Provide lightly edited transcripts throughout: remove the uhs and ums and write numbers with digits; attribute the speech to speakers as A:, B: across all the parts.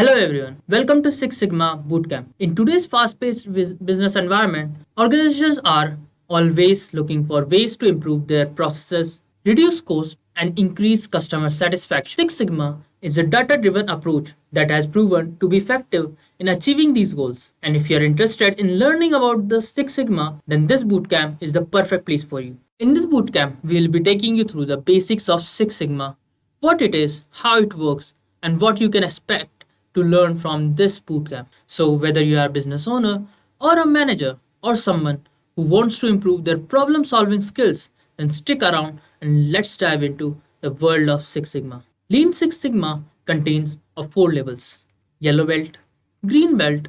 A: Hello everyone, welcome to Six Sigma Bootcamp. In today's fast-paced business environment, organizations are always looking for ways to improve their processes, reduce cost, and increase customer satisfaction. Six Sigma is a data-driven approach that has proven to be effective in achieving these goals. And if you're interested in learning about the Six Sigma, then this bootcamp is the perfect place for you. In this bootcamp, we will be taking you through the basics of Six Sigma, what it is, how it works, and what you can expect to learn from this bootcamp. So, whether you are a business owner or a manager or someone who wants to improve their problem solving skills, then stick around and let's dive into the world of Six Sigma. Lean Six Sigma contains of four levels: yellow belt, green belt,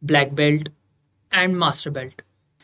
A: black belt, and master belt.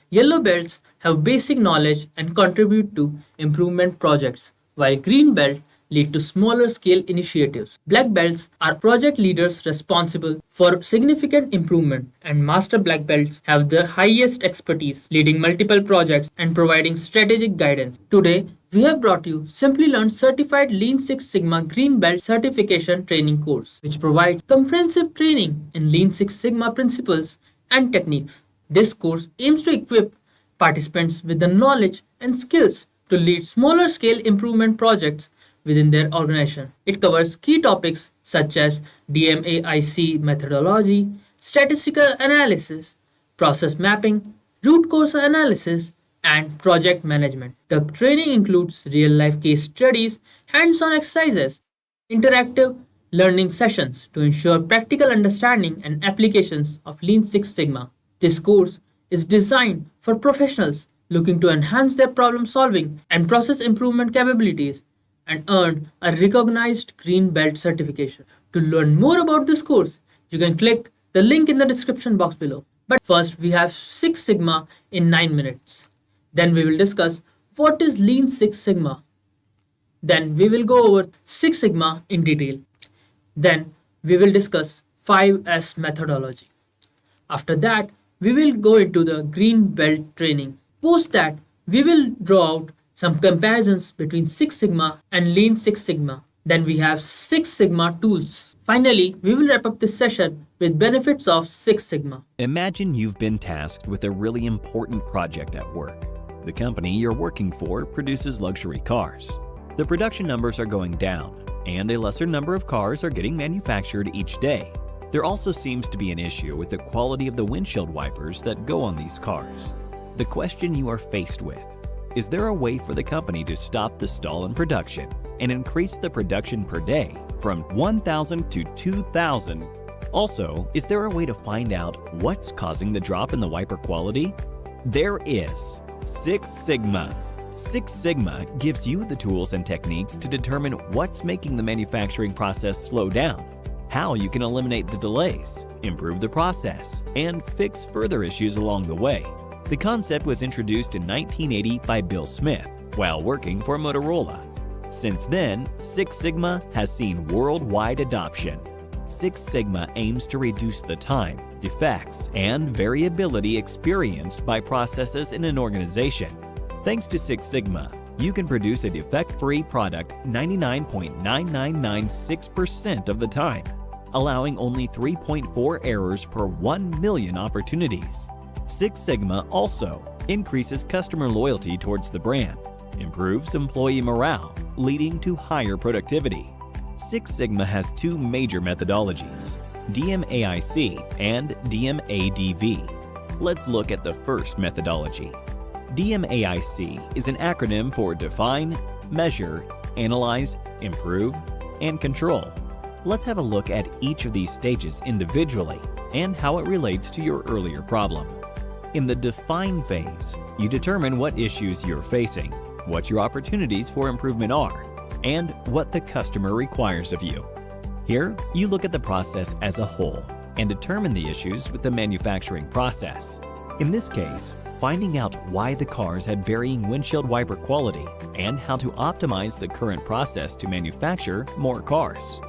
A: Yellow belts have basic knowledge and contribute to improvement projects, while green belts lead to smaller scale initiatives. Black belts are project leaders responsible for significant improvement, and master black belts have the highest expertise, leading multiple projects and providing strategic guidance. Today, we have brought you Simplilearn Certified Lean Six Sigma Green Belt Certification Training course, which provides comprehensive training in Lean Six Sigma principles and techniques. This course aims to equip participants with the knowledge and skills to lead smaller scale improvement projects within their organization. It covers key topics such as DMAIC methodology, statistical analysis, process mapping, root cause analysis, and project management. The training includes real-life case studies, hands-on exercises, interactive learning sessions to ensure practical understanding and applications of Lean Six Sigma. This course is designed for professionals looking to enhance their problem solving and process improvement capabilities and earn a recognized green belt certification. To learn more about this course, you can click the link in the description box below. But first, we have Six Sigma in 9 minutes. Then we will discuss what is Lean Six Sigma. Then we will go over Six Sigma in detail. Then we will discuss 5S methodology. After that, we will go into the green belt training. Post that, we will draw out some comparisons between Six Sigma and Lean Six Sigma. Then we have Six Sigma tools. Finally, we will wrap up this session with benefits of Six Sigma.
B: Imagine you've been tasked with a really important project at work. The company you're working for produces luxury cars. The production numbers are going down, and a lesser number of cars are getting manufactured each day. There also seems to be an issue with the quality of the windshield wipers that go on these cars. The question you are faced with: is there a way for the company to stop the stall in production and increase the production per day from 1,000 to 2,000? Also, is there a way to find out what's causing the drop in the wiper quality? There is. Six Sigma. Six Sigma gives you the tools and techniques to determine what's making the manufacturing process slow down, how you can eliminate the delays, improve the process, and fix further issues along the way. The concept was introduced in 1980 by Bill Smith while working for Motorola. Since then, Six Sigma has seen worldwide adoption. Six Sigma aims to reduce the time, defects, and variability experienced by processes in an organization. Thanks to Six Sigma, you can produce a defect-free product 99.9996% of the time, allowing only 3.4 errors per 1 million opportunities. Six Sigma also increases customer loyalty towards the brand, improves employee morale, leading to higher productivity. Six Sigma has two major methodologies: DMAIC and DMADV. Let's look at the first methodology. DMAIC is an acronym for Define, Measure, Analyze, Improve, and Control. Let's have a look at each of these stages individually and how it relates to your earlier problem. In the define phase, you determine what issues you're facing, what your opportunities for improvement are, and what the customer requires of you. Here, you look at the process as a whole and determine the issues with the manufacturing process. In this case, finding out why the cars had varying windshield wiper quality and how to optimize the current process to manufacture more cars.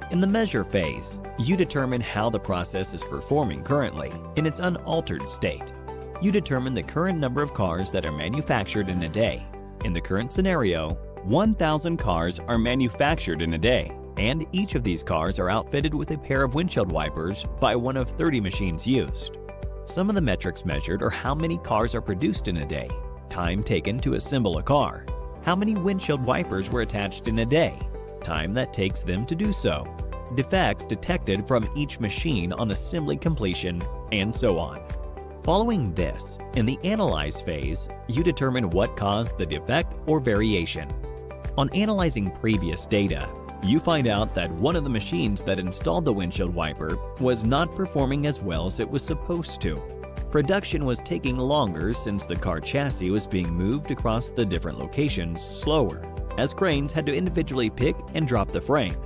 B: In the measure phase, you determine how the process is performing currently in its unaltered state. You determine the current number of cars that are manufactured in a day. In the current scenario, 1,000 cars are manufactured in a day. and each of these cars are outfitted with a pair of windshield wipers by one of 30 machines used. Some of the metrics measured are how many cars are produced in a day, time taken to assemble a car, how many windshield wipers were attached in a day, time that takes them to do so, defects detected from each machine on assembly completion, and so on. Following this, in the analyze phase, you determine what caused the defect or variation. On analyzing previous data, you find out that one of the machines that installed the windshield wiper was not performing as well as it was supposed to. Production was taking longer since the car chassis was being moved across the different locations slower, as cranes had to individually pick and drop the frame.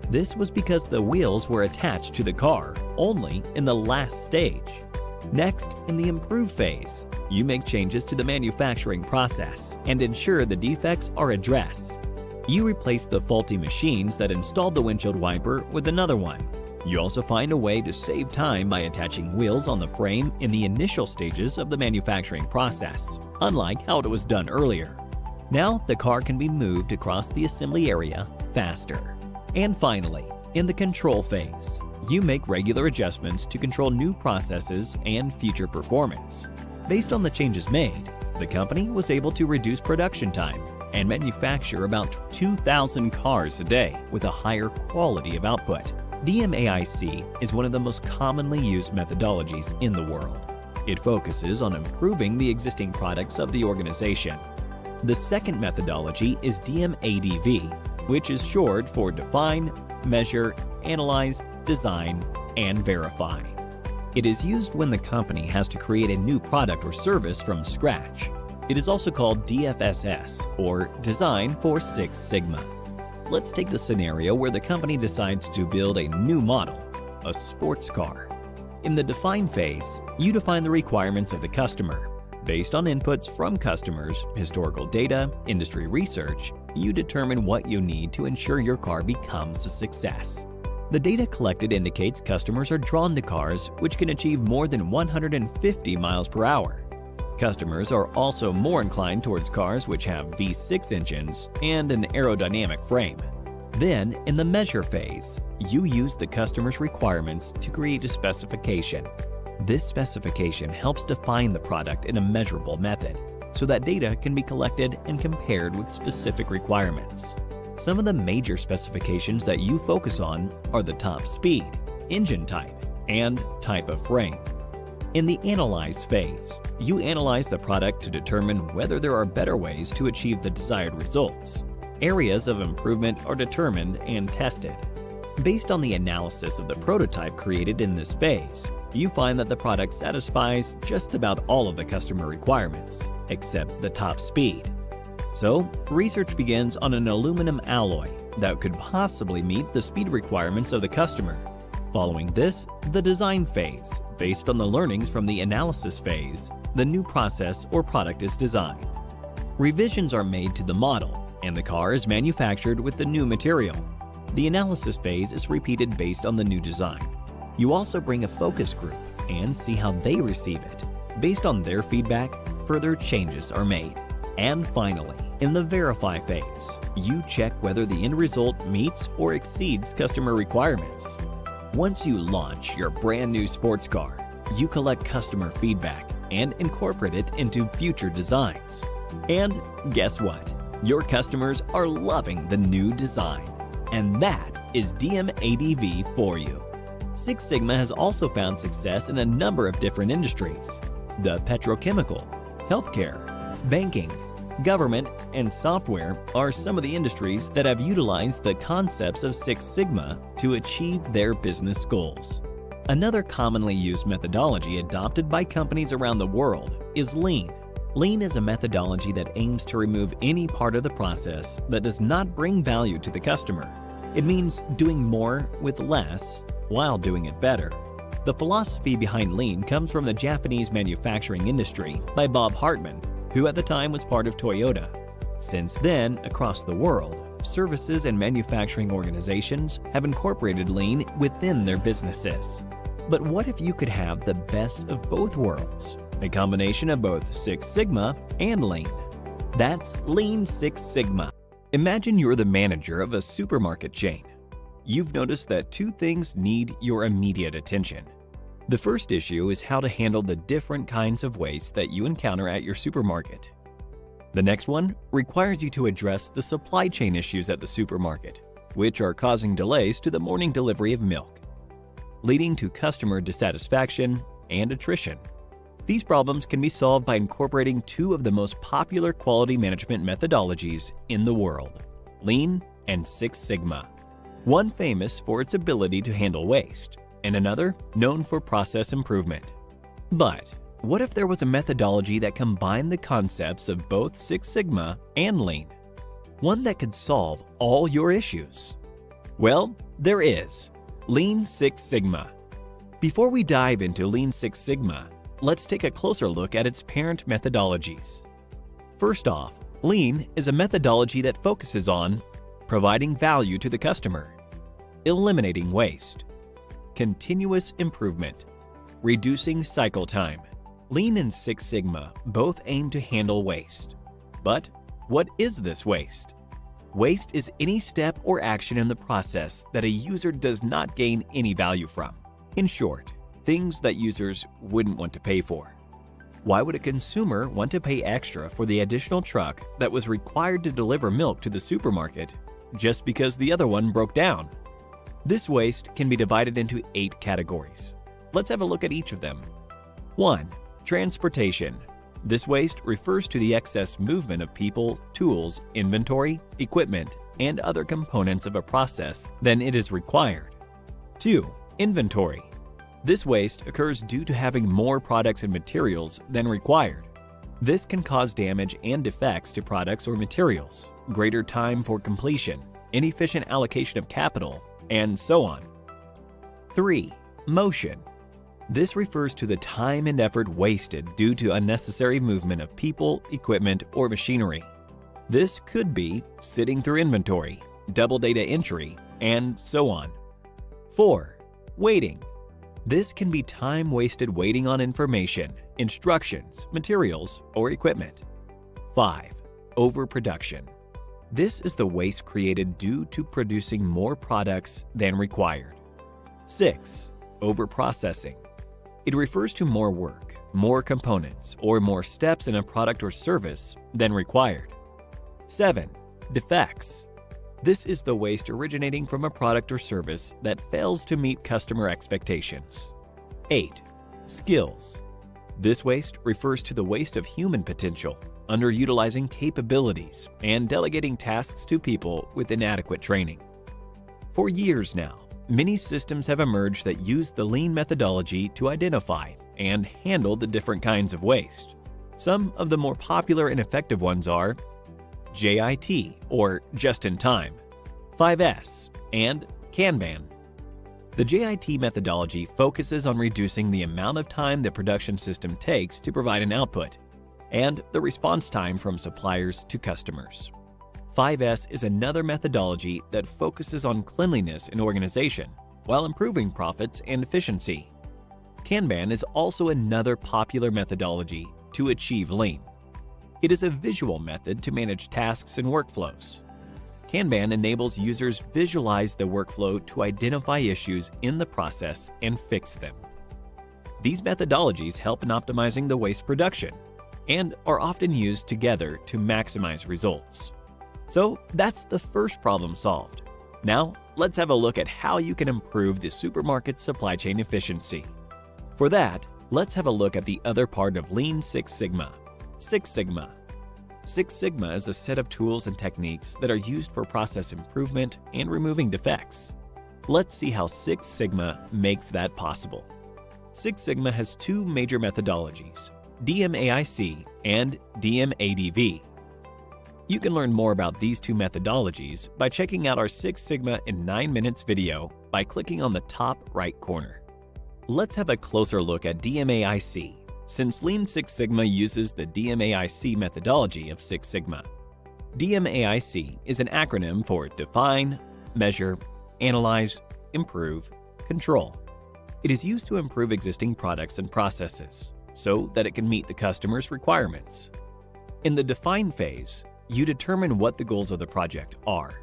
B: This was because the wheels were attached to the car only in the last stage. Next, in the improve phase, you make changes to the manufacturing process and ensure the defects are addressed. You replace the faulty machines that installed the windshield wiper with another one. You also find a way to save time by attaching wheels on the frame in the initial stages of the manufacturing process, unlike how it was done earlier. Now the car can be moved across the assembly area faster. And finally, in the control phase, you make regular adjustments to control new processes and future performance. Based on the changes made, the company was able to reduce production time and manufacture about 2,000 cars a day with a higher quality of output. DMAIC is one of the most commonly used methodologies in the world. It focuses on improving the existing products of the organization. The second methodology is DMADV, which is short for Define, Measure, Analyze, Design, and Verify. It is used when the company has to create a new product or service from scratch. It is also called DFSS, or Design for Six Sigma. Let's take the scenario where the company decides to build a new model, a sports car. In the Define phase, you define the requirements of the customer. Based on inputs from customers, historical data, industry research, you determine what you need to ensure your car becomes a success. The data collected indicates customers are drawn to cars which can achieve more than 150 miles per hour. Customers are also more inclined towards cars which have V6 engines and an aerodynamic frame. Then, in the measure phase, you use the customer's requirements to create a specification. This specification helps define the product in a measurable method, so that data can be collected and compared with specific requirements. Some of the major specifications that you focus on are the top speed, engine type, and type of frame. In the analyze phase, you analyze the product to determine whether there are better ways to achieve the desired results. Areas of improvement are determined and tested. Based on the analysis of the prototype created in this phase, you find that the product satisfies just about all of the customer requirements, except the top speed. So, research begins on an aluminum alloy that could possibly meet the speed requirements of the customer. Following this, the design phase. Based on the learnings from the analysis phase, the new process or product is designed. Revisions are made to the model, and the car is manufactured with the new material. The analysis phase is repeated based on the new design. You also bring a focus group and see how they receive it. Based on their feedback, further changes are made. And finally, in the verify phase, you check whether the end result meets or exceeds customer requirements. Once you launch your brand new sports car, you collect customer feedback and incorporate it into future designs. And guess what? Your customers are loving the new design. And that is DMADV for you. Six Sigma has also found success in a number of different industries. The petrochemical, healthcare, banking, government, and software are some of the industries that have utilized the concepts of Six Sigma to achieve their business goals. Another commonly used methodology adopted by companies around the world is Lean. Lean is a methodology that aims to remove any part of the process that does not bring value to the customer. It means doing more with less while doing it better. The philosophy behind Lean comes from the Japanese manufacturing industry by Bob Hartman, who at the time was part of Toyota. Since then, across the world, services and manufacturing organizations have incorporated Lean within their businesses. But what if you could have the best of both worlds? A combination of both Six Sigma and Lean. That's Lean Six Sigma. Imagine you're the manager of a supermarket chain. you've noticed that two things need your immediate attention. The first issue is how to handle the different kinds of waste that you encounter at your supermarket. The next one requires you to address the supply chain issues at the supermarket, which are causing delays to the morning delivery of milk, leading to customer dissatisfaction and attrition. These problems can be solved by incorporating two of the most popular quality management methodologies in the world, Lean and Six Sigma. One famous for its ability to handle waste, and another known for process improvement. But what if there was a methodology that combined the concepts of both Six Sigma and Lean? One that could solve all your issues? Well, there is. Lean Six Sigma. Before we dive into Lean Six Sigma, let's take a closer look at its parent methodologies. First off, Lean is a methodology that focuses on providing value to the customer, eliminating waste, continuous improvement, reducing cycle time. Lean and Six Sigma both aim to handle waste. But what is this waste? Waste is any step or action in the process that a user does not gain any value from. In short, things that users wouldn't want to pay for. Why would a consumer want to pay extra for the additional truck that was required to deliver milk to the supermarket just because the other one broke down? This waste can be divided into 8 categories. Let's have a look at each of them. 1. Transportation. This waste refers to the excess movement of people, tools, inventory, equipment, and other components of a process than it is required. 2. Inventory. This waste occurs due to having more products and materials than required. This can cause damage and defects to products or materials, greater time for completion, inefficient allocation of capital, and so on. 3. Motion. This refers to the time and effort wasted due to unnecessary movement of people, equipment, or machinery. This could be sitting through inventory, double data entry, and so on. 4. Waiting. This can be time wasted waiting on information, instructions, materials, or equipment. 5. Overproduction. This is the waste created due to producing more products than required. 6. Overprocessing. It refers to more work, more components, or more steps in a product or service than required. 7. Defects. This is the waste originating from a product or service that fails to meet customer expectations. 8. Skills. This waste refers to the waste of human potential, underutilizing capabilities, and delegating tasks to people with inadequate training. For years now, many systems have emerged that use the Lean methodology to identify and handle the different kinds of waste. Some of the more popular and effective ones are JIT, or Just-in-Time, 5S, and Kanban. The JIT methodology focuses on reducing the amount of time the production system takes to provide an output, and the response time from suppliers to customers. 5S is another methodology that focuses on cleanliness in organization while improving profits and efficiency. Kanban is also another popular methodology to achieve Lean. It is a visual method to manage tasks and workflows. Kanban enables users visualize the workflow to identify issues in the process and fix them. These methodologies help in optimizing the waste production and are often used together to maximize results. So that's the first problem solved. Now, let's have a look at how you can improve the supermarket supply chain efficiency. For that, let's have a look at the other part of Lean Six Sigma, Six Sigma. Six Sigma is a set of tools and techniques that are used for process improvement and removing defects. Let's see how Six Sigma makes that possible. Six Sigma has two major methodologies, DMAIC and DMADV. You can learn more about these two methodologies by checking out our Six Sigma in 9 minutes video by clicking on the top right corner. Let's have a closer look at DMAIC, since Lean Six Sigma uses the DMAIC methodology of Six Sigma. DMAIC is an acronym for Define, Measure, Analyze, Improve, Control. It is used to improve existing products and processes so that it can meet the customer's requirements. In the Define phase, you determine what the goals of the project are.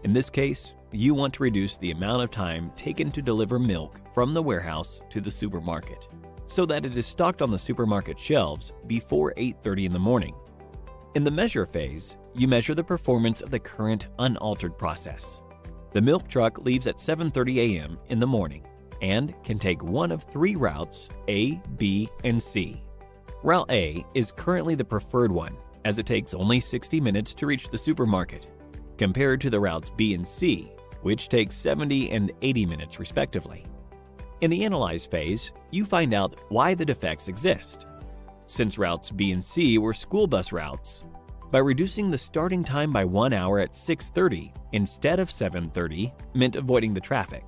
B: In this case, you want to reduce the amount of time taken to deliver milk from the warehouse to the supermarket, so that it is stocked on the supermarket shelves before 8:30 in the morning. In the measure phase, you measure the performance of the current unaltered process. The milk truck leaves at 7:30 a.m. in the morning and can take one of three routes, A, B, and C. Route A is currently the preferred one, as it takes only 60 minutes to reach the supermarket, compared to the routes B and C, which take 70 and 80 minutes respectively. In the analyze phase, you find out why the defects exist. Since routes B and C were school bus routes, by reducing the starting time by 1 hour at 6:30 instead of 7:30 meant avoiding the traffic.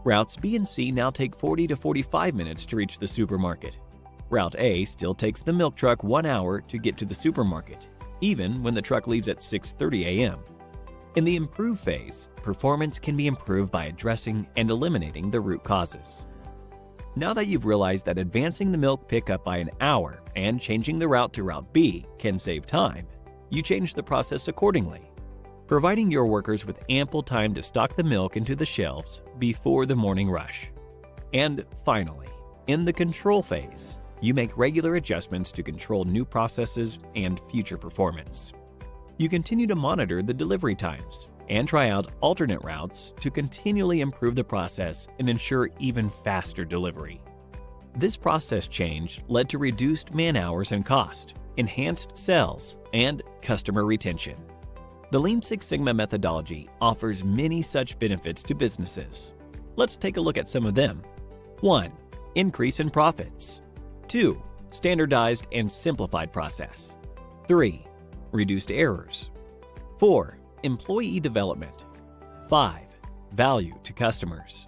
B: Routes B and C now take 40 to 45 minutes to reach the supermarket. Route A still takes the milk truck 1 hour to get to the supermarket, even when the truck leaves at 6:30 a.m. In the improve phase, performance can be improved by addressing and eliminating the root causes. Now that you've realized that advancing the milk pickup by an hour and changing the route to Route B can save time, you change the process accordingly, providing your workers with ample time to stock the milk into the shelves before the morning rush. And finally, in the control phase, you make regular adjustments to control new processes and future performance. You continue to monitor the delivery times and try out alternate routes to continually improve the process and ensure even faster delivery. This process change led to reduced man-hours and cost, enhanced sales, and customer retention. The Lean Six Sigma methodology offers many such benefits to businesses. Let's take a look at some of them. 1. Increase in profits. 2. Standardized and simplified process. 3. Reduced errors. 4. Employee development. 5. Value to customers.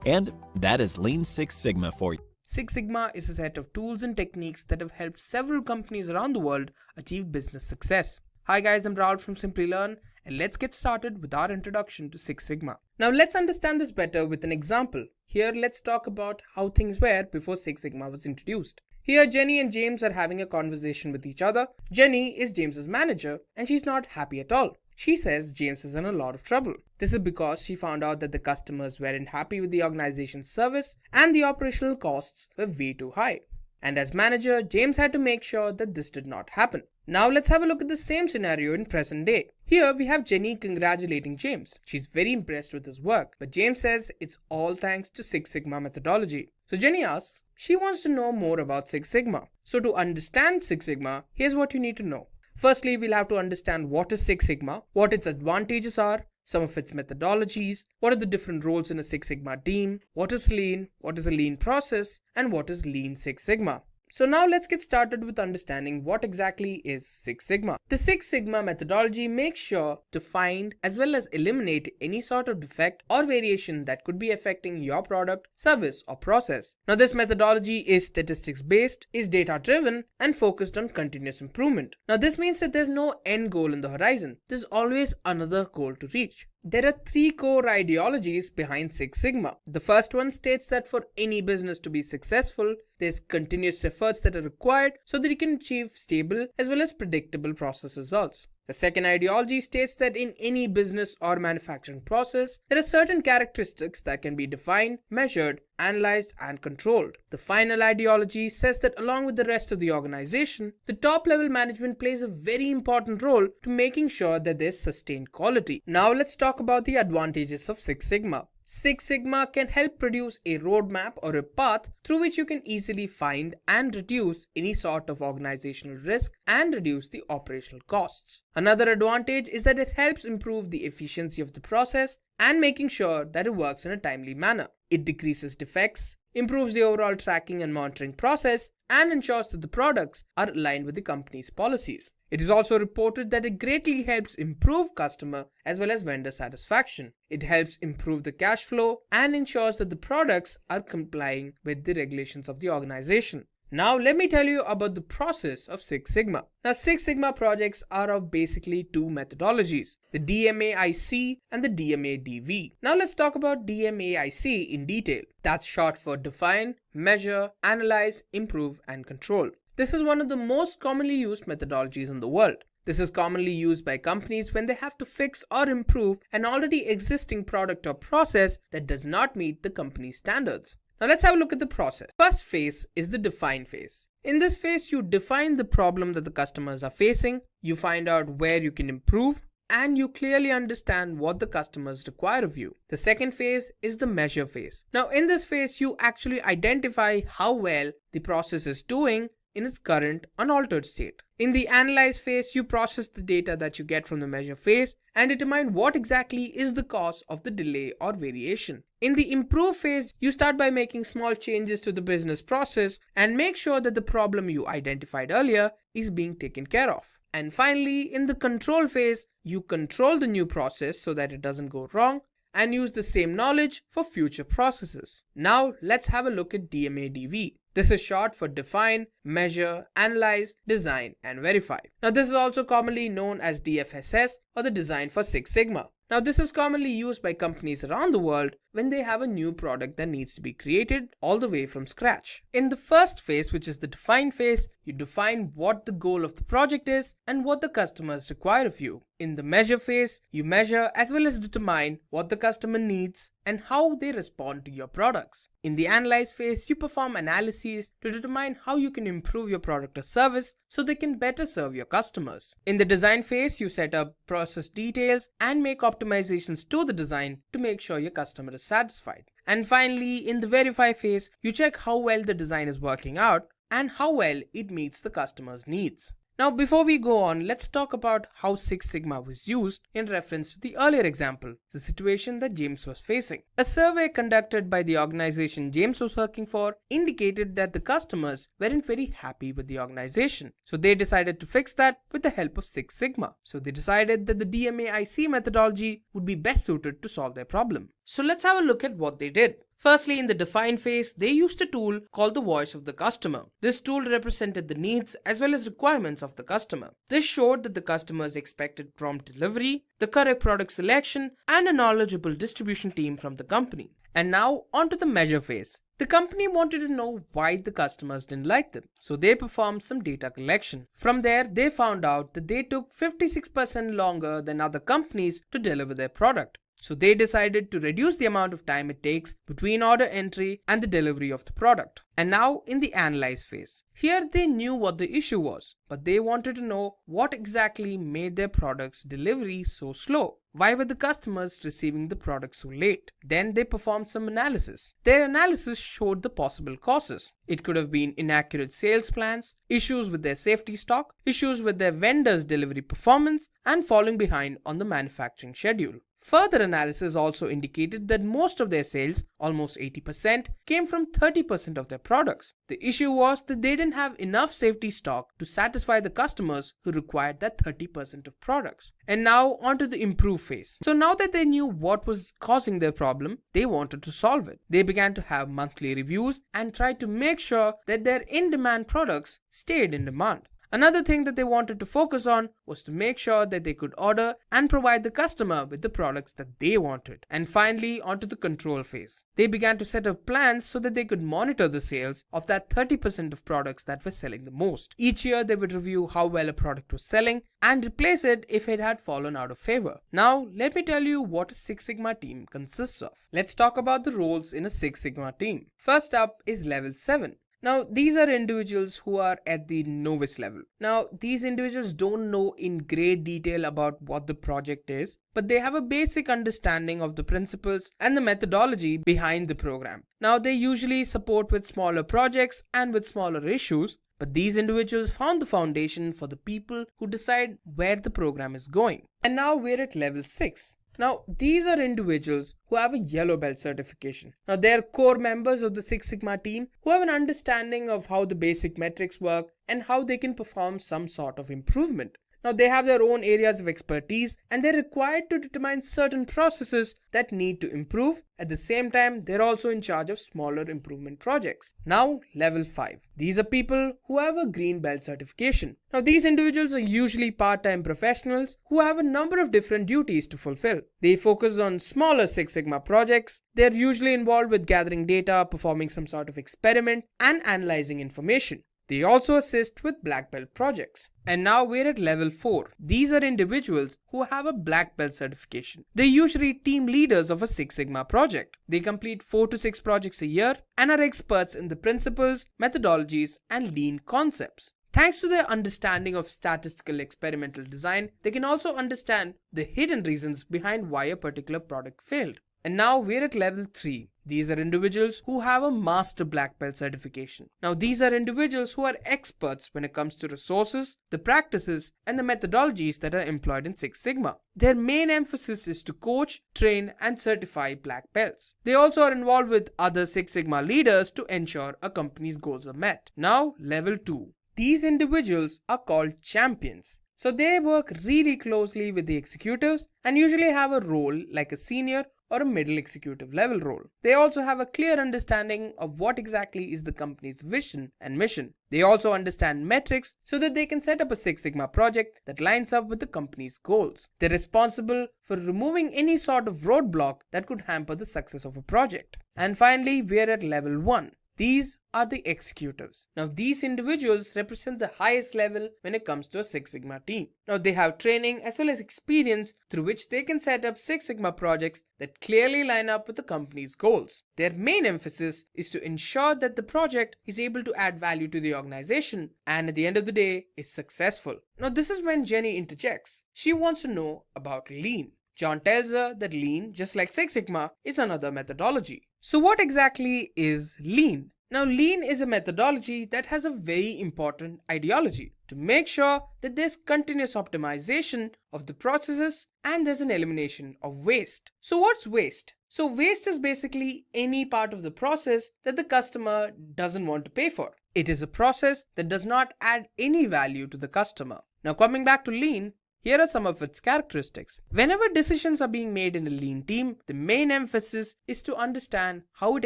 B: And that is Lean Six Sigma for you.
C: Six Sigma is a set of tools and techniques that have helped several companies around the world achieve business success. Hi guys, I'm Raul from Simplilearn, and let's get started with our introduction to Six Sigma. Now let's understand this better with an example. Here let's talk about how things were before Six Sigma was introduced. Here Jenny and James are having a conversation with each other. Jenny is James's manager and she's not happy at all. She says James is in a lot of trouble. This is because she found out that the customers weren't happy with the organization's service and the operational costs were way too high. And as manager, James had to make sure that this did not happen. Now let's have a look at the same scenario in present day. Here we have Jenny congratulating James. She's very impressed with his work, but James says it's all thanks to Six Sigma methodology. So Jenny asks, she wants to know more about Six Sigma. So to understand Six Sigma, here's what you need to know. Firstly, we'll have to understand what is Six Sigma, what its advantages are, some of its methodologies, what are the different roles in a Six Sigma team, what is lean, what is a lean process, and what is Lean Six Sigma. So now let's get started with understanding what exactly is Six Sigma. The Six Sigma methodology makes sure to find as well as eliminate any sort of defect or variation that could be affecting your product, service, or process. Now this methodology is statistics based, is data driven, and focused on continuous improvement. Now this means that there's no end goal in the horizon. There's always another goal to reach. There are three core ideologies behind Six Sigma. The first one states that for any business to be successful, there's continuous efforts that are required so that you can achieve stable as well as predictable process results. The second ideology states that in any business or manufacturing process, there are certain characteristics that can be defined, measured, analyzed, and controlled. The final ideology says that along with the rest of the organization, the top level management plays a very important role to making sure that there's sustained quality. Now let's talk about the advantages of Six Sigma. Six Sigma can help produce a roadmap or a path through which you can easily find and reduce any sort of organizational risk and reduce the operational costs. Another advantage is that it helps improve the efficiency of the process and making sure that it works in a timely manner. It decreases defects, improves the overall tracking and monitoring process, and ensures that the products are aligned with the company's policies. It is also reported that it greatly helps improve customer as well as vendor satisfaction. It helps improve the cash flow and ensures that the products are complying with the regulations of the organization. Now let me tell you about the process of Six Sigma. Now Six Sigma projects are of basically two methodologies, the DMAIC and the DMADV. Now let's talk about DMAIC in detail. That's short for define, measure, analyze, improve, and control. This is one of the most commonly used methodologies in the world. This is commonly used by companies when they have to fix or improve an already existing product or process that does not meet the company's standards. Now let's have a look at the process. First phase is the define phase. In this phase, you define the problem that the customers are facing, you find out where you can improve, and you clearly understand what the customers require of you. The second phase is the measure phase. Now in this phase, you actually identify how well the process is doing in its current unaltered state. In the analyze phase, you process the data that you get from the measure phase and determine what exactly is the cause of the delay or variation. In the improve phase, you start by making small changes to the business process and make sure that the problem you identified earlier is being taken care of. And finally, in the control phase, you control the new process so that it doesn't go wrong and use the same knowledge for future processes. Now let's have a look at DMAIC. This is short for define, measure, analyze, design, and verify. Now this is also commonly known as DFSS or the design for Six Sigma. Now this is commonly used by companies around the world when they have a new product that needs to be created all the way from scratch. In the first phase, which is the define phase, you define what the goal of the project is and what the customers require of you. In the measure phase, you measure as well as determine what the customer needs and how they respond to your products. In the analyze phase, you perform analyses to determine how you can improve your product or service so they can better serve your customers. In the design phase, you set up process details and make optimizations to the design to make sure your customer is satisfied. And finally, in the verify phase, you check how well the design is working out and how well it meets the customer's needs. Now before we go on, let's talk about how Six Sigma was used in reference to the earlier example, the situation that James was facing. A survey conducted by the organization James was working for indicated that the customers weren't very happy with the organization. So they decided to fix that with the help of Six Sigma. So they decided that the DMAIC methodology would be best suited to solve their problem. So let's have a look at what they did. Firstly, in the define phase, they used a tool called the voice of the customer. This tool represented the needs as well as requirements of the customer. This showed that the customers expected prompt delivery, the correct product selection, and a knowledgeable distribution team from the company. And now onto the measure phase. The company wanted to know why the customers didn't like them, so they performed some data collection. From there, they found out that they took 56% longer than other companies to deliver their product. So they decided to reduce the amount of time it takes between order entry and the delivery of the product. And now in the analyze phase. Here they knew what the issue was, but they wanted to know what exactly made their product's delivery so slow. Why were the customers receiving the product so late? Then they performed some analysis. Their analysis showed the possible causes. It could have been inaccurate sales plans, issues with their safety stock, issues with their vendors' delivery performance, and falling behind on the manufacturing schedule. Further analysis also indicated that most of their sales, almost 80%, came from 30% of their products. The issue was that they didn't have enough safety stock to satisfy the customers who required that 30% of products. And now onto the improve phase. So now that they knew what was causing their problem, they wanted to solve it. They began to have monthly reviews and tried to make sure that their in-demand products stayed in demand. Another thing that they wanted to focus on was to make sure that they could order and provide the customer with the products that they wanted. And finally, onto the control phase. They began to set up plans so that they could monitor the sales of that 30% of products that were selling the most. Each year, they would review how well a product was selling and replace it if it had fallen out of favor. Now, let me tell you what a Six Sigma team consists of. Let's talk about the roles in a Six Sigma team. First up is level 7. Now, these are individuals who are at the novice level. Now, these individuals don't know in great detail about what the project is, but they have a basic understanding of the principles and the methodology behind the program. Now, they usually support with smaller projects and with smaller issues, but these individuals found the foundation for the people who decide where the program is going. And now we're at level 6. Now, these are individuals who have a yellow belt certification. Now, they are core members of the Six Sigma team who have an understanding of how the basic metrics work and how they can perform some sort of improvement. Now, they have their own areas of expertise and they're required to determine certain processes that need to improve. At the same time, they're also in charge of smaller improvement projects. Now, level 5. These are people who have a green belt certification. Now, these individuals are usually part-time professionals who have a number of different duties to fulfill. They focus on smaller Six Sigma projects. They're usually involved with gathering data, performing some sort of experiment, and analyzing information. They also assist with black belt projects. And now we're at level 4. These are individuals who have a black belt certification. They're usually team leaders of a Six Sigma project. They complete 4 to 6 projects a year and are experts in the principles, methodologies, and lean concepts. Thanks to their understanding of statistical experimental design, they can also understand the hidden reasons behind why a particular product failed. And now we're at level 3. These are individuals who have a master black belt certification. Now these are individuals who are experts when it comes to resources, the practices, and the methodologies that are employed in Six Sigma. Their main emphasis is to coach, train, and certify black belts. They also are involved with other Six Sigma leaders to ensure a company's goals are met. Now level 2. These individuals are called champions. So they work really closely with the executives and usually have a role like a senior or a middle executive level role. They also have a clear understanding of what exactly is the company's vision and mission. They also understand metrics so that they can set up a Six Sigma project that lines up with the company's goals. They're responsible for removing any sort of roadblock that could hamper the success of a project. And finally, we're at level 1. These are the executives. Now these individuals represent the highest level when it comes to a Six Sigma team. Now they have training as well as experience through which they can set up Six Sigma projects that clearly line up with the company's goals. Their main emphasis is to ensure that the project is able to add value to the organization and at the end of the day is successful. Now this is when Jenny interjects. She wants to know about lean. John tells her that lean, just like Six Sigma, is another methodology. So what exactly is lean? Now lean is a methodology that has a very important ideology to make sure that there's continuous optimization of the processes and there's an elimination of waste. So what's waste? So waste is basically any part of the process that the customer doesn't want to pay for. It is a process that does not add any value to the customer. Now coming back to lean, here are some of its characteristics. Whenever decisions are being made in a lean team, the main emphasis is to understand how it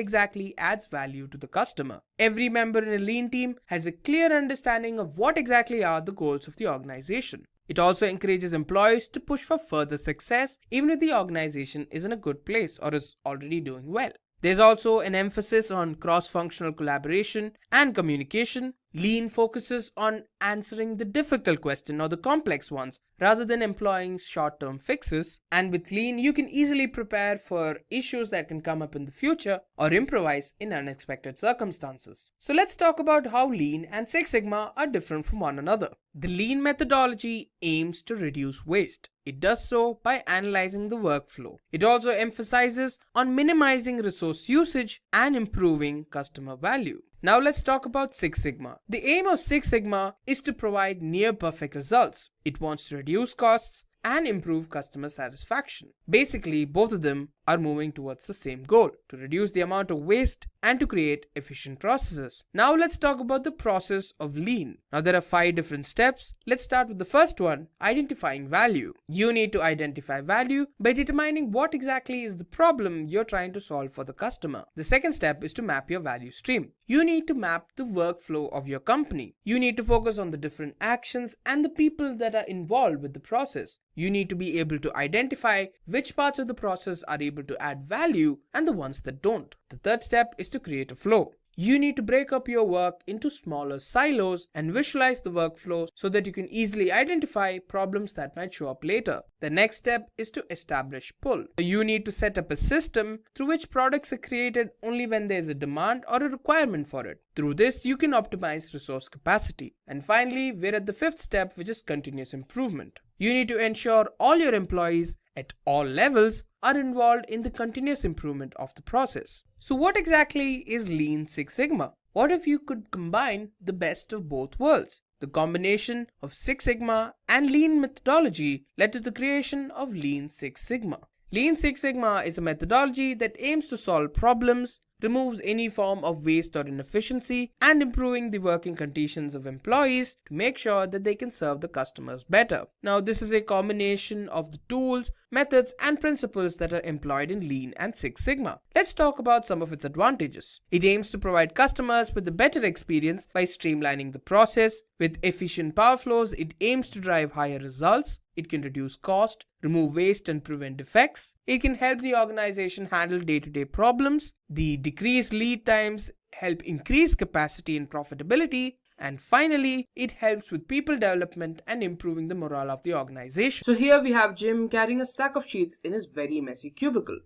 C: exactly adds value to the customer. Every member in a lean team has a clear understanding of what exactly are the goals of the organization. It also encourages employees to push for further success even if the organization is in a good place or is already doing well. There's also an emphasis on cross-functional collaboration and communication. Lean focuses on answering the difficult question or the complex ones rather than employing short-term fixes. And with Lean, you can easily prepare for issues that can come up in the future or improvise in unexpected circumstances. So let's talk about how Lean and Six Sigma are different from one another. The Lean methodology aims to reduce waste. It does so by analyzing the workflow. It also emphasizes on minimizing resource usage and improving customer value. Now let's talk about Six Sigma. The aim of Six Sigma is to provide near perfect results. It wants to reduce costs and improve customer satisfaction. Basically, both of them are moving towards the same goal, to reduce the amount of waste and to create efficient processes. Now let's talk about the process of Lean. Now there are 5 different steps. Let's start with the first one, identifying value. You need to identify value by determining what exactly is the problem you're trying to solve for the customer. The second step is to map your value stream. You need to map the workflow of your company. You need to focus on the different actions and the people that are involved with the process. You need to be able to identify which parts of the process are able to add value and the ones that don't. The third step is to create a flow. You need to break up your work into smaller silos and visualize the workflow so that you can easily identify problems that might show up later. The next step is to establish pull. You need to set up a system through which products are created only when there is a demand or a requirement for it. Through this, you can optimize resource capacity. And finally, we're at the 5th step, which is continuous improvement. You need to ensure all your employees at all levels are involved in the continuous improvement of the process. So what exactly is Lean Six Sigma? What if you could combine the best of both worlds? The combination of Six Sigma and Lean methodology led to the creation of Lean Six Sigma. Lean Six Sigma is a methodology that aims to solve problems, removes any form of waste or inefficiency, and improving the working conditions of employees to make sure that they can serve the customers better. Now, this is a combination of the tools, methods, and principles that are employed in Lean and Six Sigma. Let's talk about some of its advantages. It aims to provide customers with a better experience by streamlining the process. With efficient power flows, it aims to drive higher results. It can reduce cost, remove waste, and prevent defects. It can help the organization handle day-to-day problems. The decreased lead times help increase capacity and profitability. And finally, it helps with people development and improving the morale of the organization. So here we have Jim carrying a stack of sheets in his very messy cubicle.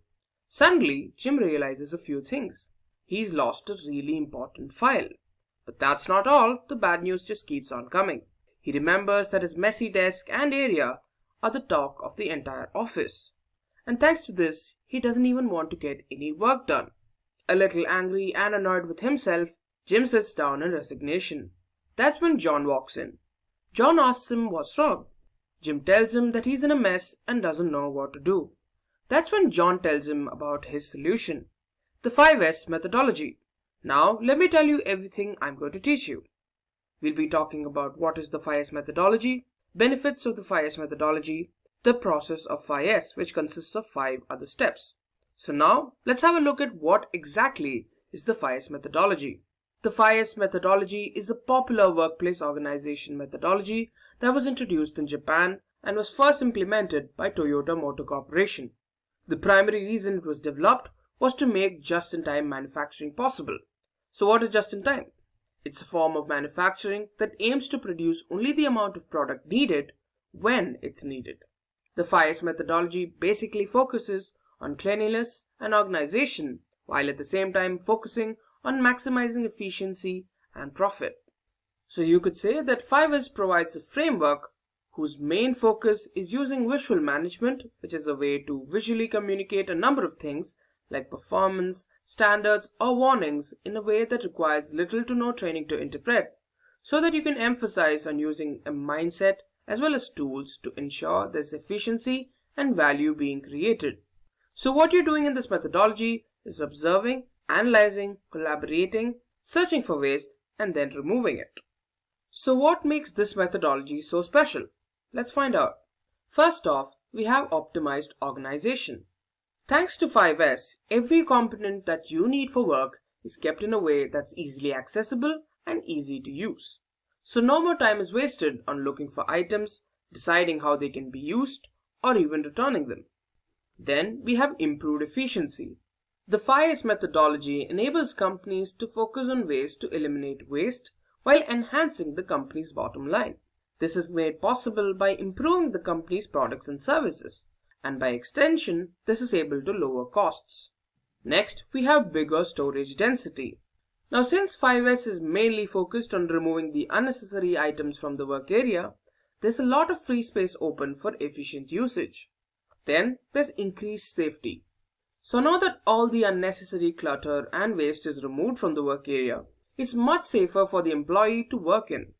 C: Suddenly, Jim realizes a few things. He's lost a really important file. But that's not all, the bad news just keeps on coming. He remembers that his messy desk and area are the talk of the entire office. And thanks to this, he doesn't even want to get any work done. A little angry and annoyed with himself, Jim sits down in resignation. That's when John walks in. John asks him what's wrong. Jim tells him that he's in a mess and doesn't know what to do. That's when John tells him about his solution, the 5S methodology. Now, let me tell you everything I'm going to teach you. We'll be talking about what is the 5S methodology, benefits of the 5S methodology, the process of 5S, which consists of 5 other steps. So now, let's have a look at what exactly is the 5S methodology. The 5S methodology is a popular workplace organization methodology that was introduced in Japan and was first implemented by Toyota Motor Corporation. The primary reason it was developed was to make just-in-time manufacturing possible. So what is just-in-time? It's a form of manufacturing that aims to produce only the amount of product needed when it's needed. The 5S methodology basically focuses on cleanliness and organization while at the same time focusing on maximizing efficiency and profit. So you could say that 5S provides a framework whose main focus is using visual management, which is a way to visually communicate a number of things like performance, standards, or warnings in a way that requires little to no training to interpret, so that you can emphasize on using a mindset as well as tools to ensure there's efficiency and value being created. So what you're doing in this methodology is observing, analyzing, collaborating, searching for waste, and then removing it. So what makes this methodology so special? Let's find out. First off, we have optimized organization. Thanks to 5S, every component that you need for work is kept in a way that's easily accessible and easy to use. So no more time is wasted on looking for items, deciding how they can be used, or even returning them. Then we have improved efficiency. The 5S methodology enables companies to focus on ways to eliminate waste while enhancing the company's bottom line. This is made possible by improving the company's products and services, and by extension, this is able to lower costs. Next, we have bigger storage density. Now, since 5S is mainly focused on removing the unnecessary items from the work area, there's a lot of free space open for efficient usage. Then, there's increased safety. So now that all the unnecessary clutter and waste is removed from the work area, it's much safer for the employee to work in.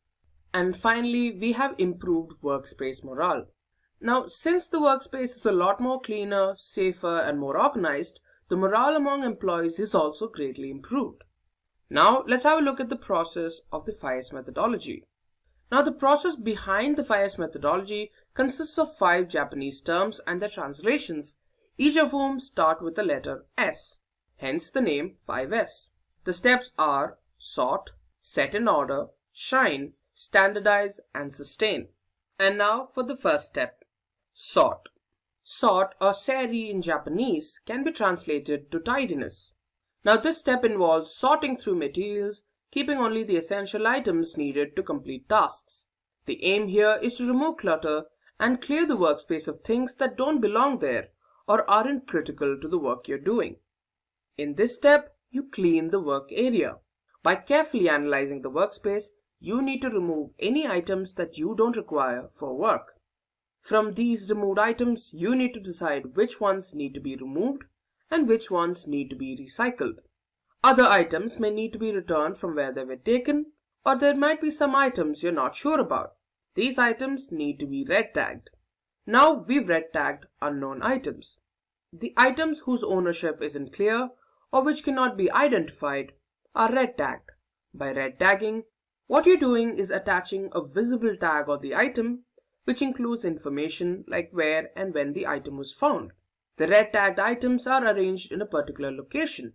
C: And finally, we have improved workspace morale. Now, since the workspace is a lot more cleaner, safer, and more organized, the morale among employees is also greatly improved. Now, let's have a look at the process of the 5S methodology. Now, the process behind the 5S methodology consists of 5 Japanese terms and their translations, each of whom start with the letter S, hence the name 5S. The steps are sort, set in order, shine, standardize, and sustain. And now for the first step. Sort. Sort, or seri in Japanese, can be translated to tidiness. Now this step involves sorting through materials, keeping only the essential items needed to complete tasks. The aim here is to remove clutter and clear the workspace of things that don't belong there or aren't critical to the work you're doing. In this step, you clean the work area. By carefully analyzing the workspace, you need to remove any items that you don't require for work. From these removed items, you need to decide which ones need to be removed and which ones need to be recycled. Other items may need to be returned from where they were taken, or there might be some items you're not sure about. These items need to be red tagged. Now we've red tagged unknown items. The items whose ownership isn't clear or which cannot be identified are red tagged. By red tagging, what you're doing is attaching a visible tag on the item, which includes information like where and when the item was found. The red tagged items are arranged in a particular location.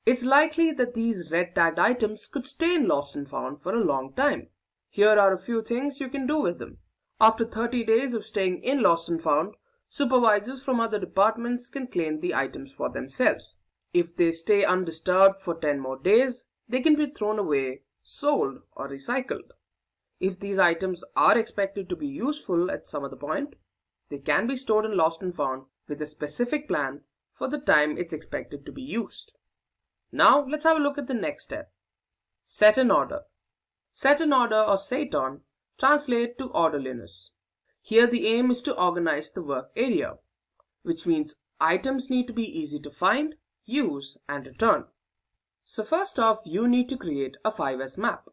C: It's likely that these red tagged items could stay in lost and found for a long time. Here are a few things you can do with them. After 30 days of staying in lost and found, supervisors from other departments can claim the items for themselves. If they stay undisturbed for 10 more days, they can be thrown away sold, or recycled. If these items are expected to be useful at some other point, they can be stored in lost and found with a specific plan for the time it's expected to be used. Now let's have a look at the next step. Set an order. Set an order or set-on translate to orderliness. Here the aim is to organize the work area, which means items need to be easy to find, use, and return. So first off, you need to create a 5S map.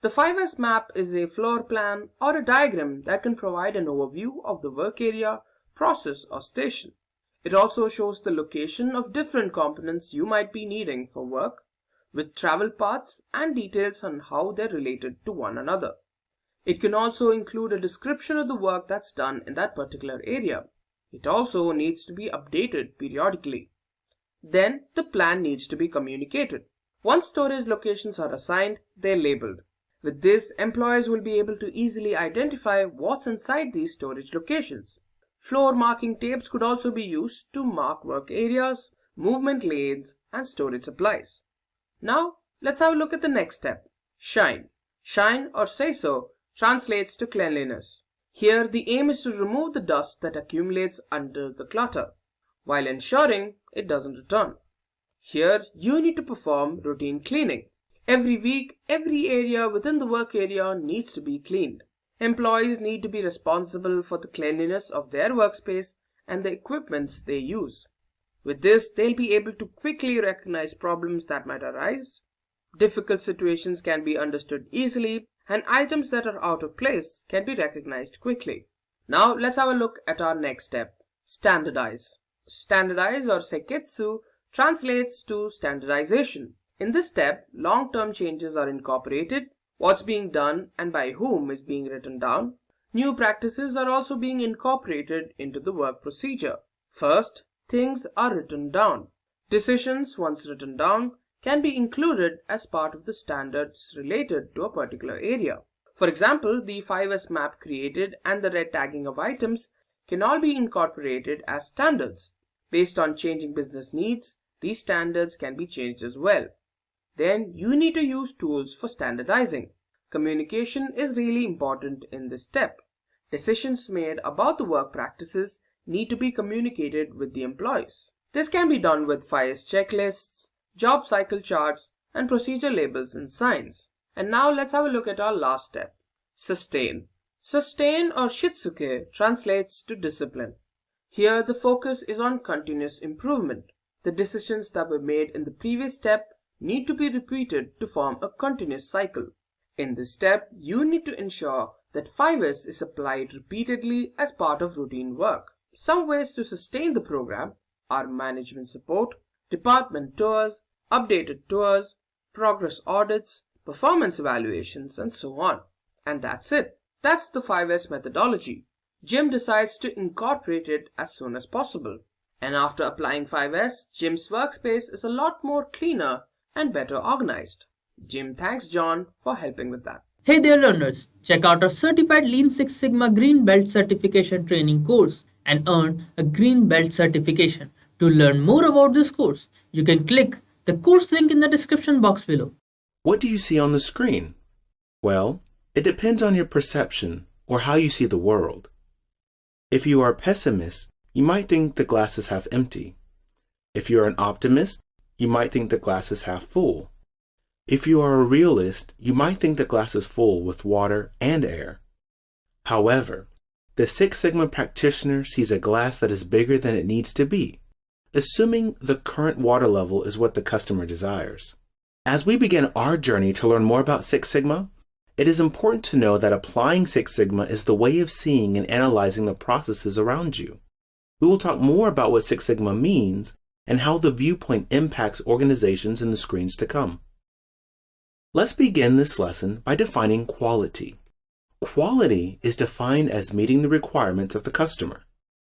C: The 5S map is a floor plan or a diagram that can provide an overview of the work area, process, or station. It also shows the location of different components you might be needing for work, with travel paths and details on how they're related to one another. It can also include a description of the work that's done in that particular area. It also needs to be updated periodically. Then the plan needs to be communicated. Once storage locations are assigned, they're labeled. With this, employees will be able to easily identify what's inside these storage locations. Floor marking tapes could also be used to mark work areas, movement lanes, and storage supplies. Now, let's have a look at the next step. Shine. Shine or say so translates to cleanliness. Here, the aim is to remove the dust that accumulates under the clutter, while ensuring it doesn't return. Here, you need to perform routine cleaning. Every week, every area within the work area needs to be cleaned. Employees need to be responsible for the cleanliness of their workspace and the equipments they use. With this, they'll be able to quickly recognize problems that might arise. Difficult situations can be understood easily, and items that are out of place can be recognized quickly. Now, let's have a look at our next step. Standardize. Standardize or seiketsu translates to standardization. In this step, long-term changes are incorporated, what's being done and by whom is being written down. New practices are also being incorporated into the work procedure. First, things are written down. Decisions, once written down, can be included as part of the standards related to a particular area. For example, the 5S map created and the red tagging of items can all be incorporated as standards. Based on changing business needs, these standards can be changed as well. Then you need to use tools for standardizing. Communication is really important in this step. Decisions made about the work practices need to be communicated with the employees. This can be done with 5S checklists, job cycle charts, and procedure labels and signs. And now let's have a look at our last step. Sustain. Sustain or shitsuke translates to discipline. Here the focus is on continuous improvement. The decisions that were made in the previous step need to be repeated to form a continuous cycle. In this step, you need to ensure that 5S is applied repeatedly as part of routine work. Some ways to sustain the program are management support, department tours, updated tours, progress audits, performance evaluations, and so on. And that's it. That's the 5S methodology. Jim decides to incorporate it as soon as possible. And after applying 5S, Jim's workspace is a lot more cleaner and better organized. Jim thanks John for helping with that.
A: Hey there learners, check out our certified Lean Six Sigma Green Belt certification training course and earn a Green Belt certification. To learn more about this course, you can click the course link in the description box below.
D: What do you see on the screen? Well, it depends on your perception or how you see the world. If you are a pessimist, you might think the glass is half empty. If you're an optimist, you might think the glass is half full. If you are a realist, you might think the glass is full with water and air. However, the Six Sigma practitioner sees a glass that is bigger than it needs to be, assuming the current water level is what the customer desires. As we begin our journey to learn more about Six Sigma, it is important to know that applying Six Sigma is the way of seeing and analyzing the processes around you. We will talk more about what Six Sigma means and how the viewpoint impacts organizations in the screens to come. Let's begin this lesson by defining quality. Quality is defined as meeting the requirements of the customer.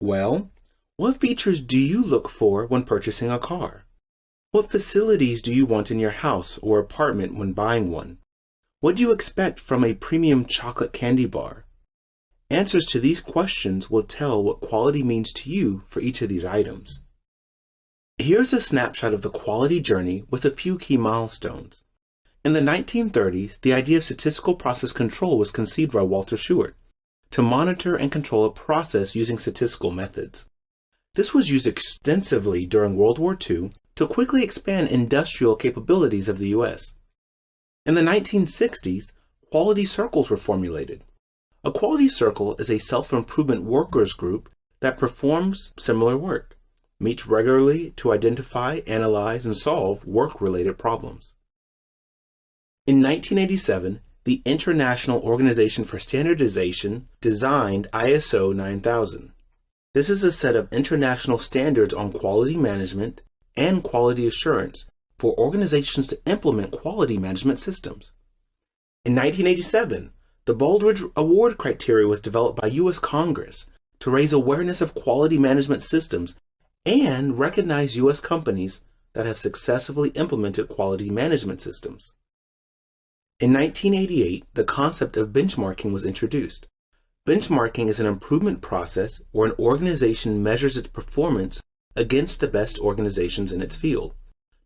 D: Well, what features do you look for when purchasing a car? What facilities do you want in your house or apartment when buying one? What do you expect from a premium chocolate candy bar? Answers to these questions will tell what quality means to you for each of these items. Here's a snapshot of the quality journey with a few key milestones. In the 1930s, the idea of statistical process control was conceived by Walter Shewhart to monitor and control a process using statistical methods. This was used extensively during World War II to quickly expand industrial capabilities of the U.S. In the 1960s, quality circles were formulated. A quality circle is a self-improvement workers group that performs similar work, meets regularly to identify, analyze, and solve work-related problems. In 1987, the International Organization for Standardization designed ISO 9000. This is a set of international standards on quality management and quality assurance for organizations to implement quality management systems. In 1987, the Baldrige Award criteria was developed by U.S. Congress to raise awareness of quality management systems and recognize U.S. companies that have successfully implemented quality management systems. In 1988, the concept of benchmarking was introduced. Benchmarking is an improvement process where an organization measures its performance against the best organizations in its field,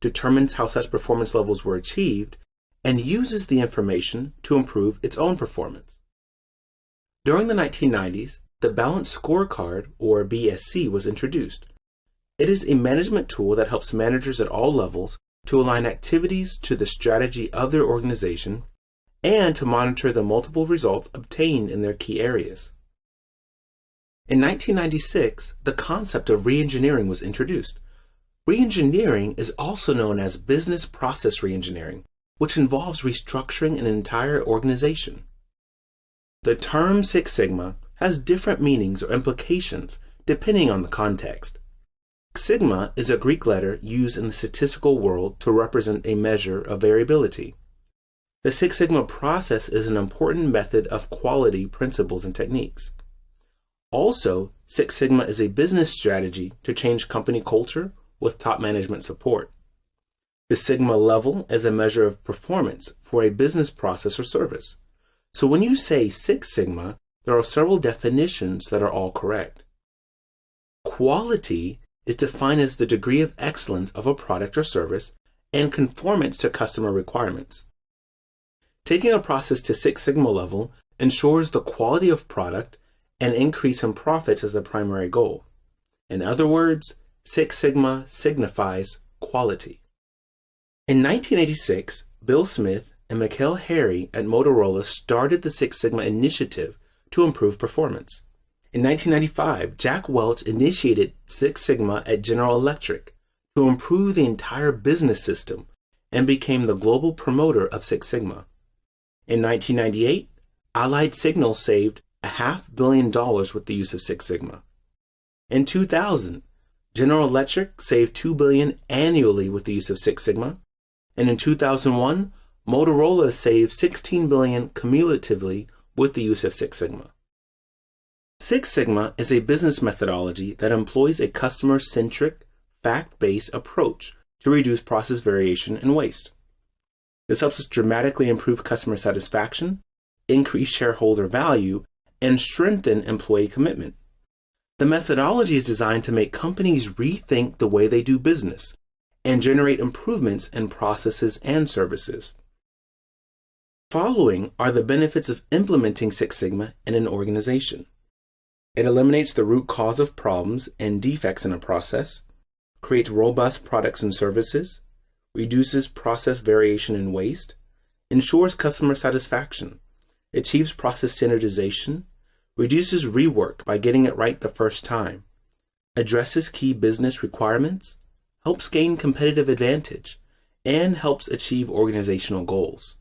D: determines how such performance levels were achieved, and uses the information to improve its own performance. During the 1990s, the Balanced Scorecard, or BSC, was introduced. It is a management tool that helps managers at all levels to align activities to the strategy of their organization and to monitor the multiple results obtained in their key areas. In 1996, the concept of reengineering was introduced. Reengineering is also known as business process reengineering, which involves restructuring an entire organization. The term Six Sigma has different meanings or implications depending on the context. Sigma is a Greek letter used in the statistical world to represent a measure of variability. The Six Sigma process is an important method of quality principles and techniques. Also, Six Sigma is a business strategy to change company culture with top management support. The Sigma level is a measure of performance for a business process or service. So when you say Six Sigma, there are several definitions that are all correct. Quality is defined as the degree of excellence of a product or service and conformance to customer requirements. Taking a process to Six Sigma level ensures the quality of product and increase in profits as the primary goal. In other words, Six Sigma signifies quality. In 1986, Bill Smith and Mikhail Harry at Motorola started the Six Sigma initiative to improve performance. In 1995, Jack Welch initiated Six Sigma at General Electric to improve the entire business system and became the global promoter of Six Sigma. In 1998, Allied Signal saved $500 million with the use of Six Sigma. In 2000, General Electric saved $2 billion annually with the use of Six Sigma, and in 2001, Motorola saved $16 billion cumulatively with the use of Six Sigma. Six Sigma is a business methodology that employs a customer-centric, fact-based approach to reduce process variation and waste. This helps us dramatically improve customer satisfaction, increase shareholder value, and strengthen employee commitment. The methodology is designed to make companies rethink the way they do business and generate improvements in processes and services. Following are the benefits of implementing Six Sigma in an organization. It eliminates the root cause of problems and defects in a process, creates robust products and services, reduces process variation and waste, ensures customer satisfaction, achieves process standardization, reduces rework by getting it right the first time, addresses key business requirements, helps gain competitive advantage, and helps achieve organizational goals.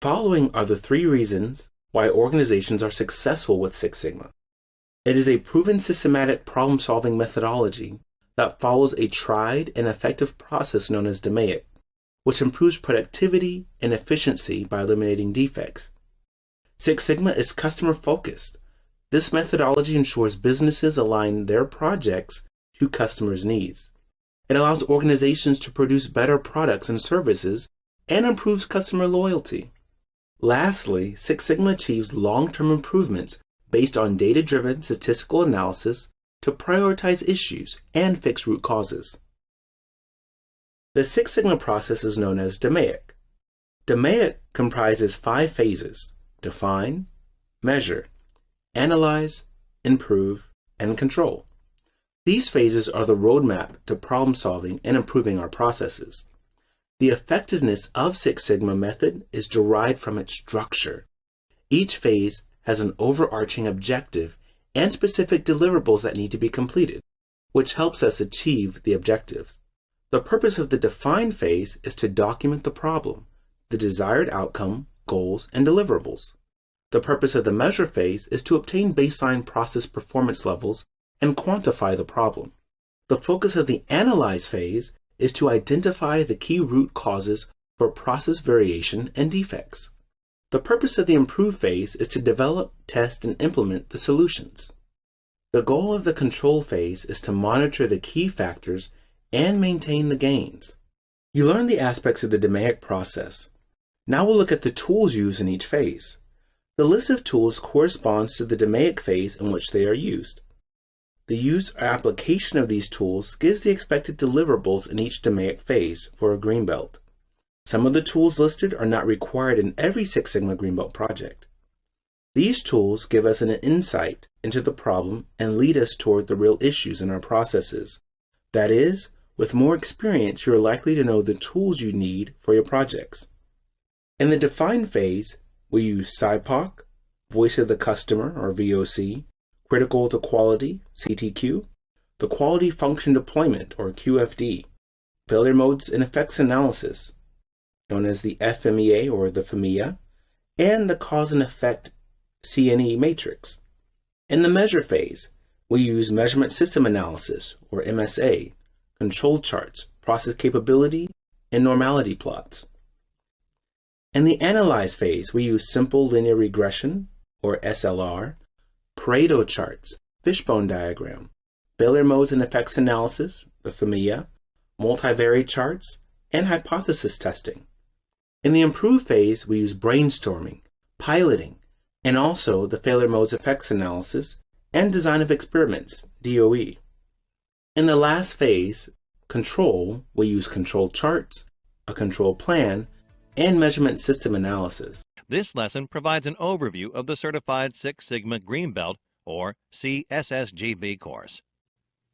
D: Following are the 3 reasons why organizations are successful with Six Sigma. It is a proven systematic problem-solving methodology that follows a tried and effective process known as DMAIC, which improves productivity and efficiency by eliminating defects. Six Sigma is customer-focused. This methodology ensures businesses align their projects to customers' needs. It allows organizations to produce better products and services and improves customer loyalty. Lastly, Six Sigma achieves long-term improvements based on data-driven statistical analysis to prioritize issues and fix root causes. The Six Sigma process is known as DMAIC. DMAIC comprises 5 phases: define, measure, analyze, improve, and control. These phases are the roadmap to problem solving and improving our processes. The effectiveness of Six Sigma method is derived from its structure. Each phase has an overarching objective and specific deliverables that need to be completed, which helps us achieve the objectives. The purpose of the define phase is to document the problem, the desired outcome, goals, and deliverables. The purpose of the measure phase is to obtain baseline process performance levels and quantify the problem. The focus of the analyze phase is to identify the key root causes for process variation and defects. The purpose of the improve phase is to develop, test, and implement the solutions. The goal of the control phase is to monitor the key factors and maintain the gains. You learn the aspects of the DMAIC process. Now we'll look at the tools used in each phase. The list of tools corresponds to the DMAIC phase in which they are used. The use or application of these tools gives the expected deliverables in each DMAIC phase for a Greenbelt. Some of the tools listed are not required in every Six Sigma Greenbelt project. These tools give us an insight into the problem and lead us toward the real issues in our processes. That is, with more experience, you are likely to know the tools you need for your projects. In the define phase, we use SIPOC, Voice of the Customer or VOC, Critical to Quality, CTQ, the Quality Function Deployment or QFD, Failure Modes and Effects Analysis, known as the FMEA or the FMEA, and the Cause and Effect CNE matrix. In the measure phase, we use Measurement System Analysis or MSA, control charts, process capability, and normality plots. In the analyze phase, we use Simple Linear Regression or SLR, Pareto charts, fishbone diagram, failure modes and effects analysis, the FMEA, multivariate charts, and hypothesis testing. In the improve phase, we use brainstorming, piloting, and also the failure modes effects analysis and design of experiments, DOE. In the last phase, control, we use control charts, a control plan, and measurement system analysis.
B: This lesson provides an overview of the Certified Six Sigma Greenbelt, or CSSGB course.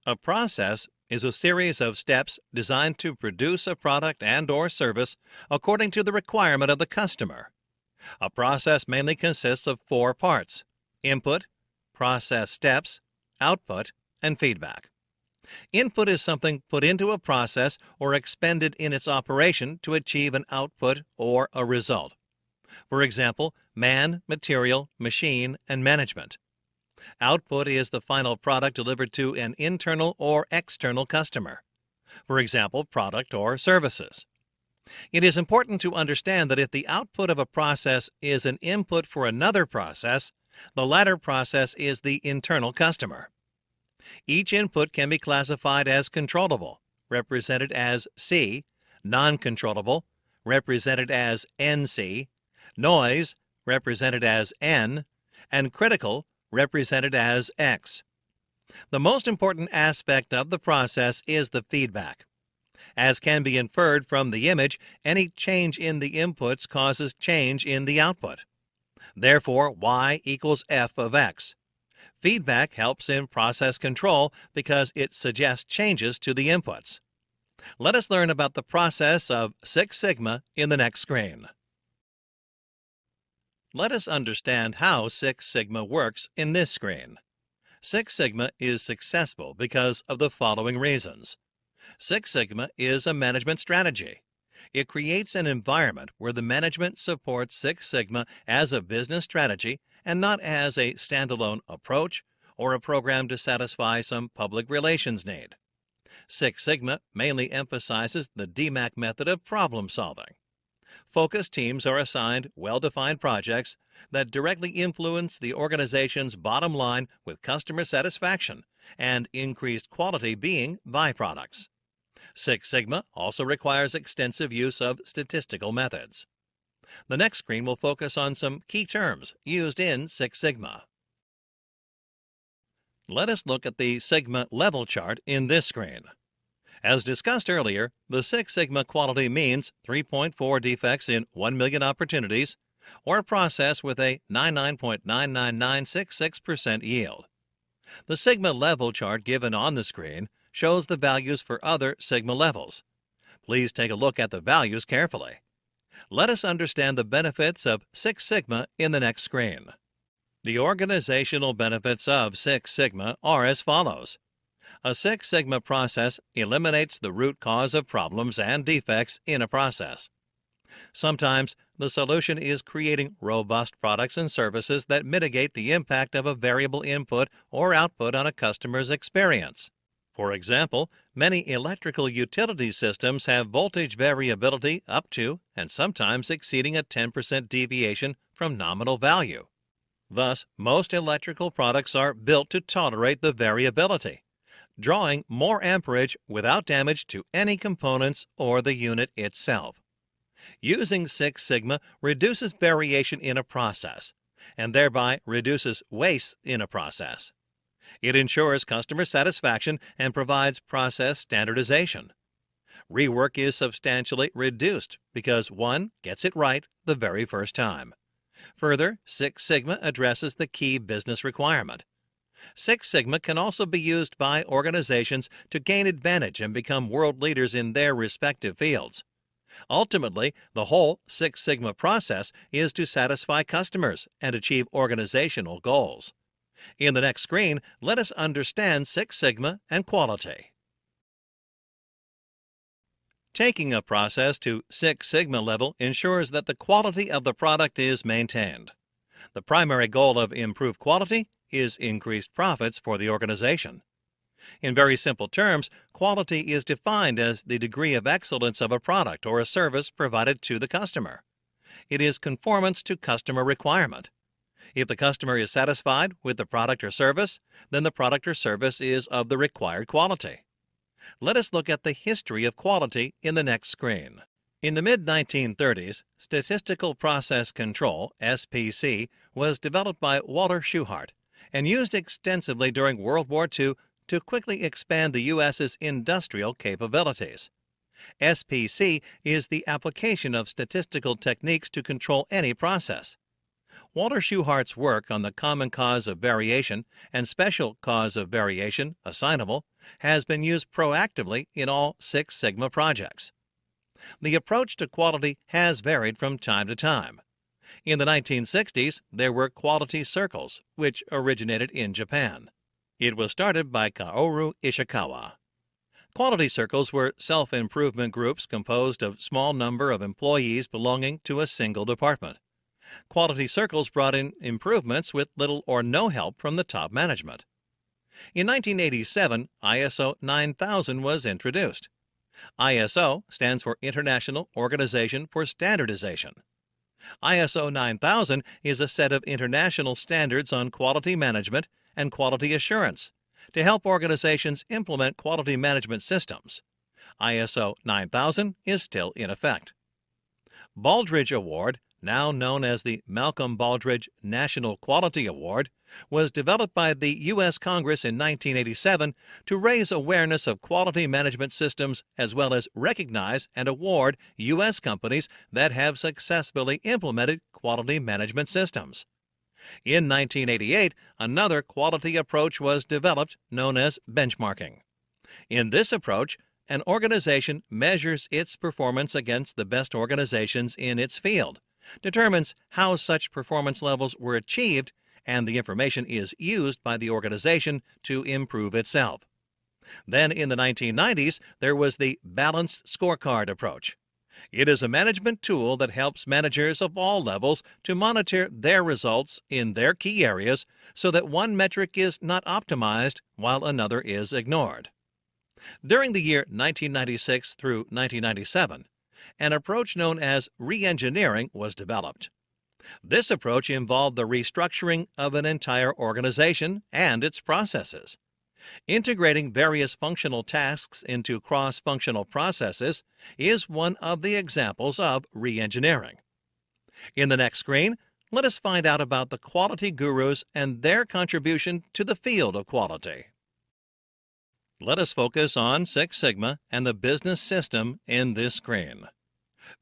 B: A process is a series of steps designed to produce a product and/or service according to the requirement of the customer. A process mainly consists of 4 parts: input, process steps, output, and feedback. Input is something put into a process or expended in its operation to achieve an output or a result. For example, man, material, machine, and management. Output is the final product delivered to an internal or external customer. For example, product or services. It is important to understand that if the output of a process is an input for another process, the latter process is the internal customer. Each input can be classified as controllable, represented as C, non-controllable, represented as NC, noise, represented as N, and critical, represented as X. The most important aspect of the process is the feedback. As can be inferred from the image, any change in the inputs causes change in the output. Therefore, Y equals F of X. Feedback helps in process control because it suggests changes to the inputs. Let us learn about the process of Six Sigma in the next screen. Let us understand how Six Sigma works in this screen. Six Sigma is successful because of the following reasons. Six Sigma is a management strategy. It creates an environment where the management supports Six Sigma as a business strategy and not as a standalone approach or a program to satisfy some public relations need. Six Sigma mainly emphasizes the DMAIC method of problem solving. Focus teams are assigned well-defined projects that directly influence the organization's bottom line with customer satisfaction and increased quality being byproducts. Six Sigma also requires extensive use of statistical methods. The next screen will focus on some key terms used in Six Sigma. Let us look at the Sigma level chart in this screen.
E: As discussed earlier, the Six Sigma quality means 3.4 defects in 1 million opportunities, or a process with a 99.99966% yield. The Sigma level chart given on the screen shows the values for other Sigma levels. Please take a look at the values carefully. Let us understand the benefits of Six Sigma in the next screen. The organizational benefits of Six Sigma are as follows. A Six Sigma process eliminates the root cause of problems and defects in a process. Sometimes the solution is creating robust products and services that mitigate the impact of a variable input or output on a customer's experience. For example, many electrical utility systems have voltage variability up to and sometimes exceeding a 10% deviation from nominal value. Thus, most electrical products are built to tolerate the variability, drawing more amperage without damage to any components or the unit itself. Using Six Sigma reduces variation in a process, and thereby reduces waste in a process. It ensures customer satisfaction and provides process standardization. Rework is substantially reduced because one gets it right the very first time. Further, Six Sigma addresses the key business requirement. Six Sigma can also be used by organizations to gain advantage and become world leaders in their respective fields. Ultimately, the whole Six Sigma process is to satisfy customers and achieve organizational goals. In the next screen, let us understand Six Sigma and quality. Taking a process to Six Sigma level ensures that the quality of the product is maintained. The primary goal of improved quality is increased profits for the organization. In very simple terms, quality is defined as the degree of excellence of a product or a service provided to the customer. It is conformance to customer requirement. If the customer is satisfied with the product or service, then the product or service is of the required quality. Let us look at the history of quality in the next screen. In the mid-1930s, Statistical Process Control, SPC, was developed by Walter Shewhart and used extensively during World War II to quickly expand the U.S.'s industrial capabilities. SPC is the application of statistical techniques to control any process. Walter Shewhart's work on the common cause of variation and special cause of variation, assignable, has been used proactively in all Six Sigma projects. The approach to quality has varied from time to time. In the 1960s, there were quality circles, which originated in Japan. It was started by Kaoru Ishikawa. Quality circles were self-improvement groups composed of a small number of employees belonging to a single department. Quality circles brought in improvements with little or no help from the top management. In 1987, ISO 9000 was introduced. ISO stands for International Organization for Standardization. ISO 9000 is a set of international standards on quality management and quality assurance to help organizations implement quality management systems. ISO 9000 is still in effect. Baldrige Award, now known as the Malcolm Baldrige National Quality Award, was developed by the U.S. Congress in 1987 to raise awareness of quality management systems as well as recognize and award U.S. companies that have successfully implemented quality management systems. In 1988, another quality approach was developed known as benchmarking. In this approach, an organization measures its performance against the best organizations in its field, determines how such performance levels were achieved, and the information is used by the organization to improve itself. Then in the 1990s, there was the balanced scorecard approach. It is a management tool that helps managers of all levels to monitor their results in their key areas so that one metric is not optimized while another is ignored. During the year 1996 through 1997, an approach known as re-engineering was developed. This approach involved the restructuring of an entire organization and its processes. Integrating various functional tasks into cross-functional processes is one of the examples of re-engineering. In the next screen, let us find out about the quality gurus and their contribution to the field of quality. Let us focus on Six Sigma and the business system in this screen.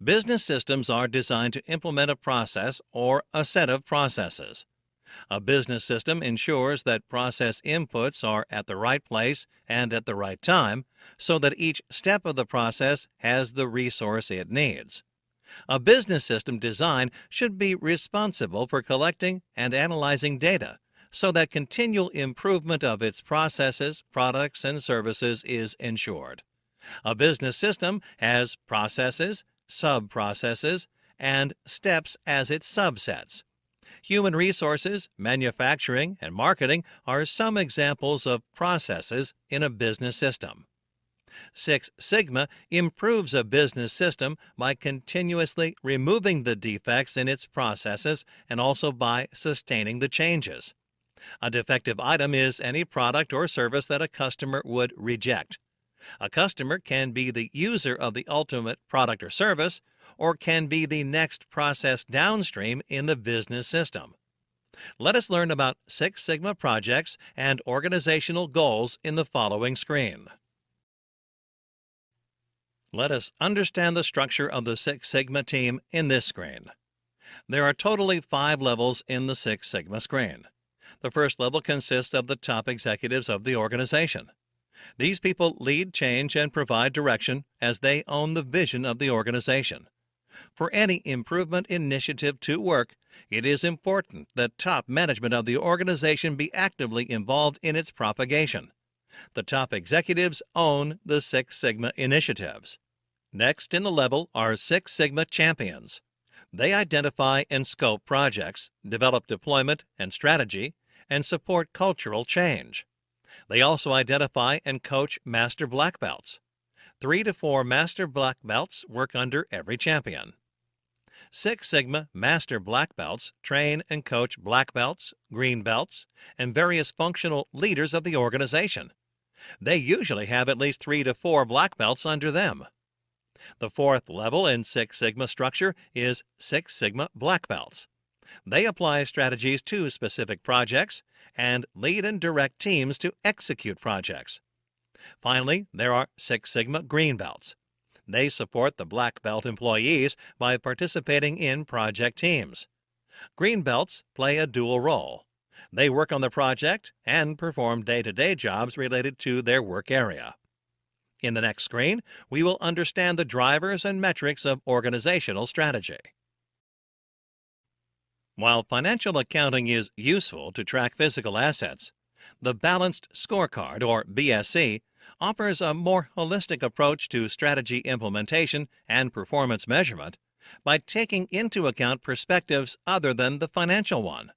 E: Business systems are designed to implement a process or a set of processes. A business system ensures that process inputs are at the right place and at the right time so that each step of the process has the resource it needs. A business system design should be responsible for collecting and analyzing data so that continual improvement of its processes, products, and services is ensured. A business system has processes, sub-processes, and steps as its subsets. Human resources, manufacturing, and marketing are some examples of processes in a business system. Six Sigma improves a business system by continuously removing the defects in its processes and also by sustaining the changes. A defective item is any product or service that a customer would reject. A customer can be the user of the ultimate product or service, or can be the next process downstream in the business system. Let us learn about Six Sigma projects and organizational goals in the following screen. Let us understand the structure of the Six Sigma team in this screen. There are totally 5 levels in the Six Sigma screen. The first level consists of the top executives of the organization. These people lead change and provide direction as they own the vision of the organization. For any improvement initiative to work, it is important that top management of the organization be actively involved in its propagation. The top executives own the Six Sigma initiatives. Next in the level are Six Sigma champions. They identify and scope projects, develop deployment and strategy, and support cultural change. They also identify and coach Master Black Belts. 3 to 4 Master Black Belts work under every champion. Six Sigma Master Black Belts train and coach Black Belts, Green Belts, and various functional leaders of the organization. They usually have at least 3 to 4 Black Belts under them. The fourth level in Six Sigma structure is Six Sigma Black Belts. They apply strategies to specific projects and lead and direct teams to execute projects. Finally, there are Six Sigma Green Belts. They support the Black Belt employees by participating in project teams. Green Belts play a dual role. They work on the project and perform day-to-day jobs related to their work area. In the next screen, we will understand the drivers and metrics of organizational strategy. While financial accounting is useful to track physical assets, the Balanced Scorecard, or BSC, offers a more holistic approach to strategy implementation and performance measurement by taking into account perspectives other than the financial one.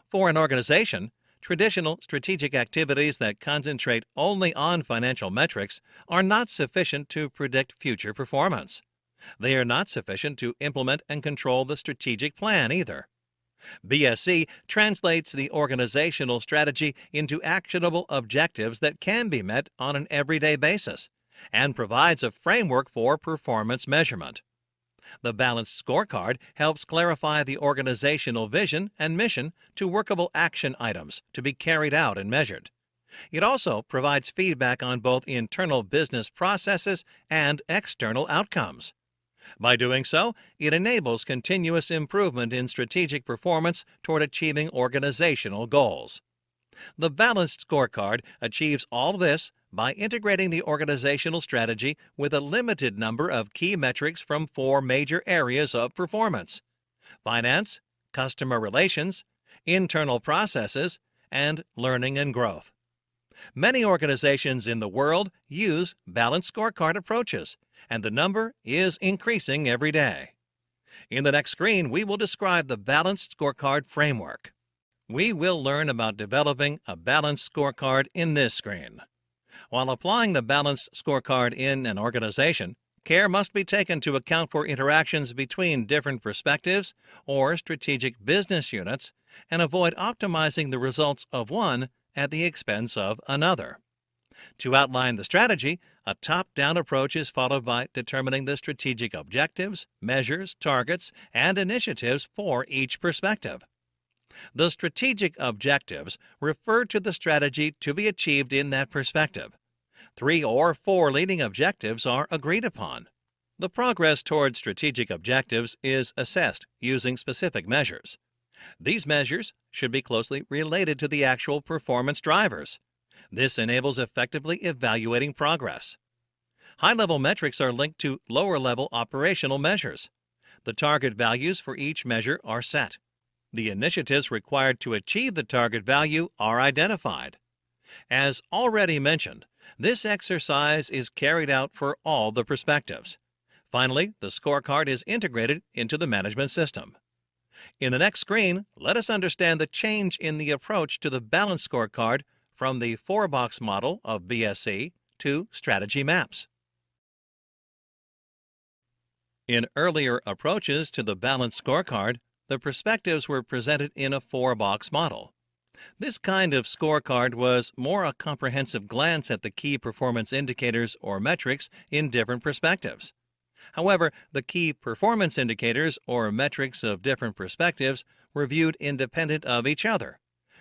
E: For an organization, traditional strategic activities that concentrate only on financial metrics are not sufficient to predict future performance. They are not sufficient to implement and control the strategic plan either. BSC translates the organizational strategy into actionable objectives that can be met on an everyday basis and provides a framework for performance measurement. The Balanced Scorecard helps clarify the organizational vision and mission to workable action items to be carried out and measured. It also provides feedback on both internal business processes and external outcomes. By doing so, it enables continuous improvement in strategic performance toward achieving organizational goals. The Balanced Scorecard achieves all this by integrating the organizational strategy with a limited number of key metrics from 4 major areas of performance: finance, customer relations, internal processes, and learning and growth. Many organizations in the world use Balanced Scorecard approaches, and the number is increasing every day. In the next screen, we will describe the Balanced Scorecard framework. We will learn about developing a Balanced Scorecard in this screen. While applying the Balanced Scorecard in an organization, care must be taken to account for interactions between different perspectives or strategic business units and avoid optimizing the results of one at the expense of another. To outline the strategy, a top-down approach is followed by determining the strategic objectives, measures, targets, and initiatives for each perspective. The strategic objectives refer to the strategy to be achieved in that perspective. 3 or 4 leading objectives are agreed upon. The progress toward strategic objectives is assessed using specific measures. These measures should be closely related to the actual performance drivers. This enables effectively evaluating progress. High-level metrics are linked to lower-level operational measures. The target values for each measure are set. The initiatives required to achieve the target value are identified. As already mentioned, this exercise is carried out for all the perspectives. Finally, the scorecard is integrated into the management system. In the next screen, let us understand the change in the approach to the balanced scorecard from the 4-box model of BSC to strategy maps. In earlier approaches to the balanced scorecard, the perspectives were presented in a 4-box model. This kind of scorecard was more a comprehensive glance at the key performance indicators or metrics in different perspectives. However, the key performance indicators or metrics of different perspectives were viewed independent of each other,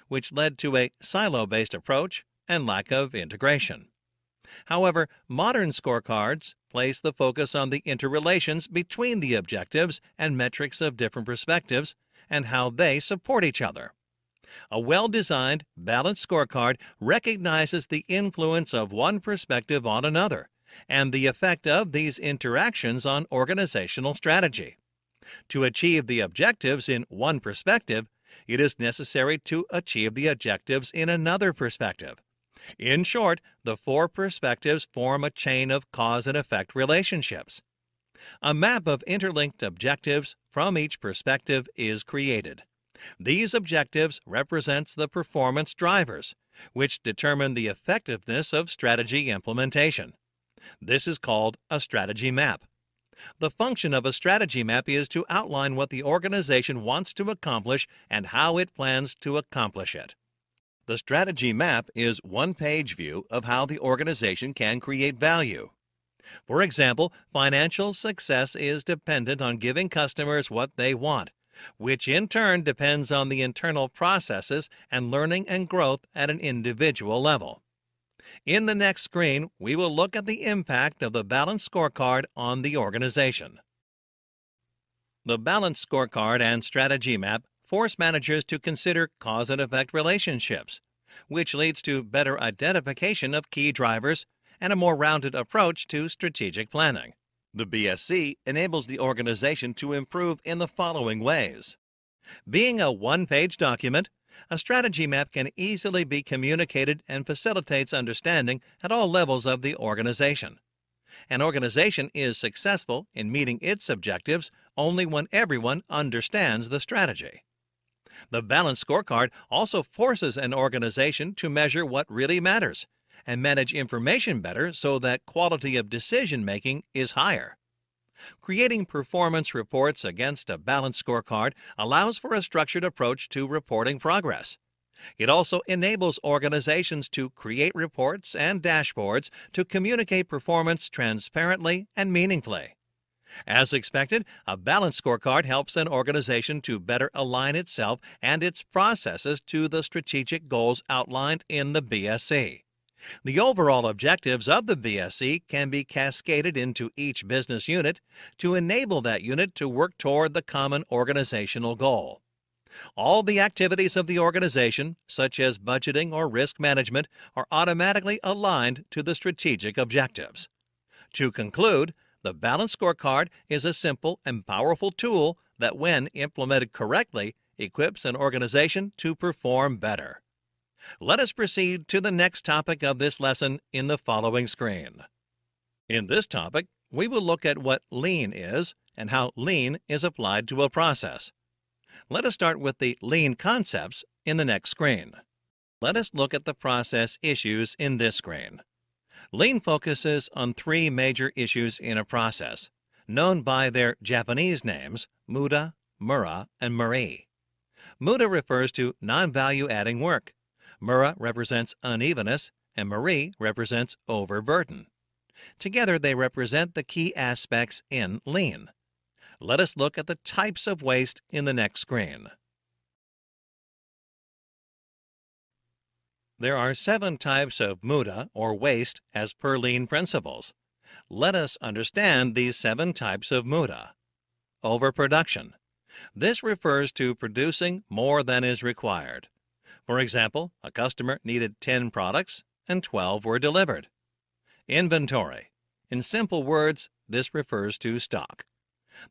E: which led to a silo-based approach and lack of integration. However, modern scorecards place the focus on the interrelations between the objectives and metrics of different perspectives and how they support each other. A well-designed, balanced scorecard recognizes the influence of one perspective on another and the effect of these interactions on organizational strategy. To achieve the objectives in one perspective, it is necessary to achieve the objectives in another perspective. In short, the 4 perspectives form a chain of cause and effect relationships. A map of interlinked objectives from each perspective is created. These objectives represent the performance drivers, which determine the effectiveness of strategy implementation. This is called a strategy map. The function of a strategy map is to outline what the organization wants to accomplish and how it plans to accomplish it. The strategy map is one-page view of how the organization can create value. For example, financial success is dependent on giving customers what they want, which in turn depends on the internal processes and learning and growth at an individual level. In the next screen, we will look at the impact of the balanced scorecard on the organization. The balanced scorecard and strategy map force managers to consider cause and effect relationships, which leads to better identification of key drivers and a more rounded approach to strategic planning. The BSC enables the organization to improve in the following ways. Being a one-page document, a strategy map can easily be communicated and facilitates understanding at all levels of the organization. An organization is successful in meeting its objectives only when everyone understands the strategy. The balanced scorecard also forces an organization to measure what really matters and manage information better so that quality of decision-making is higher. Creating performance reports against a balanced scorecard allows for a structured approach to reporting progress. It also enables organizations to create reports and dashboards to communicate performance transparently and meaningfully. As expected, a balanced scorecard helps an organization to better align itself and its processes to the strategic goals outlined in the BSC. The overall objectives of the BSC can be cascaded into each business unit to enable that unit to work toward the common organizational goal. All the activities of the organization, such as budgeting or risk management, are automatically aligned to the strategic objectives. To conclude, the balanced scorecard is a simple and powerful tool that, when implemented correctly, equips an organization to perform better. Let us proceed to the next topic of this lesson in the following screen. In this topic, we will look at what lean is and how lean is applied to a process. Let us start with the lean concepts in the next screen. Let us look at the process issues in this screen. Lean focuses on 3 major issues in a process, known by their Japanese names, Muda, Mura, and Marie. Muda refers to non-value adding work. Mura represents unevenness, and Marie represents overburden. Together, they represent the key aspects in lean. Let us look at the types of waste in the next screen. There are 7 types of muda or waste as per lean principles. Let us understand these 7 types of muda. Overproduction. This refers to producing more than is required. For example, a customer needed 10 products and 12 were delivered. Inventory. In simple words, this refers to stock.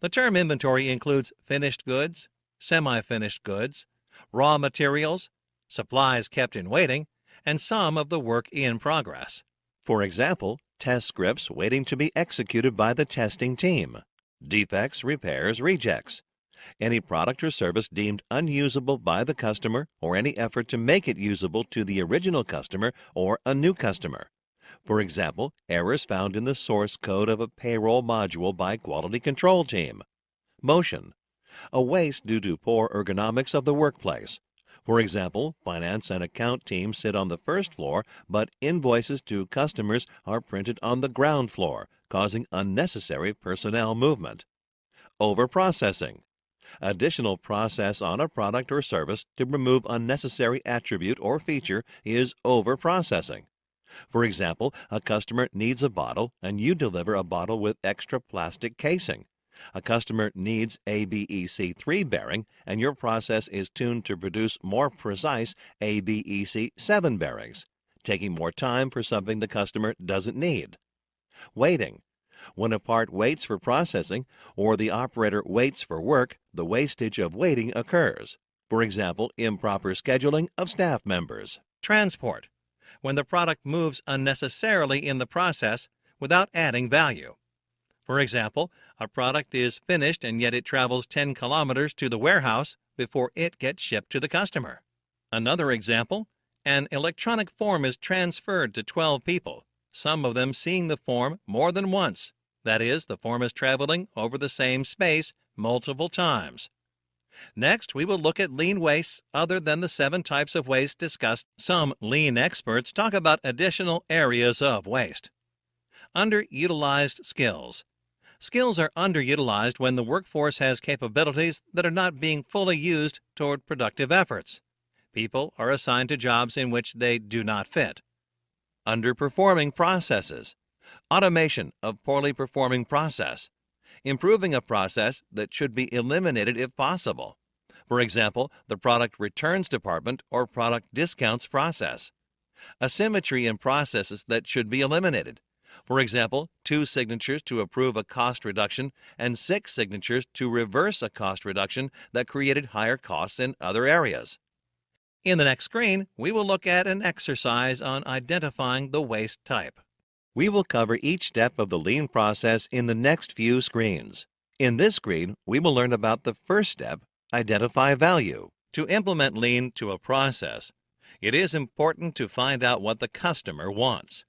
E: The term inventory includes finished goods, semi-finished goods, raw materials, supplies kept in waiting, and some of the work in progress. For example, test scripts waiting to be executed by the testing team, defects, repairs, rejects, any product or service deemed unusable by the customer or any effort to make it usable to the original customer or a new customer. For example, errors found in the source code of a payroll module by quality control team. Motion. A waste due to poor ergonomics of the workplace. For example, finance and account teams sit on the first floor, but invoices to customers are printed on the ground floor, causing unnecessary personnel movement. Overprocessing. Additional process on a product or service to remove unnecessary attribute or feature is overprocessing. For example, a customer needs a bottle and you deliver a bottle with extra plastic casing. A customer needs ABEC3 bearing and your process is tuned to produce more precise ABEC7 bearings, taking more time for something the customer doesn't need. Waiting. When a part waits for processing or the operator waits for work, the wastage of waiting occurs. For example, improper scheduling of staff members. Transport. When the product moves unnecessarily in the process without adding value. For example, a product is finished and yet it travels 10 kilometers to the warehouse before it gets shipped to the customer. Another example, an electronic form is transferred to 12 people, some of them seeing the form more than once. That is, the form is traveling over the same space multiple times. Next, we will look at lean wastes other than the 7 types of waste discussed. Some lean experts talk about additional areas of waste. Underutilized skills. Skills are underutilized when the workforce has capabilities that are not being fully used toward productive efforts. People are assigned to jobs in which they do not fit. Underperforming processes. Automation of poorly performing process. Improving a process that should be eliminated if possible. For example, the product returns department or product discounts process. Asymmetry in processes that should be eliminated. For example, 2 signatures to approve a cost reduction and 6 signatures to reverse a cost reduction that created higher costs in other areas. In the next screen, we will look at an exercise on identifying the waste type. We will cover each step of the lean process in the next few screens. In this screen, we will learn about the first step, identify value. To implement lean to a process, it is important to find out what the customer wants.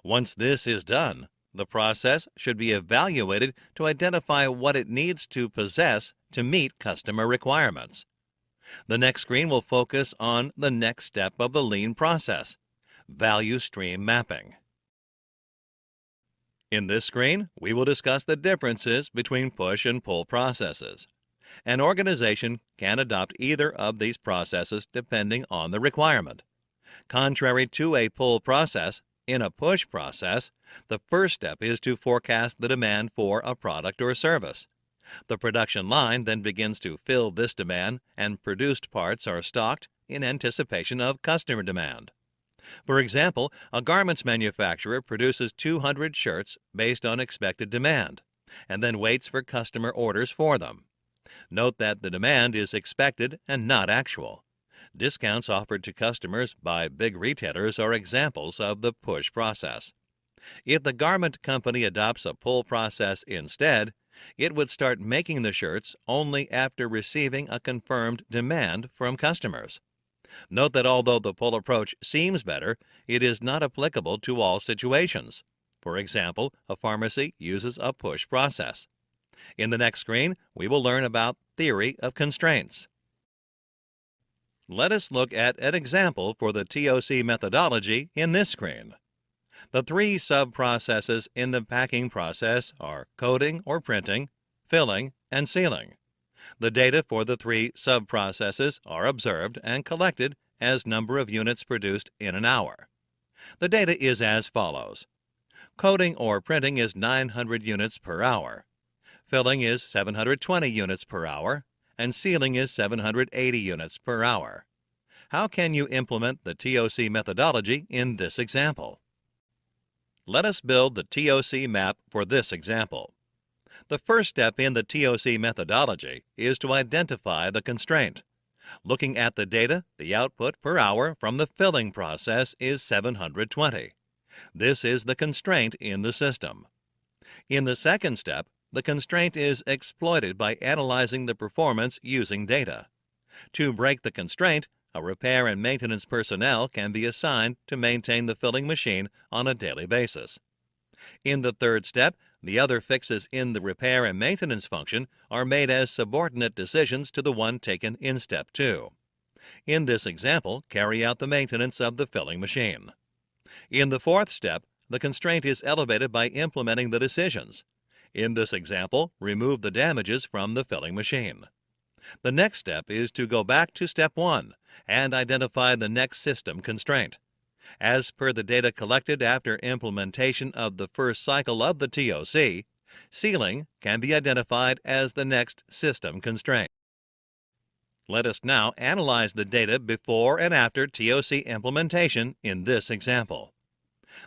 E: Once this is done, the process should be evaluated to identify what it needs to possess to meet customer requirements. The next screen will focus on the next step of the lean process, value stream mapping. In this screen, we will discuss the differences between push and pull processes. An organization can adopt either of these processes depending on the requirement. Contrary to a pull process, in a push process, the first step is to forecast the demand for a product or service. The production line then begins to fill this demand and produced parts are stocked in anticipation of customer demand. For example, a garments manufacturer produces 200 shirts based on expected demand and then waits for customer orders for them. Note that the demand is expected and not actual. Discounts offered to customers by big retailers are examples of the push process. If the garment company adopts a pull process instead, it would start making the shirts only after receiving a confirmed demand from customers. Note that although the pull approach seems better, it is not applicable to all situations. For example, a pharmacy uses a push process. In the next screen, we will learn about theory of constraints. Let us look at an example for the TOC methodology in this screen. The 3 sub-processes in the packing process are coding or printing, filling, and sealing. The data for the 3 sub-processes are observed and collected as number of units produced in an hour. The data is as follows. Coding or printing is 900 units per hour. Filling is 720 units per hour, and sealing is 780 units per hour. How can you implement the TOC methodology in this example? Let us build the TOC map for this example. The first step in the TOC methodology is to identify the constraint. Looking at the data, the output per hour from the filling process is 720. This is the constraint in the system. In the second step, the constraint is exploited by analyzing the performance using data. To break the constraint, a repair and maintenance personnel can be assigned to maintain the filling machine on a daily basis. In the third step, the other fixes in the repair and maintenance function are made as subordinate decisions to the one taken in step 2. In this example, carry out the maintenance of the filling machine. In the fourth step, the constraint is elevated by implementing the decisions. In this example, remove the damages from the filling machine. The next step is to go back to step 1 and identify the next system constraint. As per the data collected after implementation of the first cycle of the TOC, sealing can be identified as the next system constraint. Let us now analyze the data before and after TOC implementation in this example.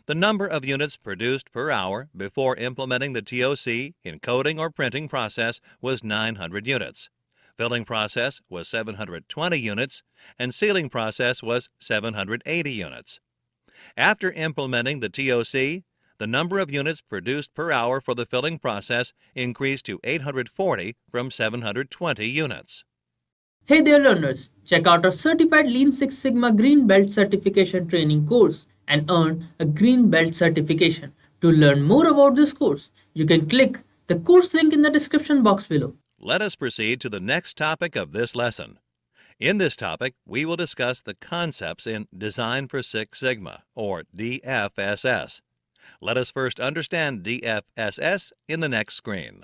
E: The number of units produced per hour before implementing the TOC in coding or printing process was 900 units. Filling process was 720 units, and sealing process was 780 units. After implementing the TOC, the number of units produced per hour for the filling process increased to 840 from 720 units.
A: Hey there learners, check out our certified Lean Six Sigma Green Belt certification training course and earn a Green Belt certification. To learn more about this course, you can click the course link in the description box below.
E: Let us proceed to the next topic of this lesson. In this topic, we will discuss the concepts in Design for Six Sigma, or DFSS. Let us first understand DFSS in the next screen.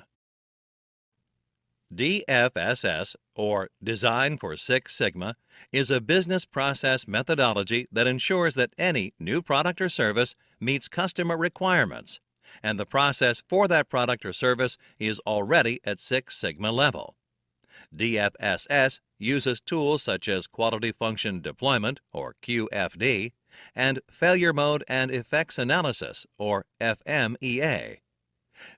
E: DFSS, or Design for Six Sigma, is a business process methodology that ensures that any new product or service meets customer requirements, and the process for that product or service is already at Six Sigma level. DFSS uses tools such as Quality Function Deployment, or QFD, and Failure Mode and Effects Analysis, or FMEA.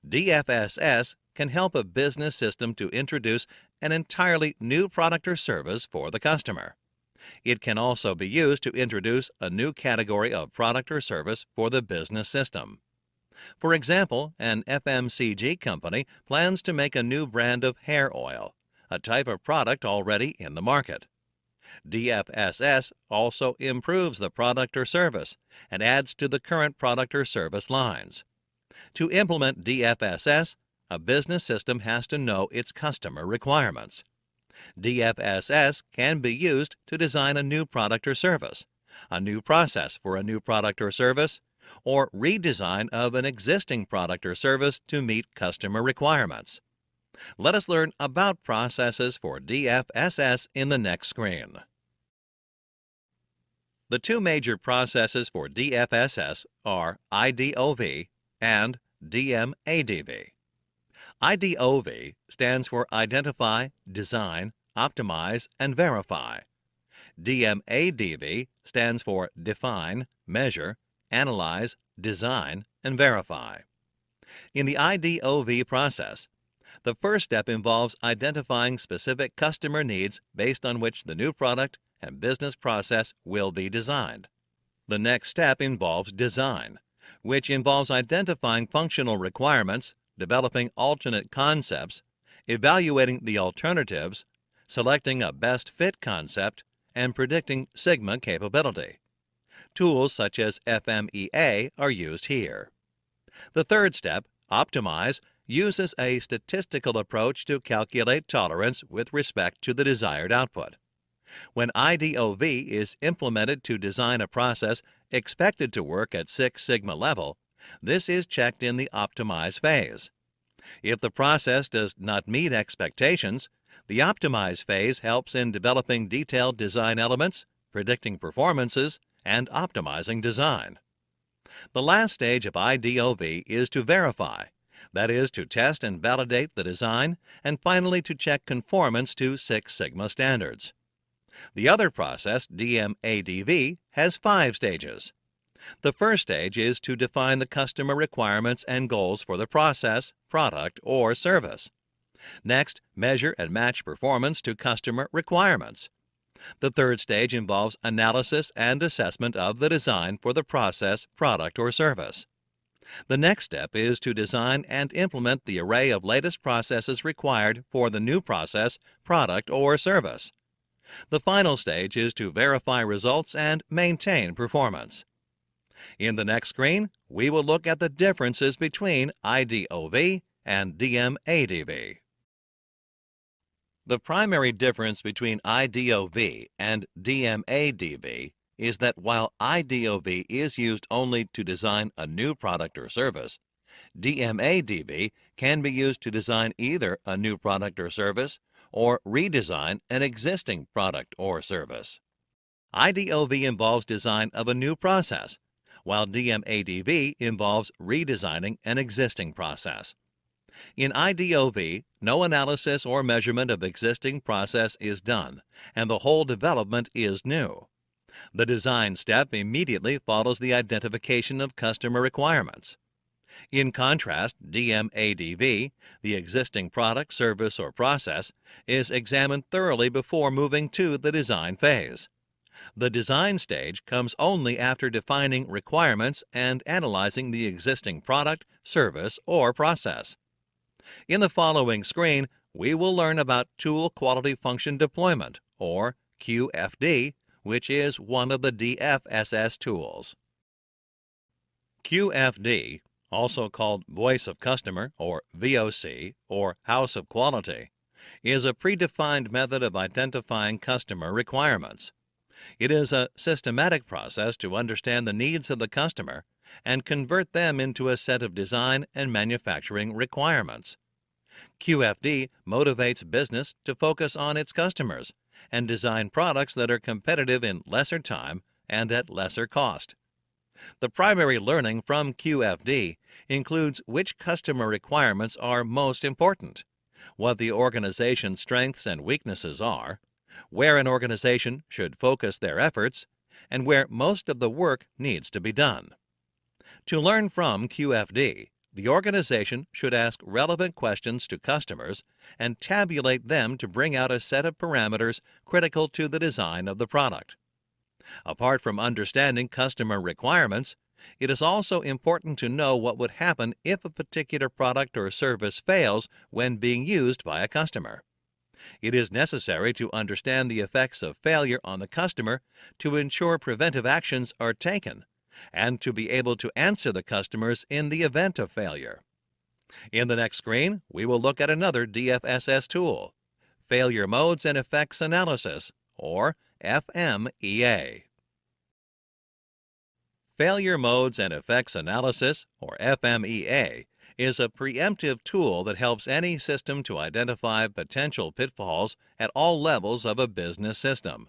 E: DFSS can help a business system to introduce an entirely new product or service for the customer. It can also be used to introduce a new category of product or service for the business system. For example, an FMCG company plans to make a new brand of hair oil, a type of product already in the market. DFSS also improves the product or service and adds to the current product or service lines. To implement DFSS, a business system has to know its customer requirements. DFSS can be used to design a new product or service, a new process for a new product or service, or redesign of an existing product or service to meet customer requirements. Let us learn about processes for DFSS in the next screen. The two major processes for DFSS are IDOV and DMAIC. IDOV stands for Identify, Design, Optimize, and Verify. DMAIC stands for Define, Measure, Analyze, Design, and Verify. In the IDOV process, the first step involves identifying specific customer needs based on which the new product and business process will be designed. The next step involves design, which involves identifying functional requirements, developing alternate concepts, evaluating the alternatives, selecting a best fit concept, and predicting Sigma capability. Tools such as FMEA are used here. The third step, Optimize, uses a statistical approach to calculate tolerance with respect to the desired output. When IDOV is implemented to design a process expected to work at Six Sigma level, this is checked in the Optimize phase. If the process does not meet expectations, the Optimize phase helps in developing detailed design elements, predicting performances, and optimizing design. The last stage of IDOV is to verify, that is, to test and validate the design, and finally to check conformance to Six Sigma standards. The other process, DMADV, has 5 stages. The first stage is to define the customer requirements and goals for the process, product, or service. Next, measure and match performance to customer requirements. The third stage involves analysis and assessment of the design for the process, product, or service. The next step is to design and implement the array of latest processes required for the new process, product, or service. The final stage is to verify results and maintain performance. In the next screen, we will look at the differences between IDOV and DMADV. The primary difference between IDOV and DMADV is that while IDOV is used only to design a new product or service, DMADV can be used to design either a new product or service or redesign an existing product or service. IDOV involves design of a new process, while DMADV involves redesigning an existing process. In IDOV, no analysis or measurement of existing process is done, and the whole development is new. The design step immediately follows the identification of customer requirements. In contrast, DMADV, the existing product, service, or process, is examined thoroughly before moving to the design phase. The design stage comes only after defining requirements and analyzing the existing product, service, or process. In the following screen, we will learn about Tool Quality Function Deployment, or QFD, which is one of the DFSS tools. QFD, also called Voice of Customer, or VOC, or House of Quality, is a predefined method of identifying customer requirements. It is a systematic process to understand the needs of the customer and convert them into a set of design and manufacturing requirements. QFD motivates business to focus on its customers and design products that are competitive in lesser time and at lesser cost. The primary learning from QFD includes which customer requirements are most important, what the organization's strengths and weaknesses are, where an organization should focus their efforts, and where most of the work needs to be done. To learn from QFD, the organization should ask relevant questions to customers and tabulate them to bring out a set of parameters critical to the design of the product. Apart from understanding customer requirements, it is also important to know what would happen if a particular product or service fails when being used by a customer. It is necessary to understand the effects of failure on the customer to ensure preventive actions are taken, and to be able to answer the customers in the event of failure. In the next screen, we will look at another DFSS tool, Failure Modes and Effects Analysis, or FMEA. Failure Modes and Effects Analysis, or FMEA, is a preemptive tool that helps any system to identify potential pitfalls at all levels of a business system.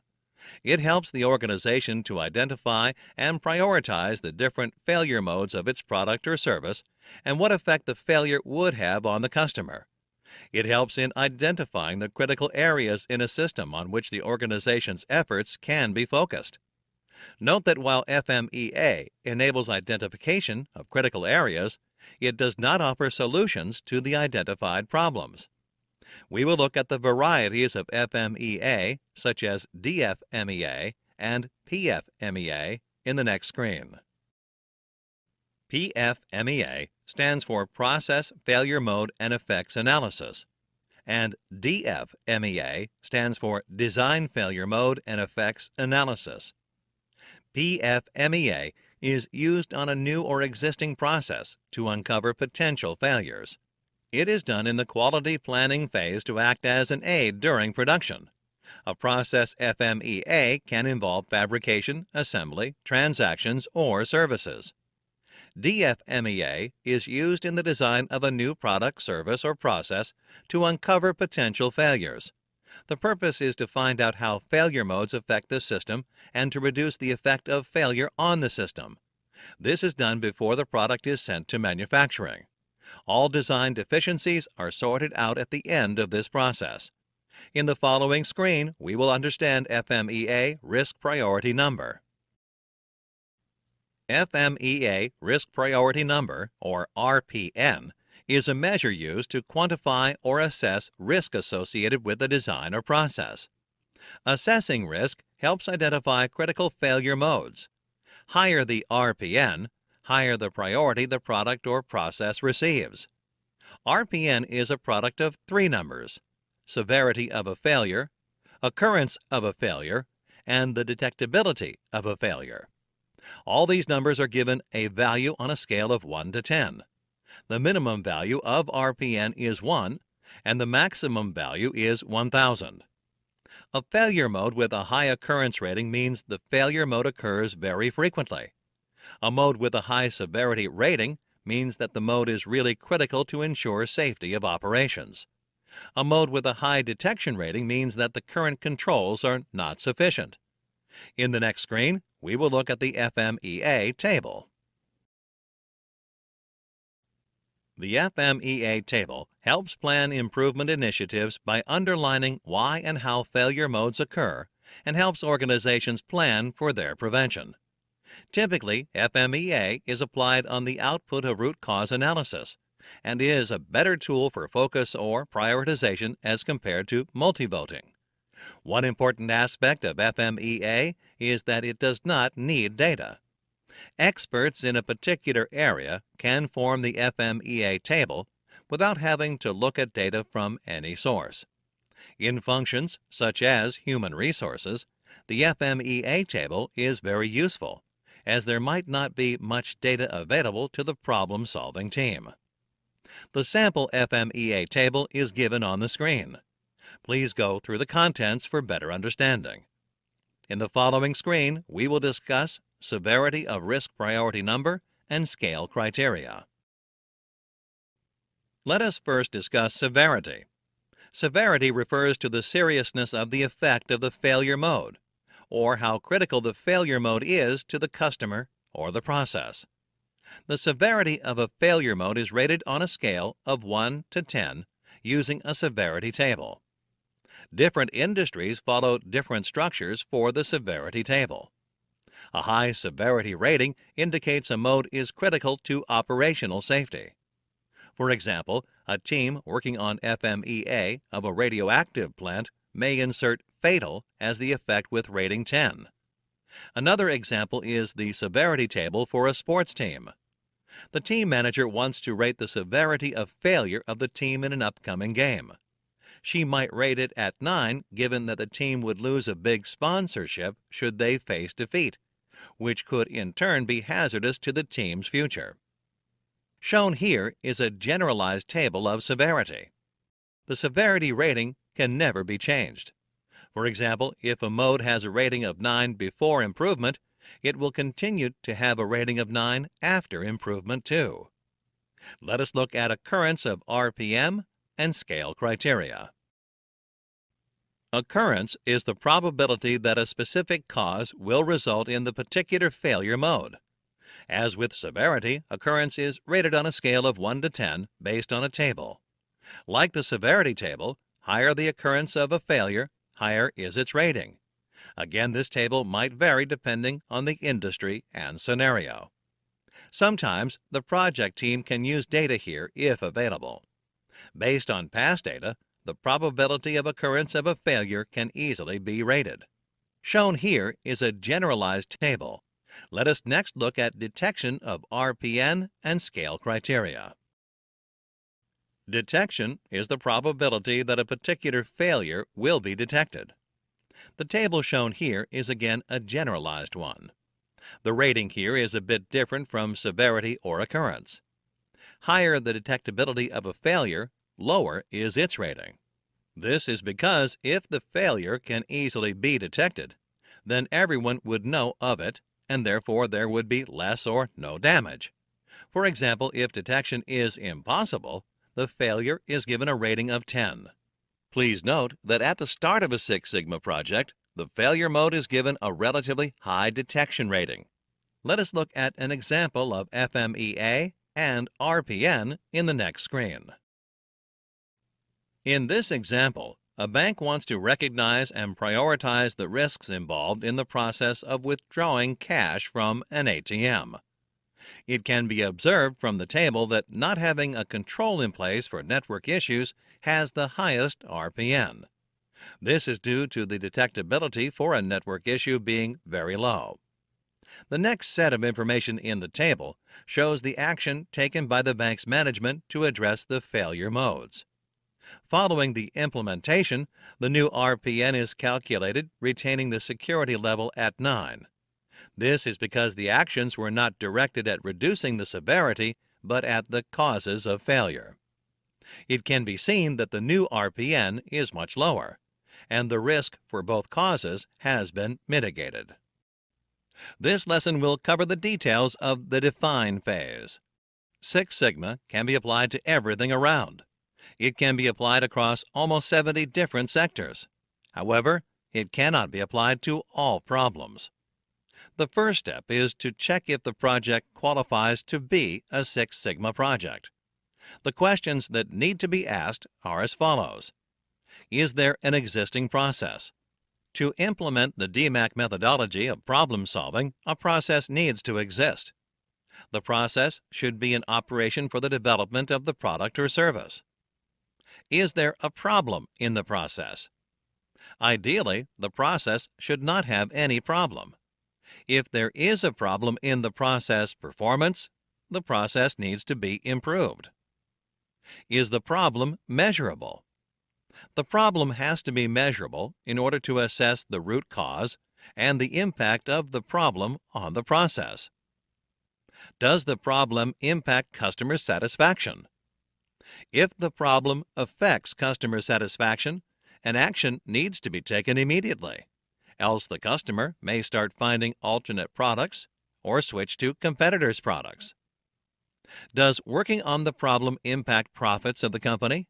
E: It helps the organization to identify and prioritize the different failure modes of its product or service and what effect the failure would have on the customer. It helps in identifying the critical areas in a system on which the organization's efforts can be focused. Note that while FMEA enables identification of critical areas, it does not offer solutions to the identified problems. We will look at the varieties of FMEA, such as DFMEA and PFMEA, in the next screen. PFMEA stands for Process Failure Mode and Effects Analysis, and DFMEA stands for Design Failure Mode and Effects Analysis. PFMEA is used on a new or existing process to uncover potential failures. It is done in the quality planning phase to act as an aid during production. A process FMEA can involve fabrication, assembly, transactions, or services. DFMEA is used in the design of a new product, service, or process to uncover potential failures. The purpose is to find out how failure modes affect the system and to reduce the effect of failure on the system. This is done before the product is sent to manufacturing. All design deficiencies are sorted out at the end of this process. In the following screen, we will understand FMEA Risk Priority Number. FMEA Risk Priority Number, or RPN, is a measure used to quantify or assess risk associated with a design or process. Assessing risk helps identify critical failure modes. Higher the RPN, higher the priority the product or process receives. RPN is a product of three numbers: severity of a failure, occurrence of a failure, and the detectability of a failure. All these numbers are given a value on a scale of 1 to 10. The minimum value of RPN is 1, and the maximum value is 1,000. A failure mode with a high occurrence rating means the failure mode occurs very frequently. A mode with a high severity rating means that the mode is really critical to ensure safety of operations. A mode with a high detection rating means that the current controls are not sufficient. In the next screen, we will look at the FMEA table. The FMEA table helps plan improvement initiatives by underlining why and how failure modes occur and helps organizations plan for their prevention. Typically, FMEA is applied on the output of root cause analysis and is a better tool for focus or prioritization as compared to multivoting. One important aspect of FMEA is that it does not need data. Experts in a particular area can form the FMEA table without having to look at data from any source. In functions such as human resources, the FMEA table is very useful, as there might not be much data available to the problem-solving team. The sample FMEA table is given on the screen. Please go through the contents for better understanding. In the following screen, we will discuss severity of risk priority number and scale criteria. Let us first discuss severity. Severity refers to the seriousness of the effect of the failure mode, or how critical the failure mode is to the customer or the process. The severity of a failure mode is rated on a scale of 1 to 10 using a severity table. Different industries follow different structures for the severity table. A high severity rating indicates a mode is critical to operational safety. For example, a team working on FMEA of a radioactive plant may insert fatal as the effect with rating 10. Another example is the severity table for a sports team. The team manager wants to rate the severity of failure of the team in an upcoming game. She might rate it at 9 given that the team would lose a big sponsorship should they face defeat, which could in turn be hazardous to the team's future. Shown here is a generalized table of severity. The severity rating can never be changed. For example, if a mode has a rating of 9 before improvement, it will continue to have a rating of 9 after improvement too. Let us look at occurrence of RPM and scale criteria. Occurrence is the probability that a specific cause will result in the particular failure mode. As with severity, occurrence is rated on a scale of 1 to 10 based on a table. Like the severity table, higher the occurrence of a failure, higher is its rating. Again, this table might vary depending on the industry and scenario. Sometimes the project team can use data here if available. Based on past data, the probability of occurrence of a failure can easily be rated. Shown here is a generalized table. Let us next look at detection of RPN and scale criteria. Detection is the probability that a particular failure will be detected. The table shown here is again a generalized one. The rating here is a bit different from severity or occurrence. Higher the detectability of a failure, lower is its rating. This is because if the failure can easily be detected, then everyone would know of it, and therefore there would be less or no damage. For example, if detection is impossible, the failure is given a rating of 10. Please note that at the start of a Six Sigma project, the failure mode is given a relatively high detection rating. Let us look at an example of FMEA and RPN in the next screen. In this example, a bank wants to recognize and prioritize the risks involved in the process of withdrawing cash from an ATM. It can be observed from the table that not having a control in place for network issues has the highest RPN. This is due to the detectability for a network issue being very low. The next set of information in the table shows the action taken by the bank's management to address the failure modes. Following the implementation, the new RPN is calculated, retaining the security level at 9. This is because the actions were not directed at reducing the severity, but at the causes of failure. It can be seen that the new RPN is much lower, and the risk for both causes has been mitigated. This lesson will cover the details of the define phase. Six Sigma can be applied to everything around. It can be applied across almost 70 different sectors. However, it cannot be applied to all problems. The first step is to check if the project qualifies to be a Six Sigma project. The questions that need to be asked are as follows. Is there an existing process? To implement the DMAIC methodology of problem solving, a process needs to exist. The process should be in operation for the development of the product or service. Is there a problem in the process? Ideally, the process should not have any problem. If there is a problem in the process performance, the process needs to be improved. Is the problem measurable? The problem has to be measurable in order to assess the root cause and the impact of the problem on the process. Does the problem impact customer satisfaction? If the problem affects customer satisfaction, an action needs to be taken immediately, else the customer may start finding alternate products or switch to competitors' products. Does working on the problem impact profits of the company?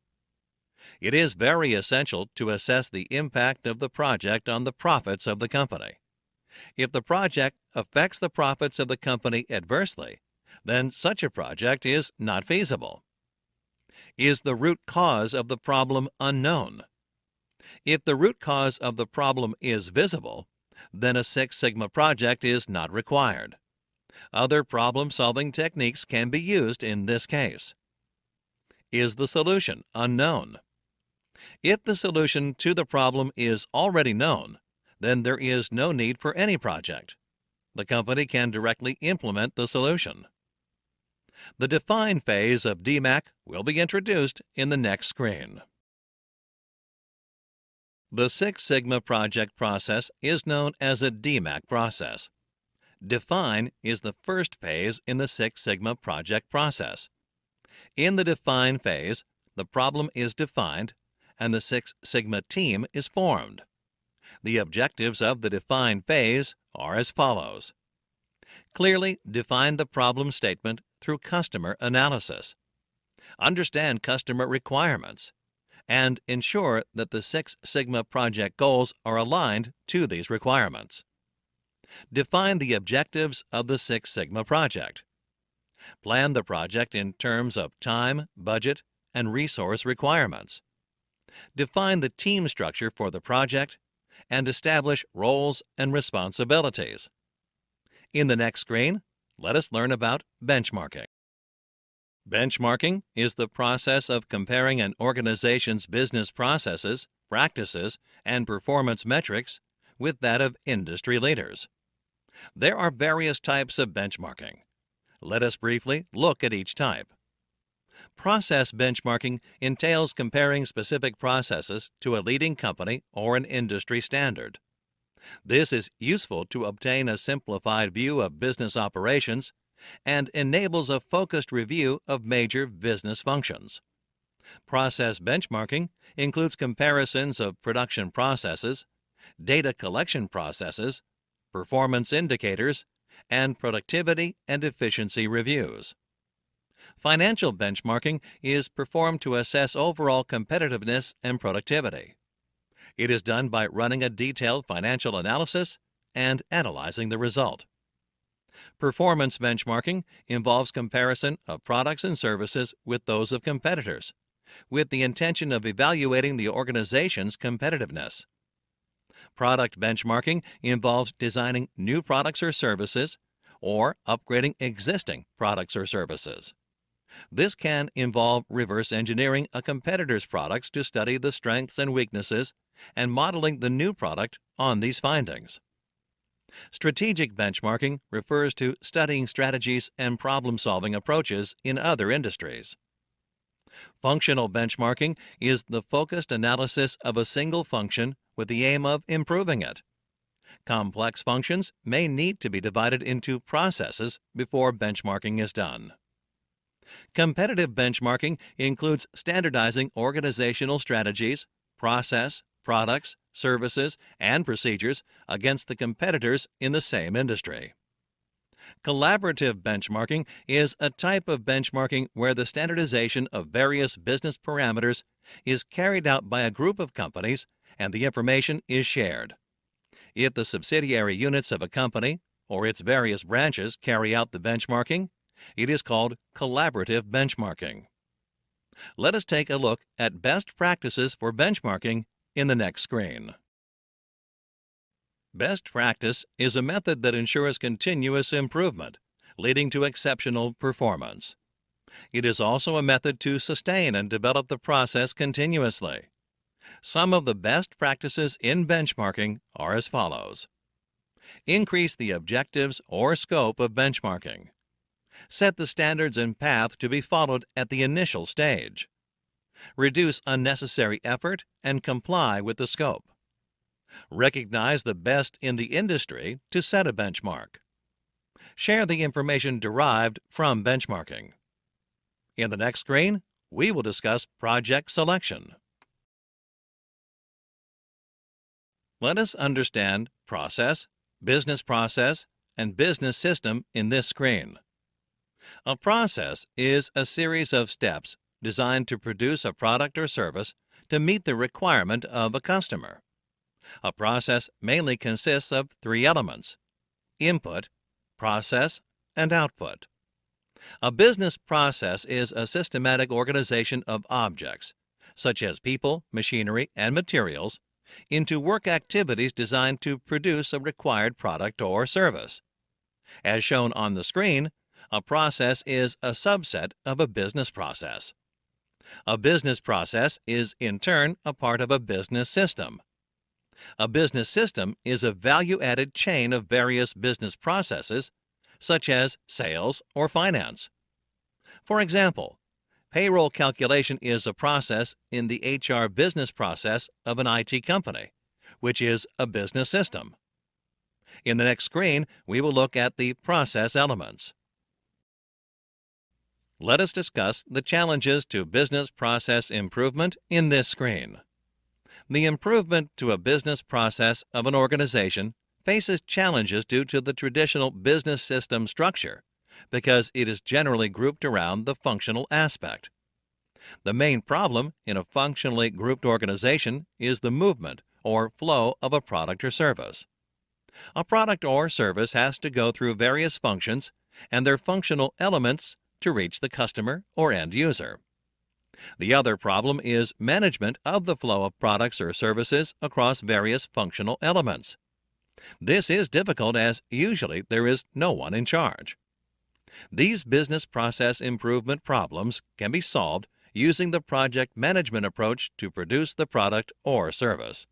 E: It is very essential to assess the impact of the project on the profits of the company. If the project affects the profits of the company adversely, then such a project is not feasible. Is the root cause of the problem unknown? If the root cause of the problem is visible, then a Six Sigma project is not required. Other problem-solving techniques can be used in this case. Is the solution unknown? If the solution to the problem is already known, then there is no need for any project. The company can directly implement the solution. The define phase of DMAIC will be introduced in the next screen. The Six Sigma project process is known as a DMAIC process. Define is the first phase in the Six Sigma project process. In the define phase, the problem is defined and the Six Sigma team is formed. The objectives of the define phase are as follows. Clearly define the problem statement through customer analysis. Understand customer requirements, and ensure that the Six Sigma project goals are aligned to these requirements. Define the objectives of the Six Sigma project. Plan the project in terms of time, budget, and resource requirements. Define the team structure for the project and establish roles and responsibilities. In the next screen, let us learn about benchmarking. Benchmarking is the process of comparing an organization's business processes, practices, and performance metrics with that of industry leaders. There are various types of benchmarking. Let us briefly look at each type. Process benchmarking entails comparing specific processes to a leading company or an industry standard. This is useful to obtain a simplified view of business operations and enables a focused review of major business functions. Process benchmarking includes comparisons of production processes, data collection processes, performance indicators, and productivity and efficiency reviews. Financial benchmarking is performed to assess overall competitiveness and productivity. It is done by running a detailed financial analysis and analyzing the result. Performance benchmarking involves comparison of products and services with those of competitors, with the intention of evaluating the organization's competitiveness. Product benchmarking involves designing new products or services or upgrading existing products or services. This can involve reverse engineering a competitor's products to study the strengths and weaknesses and modeling the new product on these findings. Strategic benchmarking refers to studying strategies and problem-solving approaches in other industries. Functional benchmarking is the focused analysis of a single function with the aim of improving it. Complex functions may need to be divided into processes before benchmarking is done. Competitive benchmarking includes standardizing organizational strategies, process, products, services, and procedures against the competitors in the same industry. Collaborative benchmarking is a type of benchmarking where the standardization of various business parameters is carried out by a group of companies and the information is shared. If the subsidiary units of a company or its various branches carry out the benchmarking, it is called collaborative benchmarking. Let us take a look at best practices for benchmarking in the next screen. Best practice is a method that ensures continuous improvement, leading to exceptional performance. It is also a method to sustain and develop the process continuously. Some of the best practices in benchmarking are as follows. Increase the objectives or scope of benchmarking. Set the standards and path to be followed at the initial stage. Reduce unnecessary effort and comply with the scope. Recognize the best in the industry to set a benchmark. Share the information derived from benchmarking. In the next screen, we will discuss project selection. Let us understand process, and business system in this screen. A process is a series of steps designed to produce a product or service to meet the requirement of a customer. A process mainly consists of three elements: input, process, and output. A business process is a systematic organization of objects, such as people, machinery, and materials, into work activities designed to produce a required product or service. As shown on the screen, a process is a subset of a business process. A business process is, in turn, a part of a business system. A business system is a value-added chain of various business processes, such as sales or finance. For example, payroll calculation is a process in the HR business process of an IT company, which is a business system. In the next screen, we will look at the process elements. Let us discuss the challenges to business process improvement in this screen. The improvement to a business process of an organization faces challenges due to the traditional business system structure, because it is generally grouped around the functional aspect. The main problem in a functionally grouped organization is the movement or flow of a product or service. A product or service has to go through various functions and their functional elements to reach the customer or end user. The other problem is management of the flow of products or services across various functional elements. This is difficult as usually there is no one in charge. These business process improvement problems can be solved using the project management approach to produce the product or service.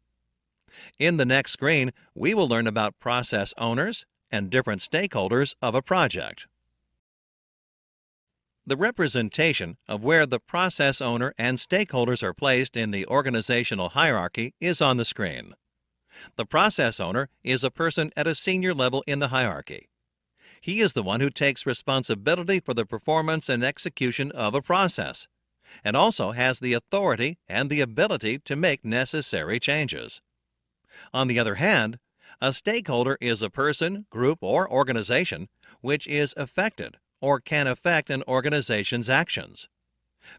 E: In the next screen, we will learn about process owners and different stakeholders of a project. The representation of where the process owner and stakeholders are placed in the organizational hierarchy is on the screen. The process owner is a person at a senior level in the hierarchy. He is the one who takes responsibility for the performance and execution of a process, and also has the authority and the ability to make necessary changes. On the other hand, a stakeholder is a person, group, or organization which is affected or can affect an organization's actions.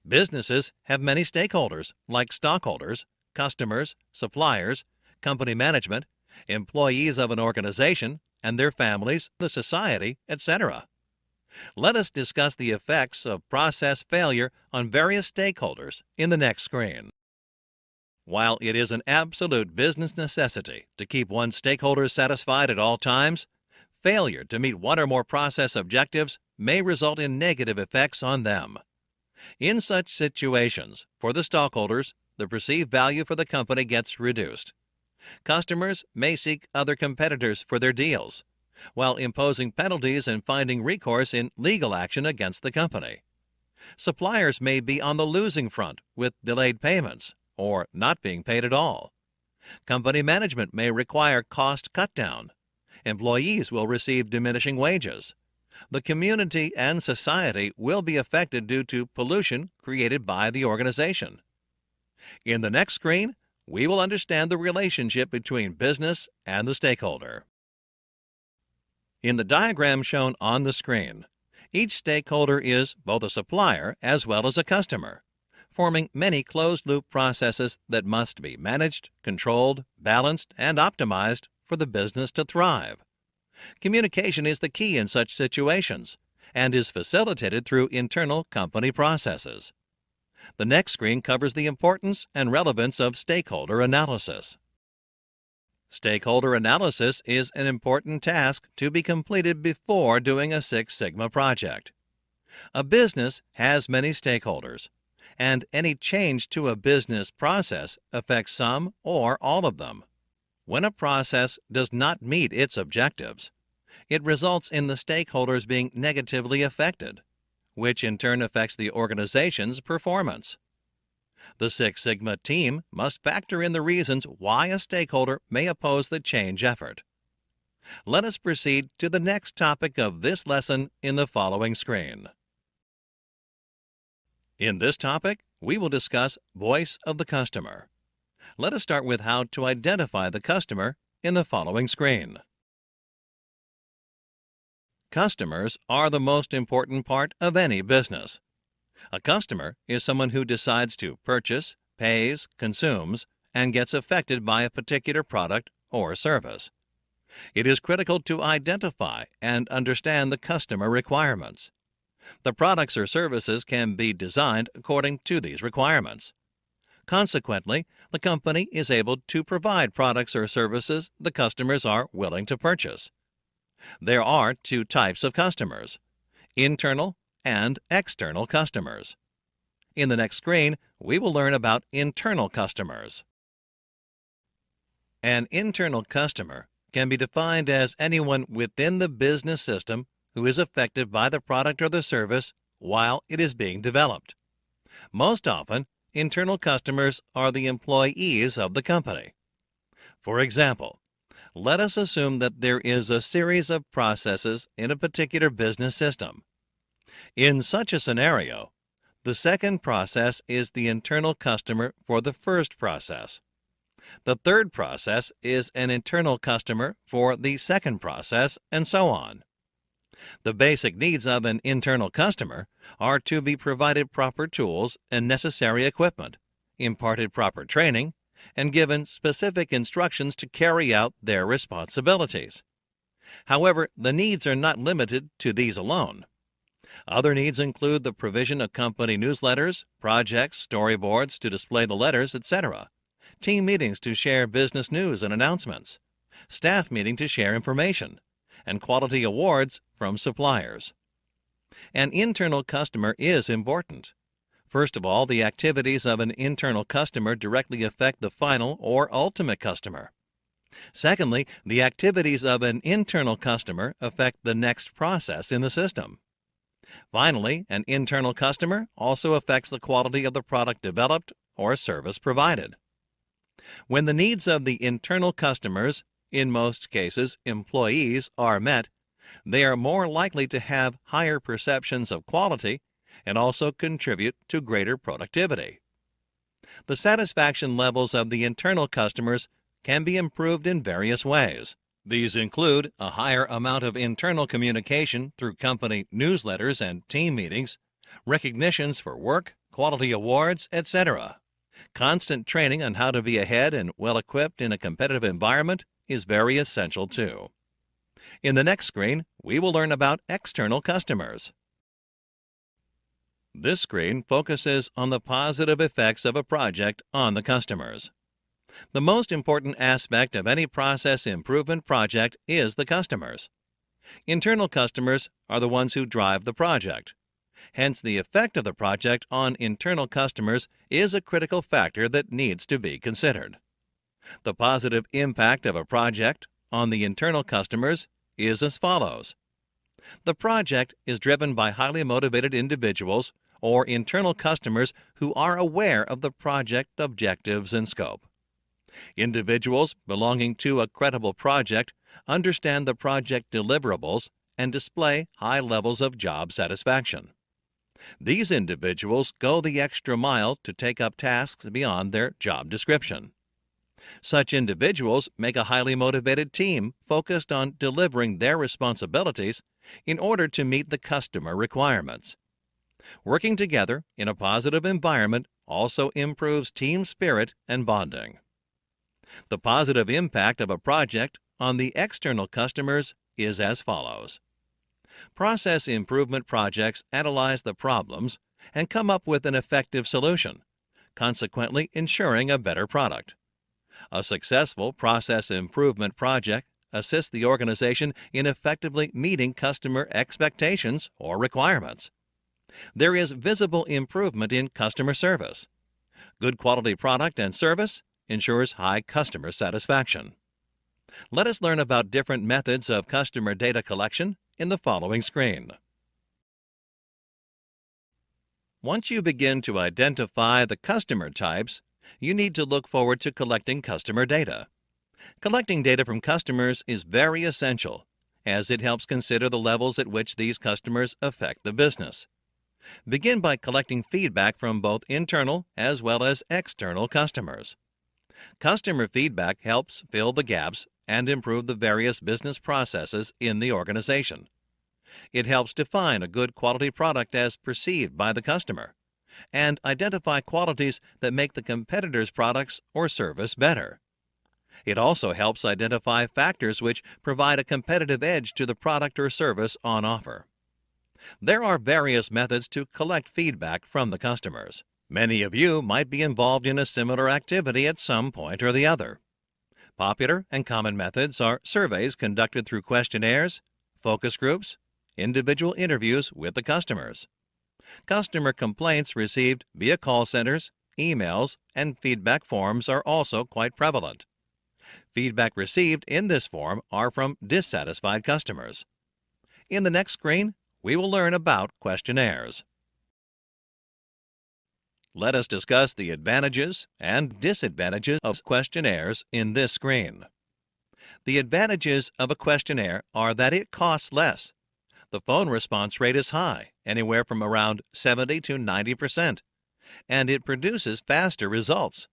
E: Businesses have many stakeholders like stockholders, customers, suppliers, company management, employees of an organization and their families, the society, etc. Let us discuss the effects of process failure on various stakeholders in the next screen. While it is an absolute business necessity to keep one's stakeholders satisfied at all times, failure to meet one or more process objectives may result in negative effects on them. In such situations, for the stockholders, the perceived value for the company gets reduced. Customers may seek other competitors for their deals, while imposing penalties and finding recourse in legal action against the company. Suppliers may be on the losing front with delayed payments or not being paid at all. Company management may require cost cut-down. Employees will receive diminishing wages. The community and society will be affected due to pollution created by the organization. In the next screen, we will understand the relationship between business and the stakeholder. In the diagram shown on the screen, each stakeholder is both a supplier as well as a customer, forming many closed-loop processes that must be managed, controlled, balanced, and optimized for the business to thrive. Communication is the key in such situations and is facilitated through internal company processes. The next screen covers the importance and relevance of stakeholder analysis. Stakeholder analysis is an important task to be completed before doing a Six Sigma project. A business has many stakeholders, and any change to a business process affects some or all of them. When a process does not meet its objectives, it results in the stakeholders being negatively affected, which in turn affects the organization's performance. The Six Sigma team must factor in the reasons why a stakeholder may oppose the change effort. Let us proceed to the next topic of this lesson in the following screen. In this topic, we will discuss voice of the customer. Let us start with how to identify the customer in the following screen. Customers are the most important part of any business. A customer is someone who decides to purchase, pays, consumes, and gets affected by a particular product or service. It is critical to identify and understand the customer requirements. The products or services can be designed according to these requirements. Consequently, the company is able to provide products or services the customers are willing to purchase. There are two types of customers: internal and external customers. In the next screen, we will learn about internal customers. An internal customer can be defined as anyone within the business system who is affected by the product or the service while it is being developed. Most often, internal customers are the employees of the company. For example, let us assume that there is a series of processes in a particular business system. In such a scenario, the second process is the internal customer for the first process. The third process is an internal customer for the second process, and so on. The basic needs of an internal customer are to be provided proper tools and necessary equipment, imparted proper training, and given specific instructions to carry out their responsibilities. However, the needs are not limited to these alone. Other needs include the provision of company newsletters, projects, storyboards to display the letters, etc., team meetings to share business news and announcements, staff meeting to share information, and quality awards from suppliers. An internal customer is important. First of all, the activities of an internal customer directly affect the final or ultimate customer. Secondly, the activities of an internal customer affect the next process in the system. Finally, an internal customer also affects the quality of the product developed or service provided. When the needs of the internal customers, in most cases employees, are met, they are more likely to have higher perceptions of quality and also contribute to greater productivity. The satisfaction levels of the internal customers can be improved in various ways, These include a higher amount of internal communication through company newsletters and team meetings, recognitions for work, quality awards, etc. Constant training on how to be ahead and well-equipped in a competitive environment is very essential too. In the next screen, we will learn about external customers. This screen focuses on the positive effects of a project on the customers. The most important aspect of any process improvement project is the customers. Internal customers are the ones who drive the project. Hence, the effect of the project on internal customers is a critical factor that needs to be considered. The positive impact of a project on the internal customers is as follows. The project is driven by highly motivated individuals or internal customers who are aware of the project objectives and scope. Individuals belonging to a credible project understand the project deliverables and display high levels of job satisfaction. These individuals go the extra mile to take up tasks beyond their job description. Such individuals make a highly motivated team focused on delivering their responsibilities in order to meet the customer requirements. Working together in a positive environment also improves team spirit and bonding. The positive impact of a project on the external customers is as follows. Process improvement projects analyze the problems and come up with an effective solution, consequently ensuring a better product. A successful process improvement project assists the organization in effectively meeting customer expectations or requirements. There is visible improvement in customer service. Good quality product and service ensures high customer satisfaction. Let us learn about different methods of customer data collection in the following screen. Once you begin to identify the customer types, you need to look forward to collecting customer data. Collecting data from customers is very essential, as it helps consider the levels at which these customers affect the business. Begin by collecting feedback from both internal as well as external customers. Customer feedback helps fill the gaps and improve the various business processes in the organization. It helps define a good quality product as perceived by the customer and identify qualities that make the competitor's products or service better. It also helps identify factors which provide a competitive edge to the product or service on offer. There are various methods to collect feedback from the customers. Many of you might be involved in a similar activity at some point or the other. Popular and common methods are surveys conducted through questionnaires, focus groups, individual interviews with the customers. Customer complaints received via call centers, emails, and feedback forms are also quite prevalent. Feedback received in this form are from dissatisfied customers. In the next screen, we will learn about questionnaires. Let us discuss the advantages and disadvantages of questionnaires in this screen. The advantages of a questionnaire are that it costs less. The phone response rate is high, anywhere from around 70 to 90%, and it produces faster results.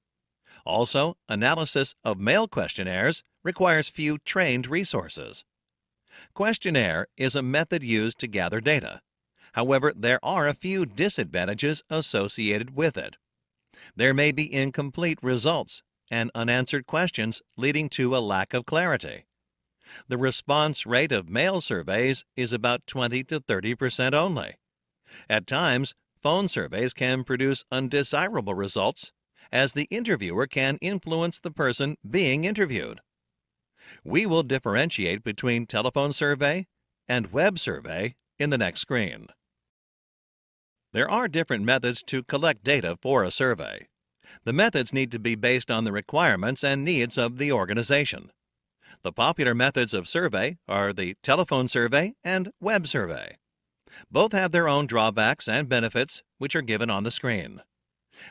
E: Also, analysis of mail questionnaires requires few trained resources. Questionnaire is a method used to gather data. However, there are a few disadvantages associated with it. There may be incomplete results and unanswered questions leading to a lack of clarity. The response rate of mail surveys is about 20 to 30% only. At times, phone surveys can produce undesirable results, as the interviewer can influence the person being interviewed. We will differentiate between telephone survey and web survey in the next screen. There are different methods to collect data for a survey. The methods need to be based on the requirements and needs of the organization. The popular methods of survey are the telephone survey and web survey. Both have their own drawbacks and benefits, which are given on the screen.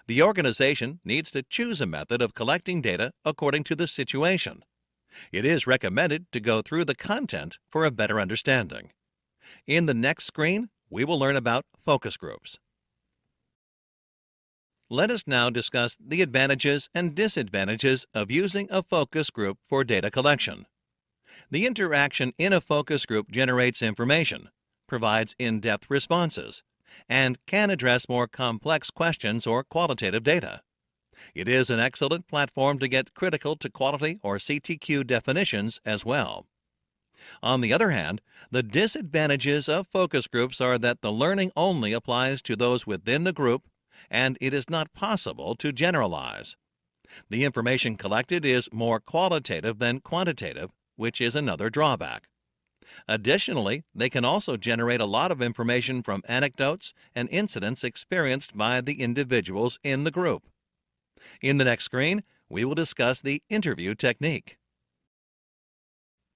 E: The organization needs to choose a method of collecting data according to the situation. It is recommended to go through the content for a better understanding. In the next screen, we will learn about focus groups. Let us now discuss the advantages and disadvantages of using a focus group for data collection. The interaction in a focus group generates information, provides in-depth responses, and can address more complex questions or qualitative data. It is an excellent platform to get critical to quality or CTQ definitions as well. On the other hand, the disadvantages of focus groups are that the learning only applies to those within the group, and it is not possible to generalize. The information collected is more qualitative than quantitative, which is another drawback. Additionally, they can also generate a lot of information from anecdotes and incidents experienced by the individuals in the group. In the next screen, we will discuss the interview technique.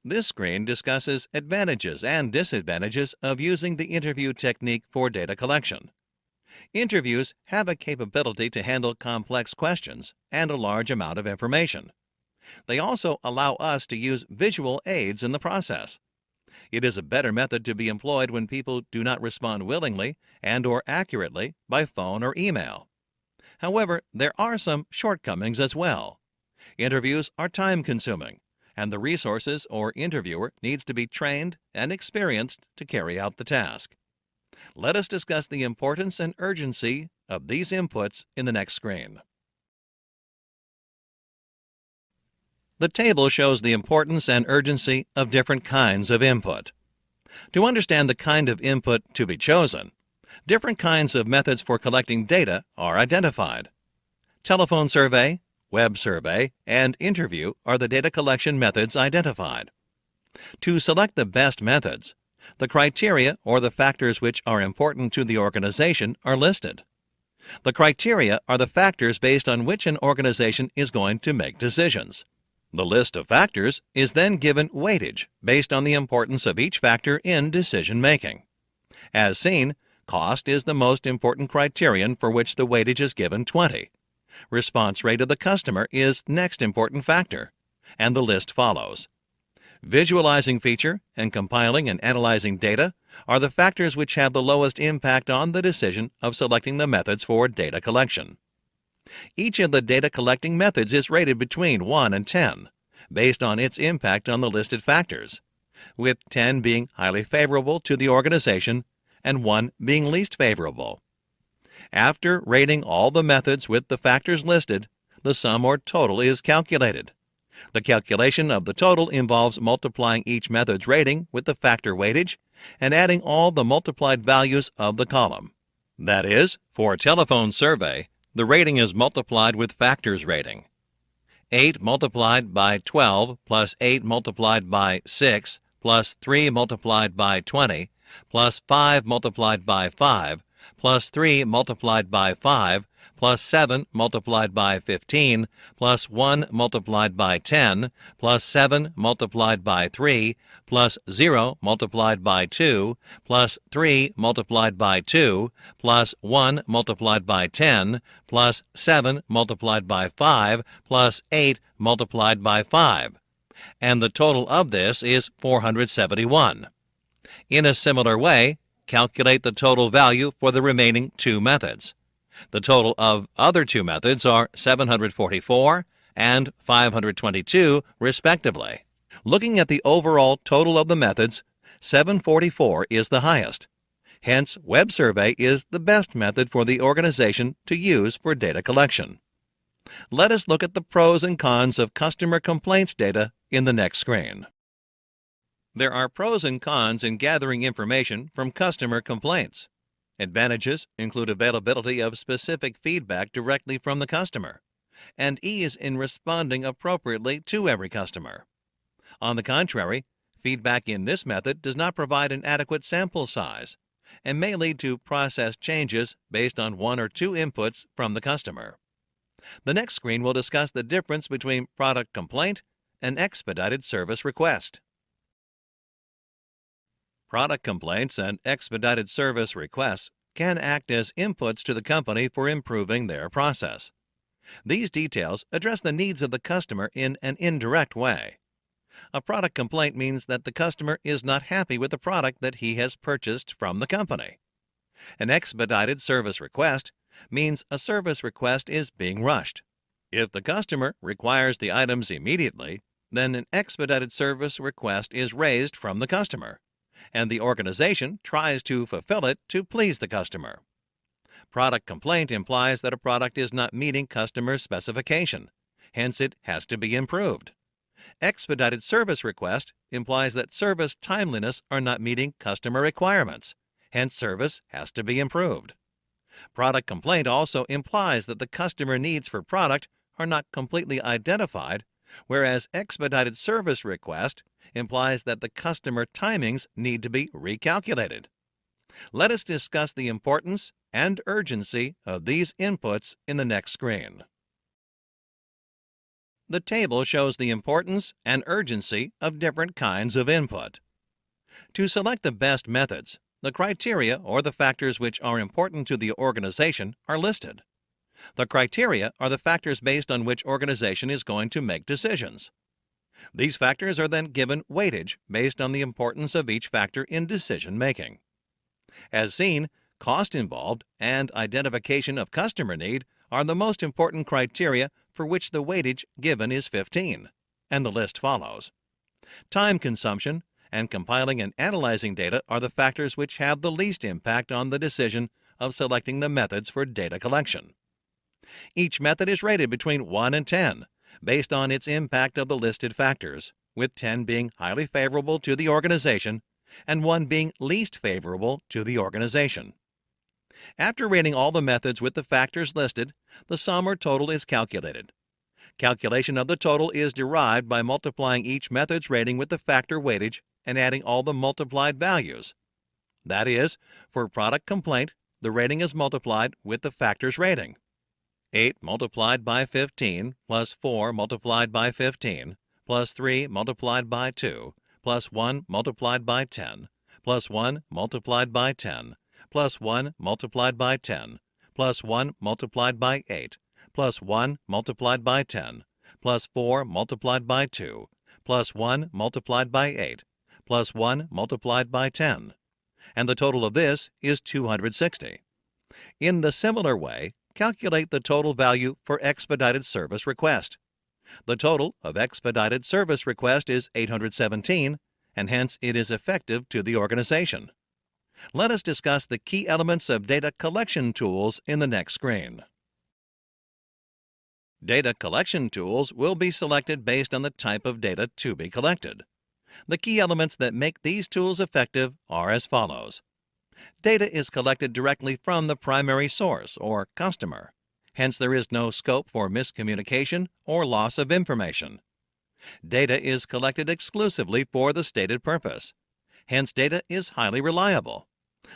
E: This screen discusses advantages and disadvantages of using the interview technique for data collection. Interviews have a capability to handle complex questions and a large amount of information. They also allow us to use visual aids in the process. It is a better method to be employed when people do not respond willingly and/or accurately by phone or email. However, there are some shortcomings as well. Interviews are time-consuming, and the resources or interviewer needs to be trained and experienced to carry out the task. Let us discuss the importance and urgency of these inputs in the next screen. The table shows the importance and urgency of different kinds of input. To understand the kind of input to be chosen, different kinds of methods for collecting data are identified. Telephone survey, web survey, and interview are the data collection methods identified. To select the best methods, the criteria or the factors which are important to the organization are listed. The criteria are the factors based on which an organization is going to make decisions. The list of factors is then given weightage based on the importance of each factor in decision-making. As seen, cost is the most important criterion for which the weightage is given 20. Response rate of the customer is next important factor, and the list follows. Visualizing feature and compiling and analyzing data are the factors which have the lowest impact on the decision of selecting the methods for data collection. Each of the data collecting methods is rated between 1 and 10, based on its impact on the listed factors, with 10 being highly favorable to the organization and 1 being least favorable. After rating all the methods with the factors listed, the sum or total is calculated. The calculation of the total involves multiplying each method's rating with the factor weightage and adding all the multiplied values of the column. That is, for telephone survey, the rating is multiplied with factors rating. 8 multiplied by 12 plus 8 multiplied by 6 plus 3 multiplied by 20 plus 5 multiplied by 5 plus 3 multiplied by 5 plus 7 multiplied by 15 plus 1 multiplied by 10 plus 7 multiplied by 3 plus 0 multiplied by 2 plus 3 multiplied by 2 plus 1 multiplied by 10 plus 7 multiplied by 5 plus 8 multiplied by 5. And the total of this is 471. In a similar way, calculate the total value for the remaining two methods. The total of other two methods are 744 and 522, respectively. Looking at the overall total of the methods, 744 is the highest. Hence, web survey is the best method for the organization to use for data collection. Let us look at the pros and cons of customer complaints data in the next screen. There are pros and cons in gathering information from customer complaints. Advantages include availability of specific feedback directly from the customer, and ease in responding appropriately to every customer. On the contrary, feedback in this method does not provide an adequate sample size, and may lead to process changes based on one or two inputs from the customer. The next screen will discuss the difference between product complaint and expedited service request. Product complaints and expedited service requests can act as inputs to the company for improving their process. These details address the needs of the customer in an indirect way. A product complaint means that the customer is not happy with the product that he has purchased from the company. An expedited service request means a service request is being rushed. If the customer requires the items immediately, then an expedited service request is raised from the customer, and the organization tries to fulfill it to please the customer. Product complaint implies that a product is not meeting customer specification, hence it has to be improved. Expedited service request implies that service timeliness are not meeting customer requirements, hence service has to be improved. Product complaint also implies that the customer needs for product are not completely identified, whereas expedited service request implies that the customer timings need to be recalculated. Let us discuss the importance and urgency of these inputs in the next screen. The table shows the importance and urgency of different kinds of input. To select the best methods, the criteria or the factors which are important to the organization are listed. The criteria are the factors based on which organization is going to make decisions. These factors are then given weightage based on the importance of each factor in decision making. As seen, cost involved and identification of customer need are the most important criteria for which the weightage given is 15, and the list follows. Time consumption and compiling and analyzing data are the factors which have the least impact on the decision of selecting the methods for data collection. Each method is rated between 1 and 10 based on its impact of the listed factors, with 10 being highly favorable to the organization and 1 being least favorable to the organization. After rating all the methods with the factors listed, the sum or total is calculated. Calculation of the total is derived by multiplying each method's rating with the factor weightage and adding all the multiplied values. That is, for product complaint, the rating is multiplied with the factor's rating. 8 multiplied by 15 plus 4 multiplied by 15 plus 3 multiplied by 2 plus 1 multiplied by 10 plus 1 multiplied by 10 plus 1 multiplied by 10 plus 1 multiplied by 8 plus 1 multiplied by 10 plus 4 multiplied by 2 plus 1 multiplied by 8 plus 1 multiplied by 10. And the total of this is 260. In the similar way, calculate the total value for expedited service request. The total of expedited service request is 817, and hence it is effective to the organization. Let us discuss the key elements of data collection tools in the next screen. Data collection tools will be selected based on the type of data to be collected. The key elements that make these tools effective are as follows. Data is collected directly from the primary source or customer. Hence, there is no scope for miscommunication or loss of information. Data is collected exclusively for the stated purpose. Hence, data is highly reliable.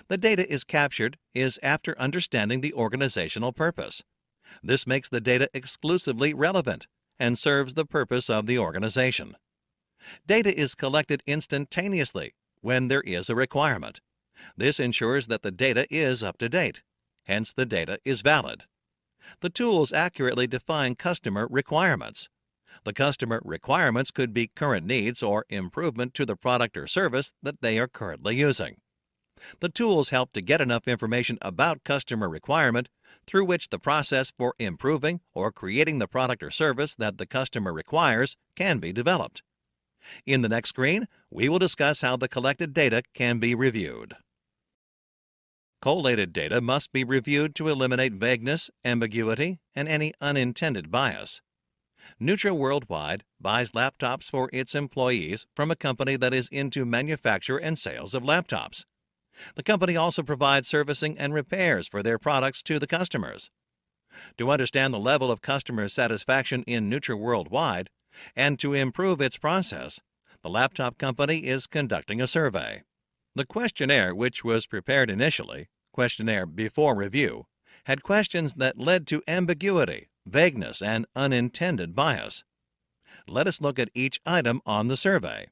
E: The data is captured after understanding the organizational purpose. This makes the data exclusively relevant and serves the purpose of the organization. Data is collected instantaneously when there is a requirement. This ensures that the data is up to date. Hence, the data is valid. The tools accurately define customer requirements. The customer requirements could be current needs or improvement to the product or service that they are currently using. The tools help to get enough information about customer requirement through which the process for improving or creating the product or service that the customer requires can be developed. In the next screen, we will discuss how the collected data can be reviewed. Collated data must be reviewed to eliminate vagueness, ambiguity, and any unintended bias. Nutra Worldwide buys laptops for its employees from a company that is into manufacture and sales of laptops. The company also provides servicing and repairs for their products to the customers. To understand the level of customer satisfaction in Nutra Worldwide and to improve its process, the laptop company is conducting a survey. The questionnaire, which was prepared initially, questionnaire before review, had questions that led to ambiguity, vagueness, and unintended bias. Let us look at each item on the survey.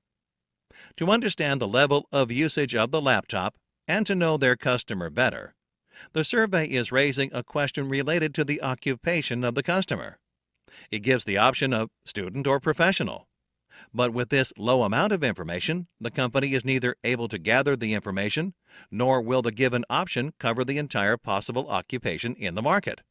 E: To understand the level of usage of the laptop and to know their customer better, the survey is raising a question related to the occupation of the customer. It gives the option of student or professional. But with this low amount of information, the company is neither able to gather the information, nor will the given option cover the entire possible occupation in the market.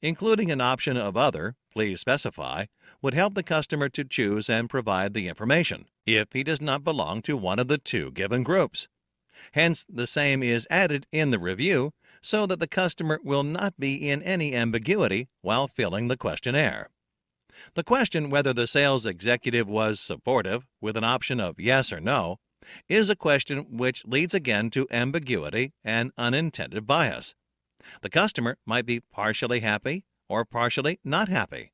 E: Including an option of other "Please specify," would help the customer to choose and provide the information if he does not belong to one of the two given groups. Hence, the same is added in the review so that the customer will not be in any ambiguity while filling the questionnaire. The question whether the sales executive was supportive with an option of yes or no is a question which leads again to ambiguity and unintended bias. The customer might be partially happy or partially not happy,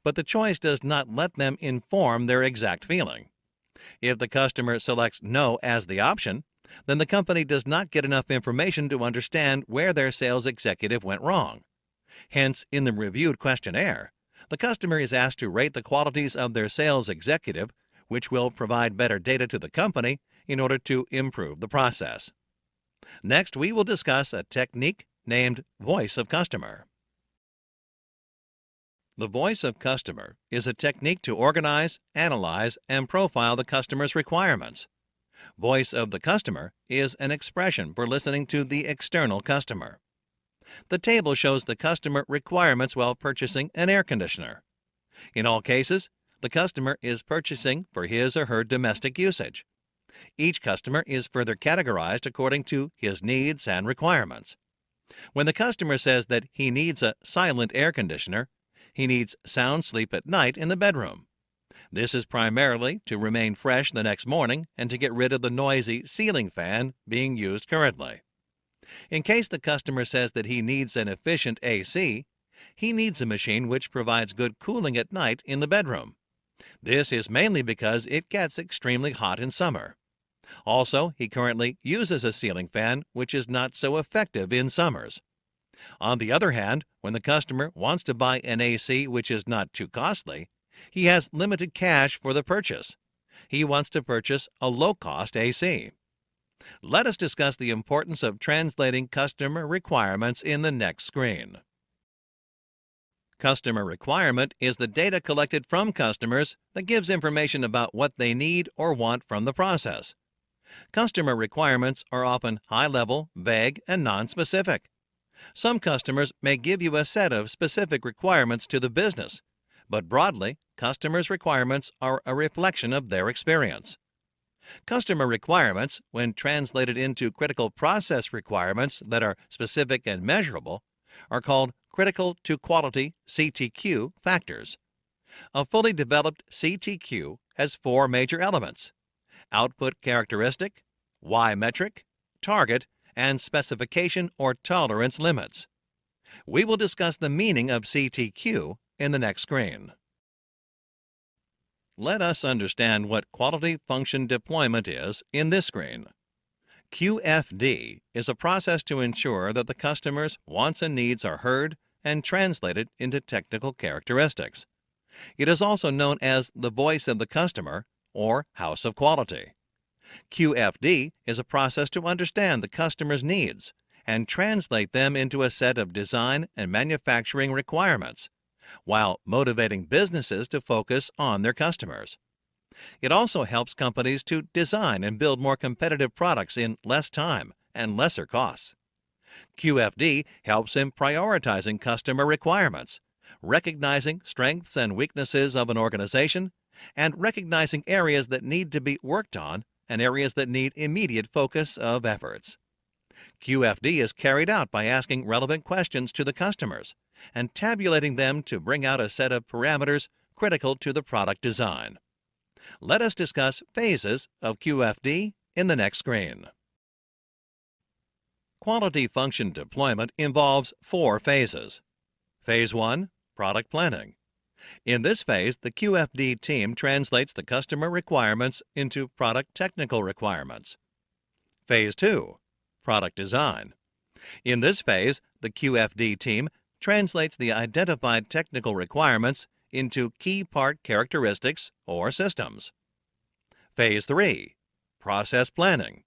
E: but the choice does not let them inform their exact feeling. If the customer selects no as the option, then the company does not get enough information to understand where their sales executive went wrong. Hence, in the reviewed questionnaire, the customer is asked to rate the qualities of their sales executive, which will provide better data to the company in order to improve the process. Next, we will discuss a technique named Voice of Customer. The Voice of Customer is a technique to organize, analyze, and profile the customer's requirements. Voice of the Customer is an expression for listening to the external customer. The table shows the customer requirements while purchasing an air conditioner. In all cases, the customer is purchasing for his or her domestic usage. Each customer is further categorized according to his needs and requirements. When the customer says that he needs a silent air conditioner, he needs sound sleep at night in the bedroom. This is primarily to remain fresh the next morning and to get rid of the noisy ceiling fan being used currently. In case the customer says that he needs an efficient AC, he needs a machine which provides good cooling at night in the bedroom. This is mainly because it gets extremely hot in summer. Also, he currently uses a ceiling fan which is not so effective in summers. On the other hand, when the customer wants to buy an AC which is not too costly, he has limited cash for the purchase. He wants to purchase a low-cost AC. Let us discuss the importance of translating customer requirements in the next screen. Customer requirement is the data collected from customers that gives information about what they need or want from the process. Customer requirements are often high-level, vague, and non-specific. Some customers may give you a set of specific requirements to the business, but broadly, customers' requirements are a reflection of their experience. Customer requirements, when translated into critical process requirements that are specific and measurable, are called critical to quality (CTQ) factors. A fully developed CTQ has four major elements: output characteristic, Y metric, target, and specification or tolerance limits. We will discuss the meaning of CTQ in the next screen. Let us understand what quality function deployment is in this screen. QFD is a process to ensure that the customer's wants and needs are heard and translated into technical characteristics. It is also known as the voice of the customer or house of quality. QFD is a process to understand the customer's needs and translate them into a set of design and manufacturing requirements, while motivating businesses to focus on their customers. It also helps companies to design and build more competitive products in less time and lesser costs. QFD helps in prioritizing customer requirements, recognizing strengths and weaknesses of an organization, and recognizing areas that need to be worked on and areas that need immediate focus of efforts. QFD is carried out by asking relevant questions to the customers and tabulating them to bring out a set of parameters critical to the product design. Let us discuss phases of QFD in the next screen. Quality function deployment involves four phases. Phase 1, product planning. In this phase, the QFD team translates the customer requirements into product technical requirements. Phase 2, product design. In this phase, the QFD team translates the identified technical requirements into key part characteristics or systems. Phase 3, process planning.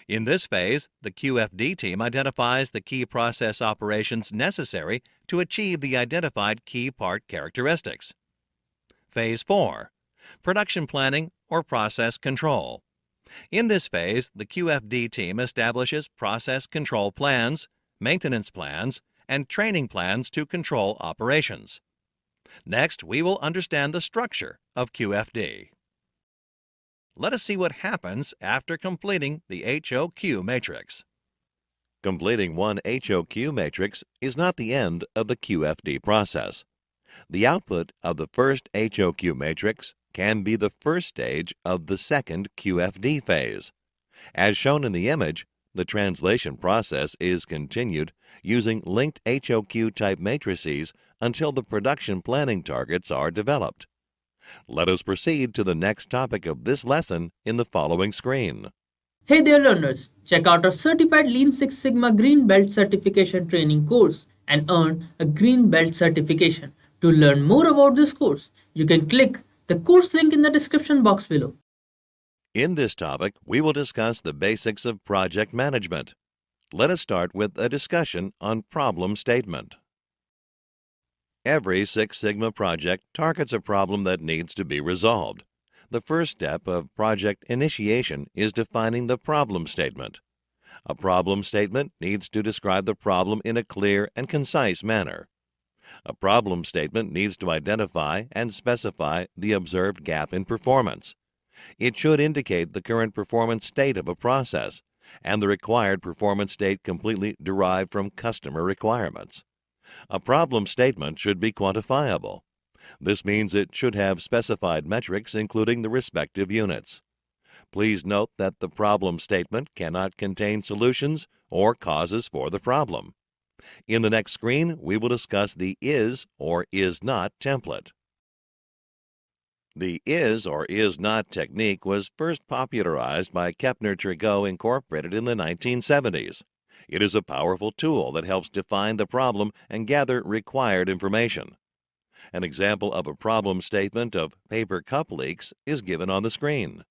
E: In this phase, the QFD team identifies the key process operations necessary to achieve the identified key part characteristics. Phase 4, production planning or process control. In this phase, the QFD team establishes process control plans, maintenance plans, and training plans to control operations. Next, we will understand the structure of QFD. Let us see what happens after completing the HOQ matrix. Completing one HOQ matrix is not the end of the QFD process. The output of the first HOQ matrix can be the first stage of the second QFD phase. As shown in the image, the translation process is continued using linked HOQ type matrices until the production planning targets are developed. Let us proceed to the next topic of this lesson in the following screen.
A: Hey there learners, check out our certified Lean Six Sigma Green Belt certification training course and earn a Green Belt certification. To learn more about this course, you can click the course link in the description box below.
E: In this topic, we will discuss the basics of project management. Let us start with a discussion on problem statement. Every Six Sigma project targets a problem that needs to be resolved. The first step of project initiation is defining the problem statement. A problem statement needs to describe the problem in a clear and concise manner. A problem statement needs to identify and specify the observed gap in performance. It should indicate the current performance state of a process and the required performance state completely derived from customer requirements. A problem statement should be quantifiable. This means it should have specified metrics including the respective units. Please note that the problem statement cannot contain solutions or causes for the problem. In the next screen, we will discuss the is or is not template. The is or is not technique was first popularized by Kepner-Trigot Incorporated in the 1970s. It is a powerful tool that helps define the problem and gather required information. An example of a problem statement of paper cup leaks is given on the screen.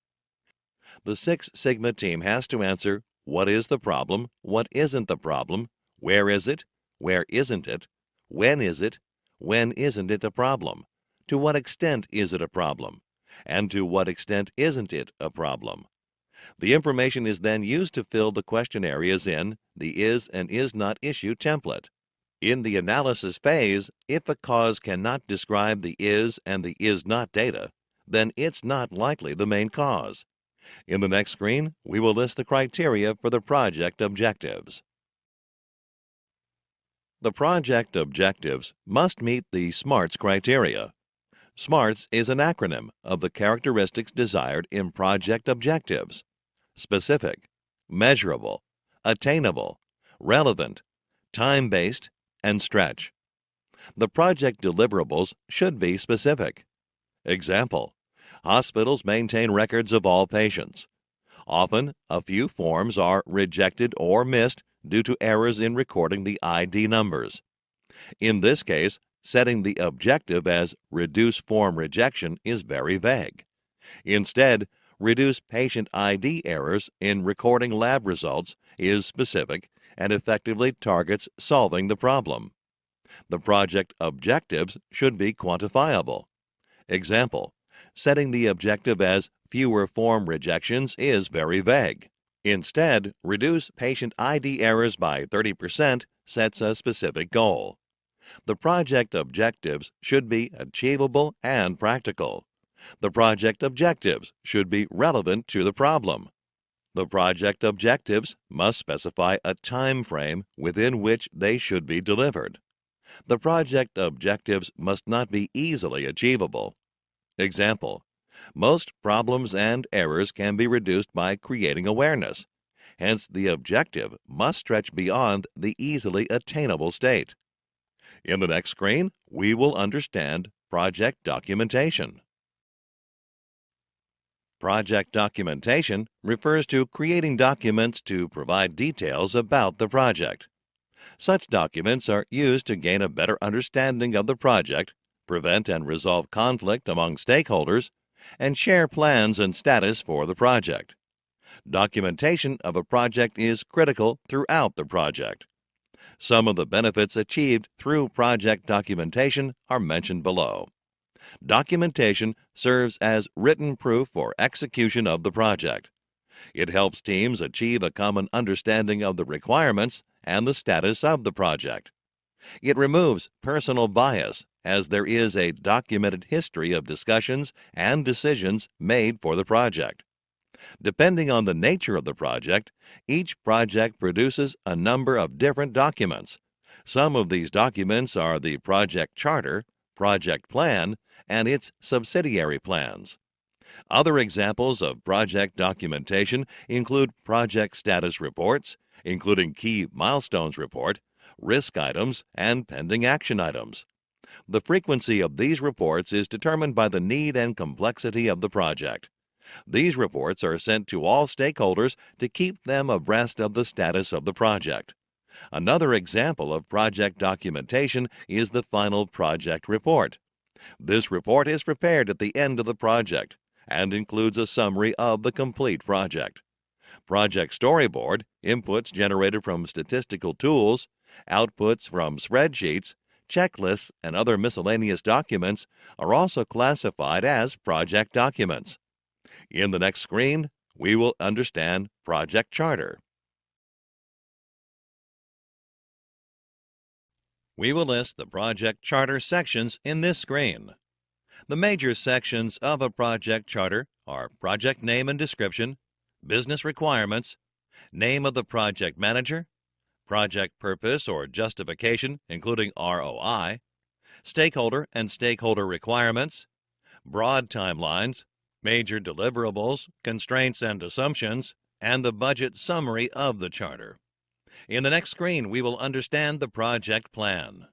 E: The Six Sigma team has to answer what is the problem, what isn't the problem, where is it, where isn't it, when isn't it a problem, to what extent is it a problem, and to what extent isn't it a problem. The information is then used to fill the question areas in the is and is not issue template. In the analysis phase, if a cause cannot describe the is and the is not data, then it's not likely the main cause. In the next screen, we will list the criteria for the project objectives. The project objectives must meet the SMARTS criteria. SMARTS is an acronym of the characteristics desired in project objectives: specific, measurable, attainable, relevant, time-based, and stretch. The project deliverables should be specific. Example: hospitals maintain records of all patients. Often, a few forms are rejected or missed due to errors in recording the ID numbers. In this case, setting the objective as reduce form rejection is very vague. Instead, reduce patient ID errors in recording lab results is specific and effectively targets solving the problem. The project objectives should be quantifiable. Example: setting the objective as fewer form rejections is very vague. Instead, reduce patient ID errors by 30% sets a specific goal. The project objectives should be achievable and practical. The project objectives should be relevant to the problem. The project objectives must specify a time frame within which they should be delivered. The project objectives must not be easily achievable. Example: most problems and errors can be reduced by creating awareness. Hence, the objective must stretch beyond the easily attainable state. In the next screen, we will understand project documentation. Project documentation refers to creating documents to provide details about the project. Such documents are used to gain a better understanding of the project, prevent and resolve conflict among stakeholders, and share plans and status for the project. Documentation of a project is critical throughout the project. Some of the benefits achieved through project documentation are mentioned below. Documentation serves as written proof for execution of the project. It helps teams achieve a common understanding of the requirements and the status of the project. It removes personal bias, as there is a documented history of discussions and decisions made for the project. Depending on the nature of the project, each project produces a number of different documents. Some of these documents are the project charter, project plan, and its subsidiary plans. Other examples of project documentation include project status reports, including key milestones report, risk items, and pending action items. The frequency of these reports is determined by the need and complexity of the project. These reports are sent to all stakeholders to keep them abreast of the status of the project. Another example of project documentation is the final project report. This report is prepared at the end of the project and includes a summary of the complete project. Project storyboard, inputs generated from statistical tools, outputs from spreadsheets, checklists, and other miscellaneous documents are also classified as project documents. In the next screen, we will understand project charter. We will list the project charter sections in this screen. The major sections of a project charter are project name and description, business requirements, name of the project manager, project purpose or justification, including ROI, stakeholder and stakeholder requirements, broad timelines, major deliverables, constraints and assumptions, and the budget summary of the charter. In the next screen, we will understand the project plan.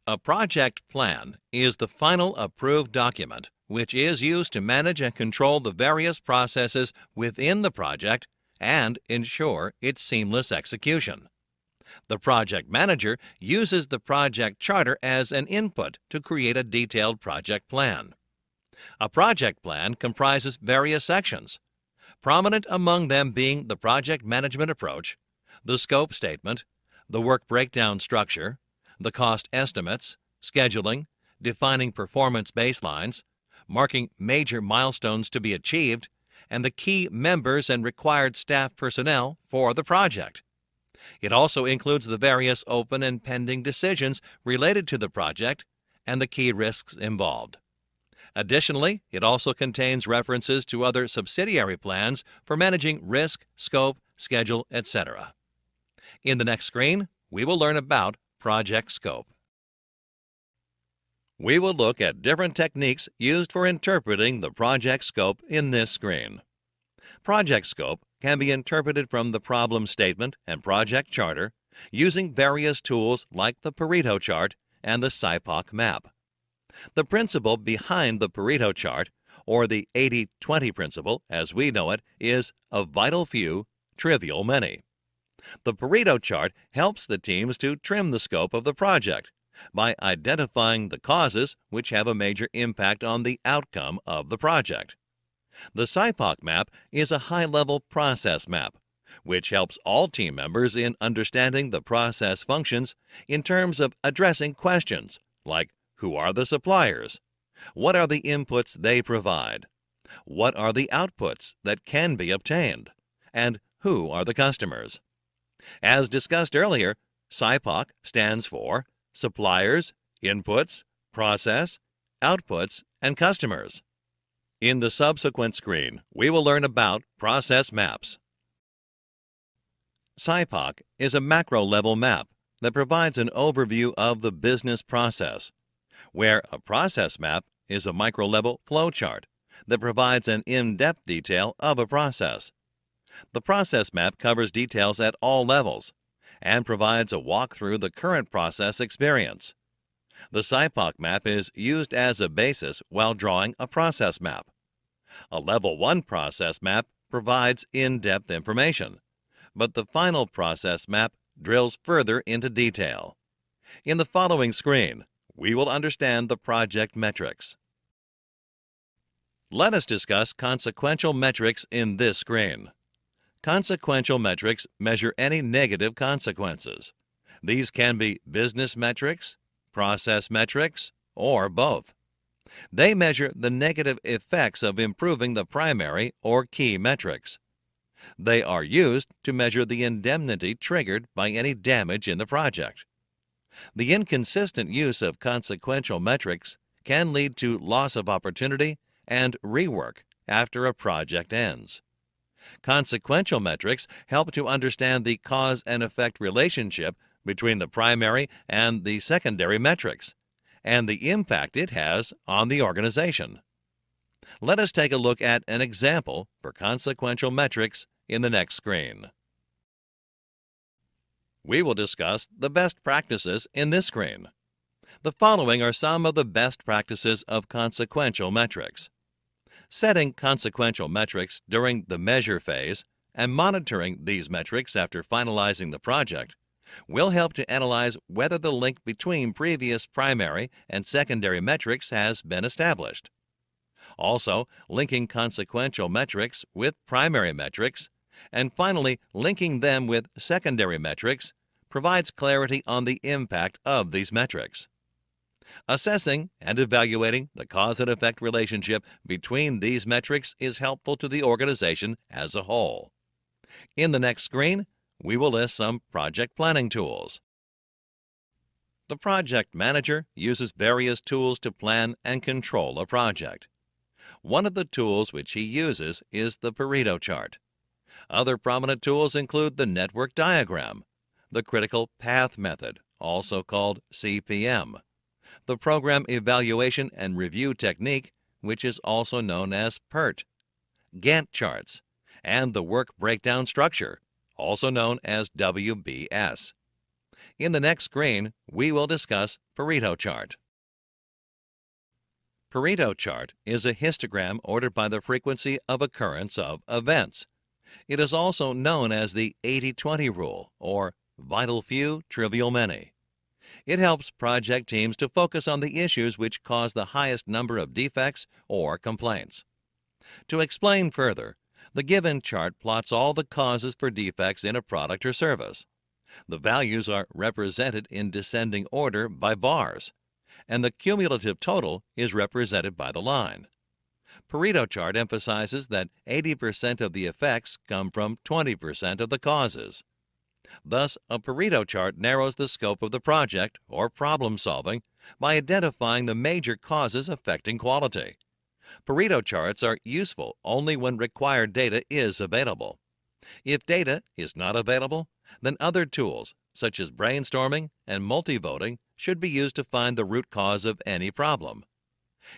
E: A project plan is the final approved document which is used to manage and control the various processes within the project and ensure its seamless execution. The project manager uses the project charter as an input to create a detailed project plan. A project plan comprises various sections, prominent among them being the project management approach, the scope statement, the work breakdown structure, the cost estimates, scheduling, defining performance baselines, marking major milestones to be achieved, and the key members and required staff personnel for the project. It also includes the various open and pending decisions related to the project and the key risks involved. Additionally, it also contains references to other subsidiary plans for managing risk, scope, schedule, etc. In the next screen, we will learn about project scope. We will look at different techniques used for interpreting the project scope in this screen. Project scope can be interpreted from the problem statement and project charter using various tools like the Pareto chart and the SIPOC map. The principle behind the Pareto chart, or the 80-20 principle as we know it, is a vital few, trivial many. The Pareto chart helps the teams to trim the scope of the project by identifying the causes which have a major impact on the outcome of the project. The SIPOC map is a high-level process map, which helps all team members in understanding the process functions in terms of addressing questions like who are the suppliers, what are the inputs they provide, what are the outputs that can be obtained, and who are the customers. As discussed earlier, SIPOC stands for suppliers, inputs, process, outputs, and customers. In the subsequent screen, we will learn about process maps. SIPOC is a macro-level map that provides an overview of the business process, where a process map is a micro-level flowchart that provides an in-depth detail of a process. The process map covers details at all levels and provides a walk through the current process experience. The SIPOC map is used as a basis while drawing a process map. A Level 1 process map provides in-depth information, but the final process map drills further into detail. In the following screen, we will understand the project metrics. Let us discuss consequential metrics in this screen. Consequential metrics measure any negative consequences. These can be business metrics, process metrics, or both. They measure the negative effects of improving the primary or key metrics. They are used to measure the indemnity triggered by any damage in the project. The inconsistent use of consequential metrics can lead to loss of opportunity and rework after a project ends. Consequential metrics help to understand the cause and effect relationship between the primary and the secondary metrics, and the impact it has on the organization. Let us take a look at an example for consequential metrics in the next screen. We will discuss the best practices in this screen. The following are some of the best practices of consequential metrics. Setting consequential metrics during the measure phase and monitoring these metrics after finalizing the project will help to analyze whether the link between previous primary and secondary metrics has been established. Also, linking consequential metrics with primary metrics, and finally linking them with secondary metrics, provides clarity on the impact of these metrics. Assessing and evaluating the cause and effect relationship between these metrics is helpful to the organization as a whole. In the next screen, we will list some project planning tools. The project manager uses various tools to plan and control a project. One of the tools which he uses is the Pareto chart. Other prominent tools include the network diagram, the critical path method, also called CPM, the program evaluation and review technique, which is also known as PERT, Gantt charts, and the work breakdown structure, also known as WBS. In the next screen, we will discuss Pareto chart. Pareto chart is a histogram ordered by the frequency of occurrence of events. It is also known as the 80-20 rule, or vital few, trivial many. It helps project teams to focus on the issues which cause the highest number of defects or complaints. To explain further, the given chart plots all the causes for defects in a product or service. The values are represented in descending order by bars, and the cumulative total is represented by the line. Pareto chart emphasizes that 80% of the effects come from 20% of the causes. Thus, a Pareto chart narrows the scope of the project or problem solving by identifying the major causes affecting quality. Pareto charts are useful only when required data is available. If data is not available, then other tools, such as brainstorming and multivoting, should be used to find the root cause of any problem.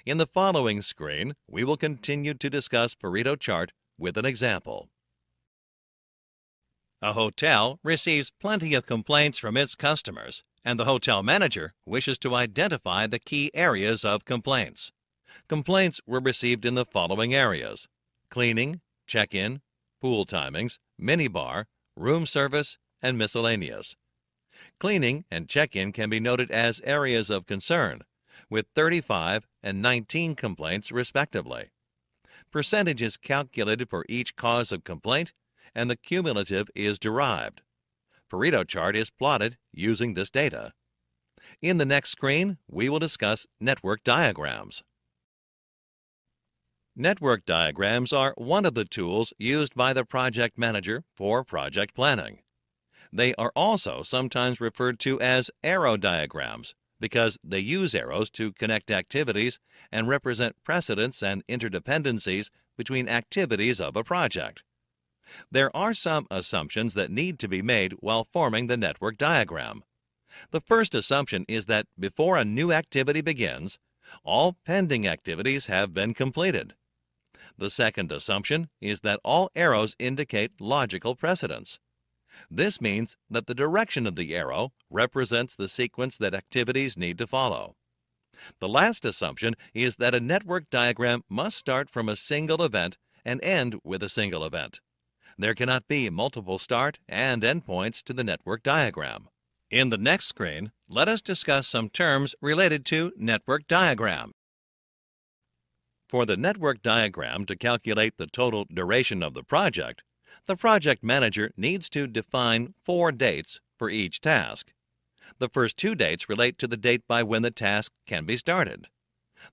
E: In the following screen, we will continue to discuss Pareto chart with an example. A hotel receives plenty of complaints from its customers, and the hotel manager wishes to identify the key areas of complaints. Complaints were received in the following areas: cleaning, check-in, pool timings, minibar, room service, and miscellaneous. Cleaning and check-in can be noted as areas of concern, with 35 and 19 complaints respectively. Percentage is calculated for each cause of complaint, and the cumulative is derived. Pareto chart is plotted using this data. In the next screen, we will discuss network diagrams. Network diagrams are one of the tools used by the project manager for project planning. They are also sometimes referred to as arrow diagrams because they use arrows to connect activities and represent precedents and interdependencies between activities of a project. There are some assumptions that need to be made while forming the network diagram. The first assumption is that before a new activity begins, all pending activities have been completed. The second assumption is that all arrows indicate logical precedence. This means that the direction of the arrow represents the sequence that activities need to follow. The last assumption is that a network diagram must start from a single event and end with a single event. There cannot be multiple start and end points to the network diagram. In the next screen, let us discuss some terms related to network diagram. For the network diagram to calculate the total duration of the project manager needs to define 4 dates for each task. The first 2 dates relate to the date by when the task can be started.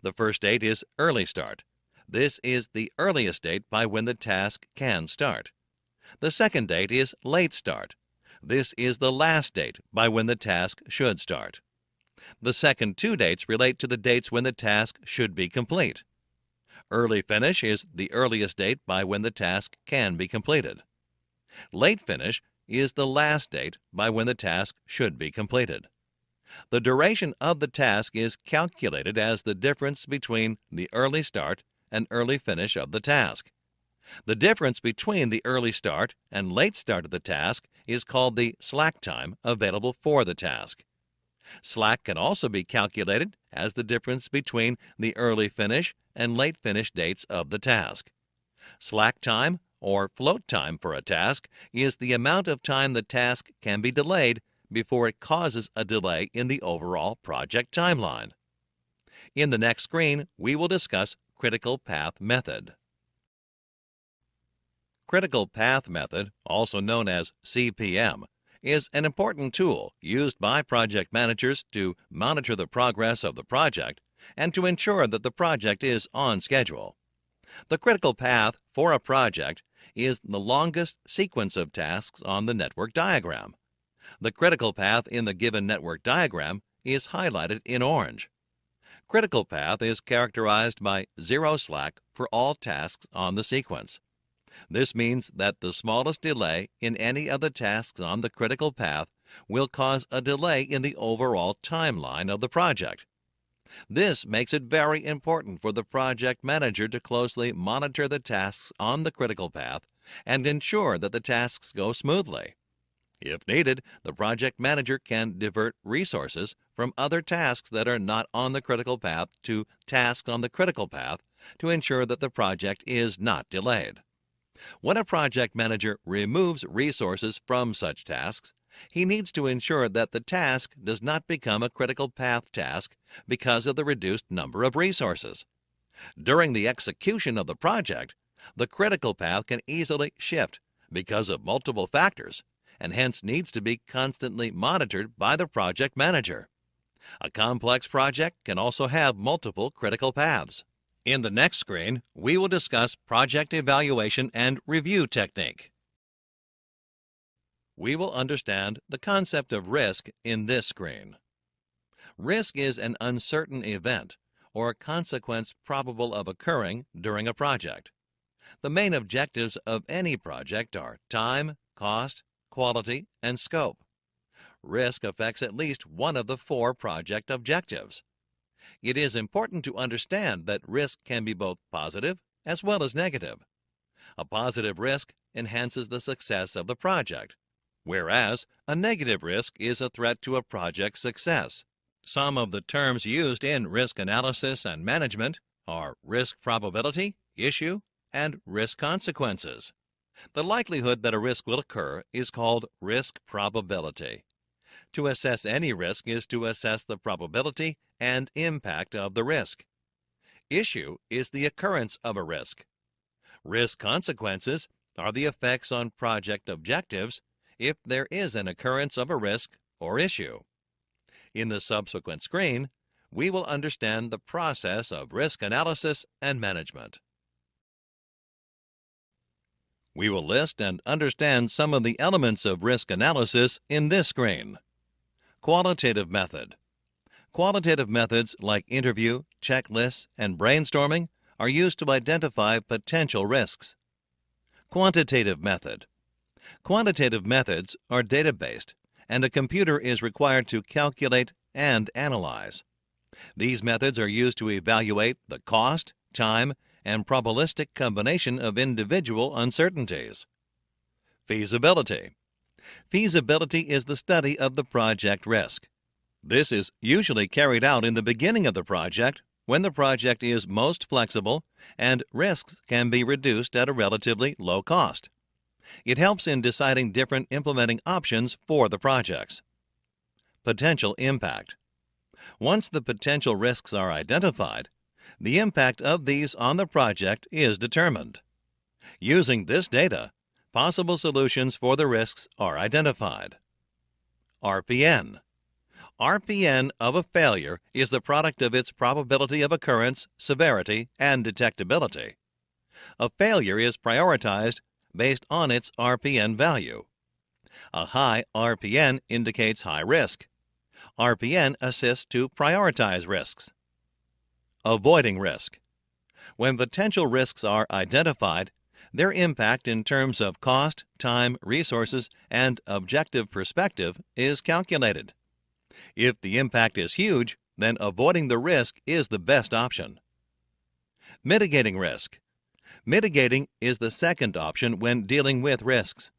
E: The first date is early start. This is the earliest date by when the task can start. The second date is late start. This is the last date by when the task should start. The second two dates relate to the dates when the task should be complete. Early finish is the earliest date by when the task can be completed. Late finish is the last date by when the task should be completed. The duration of the task is calculated as the difference between the early start and early finish of the task. The difference between the early start and late start of the task is called the slack time available for the task. Slack can also be calculated as the difference between the early finish and late finish dates of the task. Slack time, or float time for a task, is the amount of time the task can be delayed before it causes a delay in the overall project timeline. In the next screen, we will discuss critical path method. Critical path method, also known as CPM, is an important tool used by project managers to monitor the progress of the project and to ensure that the project is on schedule. The critical path for a project is the longest sequence of tasks on the network diagram. The critical path in the given network diagram is highlighted in orange. Critical path is characterized by zero slack for all tasks on the sequence. This means that the smallest delay in any of the tasks on the critical path will cause a delay in the overall timeline of the project. This makes it very important for the project manager to closely monitor the tasks on the critical path and ensure that the tasks go smoothly. If needed, the project manager can divert resources from other tasks that are not on the critical path to tasks on the critical path to ensure that the project is not delayed. When a project manager removes resources from such tasks, he needs to ensure that the task does not become a critical path task because of the reduced number of resources. During the execution of the project, the critical path can easily shift because of multiple factors, and hence needs to be constantly monitored by the project manager. A complex project can also have multiple critical paths. In the next screen, we will discuss project evaluation and review technique. We will understand the concept of risk in this screen. Risk is an uncertain event or consequence probable of occurring during a project. The main objectives of any project are time, cost, quality, and scope. Risk affects at least one of the four project objectives. It is important to understand that risk can be both positive as well as negative. A positive risk enhances the success of the project, whereas a negative risk is a threat to a project's success. Some of the terms used in risk analysis and management are risk probability, issue, and risk consequences. The likelihood that a risk will occur is called risk probability. To assess any risk is to assess the probability and impact of the risk. Issue is the occurrence of a risk. Risk consequences are the effects on project objectives if there is an occurrence of a risk or issue. In the subsequent screen, we will understand the process of risk analysis and management. We will list and understand some of the elements of risk analysis in this screen. Qualitative method. Qualitative methods like interview, checklists, and brainstorming are used to identify potential risks. Quantitative method. Quantitative methods are data-based, and a computer is required to calculate and analyze. These methods are used to evaluate the cost, time, and probabilistic combination of individual uncertainties. Feasibility. Feasibility is the study of the project risk. This is usually carried out in the beginning of the project when the project is most flexible and risks can be reduced at a relatively low cost. It helps in deciding different implementing options for the projects. Potential impact. Once the potential risks are identified, the impact of these on the project is determined. Using this data, possible solutions for the risks are identified. RPN. RPN of a failure is the product of its probability of occurrence, severity, and detectability. A failure is prioritized based on its RPN value. A high RPN indicates high risk. RPN assists to prioritize risks. Avoiding risk. When potential risks are identified, their impact in terms of cost, time, resources, and objective perspective is calculated. If the impact is huge, then avoiding the risk is the best option. Mitigating risk. Mitigating is the second option when dealing with risks.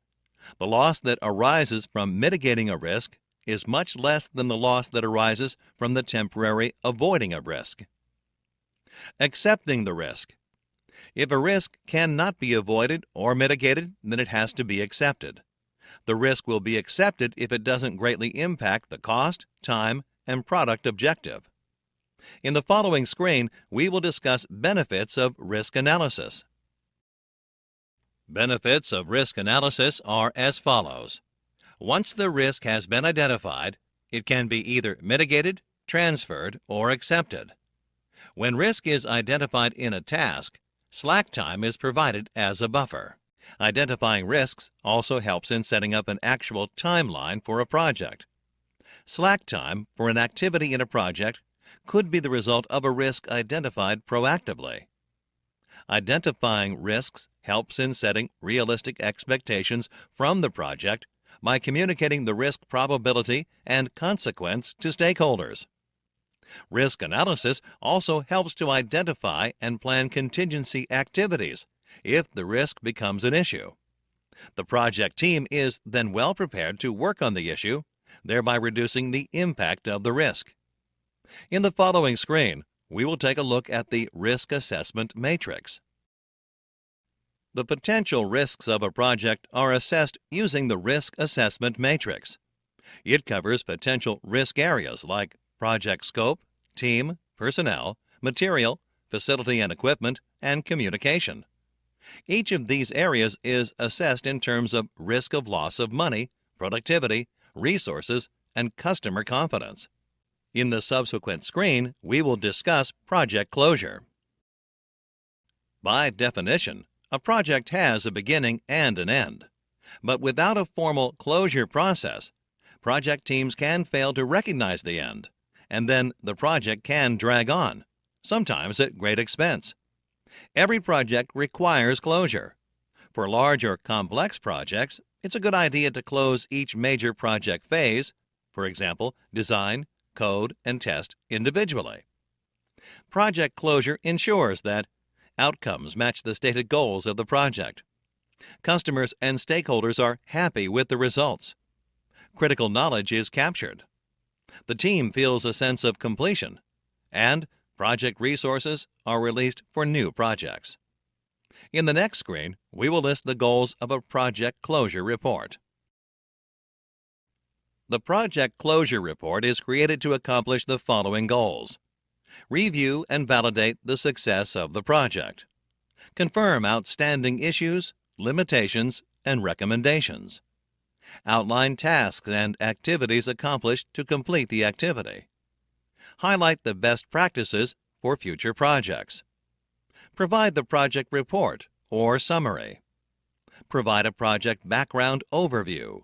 E: The loss that arises from mitigating a risk is much less than the loss that arises from the temporary avoiding of risk. Accepting the risk. If a risk cannot be avoided or mitigated, then it has to be accepted. The risk will be accepted if it doesn't greatly impact the cost, time, and product objective. In the following screen, we will discuss benefits of risk analysis. Benefits of risk analysis are as follows. Once the risk has been identified, it can be either mitigated, transferred, or accepted. When risk is identified in a task, slack time is provided as a buffer. Identifying risks also helps in setting up an actual timeline for a project. Slack time for an activity in a project could be the result of a risk identified proactively. Identifying risks helps in setting realistic expectations from the project by communicating the risk probability and consequence to stakeholders. Risk analysis also helps to identify and plan contingency activities if the risk becomes an issue. The project team is then well prepared to work on the issue, thereby reducing the impact of the risk. In the following screen, we will take a look at the risk assessment matrix. The potential risks of a project are assessed using the risk assessment matrix. It covers potential risk areas like project scope, team, personnel, material, facility and equipment, and communication. Each of these areas is assessed in terms of risk of loss of money, productivity, resources, and customer confidence. In the subsequent screen, we will discuss project closure. By definition, a project has a beginning and an end. But without a formal closure process, project teams can fail to recognize the end, and then the project can drag on, sometimes at great expense. Every project requires closure. For large or complex projects, it's a good idea to close each major project phase, for example, design, code, and test individually. Project closure ensures that outcomes match the stated goals of the project. Customers and stakeholders are happy with the results. Critical knowledge is captured. The team feels a sense of completion, and project resources are released for new projects. In the next screen, we will list the goals of a project closure report. The project closure report is created to accomplish the following goals. Review and validate the success of the project. Confirm outstanding issues, limitations, and recommendations. Outline tasks and activities accomplished to complete the activity. Highlight the best practices for future projects. Provide the project report or summary. Provide a project background overview.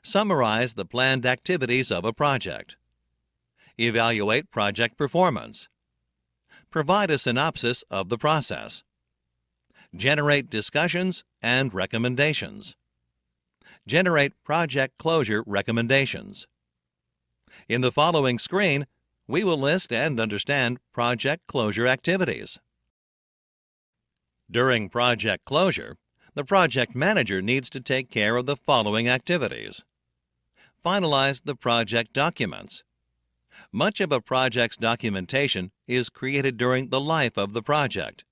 E: Summarize the planned activities of a project. Evaluate project performance. Provide a synopsis of the process. Generate discussions and recommendations. Generate project closure recommendations. In the following screen, we will list and understand project closure activities. During project closure, the project manager needs to take care of the following activities. Finalize the project documents. Much of a project's documentation is created during the life of the project.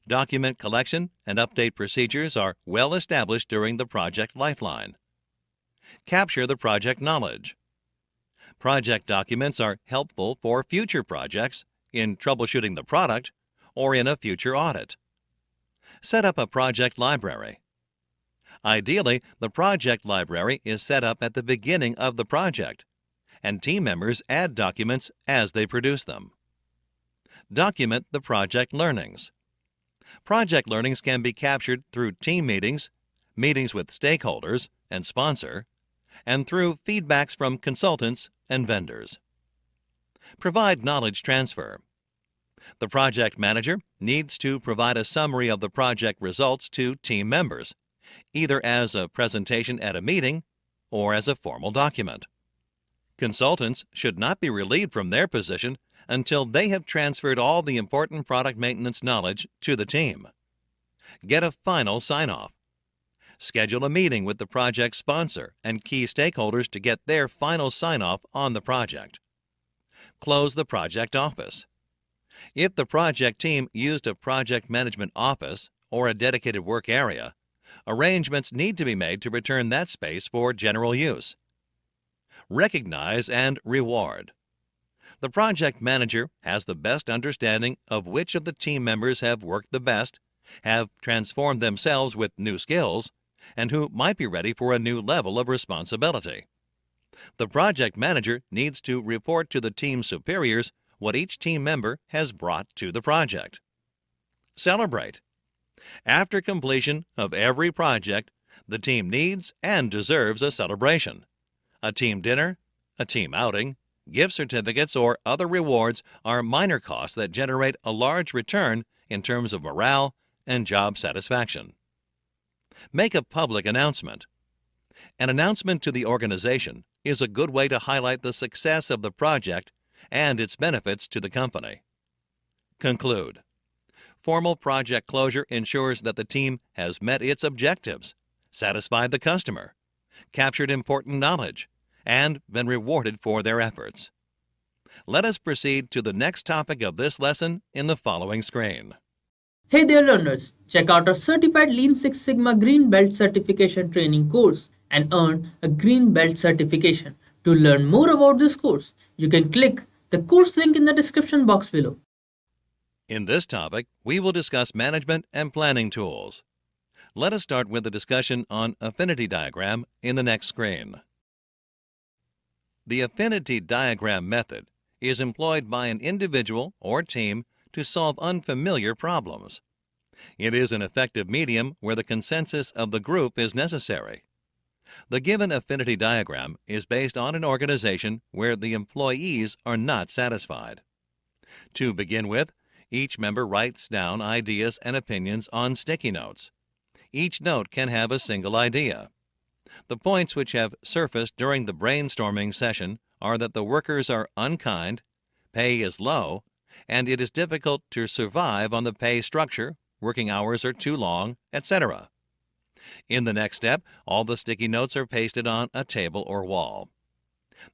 E: Document collection and update procedures are well established during the project lifeline. Capture the project knowledge. Project documents are helpful for future projects, in troubleshooting the product, or in a future audit. Set up a project library. Ideally, the project library is set up at the beginning of the project, and team members add documents as they produce them. Document the project learnings. Project learnings can be captured through team meetings, meetings with stakeholders and sponsor, and through feedbacks from consultants and vendors. Provide knowledge transfer. The project manager needs to provide a summary of the project results to team members, either as a presentation at a meeting or as a formal document. Consultants should not be relieved from their position until they have transferred all the important product maintenance knowledge to the team. Get a final sign-off. Schedule a meeting with the project sponsor and key stakeholders to get their final sign-off on the project. Close the project office. If the project team used a project management office or a dedicated work area, arrangements need to be made to return that space for general use. Recognize and reward. The project manager has the best understanding of which of the team members have worked the best, have transformed themselves with new skills, and who might be ready for a new level of responsibility. The project manager needs to report to the team's superiors what each team member has brought to the project. Celebrate. After completion of every project, the team needs and deserves a celebration. A team dinner, a team outing, gift certificates, or other rewards are minor costs that generate a large return in terms of morale and job satisfaction. Make a public announcement. An announcement to the organization is a good way to highlight the success of the project and its benefits to the company. Conclude. Formal project closure ensures that the team has met its objectives, satisfied the customer, captured important knowledge, and been rewarded for their efforts. Let us proceed to the next topic of this lesson in the following screen.
A: Hey there learners, check out our certified Lean Six Sigma Green Belt certification training course and earn a Green Belt certification. To learn more about this course, you can click the course link in the description box below.
E: In this topic, we will discuss management and planning tools. Let us start with a discussion on affinity diagram in the next screen. The affinity diagram method is employed by an individual or team to solve unfamiliar problems. It is an effective medium where the consensus of the group is necessary. The given affinity diagram is based on an organization where the employees are not satisfied. To begin with, each member writes down ideas and opinions on sticky notes. Each note can have a single idea. The points which have surfaced during the brainstorming session are that the workers are unkind, pay is low, and it is difficult to survive on the pay structure, working hours are too long, etc. In the next step, all the sticky notes are pasted on a table or wall.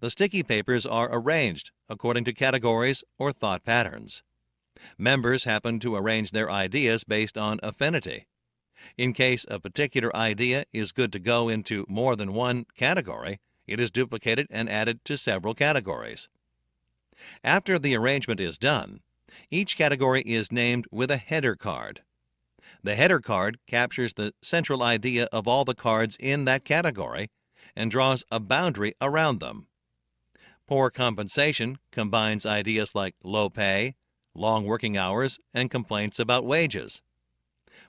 E: The sticky papers are arranged according to categories or thought patterns. Members happen to arrange their ideas based on affinity. In case a particular idea is good to go into more than one category, it is duplicated and added to several categories. After the arrangement is done, each category is named with a header card. The header card captures the central idea of all the cards in that category and draws a boundary around them. Poor compensation combines ideas like low pay, long working hours, and complaints about wages.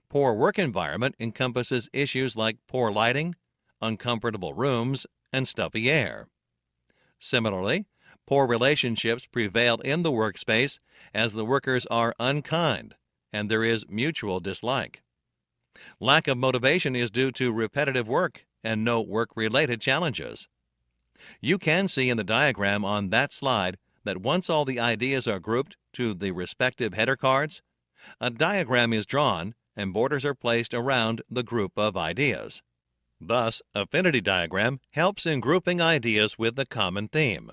E: Poor work environment encompasses issues like poor lighting, uncomfortable rooms, and stuffy air. Similarly, poor relationships prevail in the workspace as the workers are unkind and there is mutual dislike. Lack of motivation is due to repetitive work and no work-related challenges. You can see in the diagram on that slide that once all the ideas are grouped to the respective header cards, a diagram is drawn and borders are placed around the group of ideas. Thus, affinity diagram helps in grouping ideas with a common theme.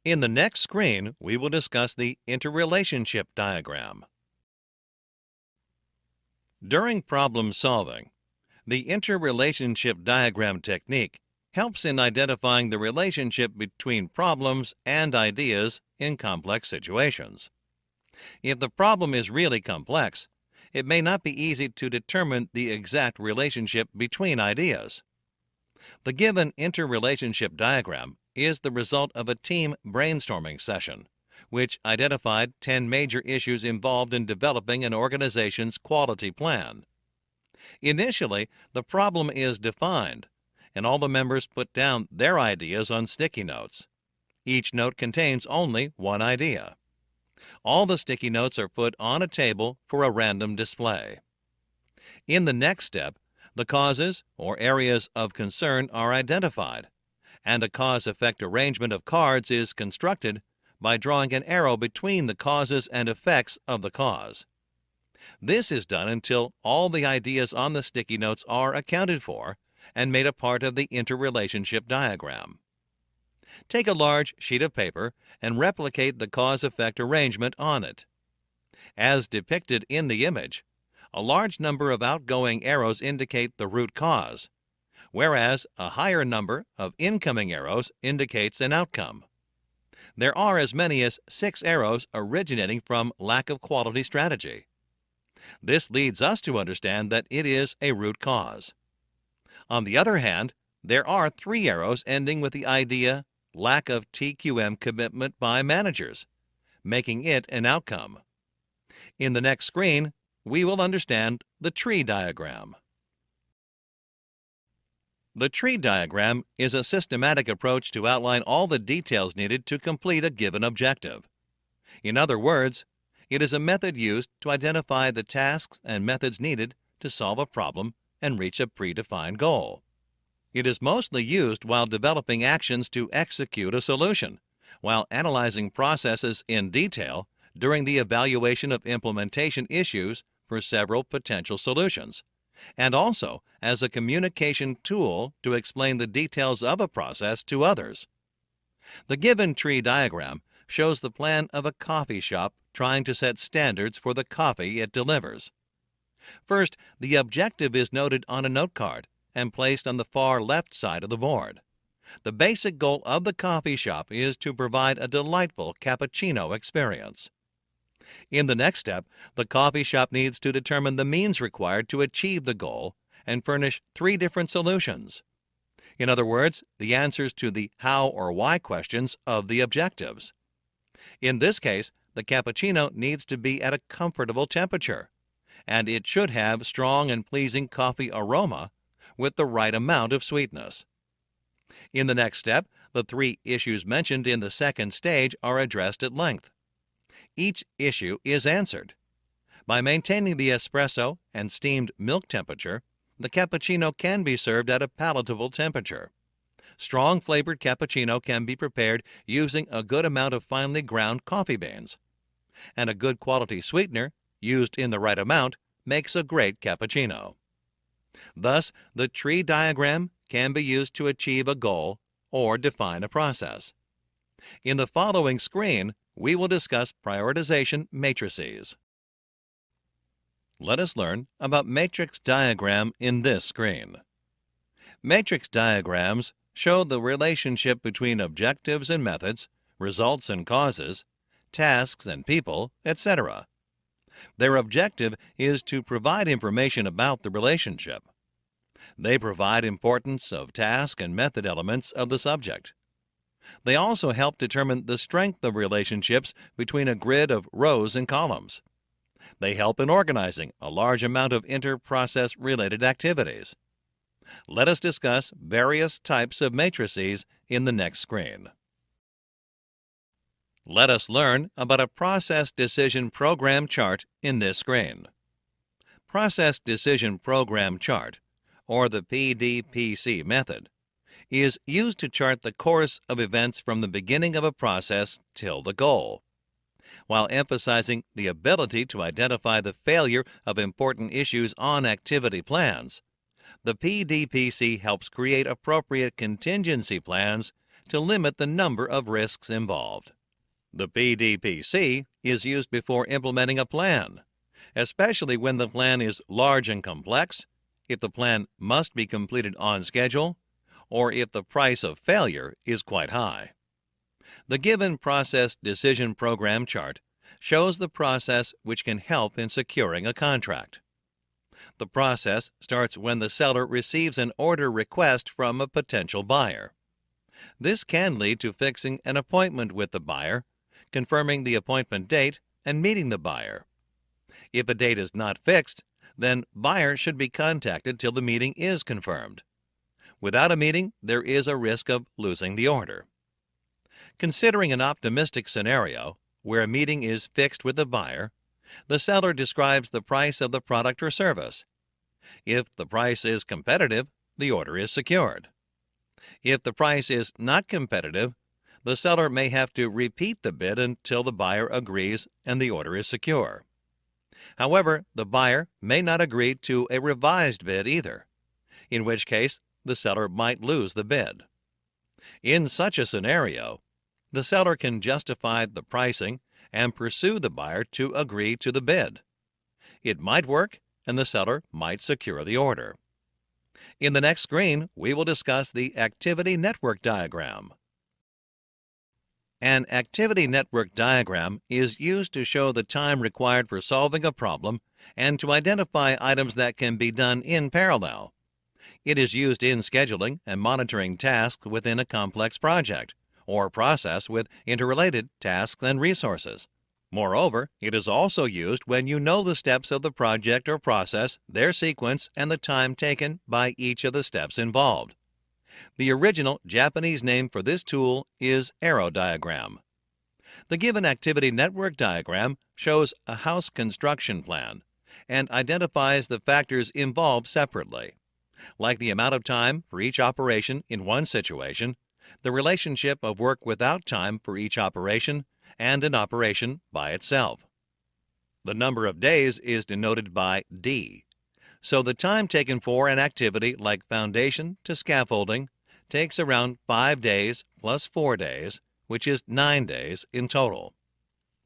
E: In the next screen, we will discuss the interrelationship diagram. During problem solving, the interrelationship diagram technique helps in identifying the relationship between problems and ideas in complex situations. If the problem is really complex, it may not be easy to determine the exact relationship between ideas. The given interrelationship diagram is the result of a team brainstorming session, which identified 10 major issues involved in developing an organization's quality plan. Initially, the problem is defined, and all the members put down their ideas on sticky notes. Each note contains only one idea. All the sticky notes are put on a table for a random display. In the next step, the causes or areas of concern are identified, and a cause-effect arrangement of cards is constructed by drawing an arrow between the causes and effects of the cause. This is done until all the ideas on the sticky notes are accounted for and made a part of the interrelationship diagram. Take a large sheet of paper and replicate the cause-effect arrangement on it. As depicted in the image, a large number of outgoing arrows indicate the root cause, whereas a higher number of incoming arrows indicates an outcome. There are as many as 6 arrows originating from lack of quality strategy. This leads us to understand that it is a root cause. On the other hand, there are 3 arrows ending with the idea lack of TQM commitment by managers, making it an outcome. In the next screen, we will understand the tree diagram. The tree diagram is a systematic approach to outline all the details needed to complete a given objective. In other words, it is a method used to identify the tasks and methods needed to solve a problem and reach a predefined goal. It is mostly used while developing actions to execute a solution, while analyzing processes in detail during the evaluation of implementation issues for several potential solutions, and also as a communication tool to explain the details of a process to others. The given tree diagram shows the plan of a coffee shop trying to set standards for the coffee it delivers. First, the objective is noted on a note card and placed on the far left side of the board. The basic goal of the coffee shop is to provide a delightful cappuccino experience. In the next step, the coffee shop needs to determine the means required to achieve the goal and furnish 3 different solutions. In other words, the answers to the how or why questions of the objectives. In this case, the cappuccino needs to be at a comfortable temperature, and it should have strong and pleasing coffee aroma with the right amount of sweetness. In the next step, the 3 issues mentioned in the second stage are addressed at length. Each issue is answered. By maintaining the espresso and steamed milk temperature, the cappuccino can be served at a palatable temperature. Strong flavored cappuccino can be prepared using a good amount of finely ground coffee beans. And a good quality sweetener, used in the right amount, makes a great cappuccino. Thus, the tree diagram can be used to achieve a goal or define a process. In the following screen, we will discuss prioritization matrices. Let us learn about matrix diagram in this screen. Matrix diagrams show the relationship between objectives and methods, results and causes, tasks and people, etc. Their objective is to provide information about the relationship. They provide importance of task and method elements of the subject. They also help determine the strength of relationships between a grid of rows and columns. They help in organizing a large amount of inter-process related activities. Let us discuss various types of matrices in the next screen. Let us learn about a process decision program chart in this screen. Process decision program chart, or the PDPC method, is used to chart the course of events from the beginning of a process till the goal. While emphasizing the ability to identify the failure of important issues on activity plans, the PDPC helps create appropriate contingency plans to limit the number of risks involved. The PDPC is used before implementing a plan, especially when the plan is large and complex, if the plan must be completed on schedule, or if the price of failure is quite high. The given process decision program chart shows the process which can help in securing a contract. The process starts when the seller receives an order request from a potential buyer. This can lead to fixing an appointment with the buyer, confirming the appointment date and meeting the buyer. If a date is not fixed, then buyer should be contacted till the meeting is confirmed. Without a meeting, there is a risk of losing the order. Considering an optimistic scenario where a meeting is fixed with the buyer, the seller describes the price of the product or service. If the price is competitive, the order is secured. If the price is not competitive, the seller may have to repeat the bid until the buyer agrees and the order is secure. However, the buyer may not agree to a revised bid either, in which case the seller might lose the bid. In such a scenario, the seller can justify the pricing and pursue the buyer to agree to the bid. It might work, and the seller might secure the order. In the next screen, we will discuss the activity network diagram. An activity network diagram is used to show the time required for solving a problem and to identify items that can be done in parallel. It is used in scheduling and monitoring tasks within a complex project or process with interrelated tasks and resources. Moreover, it is also used when you know the steps of the project or process, their sequence, and the time taken by each of the steps involved. The original Japanese name for this tool is arrow diagram. The given activity network diagram shows a house construction plan and identifies the factors involved separately, like the amount of time for each operation in one situation, the relationship of work without time for each operation, and an operation by itself. The number of days is denoted by D. So the time taken for an activity like foundation to scaffolding takes around 5 days plus 4 days, which is 9 days in total.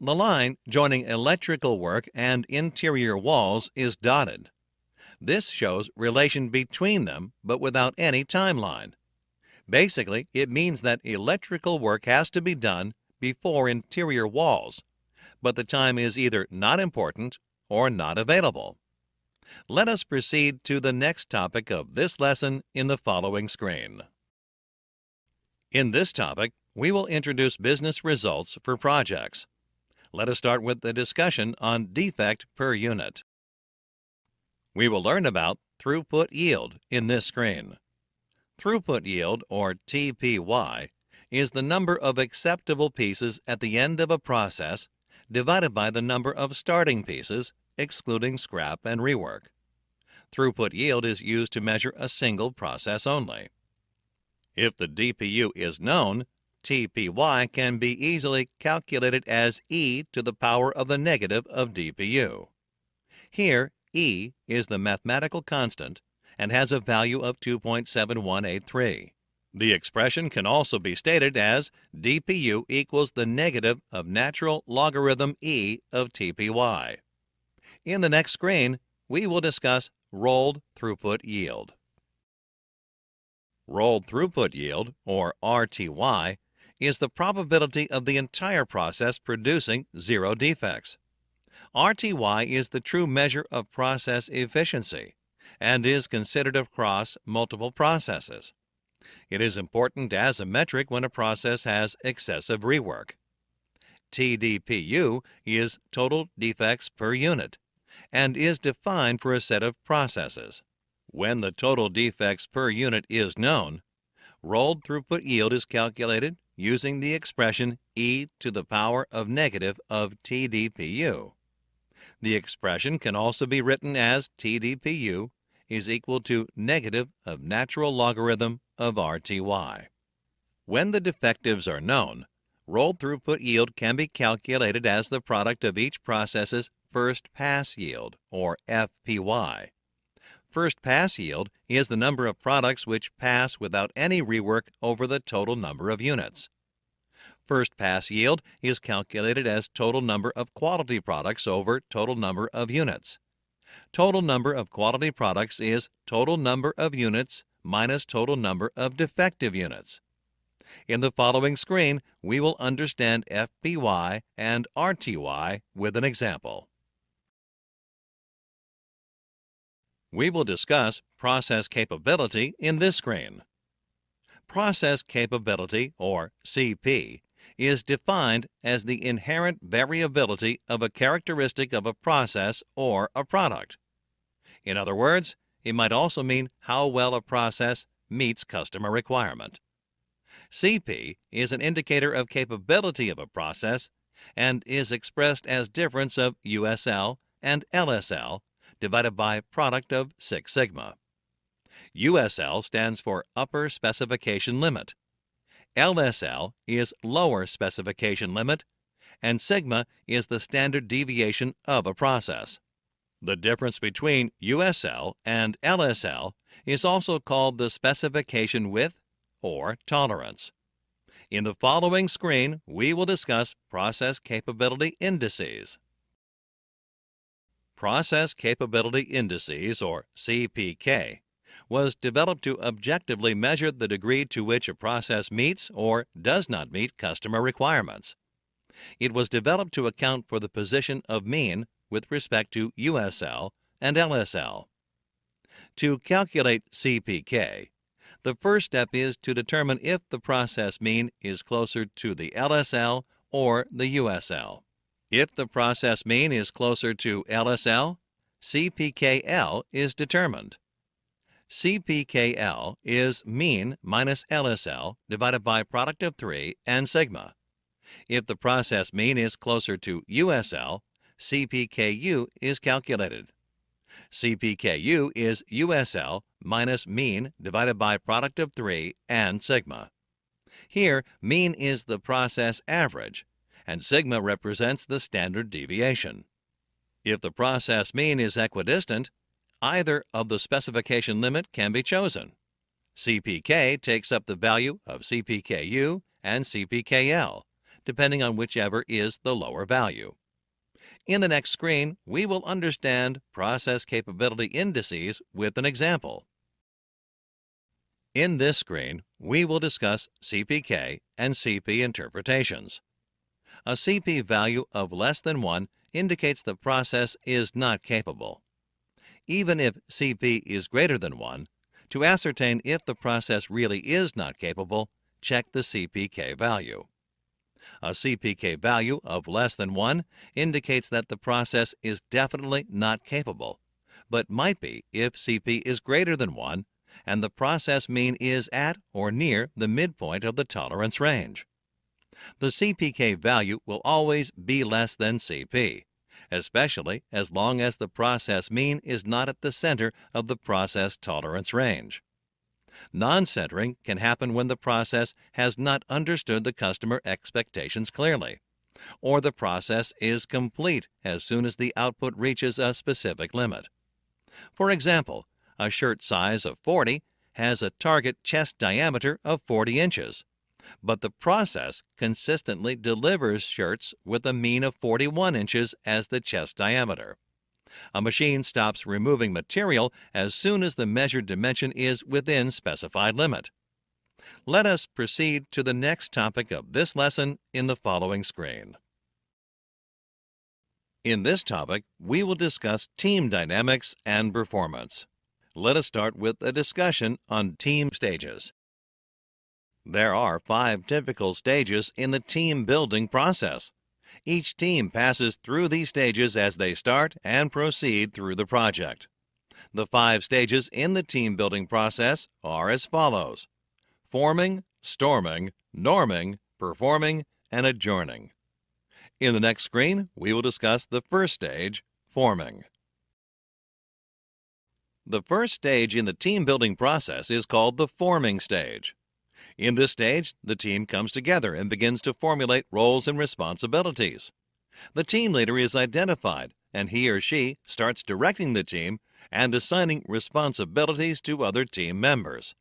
E: The line joining electrical work and interior walls is dotted. This shows relation between them, but without any timeline. Basically, it means that electrical work has to be done before interior walls, but the time is either not important or not available. Let us proceed to the next topic of this lesson in the following screen. In this topic, we will introduce business results for projects. Let us start with the discussion on defect per unit. We will learn about throughput yield in this screen. Throughput yield, or TPY, is the number of acceptable pieces at the end of a process divided by the number of starting pieces, excluding scrap and rework. Throughput yield is used to measure a single process only. If the DPU is known, TPY can be easily calculated as e to the power of the negative of DPU. Here, e is the mathematical constant and has a value of 2.7183. The expression can also be stated as DPU equals the negative of natural logarithm e of TPY. In the next screen, we will discuss rolled throughput yield. Rolled throughput yield, or RTY, is the probability of the entire process producing 0 defects. RTY is the true measure of process efficiency and is considered across multiple processes. It is important as a metric when a process has excessive rework. TDPU is total defects per unit and is defined for a set of processes. When the total defects per unit is known, rolled throughput yield is calculated using the expression e to the power of negative of TDPU. The expression can also be written as TDPU is equal to negative of natural logarithm of RTY. When the defectives are known, rolled throughput yield can be calculated as the product of each process's first pass yield, or FPY. First pass yield is the number of products which pass without any rework over the total number of units. First pass yield is calculated as total number of quality products over total number of units. Total number of quality products is total number of units minus total number of defective units. In the following screen, we will understand FPY and RTY with an example. We will discuss process capability in this screen. Process capability, or CP, is defined as the inherent variability of a characteristic of a process or a product. In other words, it might also mean how well a process meets customer requirement. CP is an indicator of capability of a process and is expressed as difference of USL and LSL divided by product of Six Sigma. USL stands for Upper Specification Limit. LSL is Lower Specification Limit, and Sigma is the standard deviation of a process. The difference between USL and LSL is also called the specification width or tolerance. In the following screen, we will discuss Process Capability Indices. Process Capability Indices, or CPK, was developed to objectively measure the degree to which a process meets or does not meet customer requirements. It was developed to account for the position of mean with respect to USL and LSL. To calculate CPK, the first step is to determine if the process mean is closer to the LSL or the USL. If the process mean is closer to LSL, CPKL is determined. CPKL is mean minus LSL divided by product of 3 and sigma. If the process mean is closer to USL, CPKU is calculated. CPKU is USL minus mean divided by product of 3 and sigma. Here, mean is the process average, and sigma represents the standard deviation. If the process mean is equidistant, either of the specification limit can be chosen. CPK takes up the value of CPKU and CPKL, depending on whichever is the lower value. In the next screen, we will understand process capability indices with an example. In this screen, we will discuss CPK and CP interpretations. A CP value of less than 1 indicates the process is not capable. Even if CP is greater than 1, to ascertain if the process really is not capable, check the CPK value. A CPK value of less than 1 indicates that the process is definitely not capable, but might be if CP is greater than 1 and the process mean is at or near the midpoint of the tolerance range. The CPK value will always be less than CP, especially as long as the process mean is not at the center of the process tolerance range. Non-centering can happen when the process has not understood the customer expectations clearly, or the process is complete as soon as the output reaches a specific limit. For example, a shirt size of 40 has a target chest diameter of 40 inches, but the process consistently delivers shirts with a mean of 41 inches as the chest diameter. A machine stops removing material as soon as the measured dimension is within specified limit. Let us proceed to the next topic of this lesson in the following screen. In this topic, we will discuss team dynamics and performance. Let us start with a discussion on team stages. There are 5 typical stages in the team building process. Each team passes through these stages as they start and proceed through the project. The 5 stages in the team building process are as follows: forming, storming, norming, performing, and adjourning. In the next screen, we will discuss the first stage, forming. The first stage in the team building process is called the forming stage. In this stage, the team comes together and begins to formulate roles and responsibilities. The team leader is identified, and he or she starts directing the team and assigning responsibilities to other team members.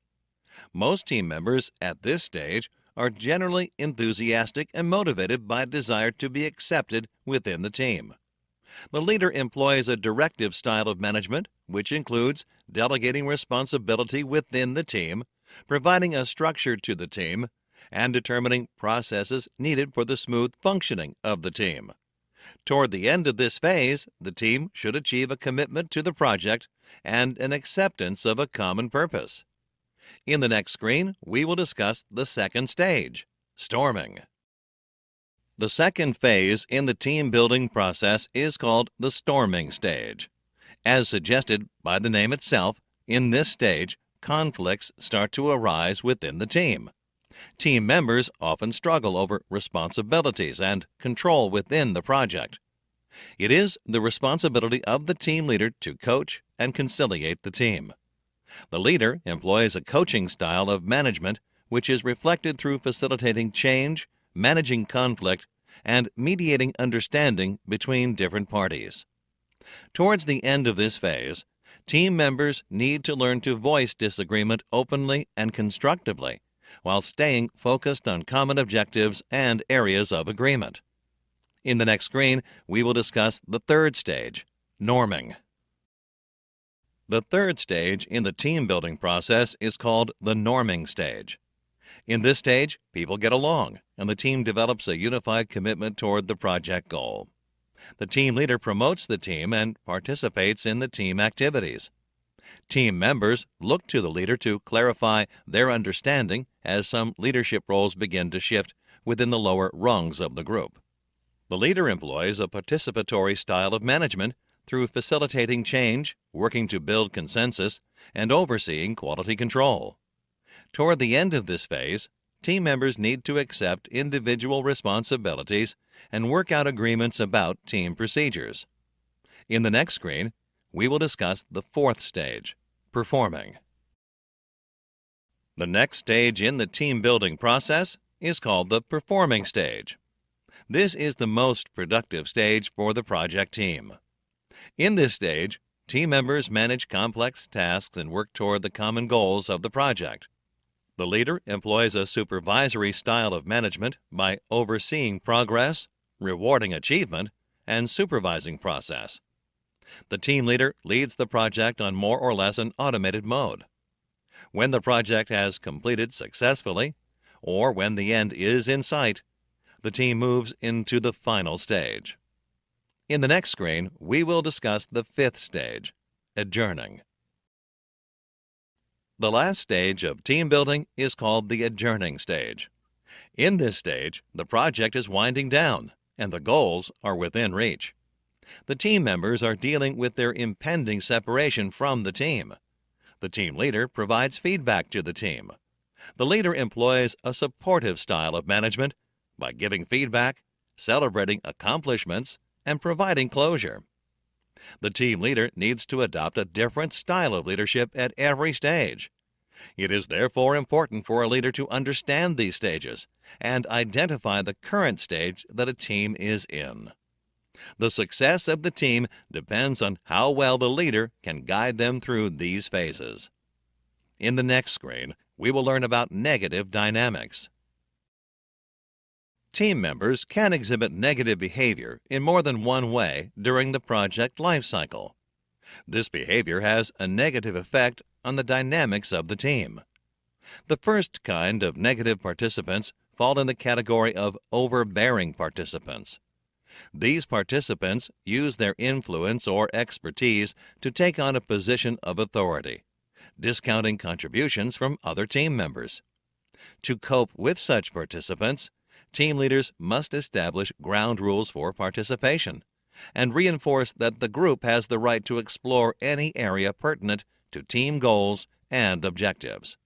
E: Most team members at this stage are generally enthusiastic and motivated by a desire to be accepted within the team. The leader employs a directive style of management, which includes delegating responsibility within the team, providing a structure to the team, and determining processes needed for the smooth functioning of the team. Toward the end of this phase, the team should achieve a commitment to the project and an acceptance of a common purpose. In the next screen, we will discuss the second stage, storming. The second phase in the team building process is called the storming stage. As suggested by the name itself, in this stage, conflicts start to arise within the team. Team members often struggle over responsibilities and control within the project. It is the responsibility of the team leader to coach and conciliate the team. The leader employs a coaching style of management which is reflected through facilitating change, managing conflict, and mediating understanding between different parties. Towards the end of this phase, team members need to learn to voice disagreement openly and constructively, while staying focused on common objectives and areas of agreement. In the next screen, we will discuss the third stage, norming. The third stage in the team building process is called the norming stage. In this stage, people get along, and the team develops a unified commitment toward the project goal. The team leader promotes the team and participates in the team activities. Team members look to the leader to clarify their understanding as some leadership roles begin to shift within the lower rungs of the group. The leader employs a participatory style of management through facilitating change, working to build consensus, and overseeing quality control. Toward the end of this phase, team members need to accept individual responsibilities and work out agreements about team procedures. In the next screen, we will discuss the fourth stage, performing. The next stage in the team building process is called the performing stage. This is the most productive stage for the project team. In this stage, team members manage complex tasks and work toward the common goals of the project. The leader employs a supervisory style of management by overseeing progress, rewarding achievement, and supervising process. The team leader leads the project on more or less an automated mode. When the project has completed successfully, or when the end is in sight, the team moves into the final stage. In the next screen, we will discuss the fifth stage, adjourning. The last stage of team building is called the adjourning stage. In this stage, the project is winding down, and the goals are within reach. The team members are dealing with their impending separation from the team. The team leader provides feedback to the team. The leader employs a supportive style of management by giving feedback, celebrating accomplishments, and providing closure. The team leader needs to adopt a different style of leadership at every stage. It is therefore important for a leader to understand these stages and identify the current stage that a team is in. The success of the team depends on how well the leader can guide them through these phases. In the next screen, we will learn about negative dynamics. Team members can exhibit negative behavior in more than one way during the project life cycle. This behavior has a negative effect on the dynamics of the team. The first kind of negative participants fall in the category of overbearing participants. These participants use their influence or expertise to take on a position of authority, discounting contributions from other team members. To cope with such participants, team leaders must establish ground rules for participation and reinforce that the group has the right to explore any area pertinent to team goals and objectives.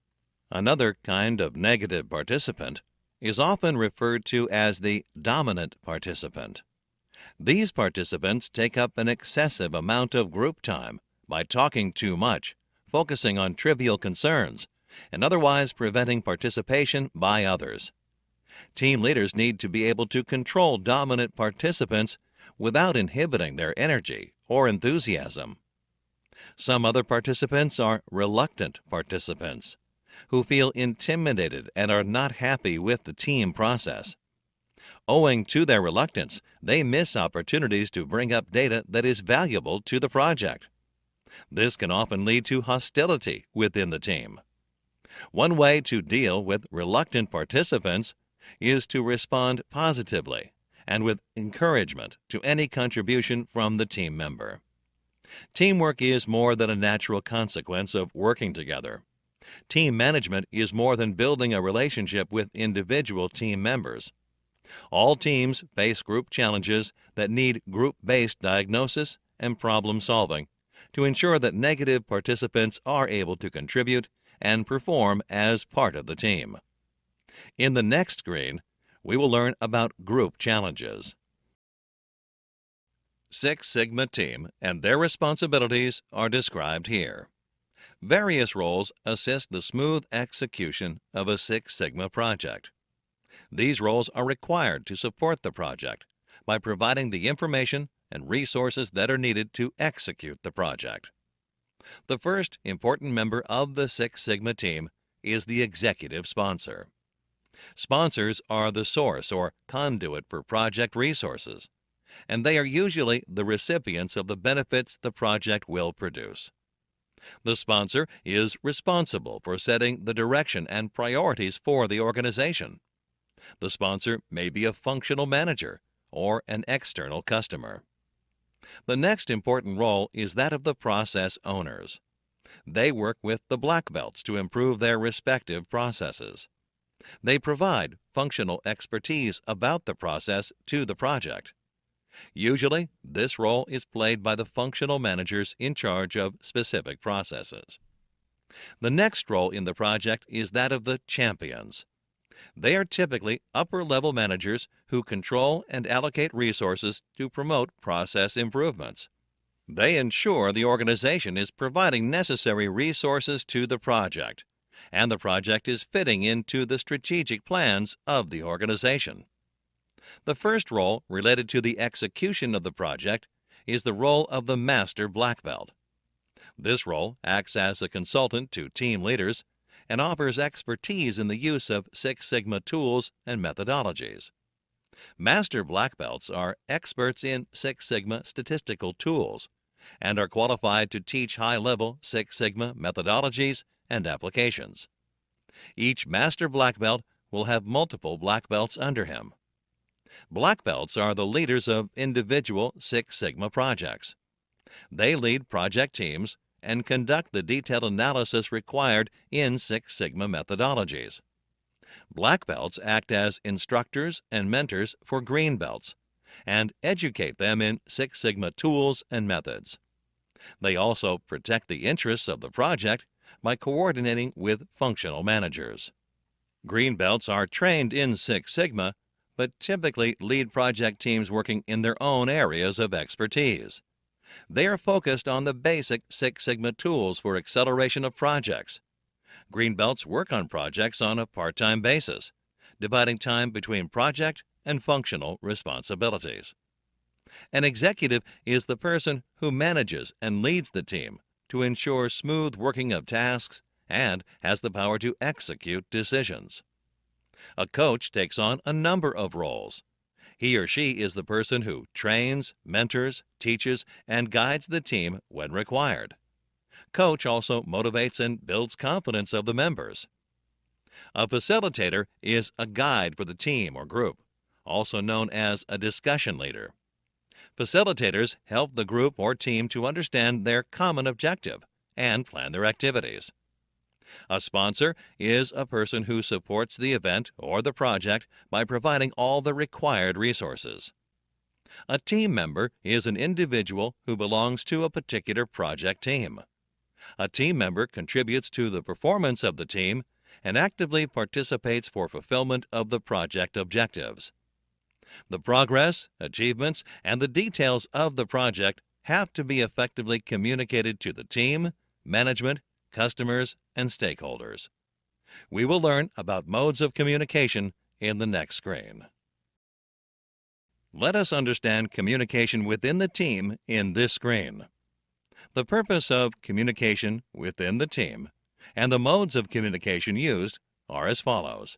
E: Another kind of negative participant is often referred to as the dominant participant. These participants take up an excessive amount of group time by talking too much, focusing on trivial concerns, and otherwise preventing participation by others. Team leaders need to be able to control dominant participants without inhibiting their energy or enthusiasm. Some other participants are reluctant participants, who feel intimidated and are not happy with the team process. Owing to their reluctance, they miss opportunities to bring up data that is valuable to the project. This can often lead to hostility within the team. One way to deal with reluctant participants is to respond positively and with encouragement to any contribution from the team member. Teamwork is more than a natural consequence of working together. Team management is more than building a relationship with individual team members. All teams face group challenges that need group-based diagnosis and problem solving to ensure that negative participants are able to contribute and perform as part of the team. In the next screen, we will learn about group challenges. Six Sigma team and their responsibilities are described here. Various roles assist the smooth execution of a Six Sigma project. These roles are required to support the project by providing the information and resources that are needed to execute the project. The first important member of the Six Sigma team is the executive sponsor. Sponsors are the source or conduit for project resources, and they are usually the recipients of the benefits the project will produce. The sponsor is responsible for setting the direction and priorities for the organization. The sponsor may be a functional manager or an external customer. The next important role is that of the process owners. They work with the black belts to improve their respective processes. They provide functional expertise about the process to the project. Usually, this role is played by the functional managers in charge of specific processes. The next role in the project is that of the champions. They are typically upper-level managers who control and allocate resources to promote process improvements. They ensure the organization is providing necessary resources to the project, and the project is fitting into the strategic plans of the organization. The first role related to the execution of the project is the role of the Master Black Belt. This role acts as a consultant to team leaders and offers expertise in the use of Six Sigma tools and methodologies. Master Black Belts are experts in Six Sigma statistical tools and are qualified to teach high-level Six Sigma methodologies and applications. Each Master Black Belt will have multiple Black Belts under him. Black Belts are the leaders of individual Six Sigma projects. They lead project teams and conduct the detailed analysis required in Six Sigma methodologies. Black Belts act as instructors and mentors for Green Belts and educate them in Six Sigma tools and methods. They also protect the interests of the project by coordinating with functional managers. Green Belts are trained in Six Sigma, but typically lead project teams working in their own areas of expertise. They are focused on the basic Six Sigma tools for acceleration of projects. Green Belts work on projects on a part-time basis, dividing time between project and functional responsibilities. An executive is the person who manages and leads the team to ensure smooth working of tasks and has the power to execute decisions. A coach takes on a number of roles. He or she is the person who trains, mentors, teaches, and guides the team when required. Coach also motivates and builds confidence of the members. A facilitator is a guide for the team or group, also known as a discussion leader. Facilitators help the group or team to understand their common objective and plan their activities. A sponsor is a person who supports the event or the project by providing all the required resources. A team member is an individual who belongs to a particular project team. A team member contributes to the performance of the team and actively participates for fulfillment of the project objectives. The progress, achievements, and the details of the project have to be effectively communicated to the team, management, customers, and stakeholders. We will learn about modes of communication in the next screen. Let us understand communication within the team in this screen. The purpose of communication within the team and the modes of communication used are as follows.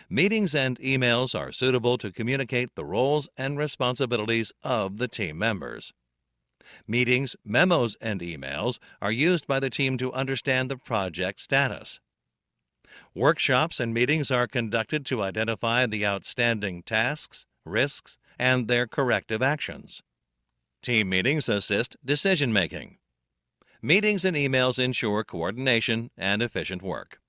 E: Meetings and emails are suitable to communicate the roles and responsibilities of the team members. Meetings, memos, and emails are used by the team to understand the project status. Workshops and meetings are conducted to identify the outstanding tasks, risks, and their corrective actions. Team meetings assist decision-making. Meetings and emails ensure coordination and efficient work.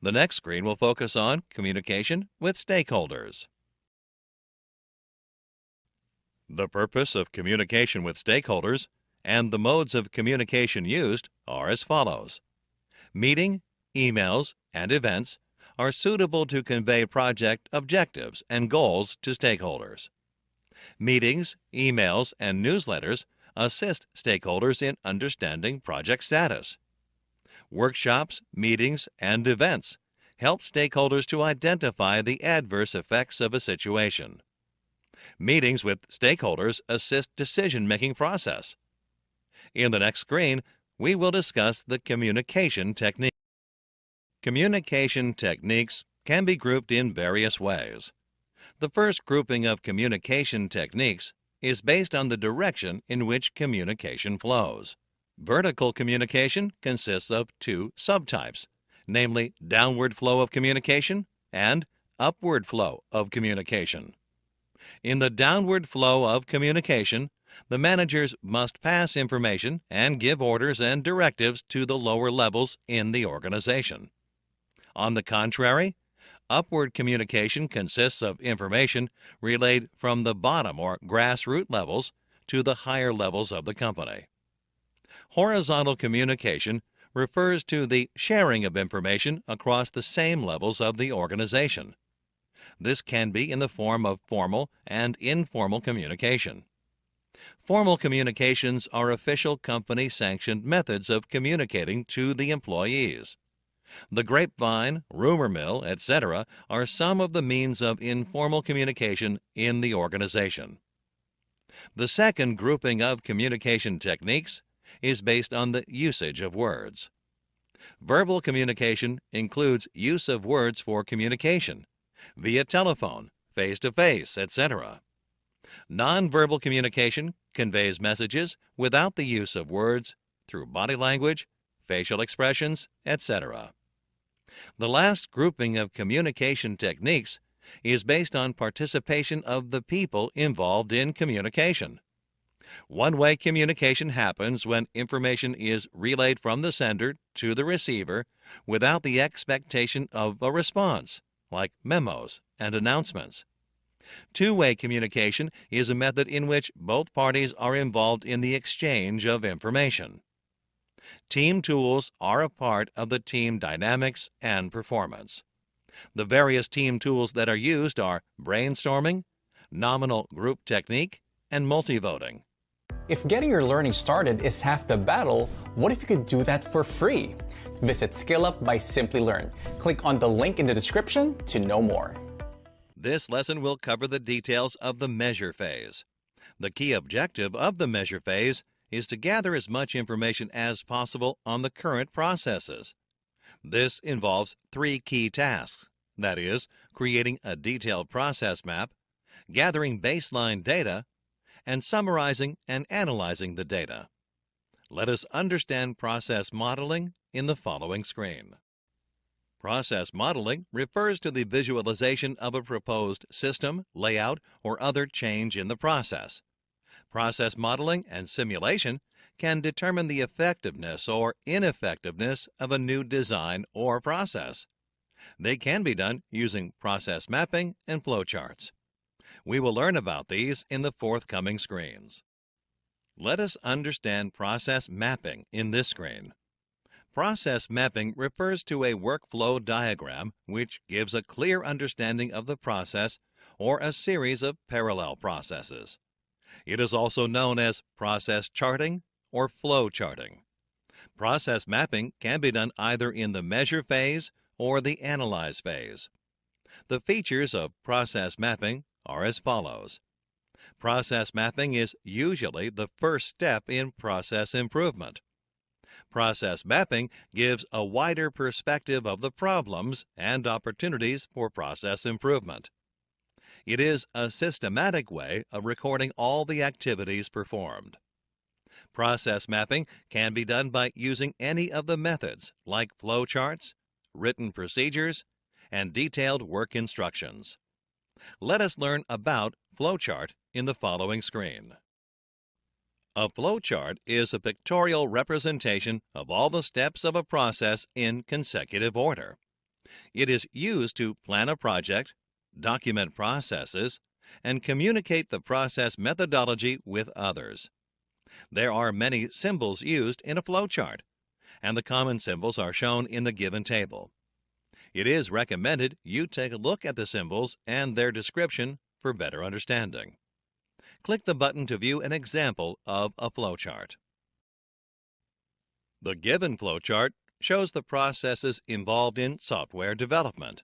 E: The next screen will focus on communication with stakeholders. The purpose of communication with stakeholders and the modes of communication used are as follows. Meeting, emails, and events are suitable to convey project objectives and goals to stakeholders. Meetings, emails, and newsletters assist stakeholders in understanding project status. Workshops, meetings, and events help stakeholders to identify the adverse effects of a situation. Meetings with stakeholders assist decision-making process. In the next screen, we will discuss the communication technique. Communication techniques can be grouped in various ways. The first grouping of communication techniques is based on the direction in which communication flows. Vertical communication consists of two subtypes, namely downward flow of communication and upward flow of communication. In the downward flow of communication, the managers must pass information and give orders and directives to the lower levels in the organization. On the contrary, upward communication consists of information relayed from the bottom or grassroots levels to the higher levels of the company. Horizontal communication refers to the sharing of information across the same levels of the organization. This can be in the form of formal and informal communication. Formal communications are official company-sanctioned methods of communicating to the employees. The grapevine, rumor mill, etc. are some of the means of informal communication in the organization. The second grouping of communication techniques is based on the usage of words. Verbal communication includes use of words for communication, via telephone, face-to-face, etc. Nonverbal communication conveys messages without the use of words through body language, facial expressions, etc. The last grouping of communication techniques is based on participation of the people involved in communication. One-way communication happens when information is relayed from the sender to the receiver without the expectation of a response, like memos and announcements. Two-way communication is a method in which both parties are involved in the exchange of information. Team tools are a part of the team dynamics and performance. The various team tools that are used are brainstorming, nominal group technique, and multivoting.
F: If getting your learning started is half the battle, what if you could do that for free? Visit SkillUp by Simplilearn. Click on the link in the description to know more.
E: This lesson will cover the details of the measure phase. The key objective of the measure phase is to gather as much information as possible on the current processes. This involves three key tasks, that is, creating a detailed process map, gathering baseline data, and summarizing and analyzing the data. Let us understand process modeling in the following screen. Process modeling refers to the visualization of a proposed system, layout, or other change in the process. Process modeling and simulation can determine the effectiveness or ineffectiveness of a new design or process. They can be done using process mapping and flowcharts. We will learn about these in the forthcoming screens. Let us understand process mapping in this screen. Process mapping refers to a workflow diagram which gives a clear understanding of the process or a series of parallel processes. It is also known as process charting or flow charting. Process mapping can be done either in the measure phase or the analyze phase. The features of process mapping are as follows. Process mapping is usually the first step in process improvement. Process mapping gives a wider perspective of the problems and opportunities for process improvement. It is a systematic way of recording all the activities performed. Process mapping can be done by using any of the methods like flowcharts, written procedures, and detailed work instructions. Let us learn about flowchart in the following screen. A flowchart is a pictorial representation of all the steps of a process in consecutive order. It is used to plan a project, document processes, and communicate the process methodology with others. There are many symbols used in a flowchart, and the common symbols are shown in the given table. It is recommended you take a look at the symbols and their description for better understanding. Click the button to view an example of a flowchart. The given flowchart shows the processes involved in software development.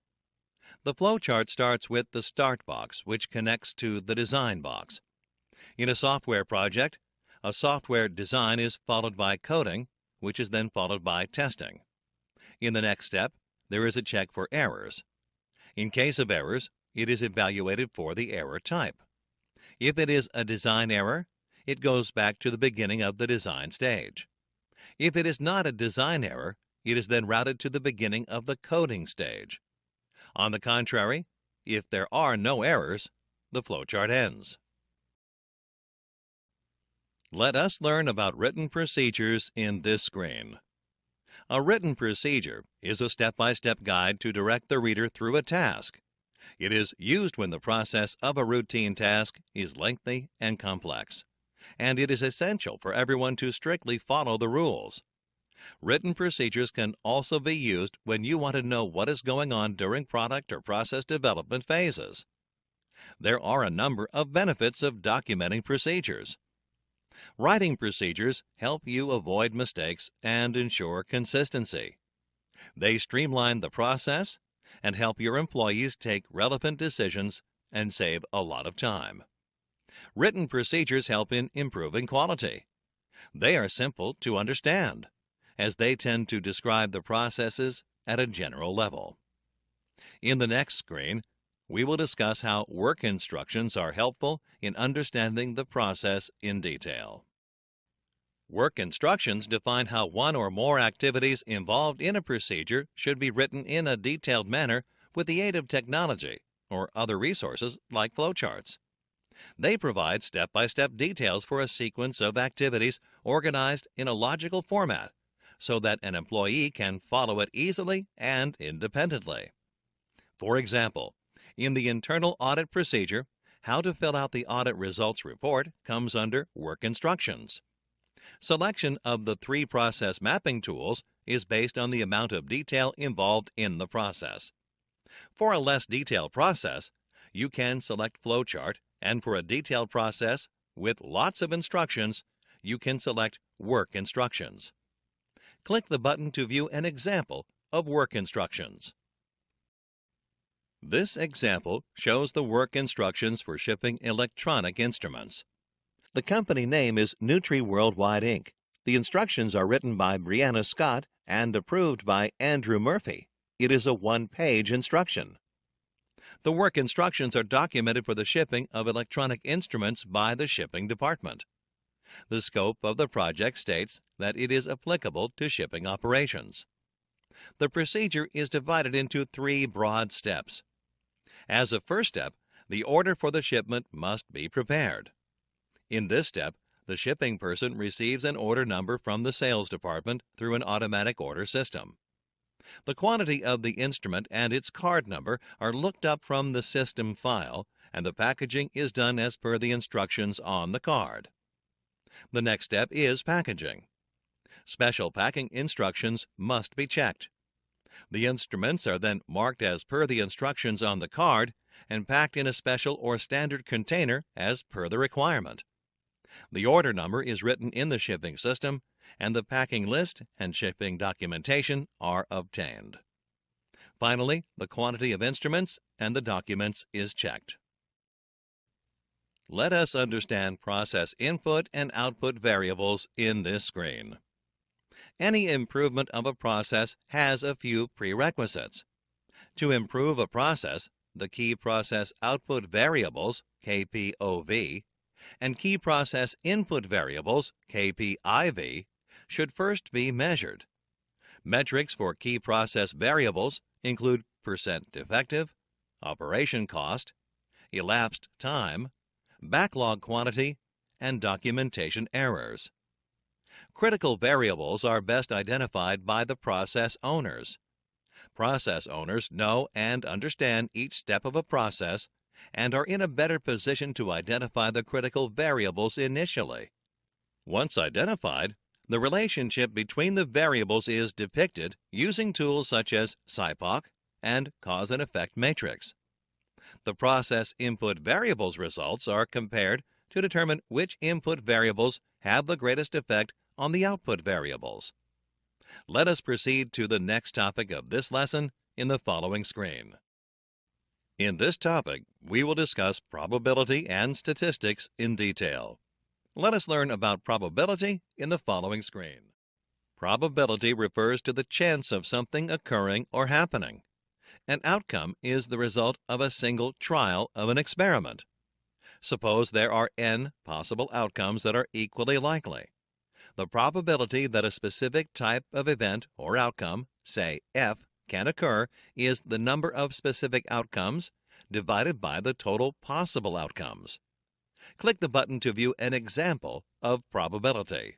E: The flowchart starts with the Start box, which connects to the Design box. In a software project, a software design is followed by coding, which is then followed by testing. In the next step, there is a check for errors. In case of errors, it is evaluated for the error type. If it is a design error, it goes back to the beginning of the design stage. If it is not a design error, it is then routed to the beginning of the coding stage. On the contrary, if there are no errors, the flowchart ends. Let us learn about written procedures in this screen. A written procedure is a step-by-step guide to direct the reader through a task. It is used when the process of a routine task is lengthy and complex, and it is essential for everyone to strictly follow the rules. Written procedures can also be used when you want to know what is going on during product or process development phases. There are a number of benefits of documenting procedures. Writing procedures help you avoid mistakes and ensure consistency. They streamline the process and help your employees take relevant decisions and save a lot of time. Written procedures help in improving quality. They are simple to understand, as they tend to describe the processes at a general level. In the next screen, we will discuss how work instructions are helpful in understanding the process in detail. Work instructions define how one or more activities involved in a procedure should be written in a detailed manner with the aid of technology or other resources like flowcharts. They provide step-by-step details for a sequence of activities organized in a logical format so that an employee can follow it easily and independently. For example, in the internal audit procedure, how to fill out the audit results report comes under Work Instructions. Selection of the 3 process mapping tools is based on the amount of detail involved in the process. For a less detailed process, you can select Flowchart, and for a detailed process with lots of instructions, you can select Work Instructions. Click the button to view an example of work instructions. This example shows the work instructions for shipping electronic instruments. The company name is Nutri Worldwide Inc. The instructions are written by Brianna Scott and approved by Andrew Murphy. It is a 1-page instruction. The work instructions are documented for the shipping of electronic instruments by the shipping department. The scope of the project states that it is applicable to shipping operations. The procedure is divided into 3 broad steps. As a first step, the order for the shipment must be prepared. In this step, the shipping person receives an order number from the sales department through an automatic order system. The quantity of the instrument and its card number are looked up from the system file, and the packaging is done as per the instructions on the card. The next step is packaging. Special packing instructions must be checked. The instruments are then marked as per the instructions on the card and packed in a special or standard container as per the requirement. The order number is written in the shipping system, and the packing list and shipping documentation are obtained. Finally, the quantity of instruments and the documents is checked. Let us understand process input and output variables in this screen. Any improvement of a process has a few prerequisites. To improve a process, the key process output variables, KPOV, and key process input variables, KPIV, should first be measured. Metrics for key process variables include percent defective, operation cost, elapsed time, backlog quantity, and documentation errors. Critical variables are best identified by the process owners. Process owners know and understand each step of a process and are in a better position to identify the critical variables initially. Once identified, the relationship between the variables is depicted using tools such as SIPOC and cause and effect matrix. The process input variables results are compared to determine which input variables have the greatest effect on the output variables. Let us proceed to the next topic of this lesson in the following screen. In this topic, we will discuss probability and statistics in detail. Let us learn about probability in the following screen. Probability refers to the chance of something occurring or happening. An outcome is the result of a single trial of an experiment. Suppose there are n possible outcomes that are equally likely. The probability that a specific type of event or outcome, say f, can occur is the number of specific outcomes divided by the total possible outcomes. Click the button to view an example of probability.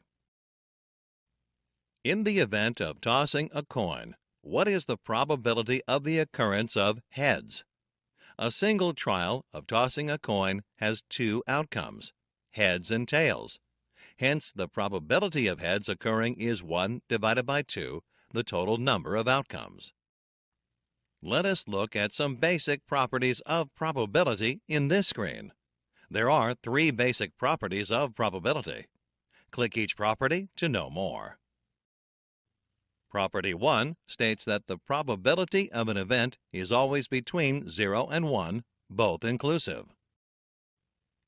E: In the event of tossing a coin, what is the probability of the occurrence of heads? A single trial of tossing a coin has two outcomes, heads and tails. Hence, the probability of heads occurring is 1 divided by 2, the total number of outcomes. Let us look at some basic properties of probability in this screen. There are 3 basic properties of probability. Click each property to know more. Property 1 states that the probability of an event is always between 0 and 1, both inclusive.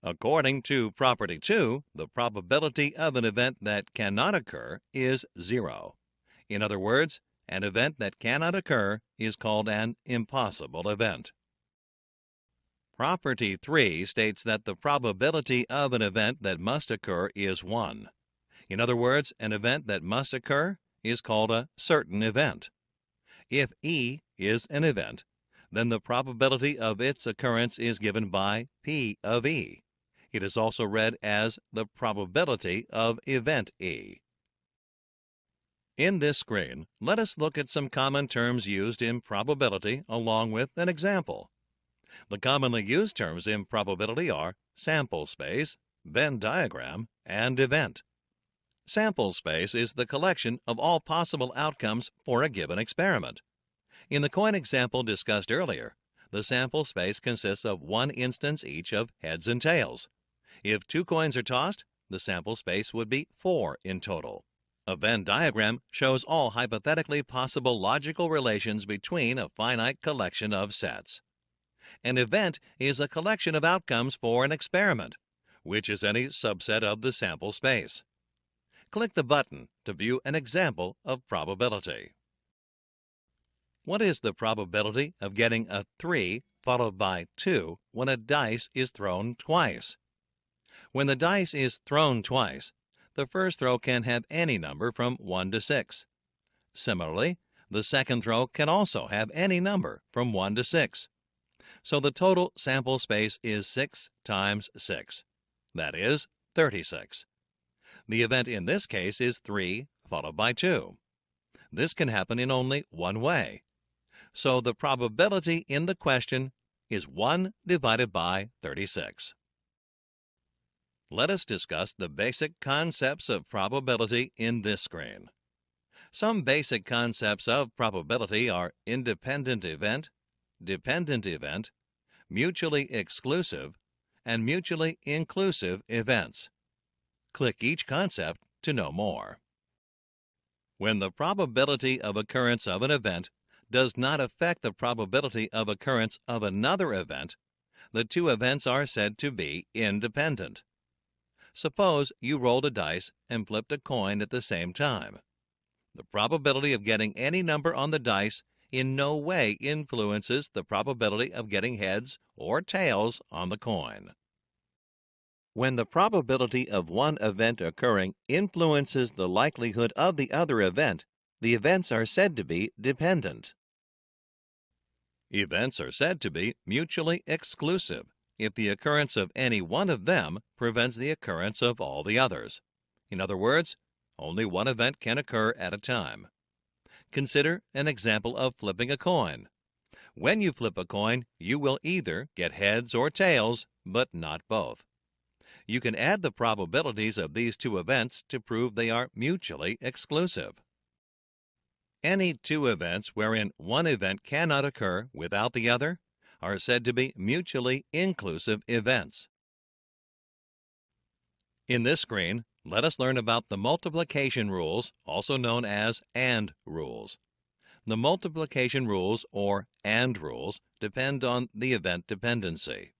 E: According to Property 2, the probability of an event that cannot occur is 0. In other words, an event that cannot occur is called an impossible event. Property 3 states that the probability of an event that must occur is 1. In other words, an event that must occur is called a certain event. If E is an event, then the probability of its occurrence is given by P of E. It is also read as the probability of event E. In this screen, let us look at some common terms used in probability along with an example. The commonly used terms in probability are sample space, Venn diagram, and event. Sample space is the collection of all possible outcomes for a given experiment. In the coin example discussed earlier, the sample space consists of one instance each of heads and tails. If 2 coins are tossed, the sample space would be 4 in total. A Venn diagram shows all hypothetically possible logical relations between a finite collection of sets. An event is a collection of outcomes for an experiment, which is any subset of the sample space. Click the button to view an example of probability. What is the probability of getting a 3 followed by 2 when a dice is thrown twice? When the dice is thrown twice, the first throw can have any number from 1 to 6. Similarly, the second throw can also have any number from 1 to 6. So the total sample space is 6 times 6. That is 36. The event in this case is 3 followed by 2. This can happen in only one way. So the probability in the question is 1 divided by 36. Let us discuss the basic concepts of probability in this screen. Some basic concepts of probability are independent event, dependent event, mutually exclusive, and mutually inclusive events. Click each concept to know more. When the probability of occurrence of an event does not affect the probability of occurrence of another event, the 2 events are said to be independent. Suppose you rolled a dice and flipped a coin at the same time. The probability of getting any number on the dice in no way influences the probability of getting heads or tails on the coin. When the probability of one event occurring influences the likelihood of the other event, the events are said to be dependent. Events are said to be mutually exclusive if the occurrence of any one of them prevents the occurrence of all the others. In other words, only one event can occur at a time. Consider an example of flipping a coin. When you flip a coin, you will either get heads or tails, but not both. You can add the probabilities of these two events to prove they are mutually exclusive. Any two events wherein one event cannot occur without the other are said to be mutually inclusive events. In this screen, let us learn about the multiplication rules, also known as AND rules. The multiplication rules, or AND rules, depend on the event dependency.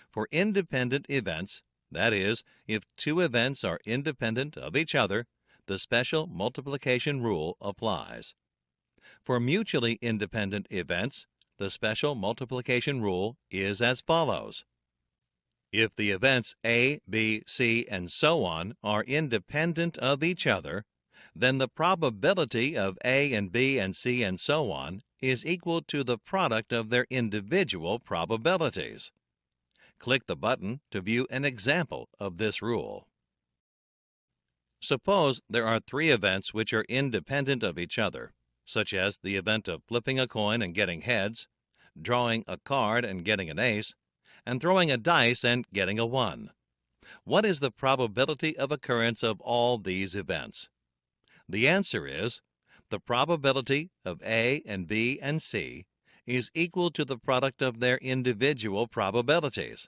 E: For independent events, that is, if two events are independent of each other, the special multiplication rule applies. For mutually independent events, the special multiplication rule is as follows. If the events A, B, C, and so on are independent of each other, then the probability of A and B and C and so on is equal to the product of their individual probabilities. Click the button to view an example of this rule. Suppose there are three events which are independent of each other, such as the event of flipping a coin and getting heads, drawing a card and getting an ace, and throwing a dice and getting a 1. What is the probability of occurrence of all these events? The answer is, the probability of A and B and C is equal to the product of their individual probabilities,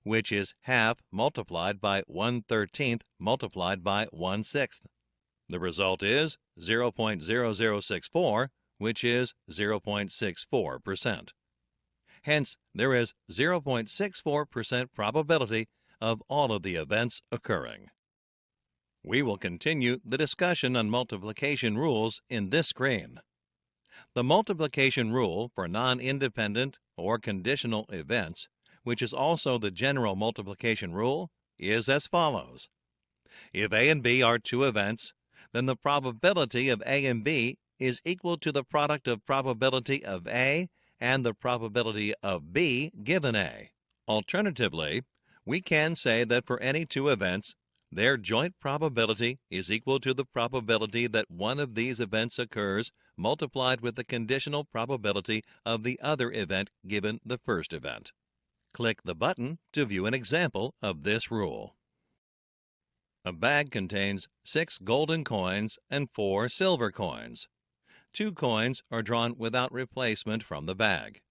E: which is half multiplied by 1/13 multiplied by 1/6. The result is 0.0064, which is 0.64%. Hence, there is 0.64% probability of all of the events occurring. We will continue the discussion on multiplication rules in this screen. The multiplication rule for non-independent or conditional events, which is also the general multiplication rule, is as follows. If A and B are two events, then the probability of A and B is equal to the product of probability of A and the probability of B given A. Alternatively, we can say that for any two events, their joint probability is equal to the probability that one of these events occurs multiplied with the conditional probability of the other event given the first event. Click the button to view an example of this rule. A bag contains 6 golden coins and 4 silver coins. 2 coins are drawn without replacement from the bag.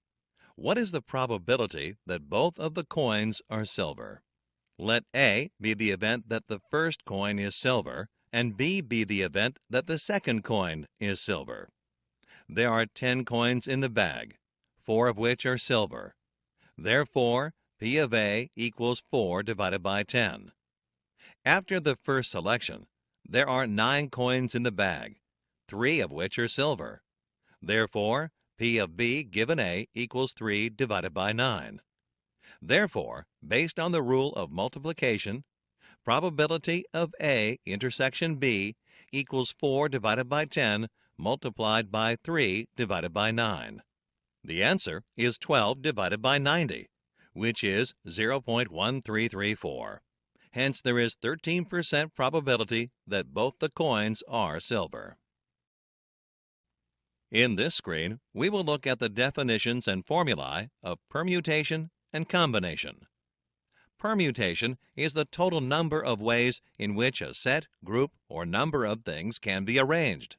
E: What is the probability that both of the coins are silver? Let A be the event that the first coin is silver, and B be the event that the second coin is silver. There are 10 coins in the bag, 4 of which are silver. Therefore, P of A equals 4 divided by 10. After the first selection, there are 9 coins in the bag, 3 of which are silver. Therefore, P of B given A equals 3 divided by 9. Therefore, based on the rule of multiplication, probability of A intersection B equals 4 divided by 10 multiplied by 3 divided by 9. The answer is 12 divided by 90, which is 0.1334. Hence, there is 13% probability that both the coins are silver. In this screen, we will look at the definitions and formulae of permutation and combination. Permutation is the total number of ways in which a set, group, or number of things can be arranged.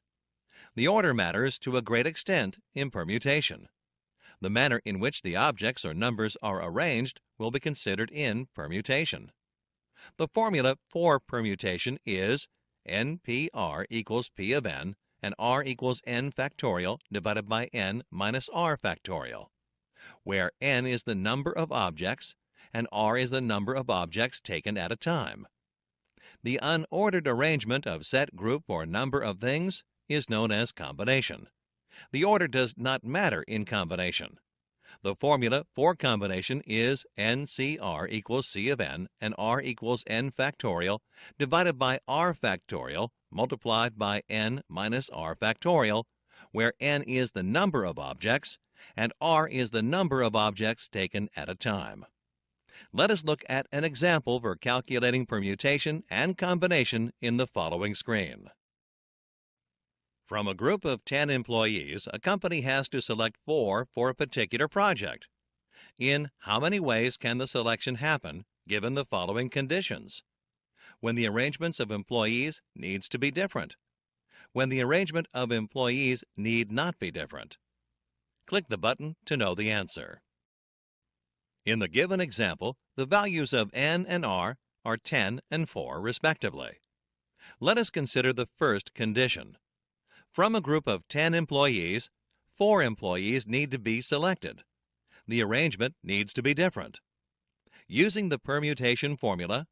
E: The order matters to a great extent in permutation. The manner in which the objects or numbers are arranged will be considered in permutation. The formula for permutation is NPR equals P of n and R equals n factorial divided by n minus r factorial, where n is the number of objects and r is the number of objects taken at a time. The unordered arrangement of set, group, or number of things is known as combination. The order does not matter in combination. The formula for combination is NCR equals C of n and R equals n factorial divided by r factorial multiplied by n minus r factorial, where n is the number of objects and r is the number of objects taken at a time. Let us look at an example for calculating permutation and combination in the following screen. From a group of 10 employees, a company has to select 4 for a particular project. In how many ways can the selection happen given the following conditions? When the arrangements of employees needs to be different. When the arrangement of employees need not be different. Click the button to know the answer. In the given example, the values of N and R are 10 and 4 respectively. Let us consider the first condition. From a group of 10 employees, 4 employees need to be selected. The arrangement needs to be different. Using the permutation formula,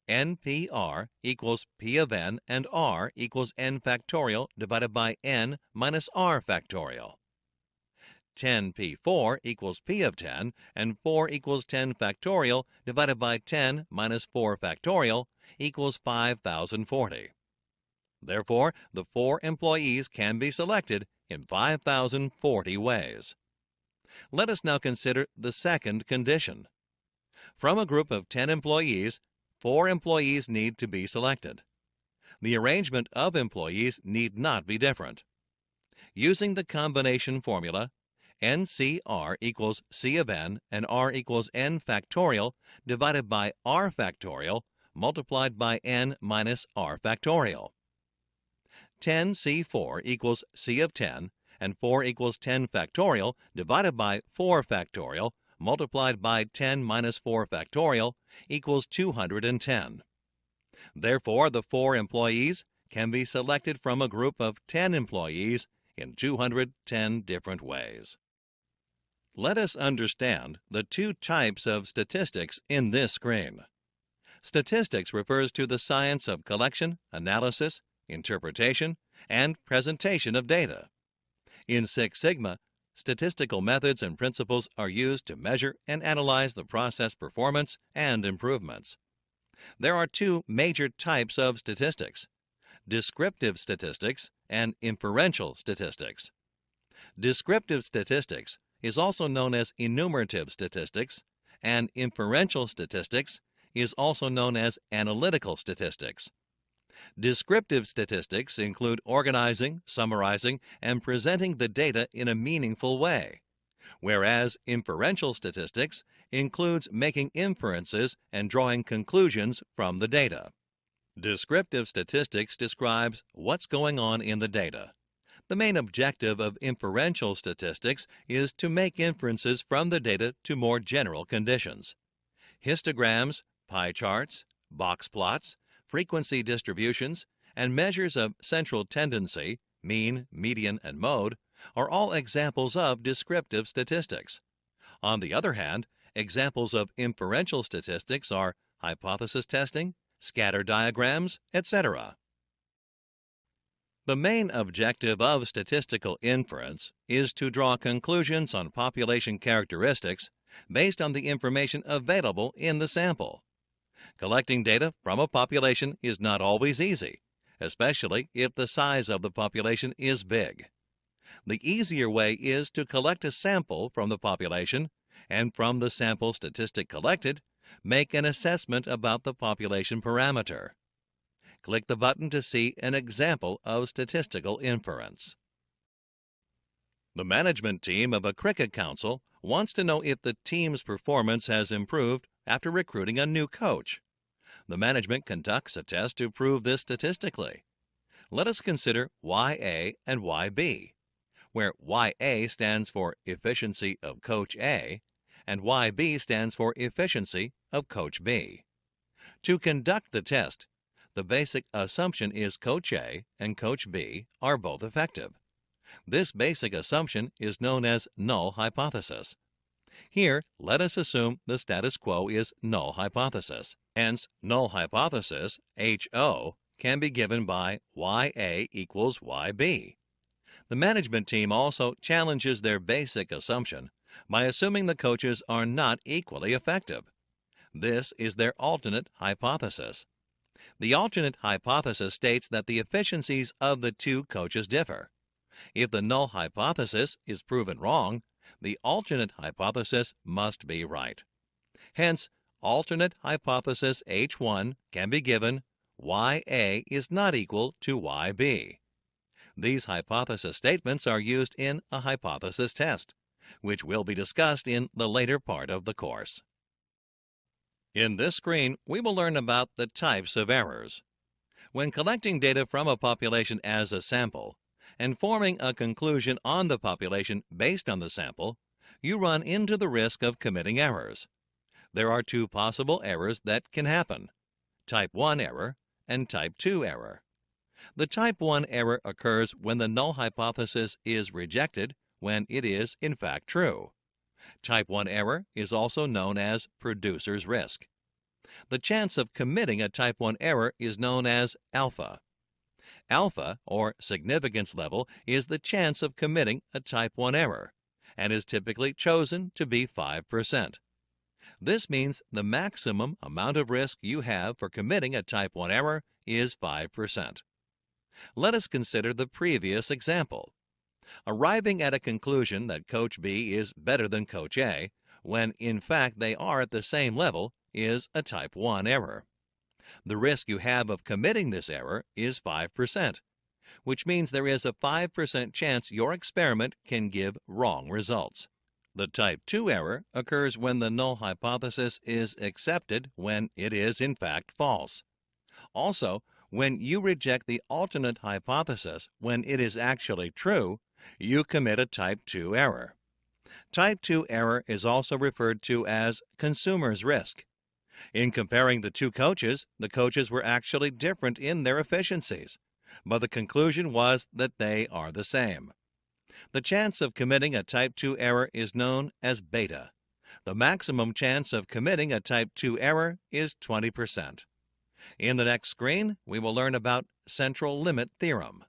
E: NPR equals P of N and R equals N factorial divided by N minus R factorial. 10P4 equals P of 10 and 4 equals 10 factorial divided by 10 minus 4 factorial equals 5040. Therefore, the 4 employees can be selected in 5040 ways. Let us now consider the second condition. From a group of 10 employees, 4 employees need to be selected. The arrangement of employees need not be different. Using the combination formula, NCR equals C of N and R equals N factorial divided by R factorial multiplied by N minus R factorial. 10C4 equals C of 10 and 4 equals 10 factorial divided by 4 factorial multiplied by 10 minus 4 factorial equals 210. Therefore, the 4 employees can be selected from a group of 10 employees in 210 different ways. Let us understand the 2 types of statistics in this screen. Statistics refers to the science of collection, analysis, interpretation, and presentation of data. In Six Sigma, statistical methods and principles are used to measure and analyze the process performance and improvements. There are 2 major types of statistics: descriptive statistics and inferential statistics. Descriptive statistics is also known as enumerative statistics, and inferential statistics is also known as analytical statistics. Descriptive statistics include organizing, summarizing, and presenting the data in a meaningful way, whereas inferential statistics includes making inferences and drawing conclusions from the data. Descriptive statistics describes what's going on in the data. The main objective of inferential statistics is to make inferences from the data to more general conditions. Histograms, pie charts, box plots, frequency distributions, and measures of central tendency, mean, median, and mode are all examples of descriptive statistics. On the other hand, examples of inferential statistics are hypothesis testing, scatter diagrams, etc. The main objective of statistical inference is to draw conclusions on population characteristics based on the information available in the sample. Collecting data from a population is not always easy, especially if the size of the population is big. The easier way is to collect a sample from the population, and from the sample statistic collected, make an assessment about the population parameter. Click the button to see an example of statistical inference. The management team of a cricket council wants to know if the team's performance has improved after recruiting a new coach. The management conducts a test to prove this statistically. Let us consider YA and YB, where YA stands for efficiency of Coach A and YB stands for efficiency of Coach B. To conduct the test, the basic assumption is Coach A and Coach B are both effective. This basic assumption is known as null hypothesis. Here, let us assume the status quo is null hypothesis. Hence, null hypothesis, HO, can be given by YA equals YB. The management team also challenges their basic assumption by assuming the coaches are not equally effective. This is their alternate hypothesis. The alternate hypothesis states that the efficiencies of the 2 coaches differ. If the null hypothesis is proven wrong, the alternate hypothesis must be right. Hence, alternate hypothesis H1 can be given YA is not equal to YB. These hypothesis statements are used in a hypothesis test, which will be discussed in the later part of the course. In this screen, we will learn about the types of errors. When collecting data from a population as a sample and forming a conclusion on the population based on the sample, you run into the risk of committing errors. There are two possible errors that can happen: type 1 error and type 2 error. The type 1 error occurs when the null hypothesis is rejected when it is in fact true. Type 1 error is also known as producer's risk. The chance of committing a type 1 error is known as alpha. Alpha, or significance level, is the chance of committing a type 1 error, and is typically chosen to be 5%. This means the maximum amount of risk you have for committing a type 1 error is 5%. Let us consider the previous example. Arriving at a conclusion that Coach B is better than Coach A, when in fact they are at the same level, is a type 1 error. The risk you have of committing this error is 5%, which means there is a 5% chance your experiment can give wrong results. The type 2 error occurs when the null hypothesis is accepted when it is in fact false. Also, when you reject the alternate hypothesis when it is actually true, you commit a type 2 error. Type 2 error is also referred to as consumer's risk. In comparing the two coaches, the coaches were actually different in their efficiencies, but the conclusion was that they are the same. The chance of committing a type 2 error is known as beta. The maximum chance of committing a type 2 error is 20%. In the next screen, we will learn about central limit theorem.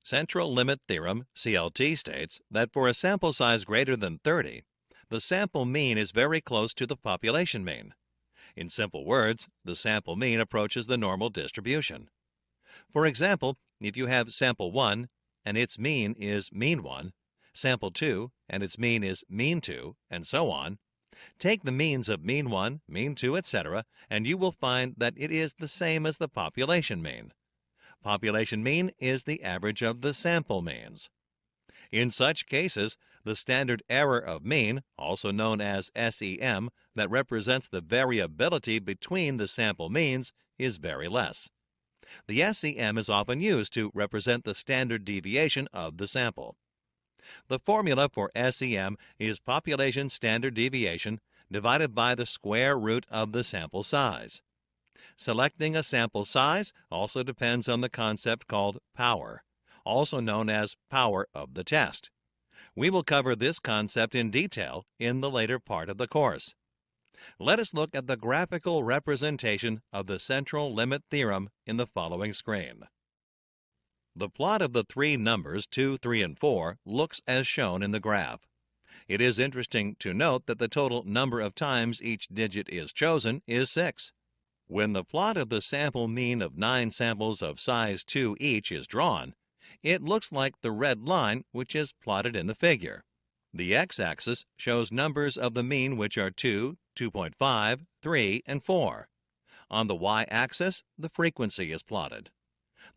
E: Central limit theorem, CLT, states that for a sample size greater than 30, the sample mean is very close to the population mean. In simple words, the sample mean approaches the normal distribution. For example, if you have sample 1 and its mean is mean 1, sample 2 and its mean is mean 2, and so on, take the means of mean 1, mean 2, etc., and you will find that it is the same as the population mean. Population mean is the average of the sample means. In such cases, the standard error of mean, also known as SEM, that represents the variability between the sample means, is very less. The SEM is often used to represent the standard deviation of the sample. The formula for SEM is population standard deviation divided by the square root of the sample size. Selecting a sample size also depends on the concept called power, also known as power of the test. We will cover this concept in detail in the later part of the course. Let us look at the graphical representation of the central limit theorem in the following screen. The plot of the three numbers 2, 3, and 4 looks as shown in the graph. It is interesting to note that the total number of times each digit is chosen is 6. When the plot of the sample mean of 9 samples of size 2 each is drawn, it looks like the red line which is plotted in the figure. The x-axis shows numbers of the mean which are 2, 2.5, 3, and 4. On the y-axis, the frequency is plotted.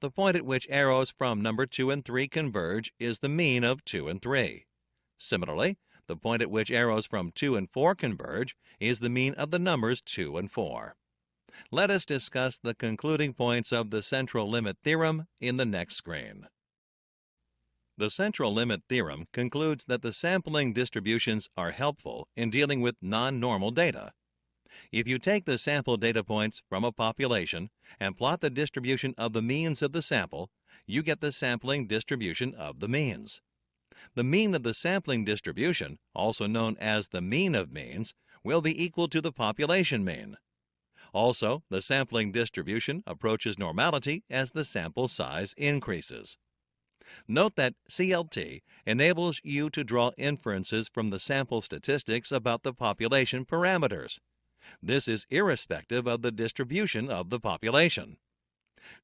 E: The point at which arrows from number 2 and 3 converge is the mean of 2 and 3. Similarly, the point at which arrows from 2 and 4 converge is the mean of the numbers 2 and 4. Let us discuss the concluding points of the central limit theorem in the next screen. The central limit theorem concludes that the sampling distributions are helpful in dealing with non-normal data. If you take the sample data points from a population and plot the distribution of the means of the sample, you get the sampling distribution of the means. The mean of the sampling distribution, also known as the mean of means, will be equal to the population mean. Also, the sampling distribution approaches normality as the sample size increases. Note that CLT enables you to draw inferences from the sample statistics about the population parameters. This is irrespective of the distribution of the population.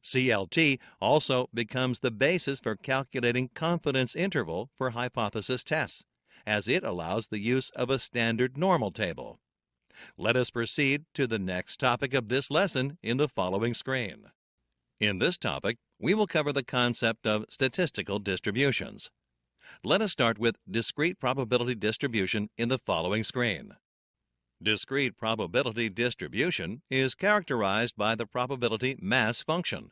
E: CLT also becomes the basis for calculating confidence interval for hypothesis tests, as it allows the use of a standard normal table. Let us proceed to the next topic of this lesson in the following screen. In this topic, we will cover the concept of statistical distributions. Let us start with discrete probability distribution in the following screen. Discrete probability distribution is characterized by the probability mass function.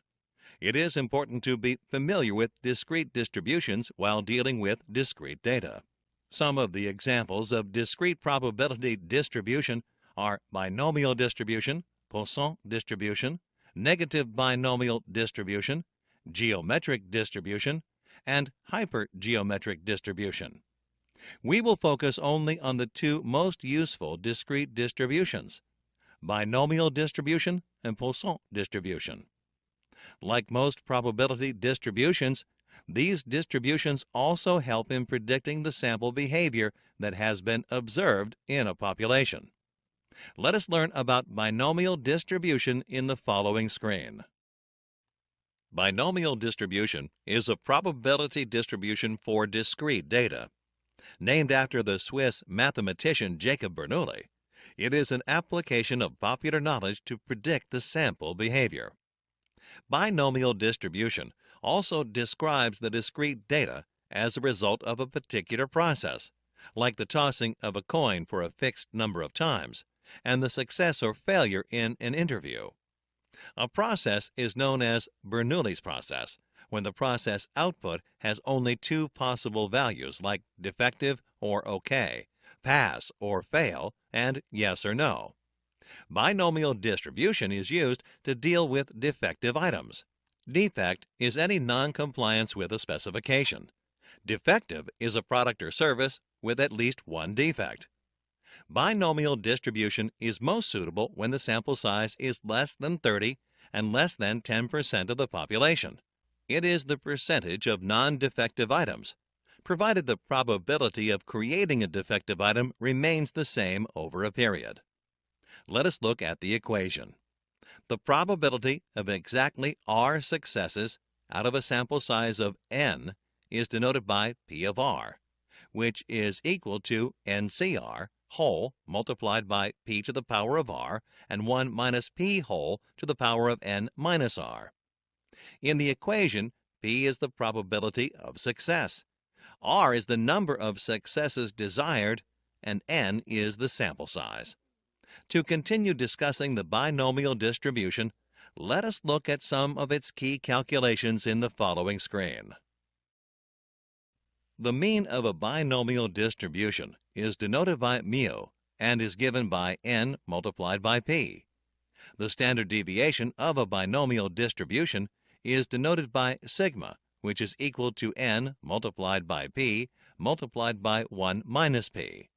E: It is important to be familiar with discrete distributions while dealing with discrete data. Some of the examples of discrete probability distribution are binomial distribution, Poisson distribution, negative binomial distribution, geometric distribution, and hypergeometric distribution. We will focus only on the two most useful discrete distributions, binomial distribution and Poisson distribution. Like most probability distributions, these distributions also help in predicting the sample behavior that has been observed in a population. Let us learn about binomial distribution in the following screen. Binomial distribution is a probability distribution for discrete data. Named after the Swiss mathematician Jacob Bernoulli, it is an application of popular knowledge to predict the sample behavior. Binomial distribution also describes the discrete data as a result of a particular process, like the tossing of a coin for a fixed number of times, and the success or failure in an interview. A process is known as Bernoulli's process when the process output has only two possible values like defective or OK, pass or fail, and yes or no. Binomial distribution is used to deal with defective items. Defect is any non-compliance with a specification. Defective is a product or service with at least one defect. Binomial distribution is most suitable when the sample size is less than 30 and less than 10% of the population. It is the percentage of non-defective items, provided the probability of creating a defective item remains the same over a period. Let us look at the equation. The probability of exactly R successes out of a sample size of n is denoted by P of R, which is equal to NCR whole multiplied by P to the power of R and 1 minus P whole to the power of n minus R. In the equation, P is the probability of success, R is the number of successes desired, and n is the sample size. To continue discussing the binomial distribution, let us look at some of its key calculations in the following screen. The mean of a binomial distribution is denoted by mu and is given by n multiplied by p. The standard deviation of a binomial distribution is denoted by sigma, which is equal to n multiplied by p multiplied by 1 minus p.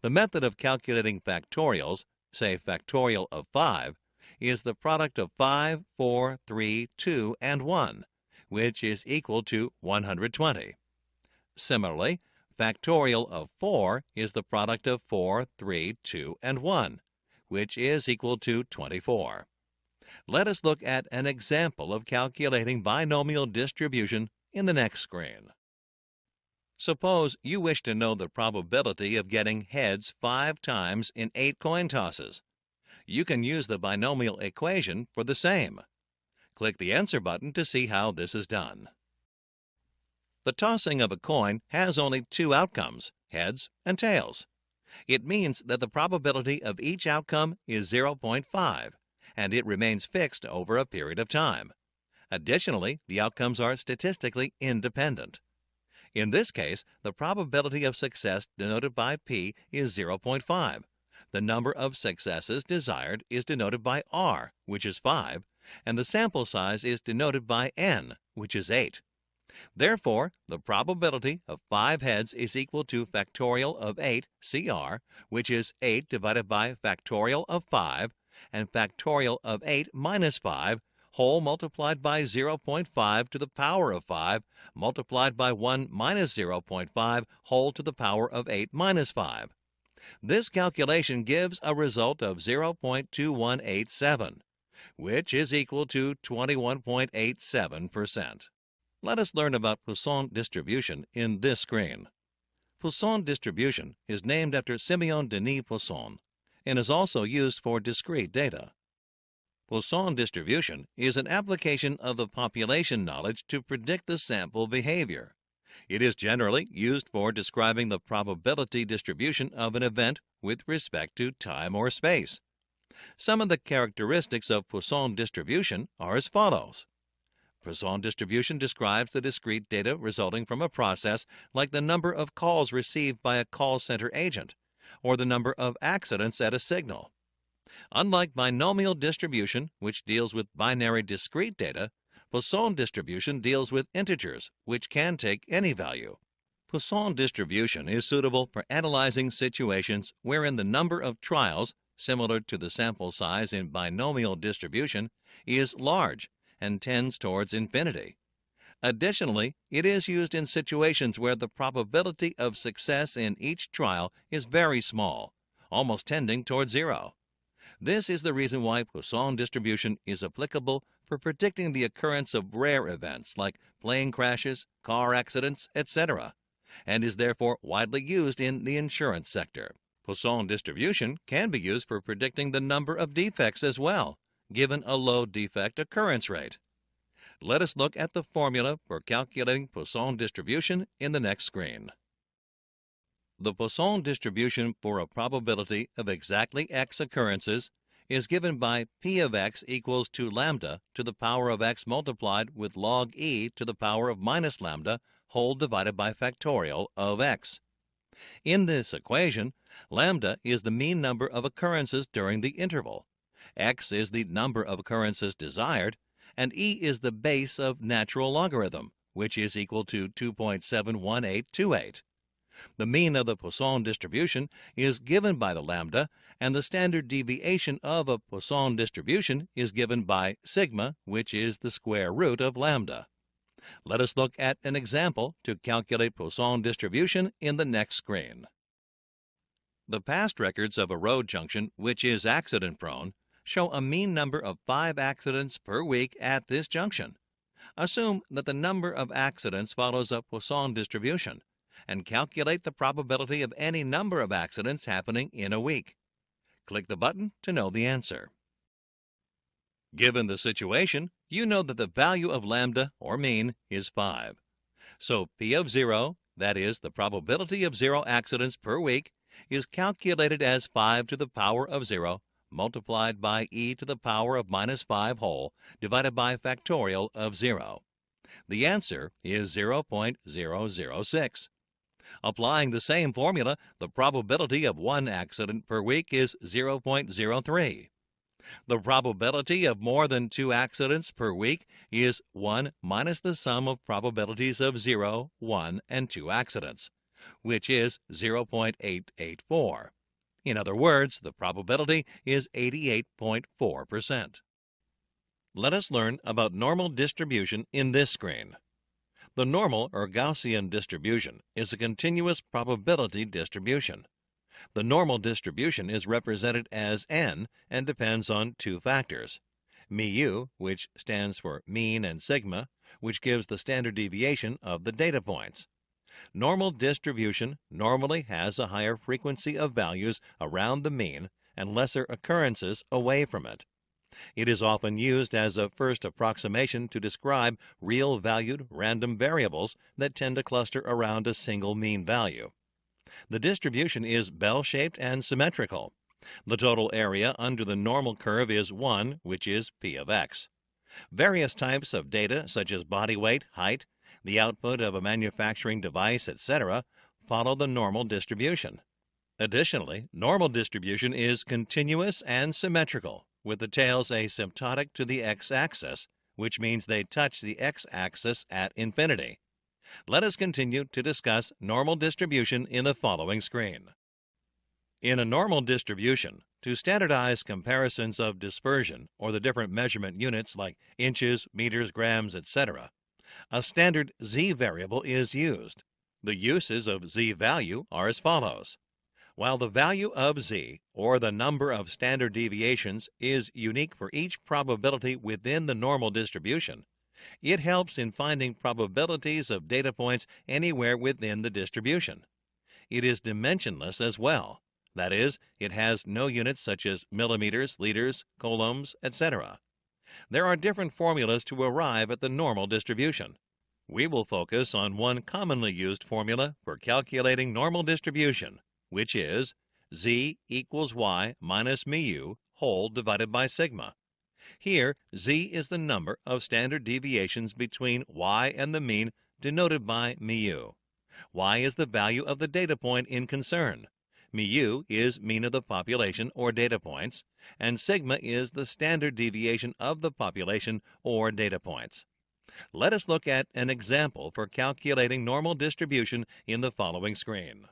E: The method of calculating factorials, say factorial of 5, is the product of 5, 4, 3, 2, and 1, which is equal to 120. Similarly, factorial of 4 is the product of 4, 3, 2, and 1, which is equal to 24. Let us look at an example of calculating binomial distribution in the next screen. Suppose you wish to know the probability of getting heads 5 times in 8 coin tosses. You can use the binomial equation for the same. Click the Answer button to see how this is done. The tossing of a coin has only 2 outcomes, heads and tails. It means that the probability of each outcome is 0.5, and it remains fixed over a period of time. Additionally, the outcomes are statistically independent. In this case, the probability of success denoted by P is 0.5. The number of successes desired is denoted by R, which is 5, and the sample size is denoted by N, which is 8. Therefore, the probability of 5 heads is equal to factorial of 8, CR, which is 8 divided by factorial of 5, and factorial of 8 minus 5, whole multiplied by 0.5 to the power of 5, multiplied by 1 minus 0.5, whole to the power of 8 minus 5. This calculation gives a result of 0.2187, which is equal to 21.87%. Let us learn about Poisson distribution in this screen. Poisson distribution is named after Simeon Denis Poisson and is also used for discrete data. Poisson distribution is an application of the population knowledge to predict the sample behavior. It is generally used for describing the probability distribution of an event with respect to time or space. Some of the characteristics of Poisson distribution are as follows. Poisson distribution describes the discrete data resulting from a process like the number of calls received by a call center agent or the number of accidents at a signal. Unlike binomial distribution, which deals with binary discrete data, Poisson distribution deals with integers, which can take any value. Poisson distribution is suitable for analyzing situations wherein the number of trials, similar to the sample size in binomial distribution, is large and tends towards infinity. Additionally, it is used in situations where the probability of success in each trial is very small, almost tending toward zero. This is the reason why Poisson distribution is applicable for predicting the occurrence of rare events like plane crashes, car accidents, etc., and is therefore widely used in the insurance sector. Poisson distribution can be used for predicting the number of defects as well, given a low defect occurrence rate. Let us look at the formula for calculating Poisson distribution in the next screen. The Poisson distribution for a probability of exactly x occurrences is given by p of x equals to lambda to the power of x multiplied with log e to the power of minus lambda whole divided by factorial of x. In this equation, lambda is the mean number of occurrences during the interval, x is the number of occurrences desired, and e is the base of natural logarithm, which is equal to 2.71828. The mean of the Poisson distribution is given by the lambda, and the standard deviation of a Poisson distribution is given by sigma, which is the square root of lambda. Let us look at an example to calculate Poisson distribution in the next screen. The past records of a road junction which is accident-prone show a mean number of 5 accidents per week at this junction. Assume that the number of accidents follows a Poisson distribution, and calculate the probability of any number of accidents happening in a week. Click the button to know the answer. Given the situation, you know that the value of lambda, or mean, is 5. So P of 0, that is, the probability of 0 accidents per week, is calculated as 5 to the power of 0 multiplied by e to the power of minus 5 whole divided by factorial of 0. The answer is 0.006. Applying the same formula, the probability of 1 accident per week is 0.03. The probability of more than 2 accidents per week is 1 minus the sum of probabilities of 0, 1, and 2 accidents, which is 0.884. In other words, the probability is 88.4%. Let us learn about normal distribution in this screen. The normal or Gaussian distribution is a continuous probability distribution. The normal distribution is represented as n and depends on 2 factors. Mu, which stands for mean, and sigma, which gives the standard deviation of the data points. Normal distribution normally has a higher frequency of values around the mean and lesser occurrences away from it. It is often used as a first approximation to describe real-valued random variables that tend to cluster around a single mean value. The distribution is bell-shaped and symmetrical. The total area under the normal curve is 1, which is P of x. Various types of data, such as body weight, height, the output of a manufacturing device, etc., follow the normal distribution. Additionally, normal distribution is continuous and symmetrical, with the tails asymptotic to the x-axis, which means they touch the x-axis at infinity. Let us continue to discuss normal distribution in the following screen. In a normal distribution, to standardize comparisons of dispersion or the different measurement units like inches, meters, grams, etc., a standard z variable is used. The uses of z value are as follows. While the value of z, or the number of standard deviations, is unique for each probability within the normal distribution, it helps in finding probabilities of data points anywhere within the distribution. It is dimensionless as well, That is, it has no units such as millimeters, liters, coulombs, etc. There are different formulas to arrive at the normal distribution. We will focus on one commonly used formula for calculating normal distribution, which is z equals y minus mu whole divided by sigma. Here, z is the number of standard deviations between y and the mean, denoted by mu. Y is the value of the data point in concern. Mu is mean of the population or data points, and sigma is the standard deviation of the population or data points. Let us look at an example for calculating normal distribution in the following screen.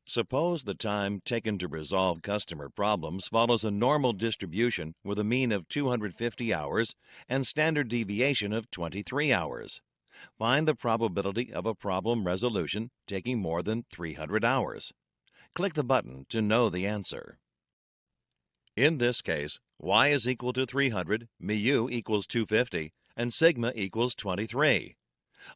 E: Suppose the time taken to resolve customer problems follows a normal distribution with a mean of 250 hours and standard deviation of 23 hours. Find the probability of a problem resolution taking more than 300 hours. Click the button to know the answer. In this case, y is equal to 300, mu equals 250, and sigma equals 23.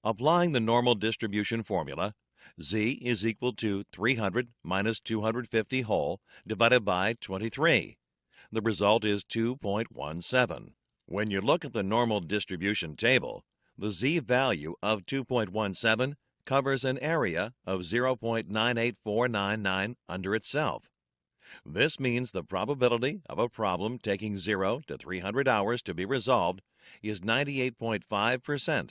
E: Applying the normal distribution formula, z is equal to 300 minus 250 whole divided by 23. The result is 2.17. When you look at the normal distribution table, the z value of 2.17 covers an area of 0.98499 under itself. This means the probability of a problem taking 0 to 300 hours to be resolved is 98.5%,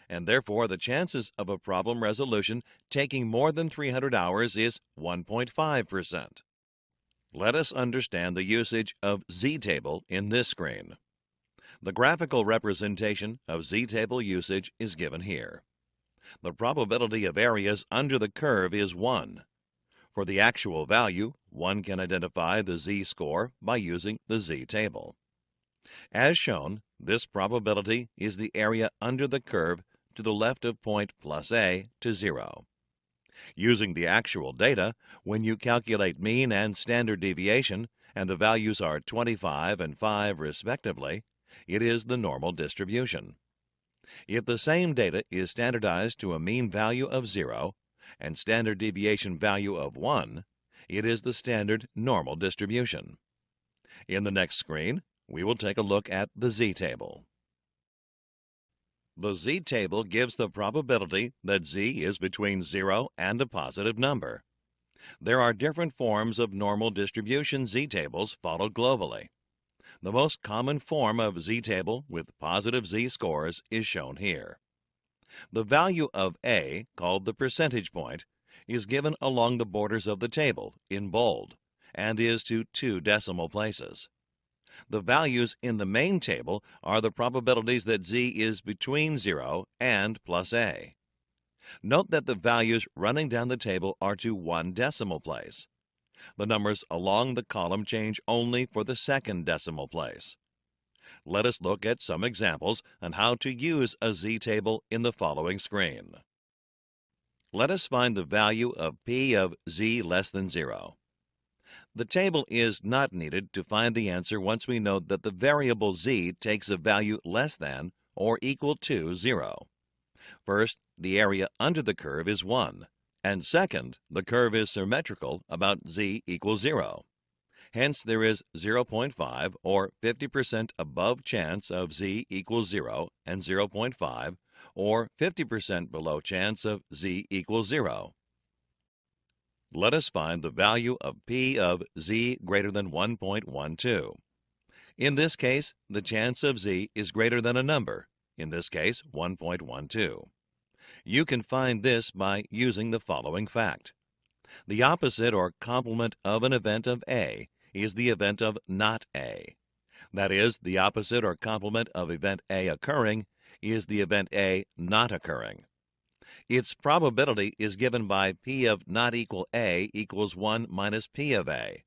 E: and therefore the chances of a problem resolution taking more than 300 hours is 1.5%. Let us understand the usage of z-table in this screen. The graphical representation of z-table usage is given here. The probability of areas under the curve is 1. For the actual value, one can identify the z-score by using the z-table. As shown, this probability is the area under the curve to the left of point plus a to 0. Using the actual data, when you calculate mean and standard deviation, and the values are 25 and 5 respectively, it is the normal distribution. If the same data is standardized to a mean value of 0 and standard deviation value of 1, it is the standard normal distribution. In the next screen, we will take a look at the z-table. The z-table gives the probability that z is between 0 and a positive number. There are different forms of normal distribution z-tables followed globally. The most common form of z-table with positive z-scores is shown here. The value of a, called the percentage point, is given along the borders of the table in bold and is to 2 decimal places. The values in the main table are the probabilities that z is between 0 and plus a. Note that the values running down the table are to 1 decimal place. The numbers along the column change only for the second decimal place. Let us look at some examples on how to use a z-table in the following screen. Let us find the value of p of z less than 0. The table is not needed to find the answer once we know that the variable z takes a value less than or equal to 0. First, the area under the curve is 1. And second, the curve is symmetrical about z equals 0. Hence, there is 0.5 or 50% above chance of z equals 0 and 0.5 or 50% below chance of z equals 0. Let us find the value of p of z greater than 1.12. In this case, the chance of z is greater than a number, in this case 1.12. You can find this by using the following fact. The opposite or complement of an event of A is the event of not A. That is, the opposite or complement of event A occurring is the event A not occurring. Its probability is given by P of not equal A equals 1 minus P of A.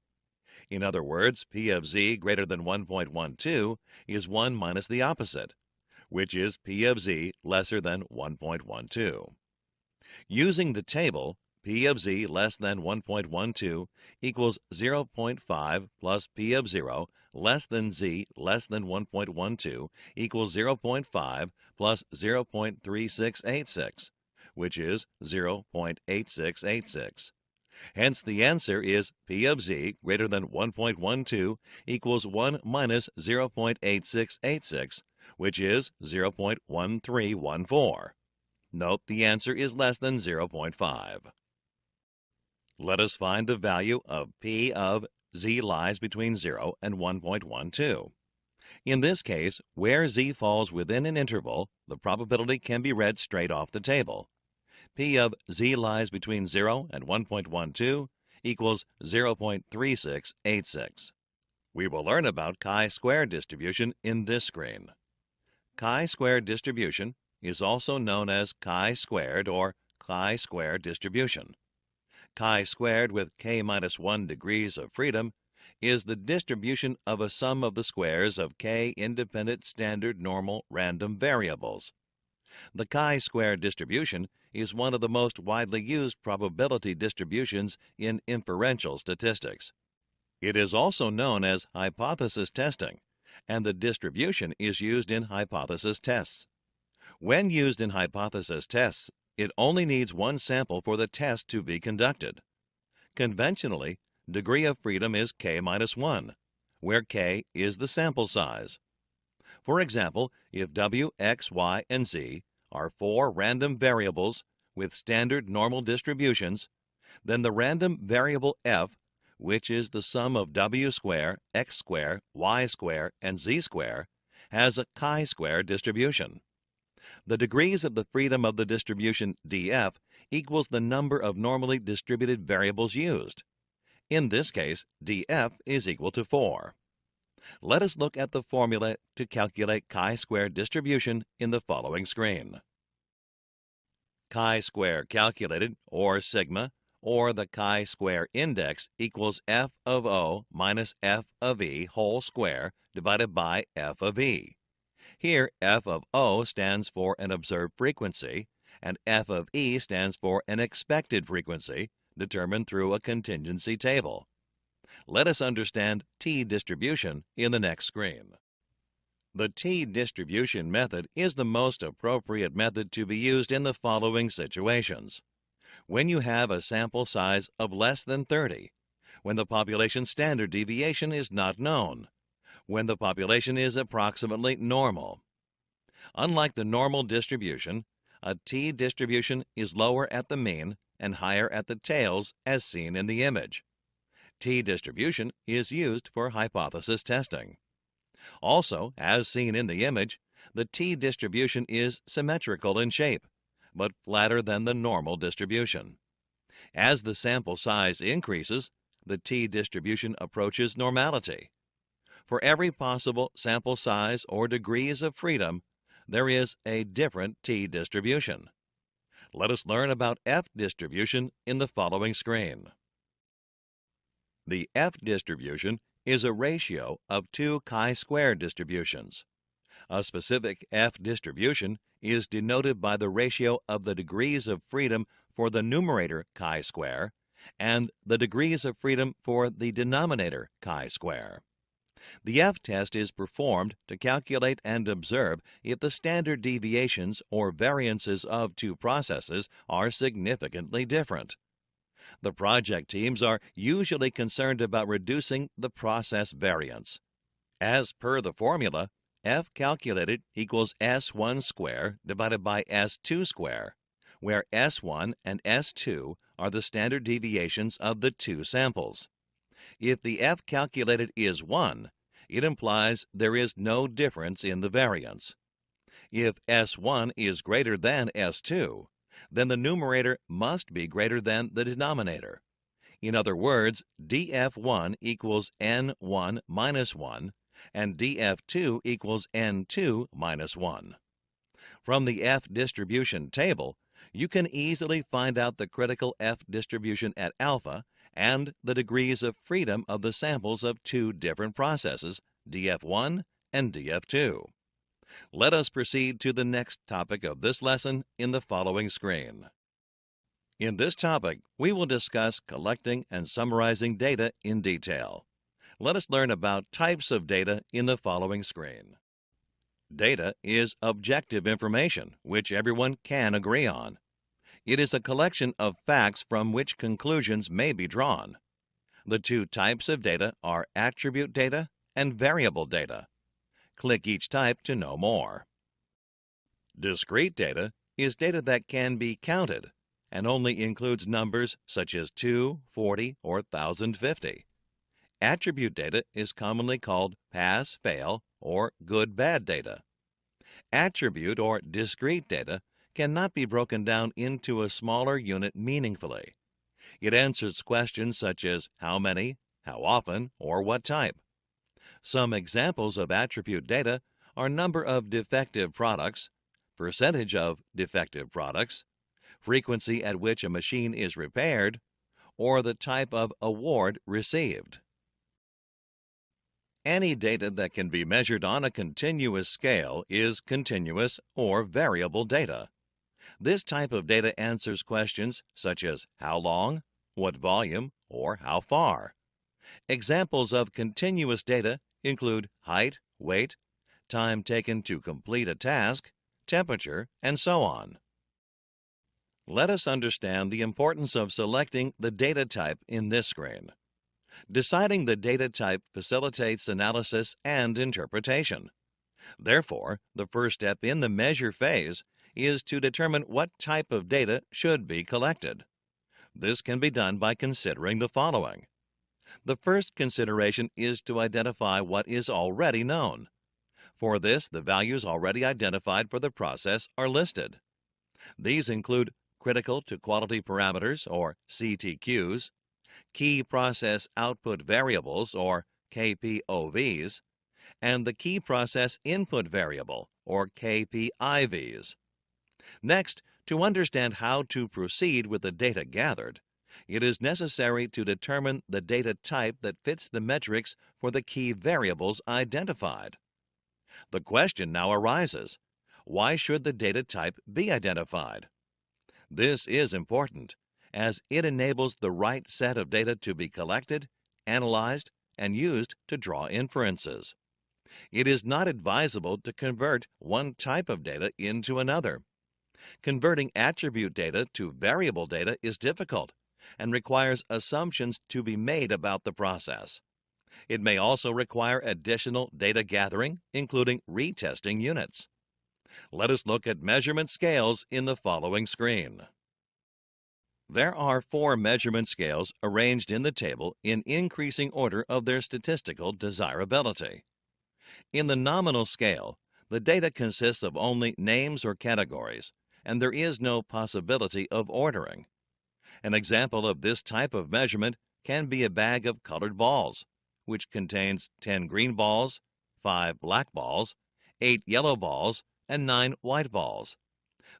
E: In other words, P of Z greater than 1.12 is 1 minus the opposite, which is P of Z lesser than 1.12. Using the table, P of Z less than 1.12 equals 0.5 plus P of 0 less than Z less than 1.12 equals 0.5 plus 0.3686, which is 0.8686. Hence, the answer is P of Z greater than 1.12 equals 1 minus 0.8686, which is 0.1314. Note the answer is less than 0.5. Let us find the value of P of Z lies between 0 and 1.12. In this case, where Z falls within an interval, the probability can be read straight off the table. P of Z lies between 0 and 1.12 equals 0.3686. We will learn about chi-square distribution in this screen. Chi-square distribution is also known as chi-squared or chi-square distribution. Chi-squared with k-1 degrees of freedom is the distribution of a sum of the squares of k independent standard normal random variables. The chi-square distribution is one of the most widely used probability distributions in inferential statistics. It is also known as hypothesis testing, and the distribution is used in hypothesis tests. When used in hypothesis tests, it only needs one sample for the test to be conducted. Conventionally, degree of freedom is k-1, where k is the sample size. For example, if w, x, y, and z are 4 random variables with standard normal distributions, then the random variable f, which is the sum of w square, x square, y square, and z square, has a chi-square distribution. The degrees of the freedom of the distribution df equals the number of normally distributed variables used. In this case, df is equal to 4. Let us look at the formula to calculate chi-square distribution in the following screen. Chi-square calculated, or sigma, or the chi-square index equals f of O minus f of E whole square divided by f of E. Here, f of O stands for an observed frequency, and f of E stands for an expected frequency, determined through a contingency table. Let us understand t-distribution in the next screen. The t-distribution method is the most appropriate method to be used in the following situations. When you have a sample size of less than 30, when the population standard deviation is not known, when the population is approximately normal. Unlike the normal distribution, a t-distribution is lower at the mean and higher at the tails as seen in the image. T-distribution is used for hypothesis testing. Also, as seen in the image, the t-distribution is symmetrical in shape, but flatter than the normal distribution. As the sample size increases, the t-distribution approaches normality. For every possible sample size or degrees of freedom, there is a different t-distribution. Let us learn about f-distribution in the following screen. The f-distribution is a ratio of 2 chi-square distributions. A specific f-distribution is denoted by the ratio of the degrees of freedom for the numerator chi-square and the degrees of freedom for the denominator chi-square. The f-test is performed to calculate and observe if the standard deviations or variances of two processes are significantly different. The project teams are usually concerned about reducing the process variance. As per the formula, f calculated equals s1 square divided by s2 square, where s1 and s2 are the standard deviations of the two samples. If the f calculated is 1, it implies there is no difference in the variance. If s1 is greater than s2, then the numerator must be greater than the denominator. In other words, df1 equals n1 minus 1, and df2 equals n2 minus 1. From the f distribution table, you can easily find out the critical f distribution at alpha and the degrees of freedom of the samples of two different processes, df1 and df2. Let us proceed to the next topic of this lesson in the following screen. In this topic, we will discuss collecting and summarizing data in detail. Let us learn about types of data in the following screen. Data is objective information which everyone can agree on. It is a collection of facts from which conclusions may be drawn. The two types of data are attribute data and variable data. Click each type to know more. Discrete data is data that can be counted and only includes numbers such as 2, 40, or 1050. Attribute data is commonly called pass, fail, or good-bad data. Attribute or discrete data cannot be broken down into a smaller unit meaningfully. It answers questions such as how many, how often, or what type. Some examples of attribute data are number of defective products, percentage of defective products, frequency at which a machine is repaired, or the type of award received. Any data that can be measured on a continuous scale is continuous or variable data. This type of data answers questions such as how long, what volume, or how far. Examples of continuous data include height, weight, time taken to complete a task, temperature, and so on. Let us understand the importance of selecting the data type in this screen. Deciding the data type facilitates analysis and interpretation. Therefore, the first step in the measure phase is to determine what type of data should be collected. This can be done by considering the following. The first consideration is to identify what is already known. For this, the values already identified for the process are listed. These include critical to quality parameters, or CTQs, key process output variables, or KPOVs, and the key process input variable, or KPIVs. Next, to understand how to proceed with the data gathered, it is necessary to determine the data type that fits the metrics for the key variables identified. The question now arises, why should the data type be identified? This is important, as it enables the right set of data to be collected, analyzed, and used to draw inferences. It is not advisable to convert one type of data into another. Converting attribute data to variable data is difficult and requires assumptions to be made about the process. It may also require additional data gathering, including retesting units. Let us look at measurement scales in the following screen. There are 4 measurement scales arranged in the table in increasing order of their statistical desirability. In the nominal scale, the data consists of only names or categories, and there is no possibility of ordering. An example of this type of measurement can be a bag of colored balls, which contains 10 green balls, 5 black balls, 8 yellow balls, and 9 white balls.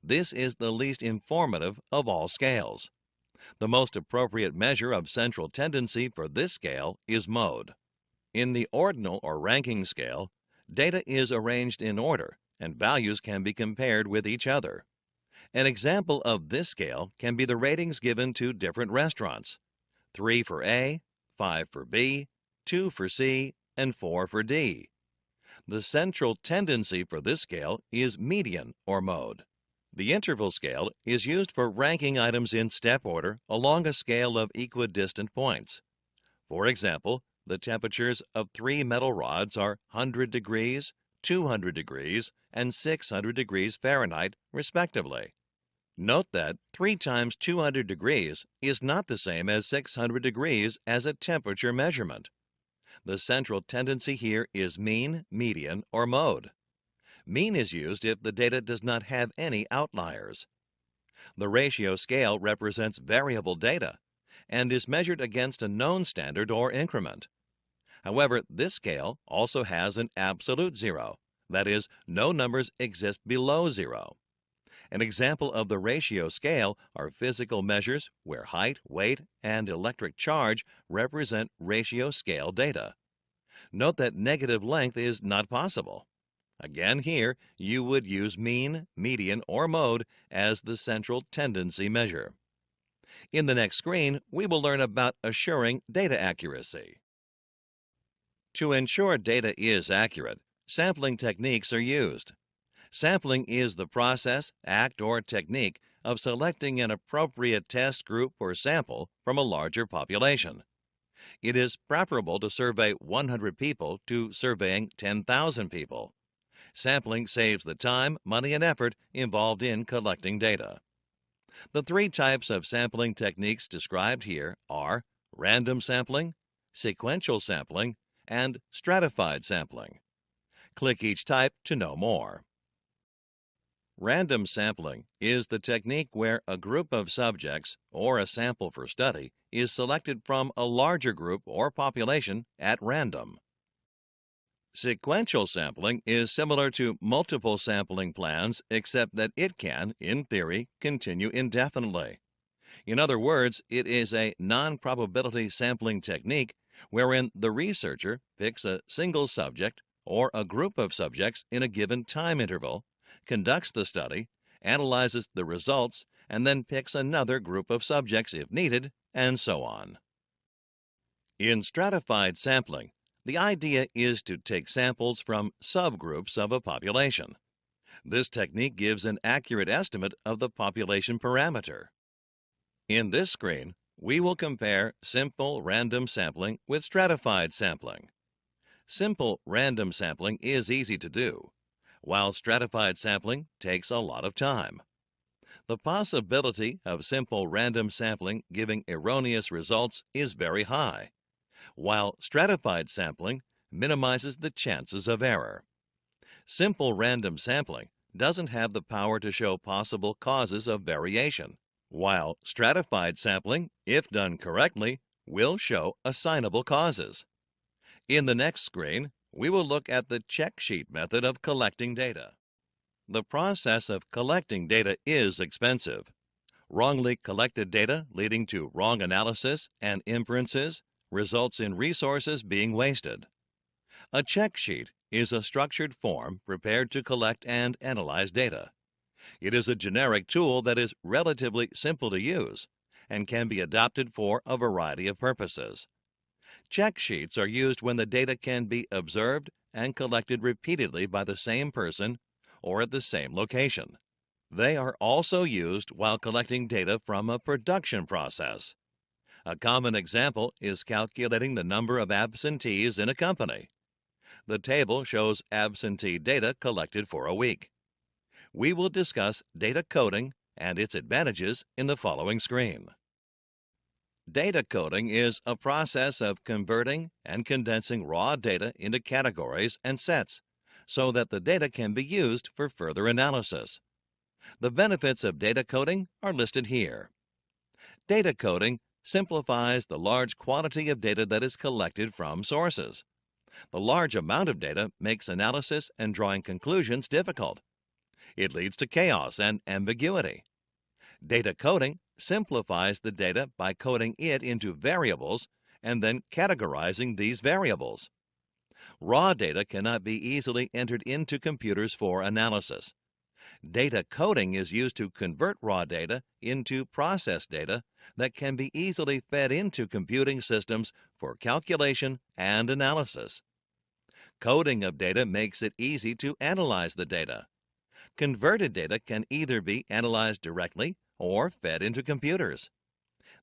E: This is the least informative of all scales. The most appropriate measure of central tendency for this scale is mode. In the ordinal or ranking scale, data is arranged in order, and values can be compared with each other. An example of this scale can be the ratings given to different restaurants: 3 for A, 5 for B, 2 for C, and 4 for D. The central tendency for this scale is median or mode. The interval scale is used for ranking items in step order along a scale of equidistant points. For example, the temperatures of 3 metal rods are 100 degrees, 200 degrees, and 600 degrees Fahrenheit, respectively. Note that 3 times 200 degrees is not the same as 600 degrees as a temperature measurement. The central tendency here is mean, median, or mode. Mean is used if the data does not have any outliers. The ratio scale represents variable data and is measured against a known standard or increment. However, this scale also has an absolute zero, that is, no numbers exist below 0. An example of the ratio scale are physical measures where height, weight, and electric charge represent ratio scale data. Note that negative length is not possible. Again, here you would use mean, median, or mode as the central tendency measure. In the next screen, we will learn about assuring data accuracy. To ensure data is accurate, sampling techniques are used. Sampling is the process, act, or technique of selecting an appropriate test group or sample from a larger population. It is preferable to survey 100 people to surveying 10,000 people. Sampling saves the time, money, and effort involved in collecting data. The three types of sampling techniques described here are random sampling, sequential sampling, and stratified sampling. Click each type to know more. Random sampling is the technique where a group of subjects or a sample for study is selected from a larger group or population at random. Sequential sampling is similar to multiple sampling plans, except that it can, in theory, continue indefinitely. In other words, it is a non-probability sampling technique wherein the researcher picks a single subject or a group of subjects in a given time interval, conducts the study, analyzes the results, and then picks another group of subjects if needed, and so on. In stratified sampling, the idea is to take samples from subgroups of a population. This technique gives an accurate estimate of the population parameter. In this screen, we will compare simple random sampling with stratified sampling. Simple random sampling is easy to do, while stratified sampling takes a lot of time. The possibility of simple random sampling giving erroneous results is very high, while stratified sampling minimizes the chances of error. Simple random sampling doesn't have the power to show possible causes of variation, while stratified sampling, if done correctly, will show assignable causes. In the next screen, we will look at the check sheet method of collecting data. The process of collecting data is expensive. Wrongly collected data leading to wrong analysis and inferences results in resources being wasted. A check sheet is a structured form prepared to collect and analyze data. It is a generic tool that is relatively simple to use and can be adopted for a variety of purposes. Check sheets are used when the data can be observed and collected repeatedly by the same person or at the same location. They are also used while collecting data from a production process. A common example is calculating the number of absentees in a company. The table shows absentee data collected for a week. We will discuss data coding and its advantages in the following screen. Data coding is a process of converting and condensing raw data into categories and sets so that the data can be used for further analysis. The benefits of data coding are listed here. Data coding simplifies the large quantity of data that is collected from sources. The large amount of data makes analysis and drawing conclusions difficult. It leads to chaos and ambiguity. Data coding simplifies the data by coding it into variables and then categorizing these variables. Raw data cannot be easily entered into computers for analysis. Data coding is used to convert raw data into processed data that can be easily fed into computing systems for calculation and analysis. Coding of data makes it easy to analyze the data. Converted data can either be analyzed directly or fed into computers.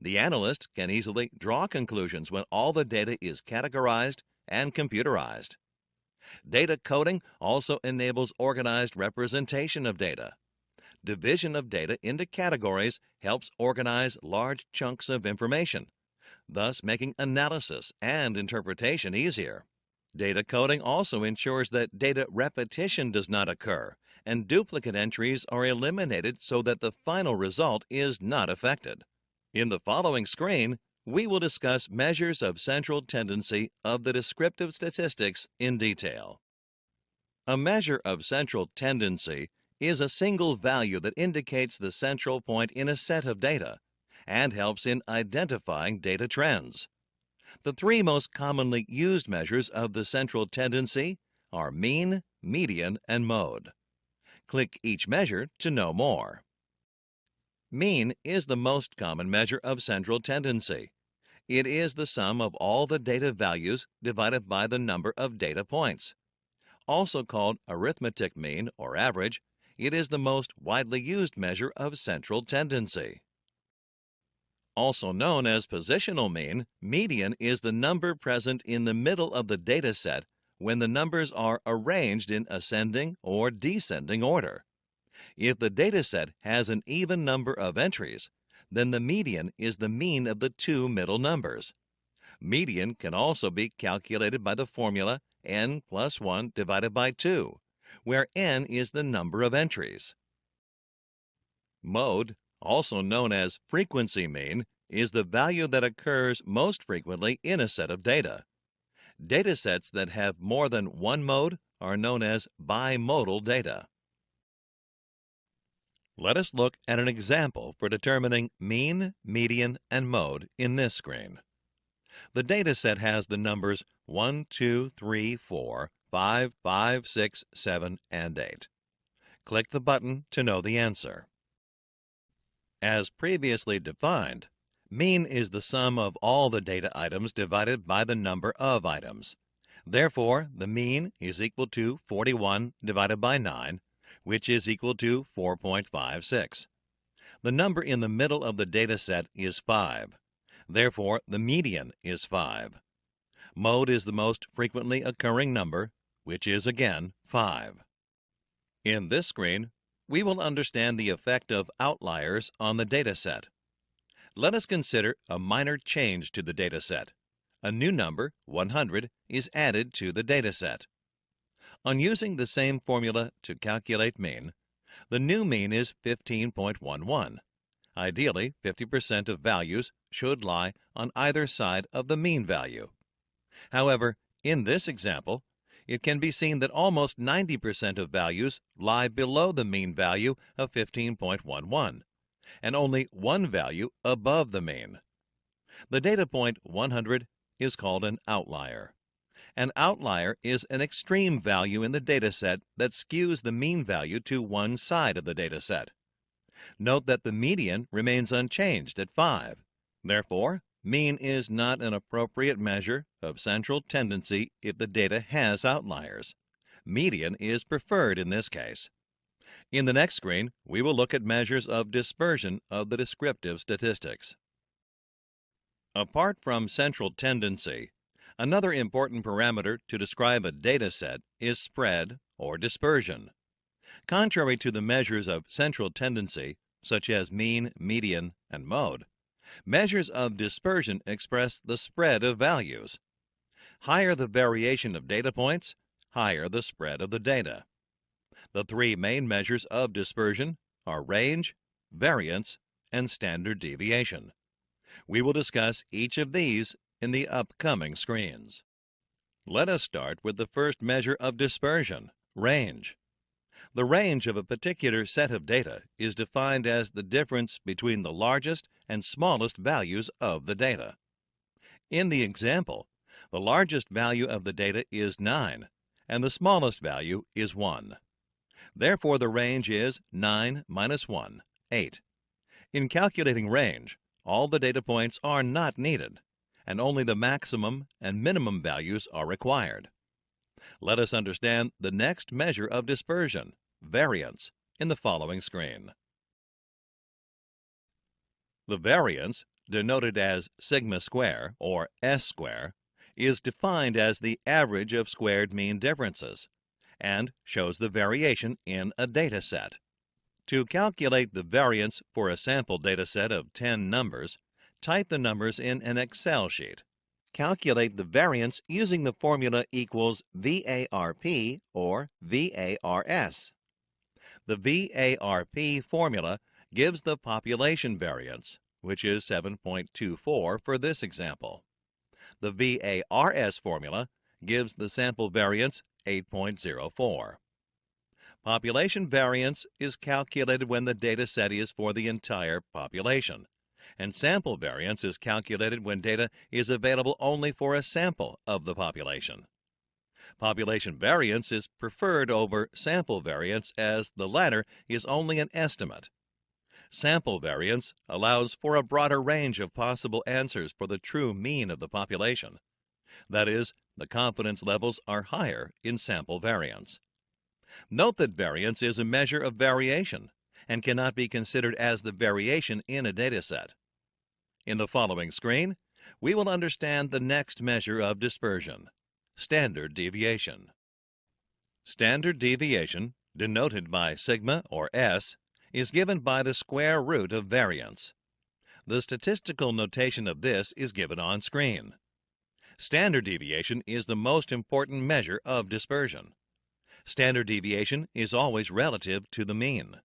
E: The analyst can easily draw conclusions when all the data is categorized and computerized. Data coding also enables organized representation of data. Division of data into categories helps organize large chunks of information, thus making analysis and interpretation easier. Data coding also ensures that data repetition does not occur and duplicate entries are eliminated so that the final result is not affected. In the following screen, we will discuss measures of central tendency of the descriptive statistics in detail. A measure of central tendency is a single value that indicates the central point in a set of data and helps in identifying data trends. The three most commonly used measures of the central tendency are mean, median, and mode. Click each measure to know more. Mean is the most common measure of central tendency. It is the sum of all the data values divided by the number of data points. Also called arithmetic mean or average, It is the most widely used measure of central tendency. Also known as positional mean, median is the number present in the middle of the data set when the numbers are arranged in ascending or descending order. If the data set has an even number of entries, then the median is the mean of the two middle numbers. Median can also be calculated by the formula n plus 1 divided by 2, where n is the number of entries. Mode, also known as frequency mean, is the value that occurs most frequently in a set of data. Data sets that have more than one mode are known as bimodal data. Let us look at an example for determining mean, median, and mode in this screen. The data set has the numbers 1, 2, 3, 4, 5, 5, 6, 7, and 8. Click the button to know the answer. As previously defined, mean is the sum of all the data items divided by the number of items. Therefore, the mean is equal to 41 divided by 9, which is equal to 4.56. The number in the middle of the data set is 5. Therefore, the median is 5. Mode is the most frequently occurring number, which is again 5. In this screen, we will understand the effect of outliers on the data set. Let us consider a minor change to the data set. A new number, 100, is added to the data set. On using the same formula to calculate mean, the new mean is 15.11. Ideally, 50% of values should lie on either side of the mean value. However, in this example, it can be seen that almost 90% of values lie below the mean value of 15.11, and only one value above the mean. The data point 100 is called an outlier. An outlier is an extreme value in the data set that skews the mean value to one side of the data set. Note that the median remains unchanged at 5. Therefore, mean is not an appropriate measure of central tendency if the data has outliers. Median is preferred in this case. In the next screen, we will look at measures of dispersion of the descriptive statistics. Apart from central tendency, another important parameter to describe a data set is spread or dispersion. Contrary to the measures of central tendency, such as mean, median, and mode, measures of dispersion express the spread of values. Higher the variation of data points, higher the spread of the data. The three main measures of dispersion are range, variance, and standard deviation. We will discuss each of these in the upcoming screens. Let us start with the first measure of dispersion, range. The range of a particular set of data is defined as the difference between the largest and smallest values of the data. In the example, the largest value of the data is 9, and the smallest value is 1. Therefore, the range is 9 minus 1, 8. In calculating range, all the data points are not needed, and only the maximum and minimum values are required. Let us understand the next measure of dispersion, variance, in the following screen. The variance, denoted as sigma square or S square, is defined as the average of squared mean differences and shows the variation in a data set. To calculate the variance for a sample data set of 10 numbers, type the numbers in an Excel sheet. Calculate the variance using the formula equals VARP or VARS. The VARP formula gives the population variance, which is 7.24 for this example. The VARS formula gives the sample variance 8.04. Population variance is calculated when the data set is for the entire population, and sample variance is calculated when data is available only for a sample of the population. Population variance is preferred over sample variance as the latter is only an estimate. Sample variance allows for a broader range of possible answers for the true mean of the population. That is, the confidence levels are higher in sample variance. Note that variance is a measure of variation and cannot be considered as the variation in a dataset. In the following screen, we will understand the next measure of dispersion, standard deviation. Standard deviation, denoted by sigma or S, is given by the square root of variance. The statistical notation of this is given on screen. Standard deviation is the most important measure of dispersion. Standard deviation is always relative to the mean.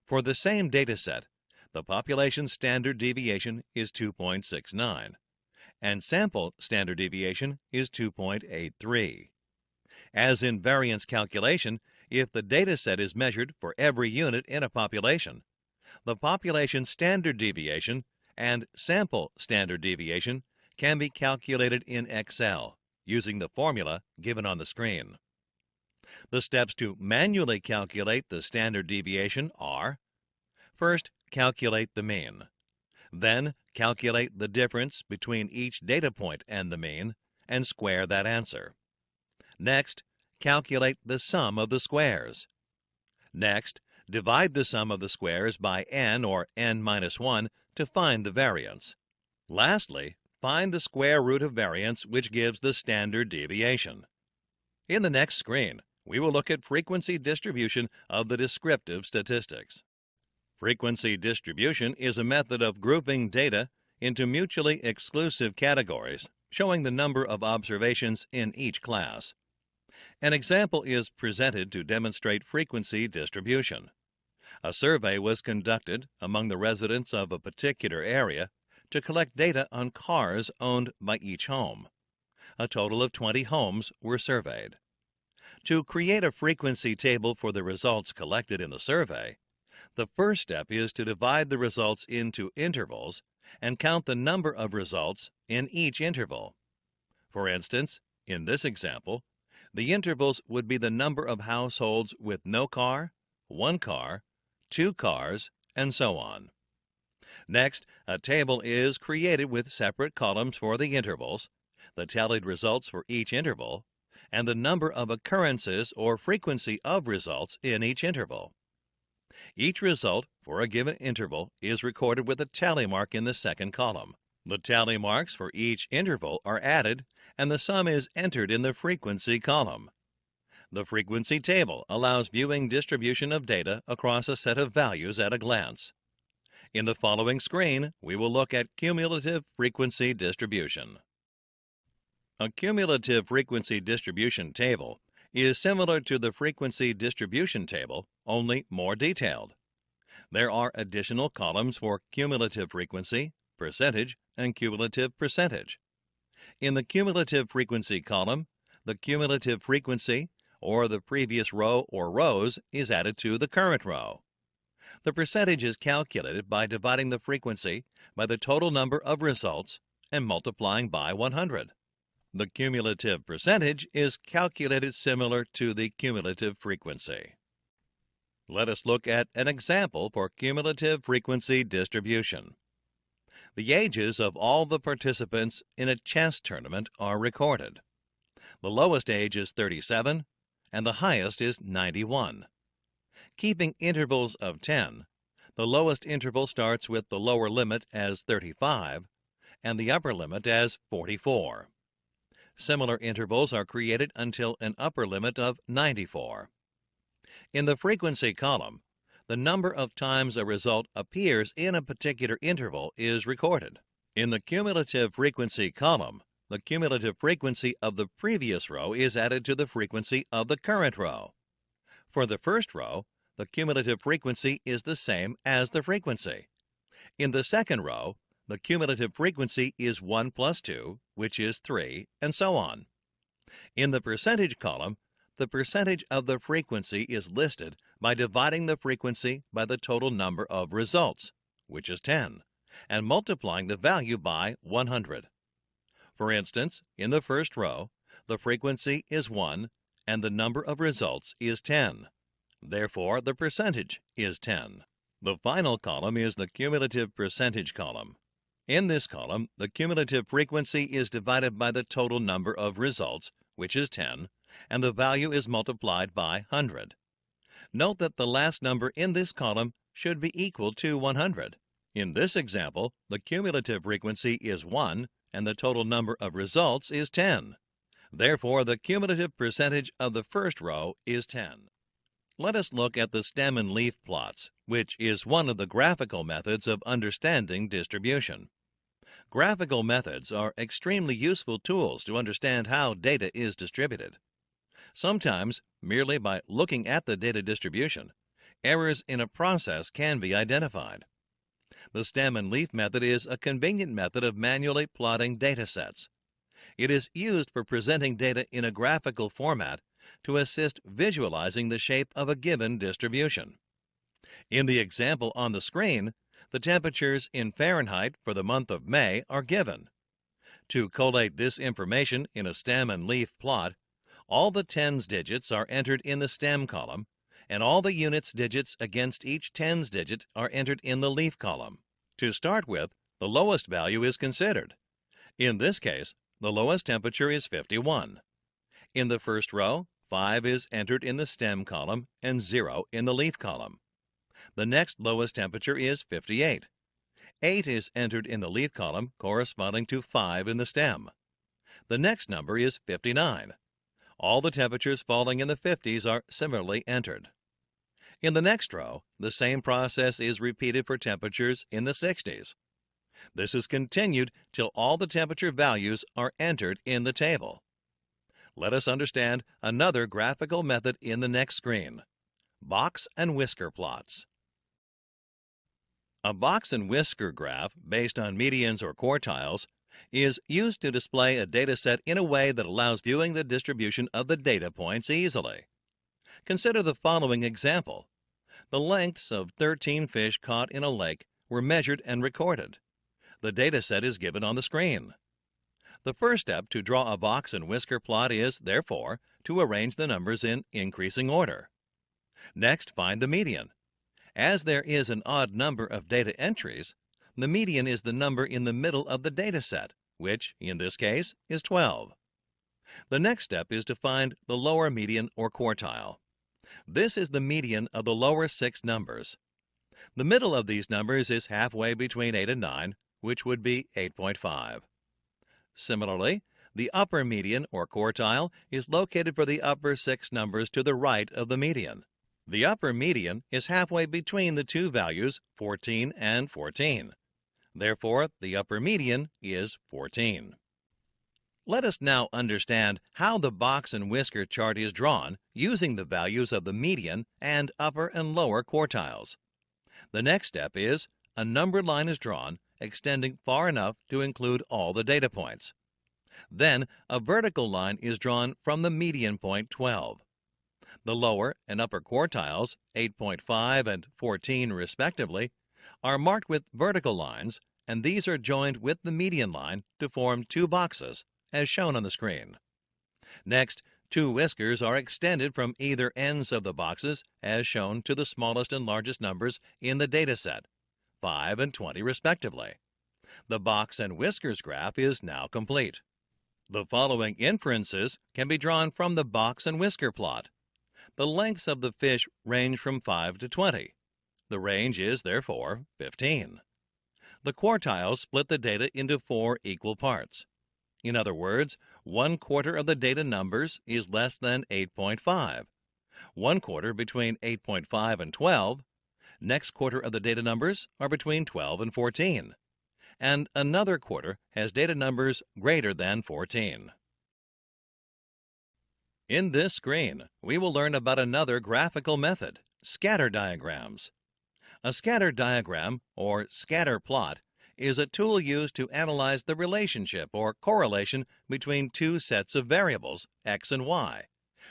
E: For the same dataset, the population standard deviation is 2.69, and sample standard deviation is 2.83. As in variance calculation, if the dataset is measured for every unit in a population, the population standard deviation and sample standard deviation can be calculated in Excel using the formula given on the screen. The steps to manually calculate the standard deviation are: first, calculate the mean. Then, calculate the difference between each data point and the mean and square that answer. Next, calculate the sum of the squares. Next, divide the sum of the squares by n or n minus 1 to find the variance. Lastly, find the square root of variance, which gives the standard deviation. In the next screen, we will look at frequency distribution of the descriptive statistics. Frequency distribution is a method of grouping data into mutually exclusive categories, showing the number of observations in each class. An example is presented to demonstrate frequency distribution. A survey was conducted among the residents of a particular area to collect data on cars owned by each home. A total of 20 homes were surveyed. To create a frequency table for the results collected in the survey, the first step is to divide the results into intervals and count the number of results in each interval. For instance, in this example, the intervals would be the number of households with no car, 1 car, 2 cars, and so on. Next, a table is created with separate columns for the intervals, the tallied results for each interval, and the number of occurrences or frequency of results in each interval. Each result for a given interval is recorded with a tally mark in the second column. The tally marks for each interval are added, and the sum is entered in the frequency column. The frequency table allows viewing distribution of data across a set of values at a glance. In the following screen, we will look at cumulative frequency distribution. A cumulative frequency distribution table is similar to the frequency distribution table, only more detailed. There are additional columns for cumulative frequency, percentage, and cumulative percentage. In the cumulative frequency column, the cumulative frequency, or the previous row or rows, is added to the current row. The percentage is calculated by dividing the frequency by the total number of results and multiplying by 100. The cumulative percentage is calculated similar to the cumulative frequency. Let us look at an example for cumulative frequency distribution. The ages of all the participants in a chess tournament are recorded. The lowest age is 37, and the highest is 91. Keeping intervals of 10, the lowest interval starts with the lower limit as 35 and the upper limit as 44. Similar intervals are created until an upper limit of 94. In the frequency column, the number of times a result appears in a particular interval is recorded. In the cumulative frequency column, the cumulative frequency of the previous row is added to the frequency of the current row. For the first row, the cumulative frequency is the same as the frequency. In the second row, the cumulative frequency is 1 plus 2, which is 3, and so on. In the percentage column, the percentage of the frequency is listed by dividing the frequency by the total number of results, which is 10, and multiplying the value by 100. For instance, in the first row, the frequency is 1 and the number of results is 10. Therefore, the percentage is 10. The final column is the cumulative percentage column. In this column, the cumulative frequency is divided by the total number of results, which is 10, and the value is multiplied by 100. Note that the last number in this column should be equal to 100. In this example, the cumulative frequency is 1 and the total number of results is 10. Therefore, the cumulative percentage of the first row is 10. Let us look at the stem and leaf plots, which is one of the graphical methods of understanding distribution. Graphical methods are extremely useful tools to understand how data is distributed. Sometimes, merely by looking at the data distribution, errors in a process can be identified. The stem and leaf method is a convenient method of manually plotting data sets. It is used for presenting data in a graphical format to assist visualizing the shape of a given distribution. In the example on the screen, the temperatures in Fahrenheit for the month of May are given. To collate this information in a stem and leaf plot, all the tens digits are entered in the stem column, and all the units digits against each tens digit are entered in the leaf column. To start with, the lowest value is considered. In this case, the lowest temperature is 51. In the first row, 5 is entered in the stem column and 0 in the leaf column. The next lowest temperature is 58. 8 is entered in the leaf column, corresponding to 5 in the stem. The next number is 59. All the temperatures falling in the 50s are similarly entered. In the next row, the same process is repeated for temperatures in the 60s. This is continued till all the temperature values are entered in the table. Let us understand another graphical method in the next screen: box and whisker plots. A box and whisker graph based on medians or quartiles is used to display a data set in a way that allows viewing the distribution of the data points easily. Consider the following example. The lengths of 13 fish caught in a lake were measured and recorded. The data set is given on the screen. The first step to draw a box and whisker plot is, therefore, to arrange the numbers in increasing order. Next, find the median. As there is an odd number of data entries, the median is the number in the middle of the data set, which, in this case, is 12. The next step is to find the lower median or quartile. This is the median of the lower 6 numbers. The middle of these numbers is halfway between 8 and 9, which would be 8.5. Similarly, the upper median or quartile is located for the upper 6 numbers to the right of the median. The upper median is halfway between the two values 14 and 14. Therefore, the upper median is 14. Let us now understand how the box and whisker chart is drawn using the values of the median and upper and lower quartiles. The next step is a numbered line is drawn extending far enough to include all the data points. Then a vertical line is drawn from the median point 12. The lower and upper quartiles, 8.5 and 14 respectively, are marked with vertical lines, and these are joined with the median line to form two boxes, as shown on the screen. Next, two whiskers are extended from either ends of the boxes, as shown to the smallest and largest numbers in the data set, 5 and 20 respectively. The box and whiskers graph is now complete. The following inferences can be drawn from the box and whisker plot. The lengths of the fish range from 5 to 20. The range is, therefore, 15. The quartiles split the data into 4 equal parts. In other words, 1/4 of the data numbers is less than 8.5. 1/4 between 8.5 and 12. Next quarter of the data numbers are between 12 and 14. And another quarter has data numbers greater than 14. In this screen, we will learn about another graphical method, scatter diagrams. A scatter diagram, or scatter plot, is a tool used to analyze the relationship or correlation between two sets of variables, x and y,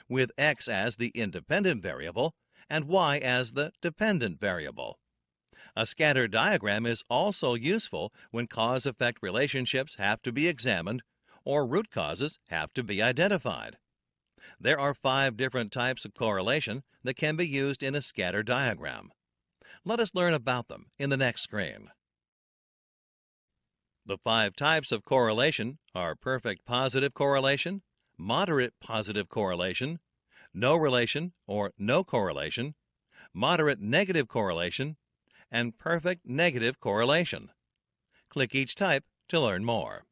E: with x as the independent variable and y as the dependent variable. A scatter diagram is also useful when cause-effect relationships have to be examined or root causes have to be identified. There are 5 different types of correlation that can be used in a scatter diagram. Let us learn about them in the next screen. The 5 types of correlation are perfect positive correlation, moderate positive correlation, no relation or no correlation, moderate negative correlation, and perfect negative correlation. Click each type to learn more.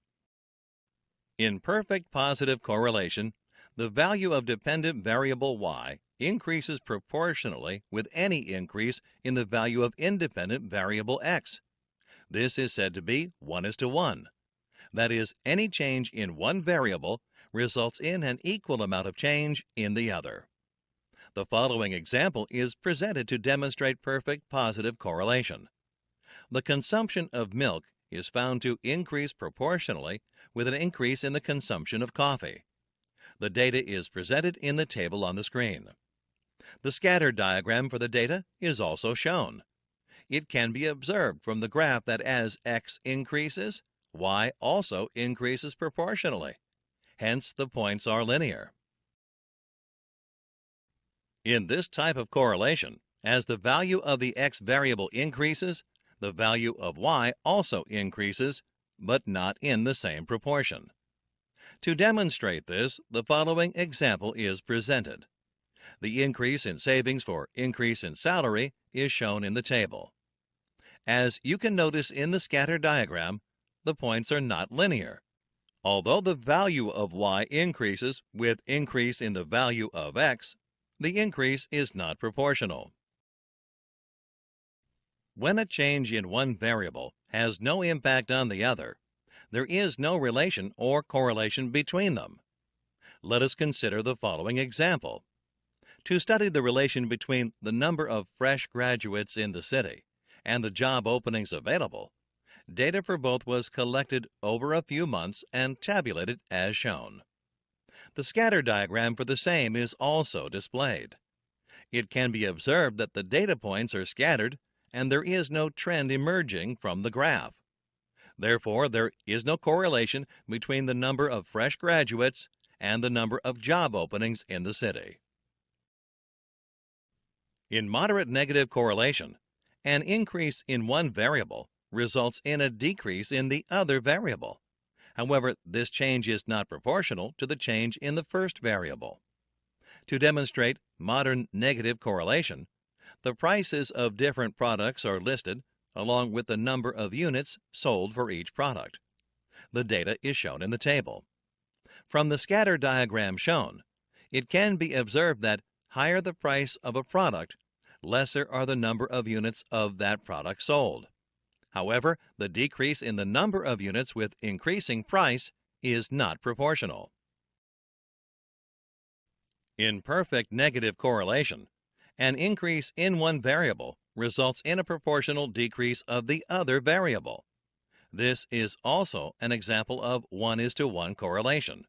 E: In perfect positive correlation, the value of dependent variable y increases proportionally with any increase in the value of independent variable x. This is said to be 1:1. That is, any change in one variable results in an equal amount of change in the other. The following example is presented to demonstrate perfect positive correlation. The consumption of milk is found to increase proportionally with an increase in the consumption of coffee. The data is presented in the table on the screen. The scatter diagram for the data is also shown. It can be observed from the graph that as x increases, y also increases proportionally. Hence, the points are linear. In this type of correlation, as the value of the x variable increases, the value of y also increases, but not in the same proportion. To demonstrate this, the following example is presented. The increase in savings for increase in salary is shown in the table. As you can notice in the scatter diagram, the points are not linear. Although the value of y increases with increase in the value of x, the increase is not proportional. When a change in one variable has no impact on the other, there is no relation or correlation between them. Let us consider the following example. To study the relation between the number of fresh graduates in the city and the job openings available, data for both was collected over a few months and tabulated as shown. The scatter diagram for the same is also displayed. It can be observed that the data points are scattered and there is no trend emerging from the graph. Therefore, there is no correlation between the number of fresh graduates and the number of job openings in the city. In moderate negative correlation, an increase in one variable results in a decrease in the other variable. However, this change is not proportional to the change in the first variable. To demonstrate modern negative correlation, the prices of different products are listed along with the number of units sold for each product. The data is shown in the table. From the scatter diagram shown, it can be observed that higher the price of a product, lesser are the number of units of that product sold. However, the decrease in the number of units with increasing price is not proportional. In perfect negative correlation, an increase in one variable results in a proportional decrease of the other variable. This is also an example of 1:1 correlation.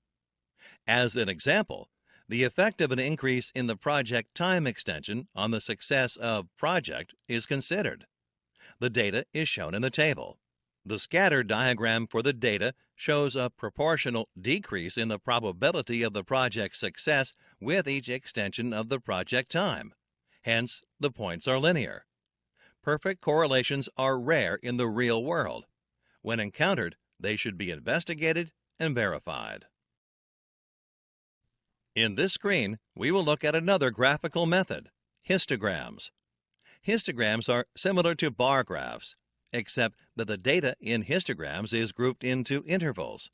E: As an example, the effect of an increase in the project time extension on the success of project is considered. The data is shown in the table. The scatter diagram for the data shows a proportional decrease in the probability of the project's success with each extension of the project time. Hence, the points are linear. Perfect correlations are rare in the real world. When encountered, they should be investigated and verified. In this screen, we will look at another graphical method, histograms. Histograms are similar to bar graphs, except that the data in histograms is grouped into intervals.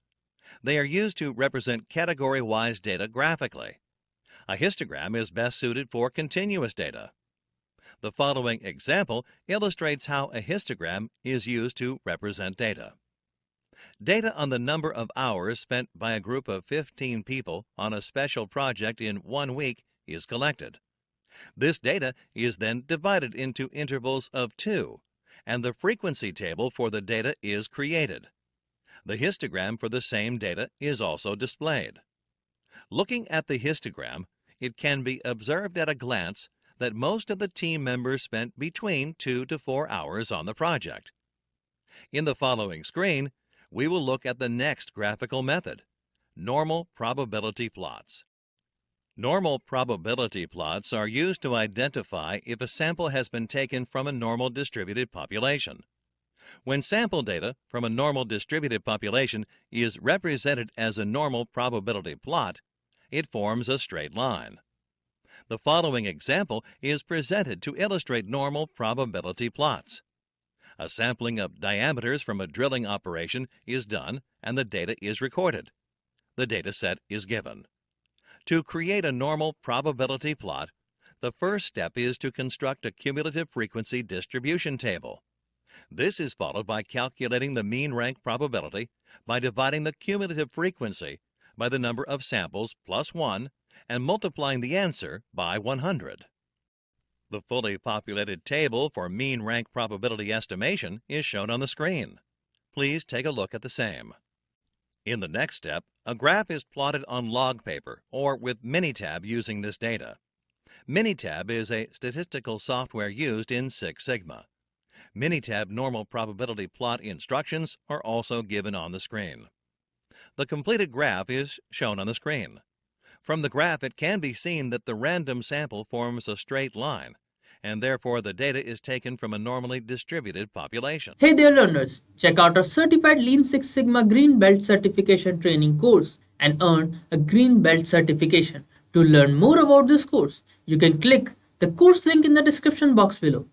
E: They are used to represent category-wise data graphically. A histogram is best suited for continuous data. The following example illustrates how a histogram is used to represent data. Data on the number of hours spent by a group of 15 people on a special project in 1 week is collected. This data is then divided into intervals of 2, and the frequency table for the data is created. The histogram for the same data is also displayed. Looking at the histogram, it can be observed at a glance that most of the team members spent between 2 to 4 hours on the project. In the following screen, we will look at the next graphical method, normal probability plots. Normal probability plots are used to identify if a sample has been taken from a normal distributed population. When sample data from a normal distributed population is represented as a normal probability plot, it forms a straight line. The following example is presented to illustrate normal probability plots. A sampling of diameters from a drilling operation is done and the data is recorded. The data set is given. To create a normal probability plot, the first step is to construct a cumulative frequency distribution table. This is followed by calculating the mean rank probability by dividing the cumulative frequency by the number of samples plus 1 and multiplying the answer by 100. The fully populated table for mean rank probability estimation is shown on the screen. Please take a look at the same. In the next step, a graph is plotted on log paper or with Minitab using this data. Minitab is a statistical software used in Six Sigma. Minitab normal probability plot instructions are also given on the screen. The completed graph is shown on the screen. From the graph, it can be seen that the random sample forms a straight line, and therefore the data is taken from a normally distributed population.
A: Hey there learners, check out our Certified Lean Six Sigma Green Belt Certification Training course and earn a Green Belt certification. To learn more about this course, you can click the course link in the description box below.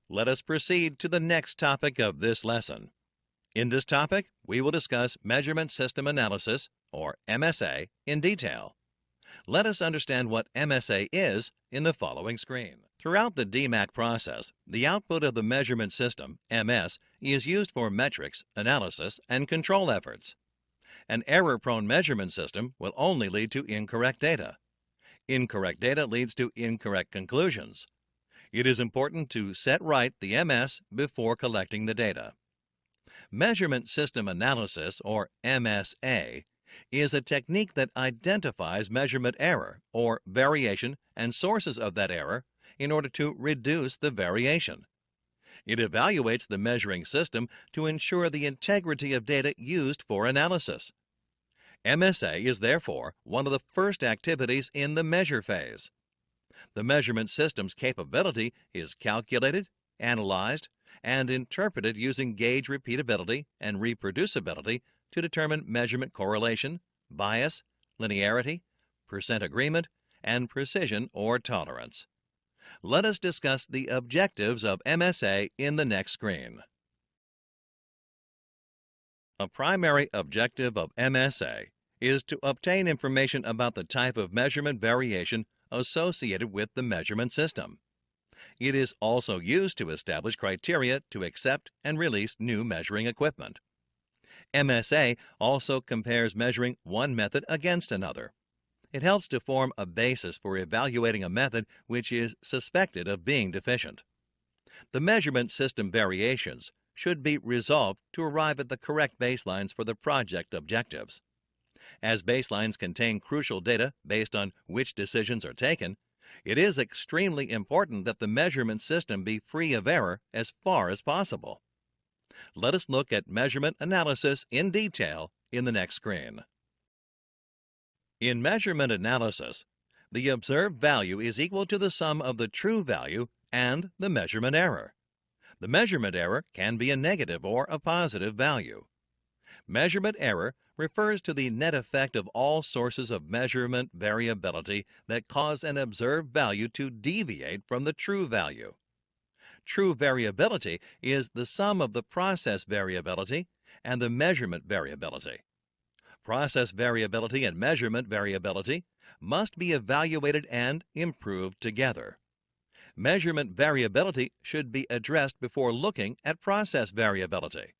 E: Let us proceed to the next topic of this lesson. In this topic, we will discuss Measurement System Analysis, or MSA, in detail. Let us understand what MSA is in the following screen. Throughout the DMAIC process, the output of the measurement system, MS, is used for metrics, analysis, and control efforts. An error-prone measurement system will only lead to incorrect data. Incorrect data leads to incorrect conclusions. It is important to set right the MS before collecting the data. Measurement System Analysis, or MSA, is a technique that identifies measurement error or variation and sources of that error in order to reduce the variation. It evaluates the measuring system to ensure the integrity of data used for analysis. MSA is therefore one of the first activities in the measure phase. The measurement system's capability is calculated, analyzed, and interpreted using gauge repeatability and reproducibility to determine measurement correlation, bias, linearity, percent agreement, and precision or tolerance. Let us discuss the objectives of MSA in the next screen. A primary objective of MSA is to obtain information about the type of measurement variation associated with the measurement system. It is also used to establish criteria to accept and release new measuring equipment. MSA also compares measuring one method against another. It helps to form a basis for evaluating a method which is suspected of being deficient. The measurement system variations should be resolved to arrive at the correct baselines for the project objectives. As baselines contain crucial data based on which decisions are taken, it is extremely important that the measurement system be free of error as far as possible. Let us look at measurement analysis in detail in the next screen. In measurement analysis, the observed value is equal to the sum of the true value and the measurement error. The measurement error can be a negative or a positive value. Measurement error refers to the net effect of all sources of measurement variability that cause an observed value to deviate from the true value. True variability is the sum of the process variability and the measurement variability. Process variability and measurement variability must be evaluated and improved together. Measurement variability should be addressed before looking at process variability.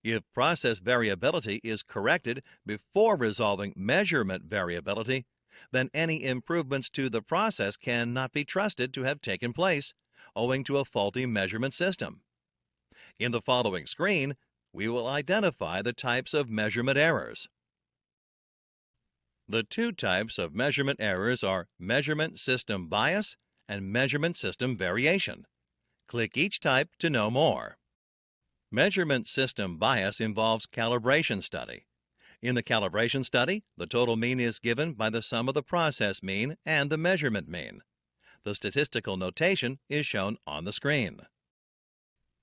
E: If process variability is corrected before resolving measurement variability, then any improvements to the process cannot be trusted to have taken place owing to a faulty measurement system. In the following screen, we will identify the types of measurement errors. The two types of measurement errors are measurement system bias and measurement system variation. Click each type to know more. Measurement system bias involves calibration study. In the calibration study, the total mean is given by the sum of the process mean and the measurement mean. The statistical notation is shown on the screen.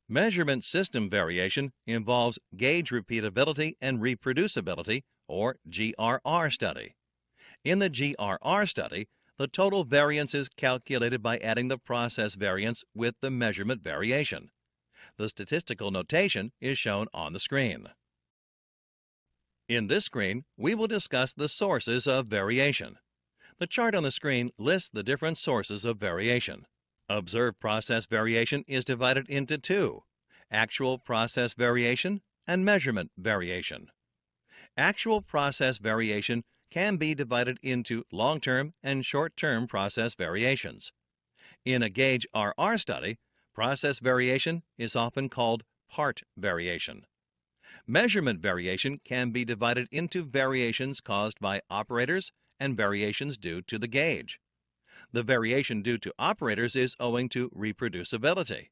E: Measurement system variation involves gauge repeatability and reproducibility, or GRR study. In the GRR study, the total variance is calculated by adding the process variance with the measurement variation. The statistical notation is shown on the screen. In this screen, we will discuss the sources of variation. The chart on the screen lists the different sources of variation. Observed process variation is divided into two: actual process variation and measurement variation. Actual process variation can be divided into long-term and short-term process variations. In a gauge RR study, process variation is often called part variation. Measurement variation can be divided into variations caused by operators and variations due to the gauge. The variation due to operators is owing to reproducibility.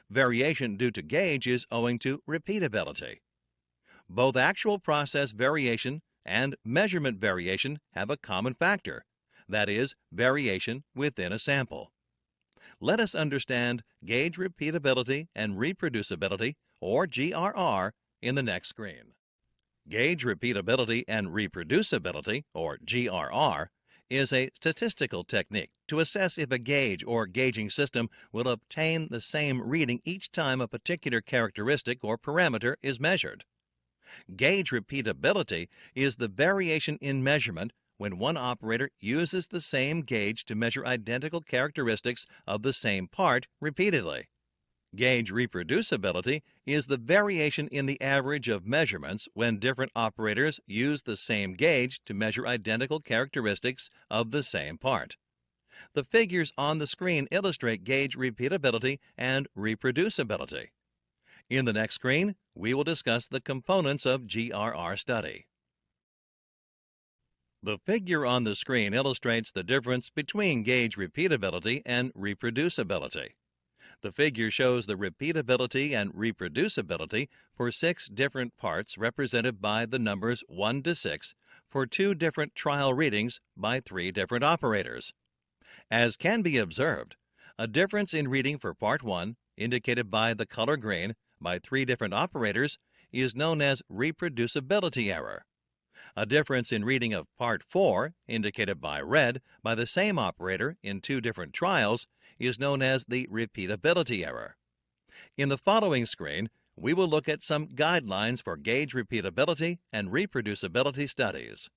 E: Variation due to gauge is owing to repeatability. Both actual process variation and measurement variation have a common factor, that is, variation within a sample. Let us understand gauge repeatability and reproducibility, or GRR, in the next screen. Gauge repeatability and reproducibility, or GRR, is a statistical technique to assess if a gauge or gauging system will obtain the same reading each time a particular characteristic or parameter is measured. Gauge repeatability is the variation in measurement when one operator uses the same gauge to measure identical characteristics of the same part repeatedly. Gauge reproducibility is the variation in the average of measurements when different operators use the same gauge to measure identical characteristics of the same part. The figures on the screen illustrate gauge repeatability and reproducibility. In the next screen, we will discuss the components of GRR study. The figure on the screen illustrates the difference between gauge repeatability and reproducibility. The figure shows the repeatability and reproducibility for 6 different parts represented by the numbers 1 to 6 for 2 different trial readings by 3 different operators. As can be observed, a difference in reading for part 1, indicated by the color green, by 3 different operators is known as reproducibility error. A difference in reading of part 4, indicated by red, by the same operator in 2 different trials is known as the repeatability error. In the following screen, we will look at some guidelines for gauge repeatability and reproducibility studies.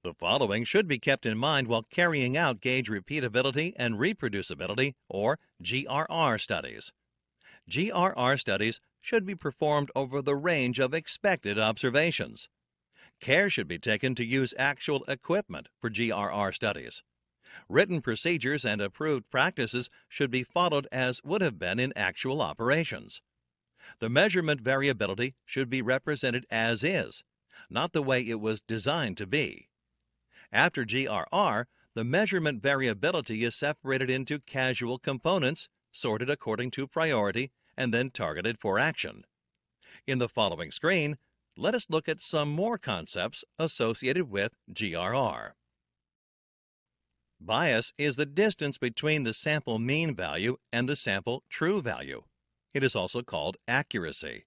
E: The following should be kept in mind while carrying out gauge repeatability and reproducibility, or GRR studies. GRR studies should be performed over the range of expected observations. Care should be taken to use actual equipment for GRR studies. Written procedures and approved practices should be followed as would have been in actual operations. The measurement variability should be represented as is, not the way it was designed to be. After GRR, the measurement variability is separated into casual components, sorted according to priority, and then targeted for action. In the following screen, let us look at some more concepts associated with GRR. Bias is the distance between the sample mean value and the sample true value. It is also called accuracy.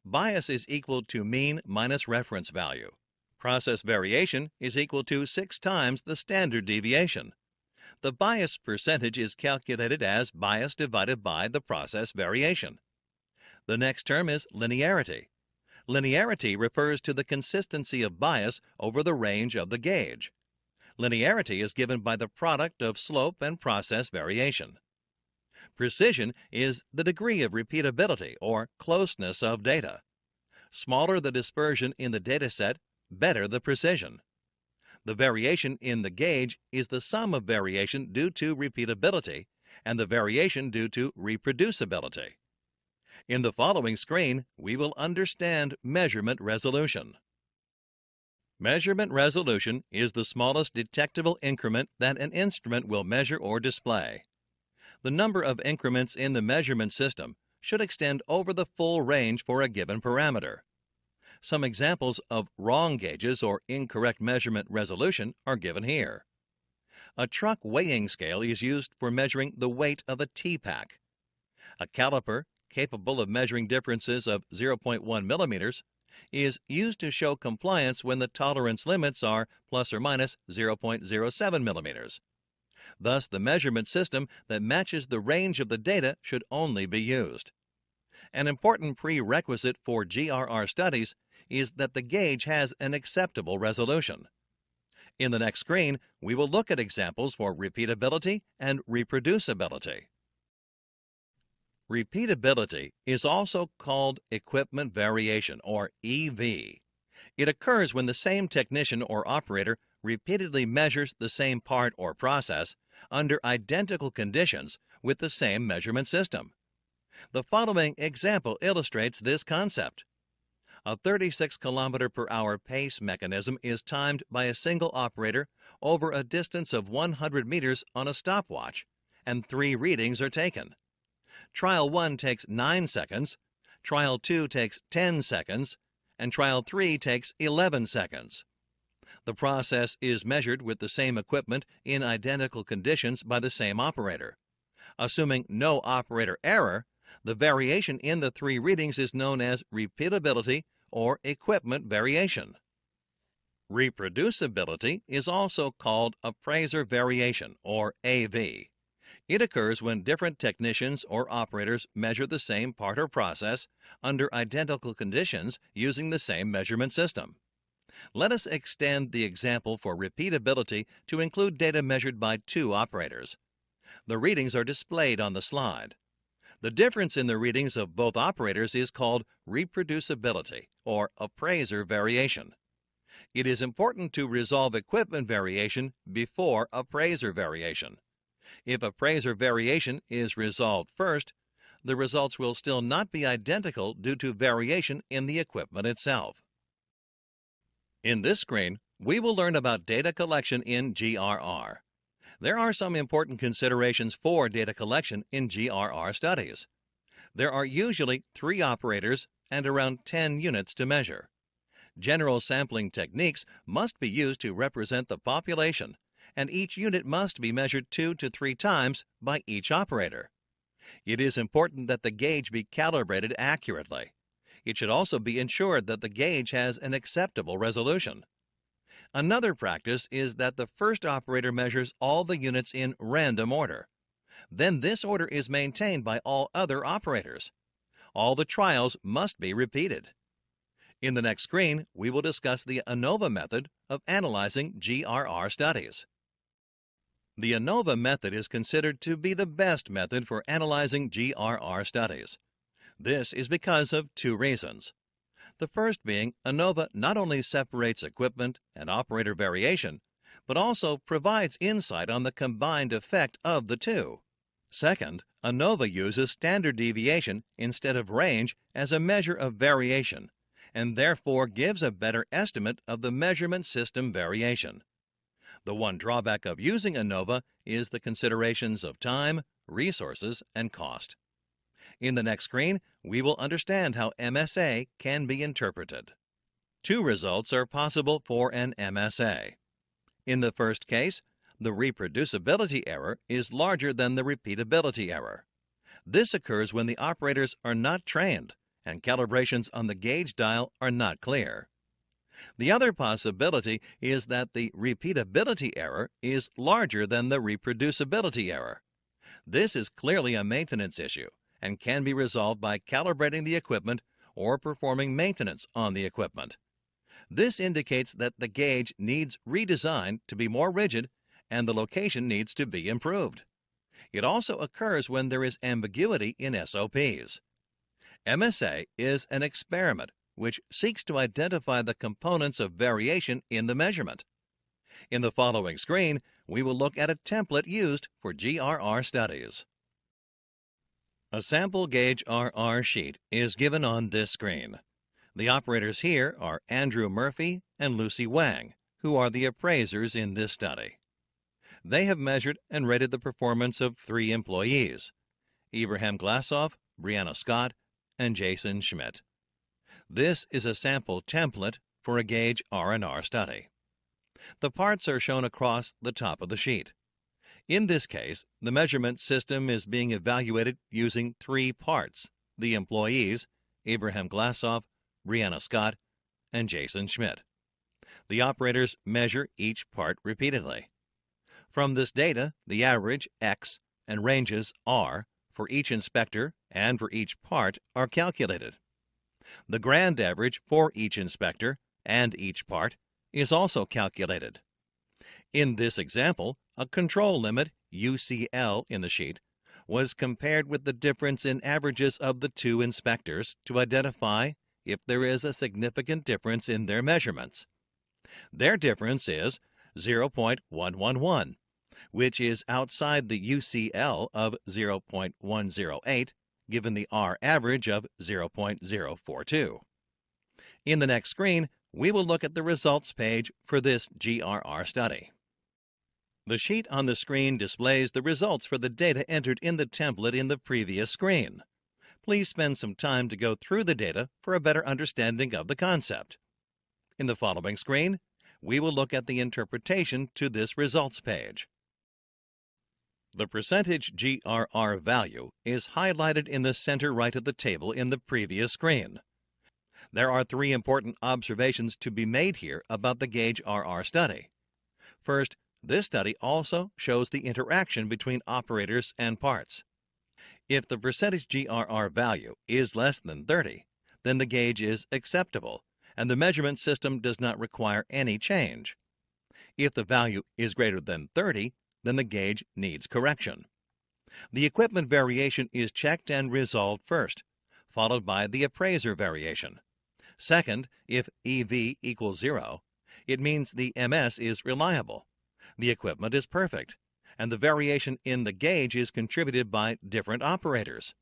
E: Bias is equal to mean minus reference value. Process variation is equal to 6 times the standard deviation. The bias percentage is calculated as bias divided by the process variation. The next term is linearity. Linearity refers to the consistency of bias over the range of the gauge. Linearity is given by the product of slope and process variation. Precision is the degree of repeatability or closeness of data. Smaller the dispersion in the dataset, better the precision. The variation in the gauge is the sum of variation due to repeatability and the variation due to reproducibility. In the following screen, we will understand measurement resolution. Measurement resolution is the smallest detectable increment that an instrument will measure or display. The number of increments in the measurement system should extend over the full range for a given parameter. Some examples of wrong gauges or incorrect measurement resolution are given here. A truck weighing scale is used for measuring the weight of a T-pack. A caliper capable of measuring differences of 0.1 millimeters is used to show compliance when the tolerance limits are plus or minus 0.07 millimeters. Thus, the measurement system that matches the range of the data should only be used. An important prerequisite for GRR studies is that the gauge has an acceptable resolution. In the next screen, we will look at examples for repeatability and reproducibility. Repeatability is also called equipment variation, or EV. It occurs when the same technician or operator repeatedly measures the same part or process under identical conditions with the same measurement system. The following example illustrates this concept. A 36 km/h pace mechanism is timed by a single operator over a distance of 100 meters on a stopwatch, and 3 readings are taken. Trial 1 takes 9 seconds, Trial 2 takes 10 seconds, and Trial 3 takes 11 seconds. The process is measured with the same equipment in identical conditions by the same operator. Assuming no operator error, the variation in the 3 readings is known as repeatability or equipment variation. Reproducibility is also called appraiser variation, or AV. It occurs when different technicians or operators measure the same part or process under identical conditions using the same measurement system. Let us extend the example for repeatability to include data measured by 2 operators. The readings are displayed on the slide. The difference in the readings of both operators is called reproducibility, or appraiser variation. It is important to resolve equipment variation before appraiser variation. If appraiser variation is resolved first, the results will still not be identical due to variation in the equipment itself. In this screen, we will learn about data collection in GRR. There are some important considerations for data collection in GRR studies. There are usually 3 operators and around 10 units to measure. General sampling techniques must be used to represent the population, and each unit must be measured 2 to 3 times by each operator. It is important that the gauge be calibrated accurately. It should also be ensured that the gauge has an acceptable resolution. Another practice is that the first operator measures all the units in random order. Then this order is maintained by all other operators. All the trials must be repeated. In the next screen, we will discuss the ANOVA method of analyzing GRR studies. The ANOVA method is considered to be the best method for analyzing GRR studies. This is because of 2 reasons. The first being, ANOVA not only separates equipment and operator variation, but also provides insight on the combined effect of the 2. Second, ANOVA uses standard deviation instead of range as a measure of variation, and therefore gives a better estimate of the measurement system variation. The one drawback of using ANOVA is the considerations of time, resources, and cost. In the next screen, we will understand how MSA can be interpreted. 2 results are possible for an MSA. In the first case, the reproducibility error is larger than the repeatability error. This occurs when the operators are not trained and calibrations on the gauge dial are not clear. The other possibility is that the repeatability error is larger than the reproducibility error. This is clearly a maintenance issue and can be resolved by calibrating the equipment or performing maintenance on the equipment. This indicates that the gauge needs redesigned to be more rigid and the location needs to be improved. It also occurs when there is ambiguity in SOPs. MSA is an experiment which seeks to identify the components of variation in the measurement. In the following screen, we will look at a template used for GRR studies. A sample gauge RR sheet is given on this screen. The operators here are Andrew Murphy and Lucy Wang, who are the appraisers in this study. They have measured and rated the performance of 3 employees, Ibrahim Glassoff, Brianna Scott, and Jason Schmidt. This is a sample template for a gauge R&R study. The parts are shown across the top of the sheet. In this case, the measurement system is being evaluated using 3 parts: the employees, Ibrahim Glassoff, Brianna Scott, and Jason Schmidt. The operators measure each part repeatedly. From this data, the average X and ranges R for each inspector and for each part are calculated. The grand average for each inspector and each part is also calculated. In this example, a control limit, UCL, in the sheet was compared with the difference in averages of the two inspectors to identify if there is a significant difference in their measurements. Their difference is 0.111, which is outside the UCL of 0.108, given the R average of 0.042. In the next screen, we will look at the results page for this GRR study. The sheet on the screen displays the results for the data entered in the template in the previous screen. Please spend some time to go through the data for a better understanding of the concept. In the following screen, we will look at the interpretation to this results page. The percentage GRR value is highlighted in the center right of the table in the previous screen. There are three important observations to be made here about the gauge RR study. First, this study also shows the interaction between operators and parts. If the percentage GRR value is less than 30, then the gauge is acceptable and the measurement system does not require any change. If the value is greater than 30, then the gauge needs correction. The equipment variation is checked and resolved first, followed by the appraiser variation. Second, if EV equals 0, it means the MS is reliable, the equipment is perfect, and the variation in the gauge is contributed by different operators.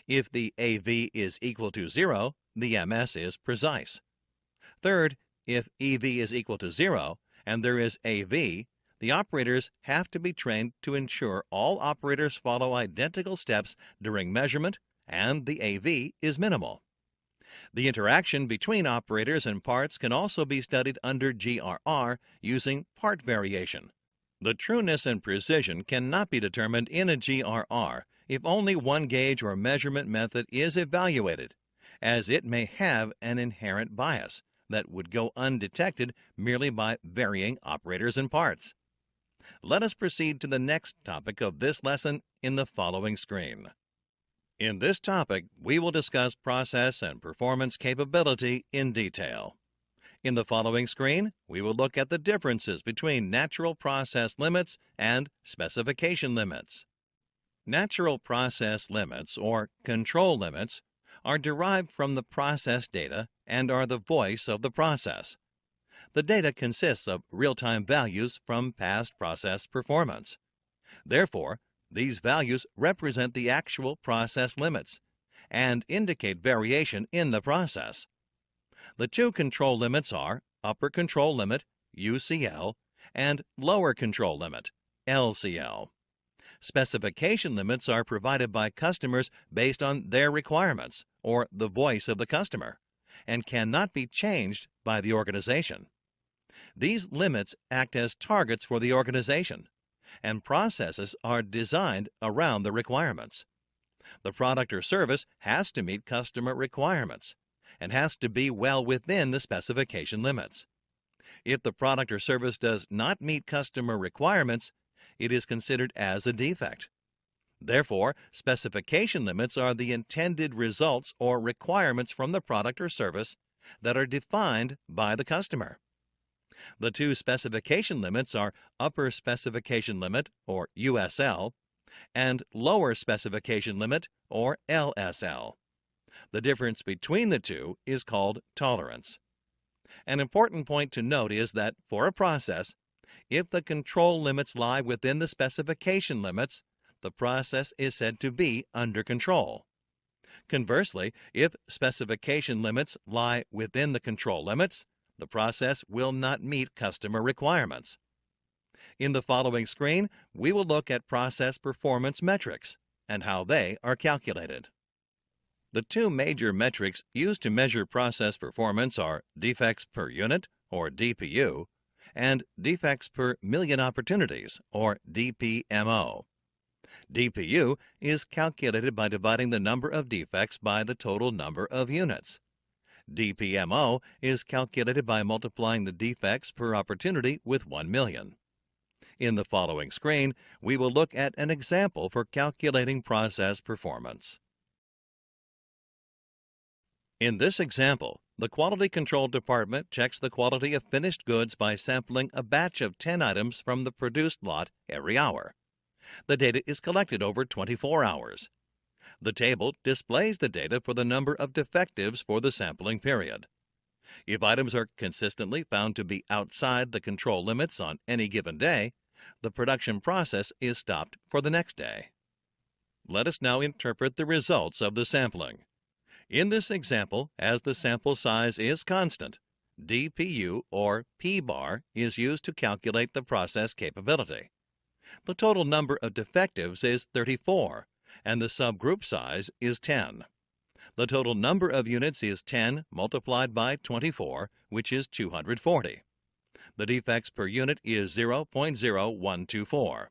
E: If the AV is equal to 0, the MS is precise. Third, if EV is equal to 0 and there is AV, the operators have to be trained to ensure all operators follow identical steps during measurement and the AV is minimal. The interaction between operators and parts can also be studied under GRR using part variation. The trueness and precision cannot be determined in a GRR if only one gauge or measurement method is evaluated, as it may have an inherent bias that would go undetected merely by varying operators and parts. Let us proceed to the next topic of this lesson in the following screen. In this topic, we will discuss process and performance capability in detail. In the following screen, we will look at the differences between natural process limits and specification limits. Natural process limits, or control limits, are derived from the process data and are the voice of the process. The data consists of real-time values from past process performance. Therefore, these values represent the actual process limits and indicate variation in the process. The two control limits are upper control limit, UCL, and lower control limit, LCL. Specification limits are provided by customers based on their requirements, or the voice of the customer, and cannot be changed by the organization. These limits act as targets for the organization, and processes are designed around the requirements. The product or service has to meet customer requirements and has to be well within the specification limits. If the product or service does not meet customer requirements, it is considered as a defect. Therefore, specification limits are the intended results or requirements from the product or service that are defined by the customer. The two specification limits are upper specification limit, or USL, and lower specification limit, or LSL. The difference between the two is called tolerance. An important point to note is that for a process, if the control limits lie within the specification limits, the process is said to be under control. Conversely, if specification limits lie within the control limits, the process will not meet customer requirements. In the following screen, we will look at process performance metrics and how they are calculated. The two major metrics used to measure process performance are defects per unit, or DPU, and defects per million opportunities, or DPMO. DPU is calculated by dividing the number of defects by the total number of units. DPMO is calculated by multiplying the defects per opportunity with 1 million. In the following screen, we will look at an example for calculating process performance. In this example, the Quality Control Department checks the quality of finished goods by sampling a batch of 10 items from the produced lot every hour. The data is collected over 24 hours. The table displays the data for the number of defectives for the sampling period. If items are consistently found to be outside the control limits on any given day, the production process is stopped for the next day. Let us now interpret the results of the sampling. In this example, as the sample size is constant, DPU or P bar is used to calculate the process capability. The total number of defectives is 34, and the subgroup size is 10. The total number of units is 10 multiplied by 24, which is 240. The defects per unit is 0.0124.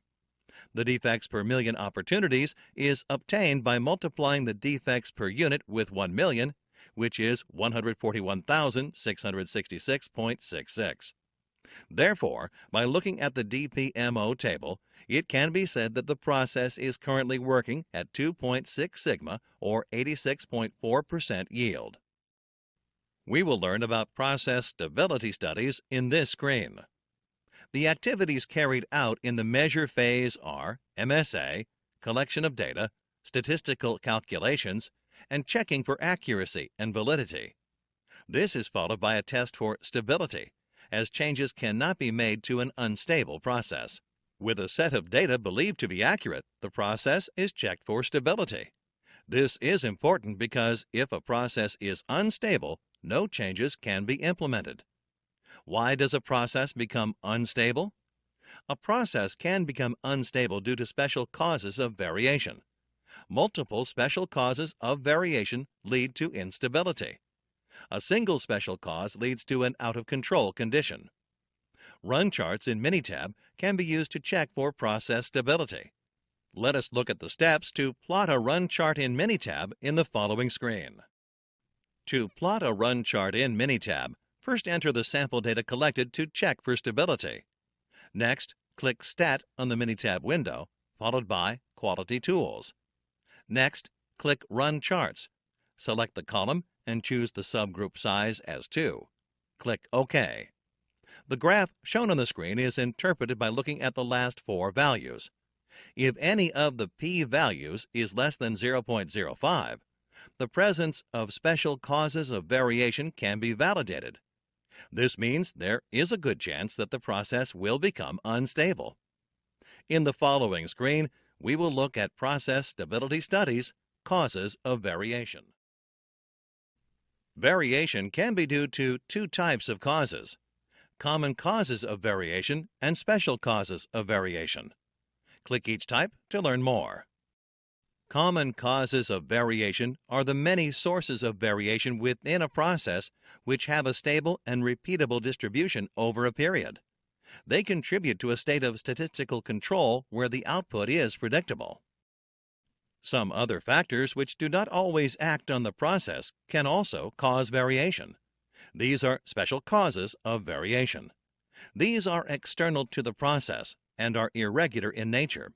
E: The defects per million opportunities is obtained by multiplying the defects per unit with 1 million, which is 141,666.66. Therefore, by looking at the DPMO table, it can be said that the process is currently working at 2.6 sigma or 86.4% yield. We will learn about process stability studies in this screen. The activities carried out in the measure phase are MSA, collection of data, statistical calculations, and checking for accuracy and validity. This is followed by a test for stability, as changes cannot be made to an unstable process. With a set of data believed to be accurate, the process is checked for stability. This is important because if a process is unstable, no changes can be implemented. Why does a process become unstable? A process can become unstable due to special causes of variation. Multiple special causes of variation lead to instability. A single special cause leads to an out-of-control condition. Run charts in Minitab can be used to check for process stability. Let us look at the steps to plot a run chart in Minitab in the following screen. To plot a run chart in Minitab, first enter the sample data collected to check for stability. Next, click Stat on the Minitab window, followed by Quality Tools. Next, click Run Charts. Select the column and choose the subgroup size as 2. Click OK. The graph shown on the screen is interpreted by looking at the last 4 values. If any of the P values is less than 0.05, the presence of special causes of variation can be validated. This means there is a good chance that the process will become unstable. In the following screen, we will look at process stability studies, causes of variation. Variation can be due to 2 types of causes: common causes of variation and special causes of variation. Click each type to learn more. Common causes of variation are the many sources of variation within a process which have a stable and repeatable distribution over a period. They contribute to a state of statistical control where the output is predictable. Some other factors which do not always act on the process can also cause variation. These are special causes of variation. These are external to the process and are irregular in nature.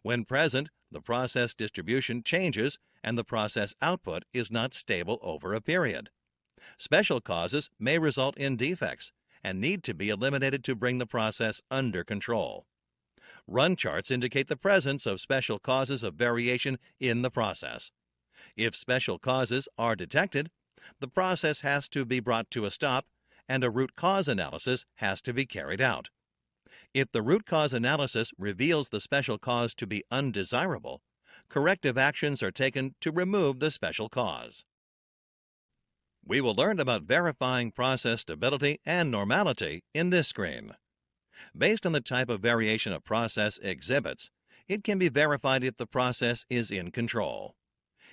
E: When present, the process distribution changes and the process output is not stable over a period. Special causes may result in defects and need to be eliminated to bring the process under control. Run charts indicate the presence of special causes of variation in the process. If special causes are detected, the process has to be brought to a stop and a root cause analysis has to be carried out. If the root cause analysis reveals the special cause to be undesirable, corrective actions are taken to remove the special cause. We will learn about verifying process stability and normality in this screen. Based on the type of variation a process exhibits, it can be verified if the process is in control.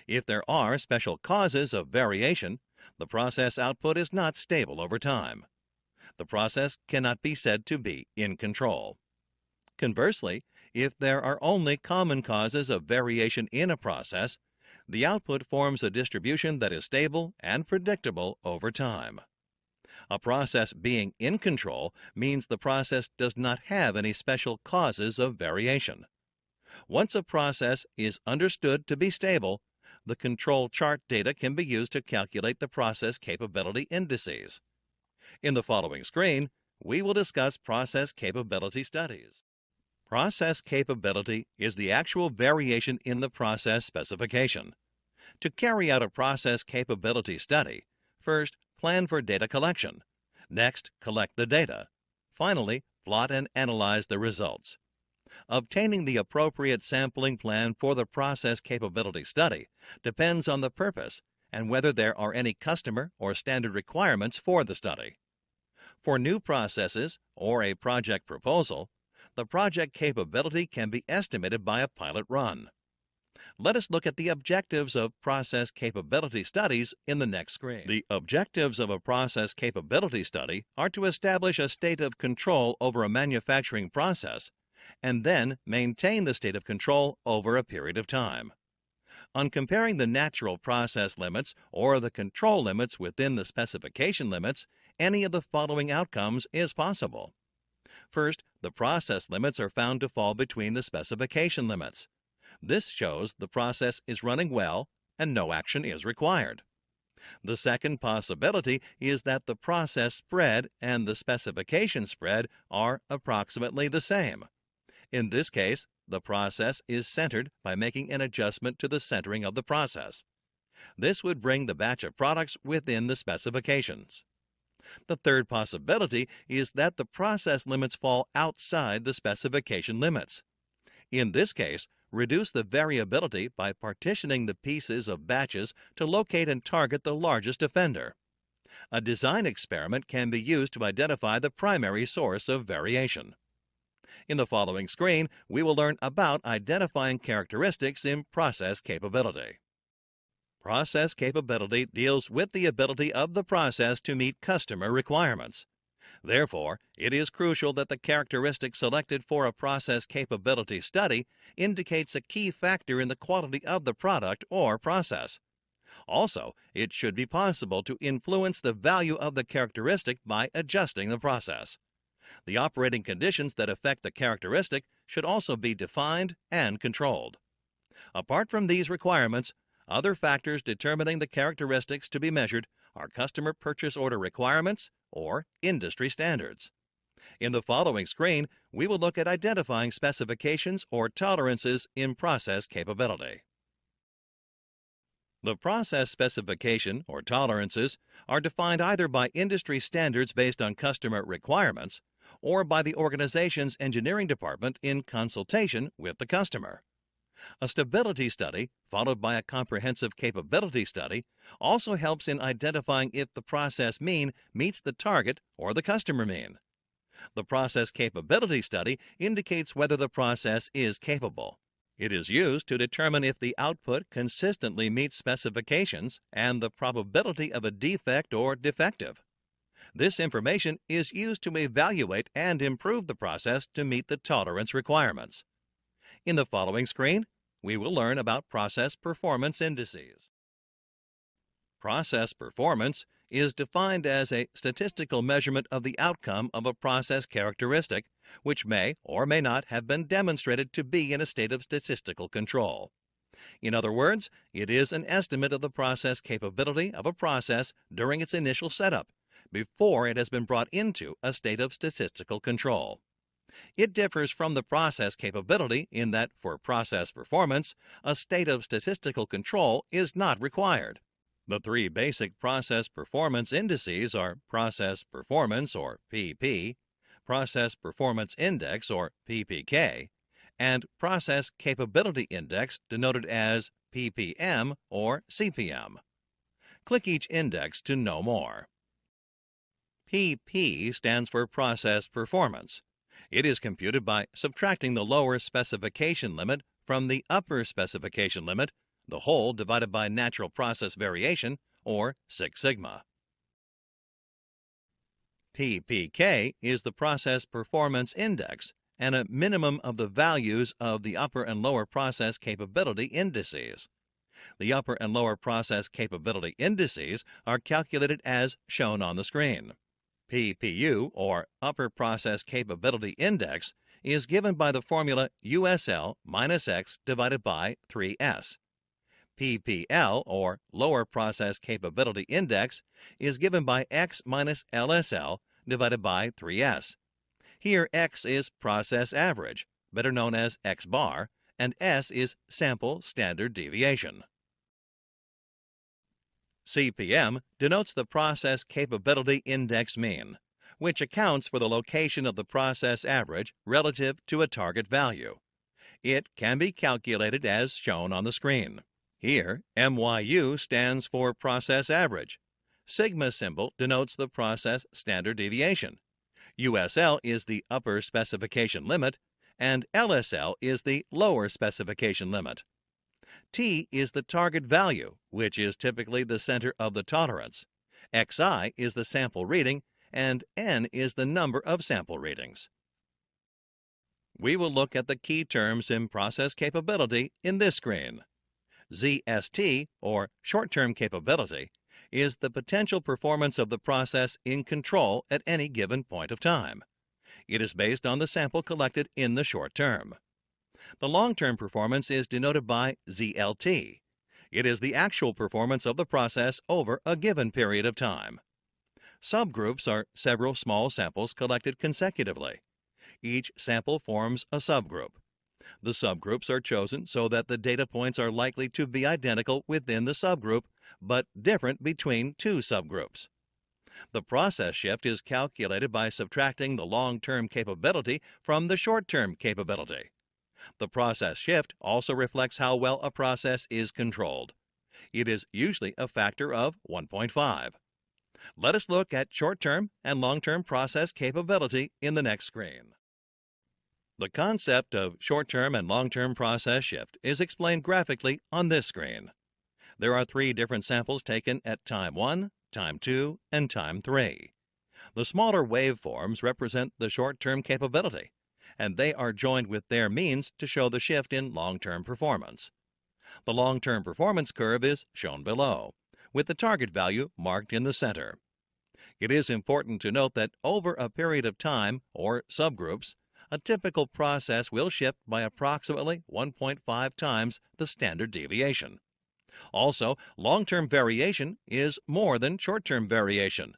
E: If there are special causes of variation, the process output is not stable over time. The process cannot be said to be in control. Conversely, if there are only common causes of variation in a process, The output forms a distribution that is stable and predictable over time. A process being in control means the process does not have any special causes of variation. Once a process is understood to be stable, the control chart data can be used to calculate the process capability indices. In the following screen, we will discuss process capability studies. Process capability is the actual variation in the process specification. To carry out a process capability study, first plan for data collection. Next, collect the data. Finally, plot and analyze the results. Obtaining the appropriate sampling plan for the process capability study depends on the purpose and whether there are any customer or standard requirements for the study. For new processes or a project proposal, the project capability can be estimated by a pilot run. Let us look at the objectives of process capability studies in the next screen. The objectives of a process capability study are to establish a state of control over a manufacturing process and then maintain the state of control over a period of time. On comparing the natural process limits or the control limits within the specification limits, any of the following outcomes is possible. First, the process limits are found to fall between the specification limits. This shows the process is running well and no action is required. The second possibility is that the process spread and the specification spread are approximately the same. In this case, the process is centered by making an adjustment to the centering of the process. This would bring the batch of products within the specifications. The third possibility is that the process limits fall outside the specification limits. In this case, reduce the variability by partitioning the pieces of batches to locate and target the largest offender. A design experiment can be used to identify the primary source of variation. In the following screen, we will learn about identifying characteristics in process capability. Process capability deals with the ability of the process to meet customer requirements. Therefore, it is crucial that the characteristic selected for a process capability study indicates a key factor in the quality of the product or process. Also, it should be possible to influence the value of the characteristic by adjusting the process. The operating conditions that affect the characteristic should also be defined and controlled. Apart from these requirements, other factors determining the characteristics to be measured are customer purchase order requirements or industry standards. In the following screen, we will look at identifying specifications or tolerances in process capability. The process specification or tolerances are defined either by industry standards based on customer requirements or by the organization's engineering department in consultation with the customer. A stability study, followed by a comprehensive capability study, also helps in identifying if the process mean meets the target or the customer mean. The process capability study indicates whether the process is capable. It is used to determine if the output consistently meets specifications and the probability of a defect or defective. This information is used to evaluate and improve the process to meet the tolerance requirements. In the following screen, we will learn about process performance indices. Process performance is defined as a statistical measurement of the outcome of a process characteristic, which may or may not have been demonstrated to be in a state of statistical control. In other words, it is an estimate of the process capability of a process during its initial setup, before it has been brought into a state of statistical control. It differs from the process capability in that for process performance, a state of statistical control is not required. The three basic process performance indices are Process Performance, or PP, Process Performance Index, or PPK, and Process Capability Index, denoted as PPM or CPM. Click each index to know more. PP stands for Process Performance. It is computed by subtracting the lower specification limit from the upper specification limit, the whole divided by natural process variation, or Six Sigma. PPK is the Process Performance Index and a minimum of the values of the upper and lower process capability indices. The upper and lower process capability indices are calculated as shown on the screen. PPU, or Upper Process Capability Index, is given by the formula USL minus X divided by 3S. PPL, or Lower Process Capability Index, is given by X minus LSL divided by 3S. Here X is process average, better known as X bar, and S is sample standard deviation. CPM denotes the Process Capability Index mean, which accounts for the location of the process average relative to a target value. It can be calculated as shown on the screen. Here, MYU stands for process average. Sigma symbol denotes the process standard deviation. USL is the upper specification limit, and LSL is the lower specification limit. T is the target value, which is typically the center of the tolerance. XI is the sample reading, and N is the number of sample readings. We will look at the key terms in process capability in this screen. ZST, or short-term capability, is the potential performance of the process in control at any given point of time. It is based on the sample collected in the short term. The long-term performance is denoted by ZLT. It is the actual performance of the process over a given period of time. Subgroups are several small samples collected consecutively. Each sample forms a subgroup. The subgroups are chosen so that the data points are likely to be identical within the subgroup, but different between two subgroups. The process shift is calculated by subtracting the long-term capability from the short-term capability. The process shift also reflects how well a process is controlled. It is usually a factor of 1.5. Let us look at short-term and long-term process capability in the next screen. The concept of short-term and long-term process shift is explained graphically on this screen. There are 3 different samples taken at time 1, time 2, and time 3. The smaller waveforms represent the short-term capability, and they are joined with their means to show the shift in long-term performance. The long-term performance curve is shown below, with the target value marked in the center. It is important to note that over a period of time, or subgroups, a typical process will shift by approximately 1.5 times the standard deviation. Also, long-term variation is more than short-term variation.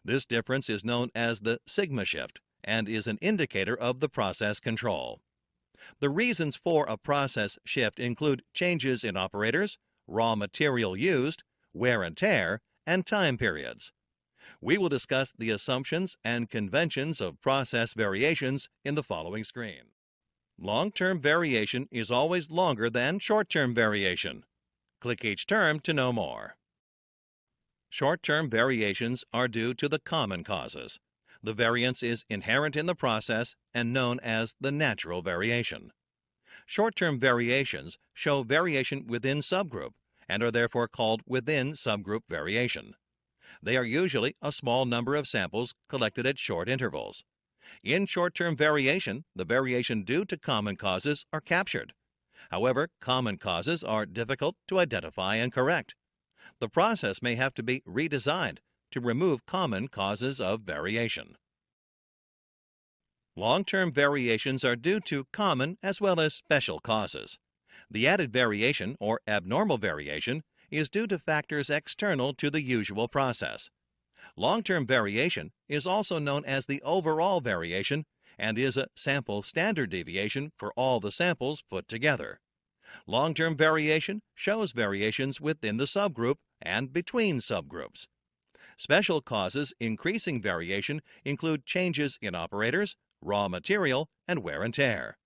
E: This difference is known as the sigma shift and is an indicator of the process control. The reasons for a process shift include changes in operators, raw material used, wear and tear, and time periods. We will discuss the assumptions and conventions of process variations in the following screen. Long-term variation is always longer than short-term variation. Click each term to know more. Short-term variations are due to the common causes. The variance is inherent in the process and known as the natural variation. Short-term variations show variation within subgroup and are therefore called within subgroup variation. They are usually a small number of samples collected at short intervals. In short-term variation, the variation due to common causes are captured. However, common causes are difficult to identify and correct. The process may have to be redesigned to remove common causes of variation. Long-term variations are due to common as well as special causes. The added variation, or abnormal variation, is due to factors external to the usual process. Long-term variation is also known as the overall variation and is a sample standard deviation for all the samples put together. Long-term variation shows variations within the subgroup and between subgroups. Special causes increasing variation include changes in operators, raw material, and wear and tear.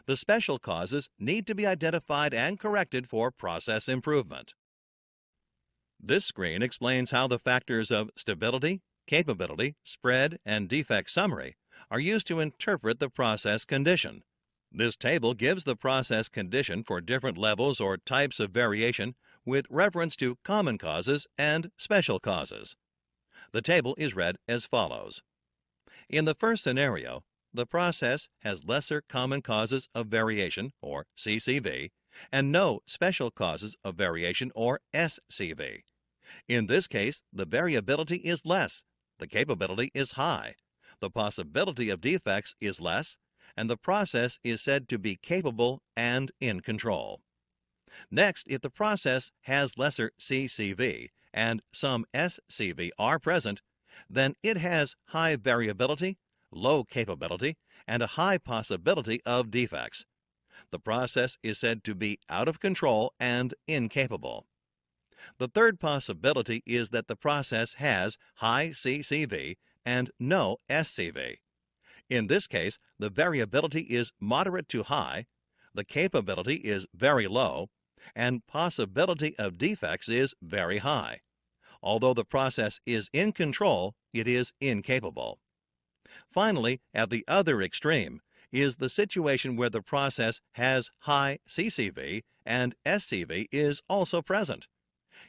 E: The special causes need to be identified and corrected for process improvement. This screen explains how the factors of stability, capability, spread, and defect summary are used to interpret the process condition. This table gives the process condition for different levels or types of variation with reference to common causes and special causes. The table is read as follows. In the first scenario, the process has lesser common causes of variation, or CCV, and no special causes of variation or SCV. In this case, the variability is less, the capability is high, the possibility of defects is less, and the process is said to be capable and in control. Next, if the process has lesser CCV and some SCV are present, then it has high variability, low capability, and a high possibility of defects. The process is said to be out of control and incapable. The third possibility is that the process has high CCV and no SCV. In this case, the variability is moderate to high, the capability is very low, and possibility of defects is very high. Although the process is in control, it is incapable. Finally, at the other extreme is the situation where the process has high CCV and SCV is also present.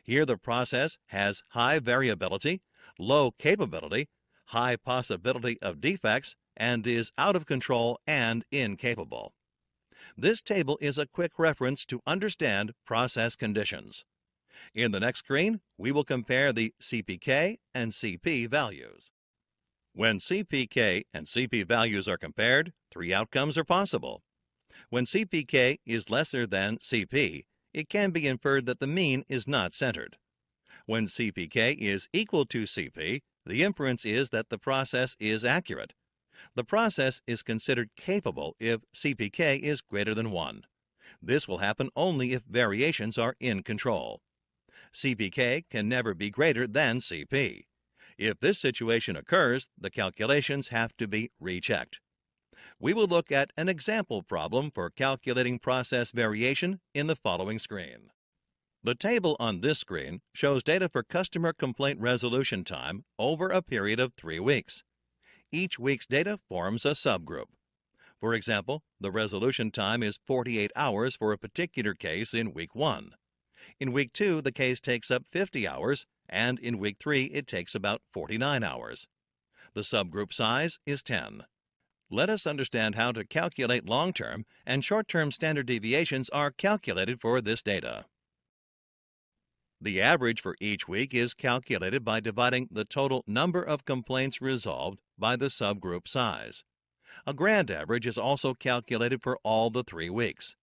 E: Here the process has high variability, low capability, high possibility of defects, and is out of control and incapable. This table is a quick reference to understand process conditions. In the next screen, we will compare the CPK and CP values. When CPK and CP values are compared, three outcomes are possible. When CPK is lesser than CP, it can be inferred that the mean is not centered. When CPK is equal to CP, the inference is that the process is accurate. The process is considered capable if CPK is greater than 1. This will happen only if variations are in control. CPK can never be greater than CP. If this situation occurs, the calculations have to be rechecked. We will look at an example problem for calculating process variation in the following screen. The table on this screen shows data for customer complaint resolution time over a period of 3 weeks. Each week's data forms a subgroup. For example, the resolution time is 48 hours for a particular case in week 1. In week 2, the case takes up 50 hours, and in week 3, it takes about 49 hours. The subgroup size is 10. Let us understand how to calculate long-term and short-term standard deviations are calculated for this data. The average for each week is calculated by dividing the total number of complaints resolved by the subgroup size. A grand average is also calculated for all the 3 weeks.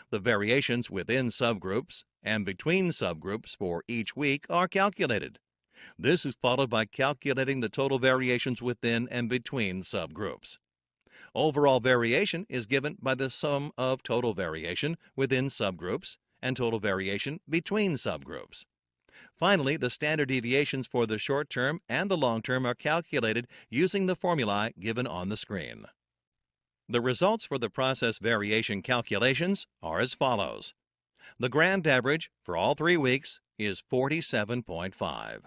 E: The variations within subgroups and between subgroups for each week are calculated. This is followed by calculating the total variations within and between subgroups. Overall variation is given by the sum of total variation within subgroups and total variation between subgroups. Finally, the standard deviations for the short term and the long term are calculated using the formulae given on the screen. The results for the process variation calculations are as follows. The grand average for all 3 weeks is 47.5.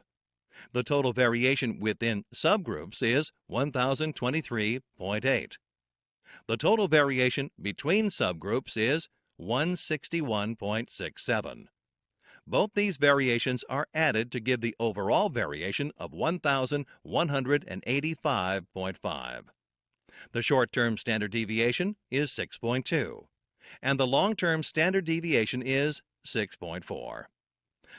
E: The total variation within subgroups is 1023.8. The total variation between subgroups is 161.67. Both these variations are added to give the overall variation of 1,185.5. The short-term standard deviation is 6.2, and the long-term standard deviation is 6.4.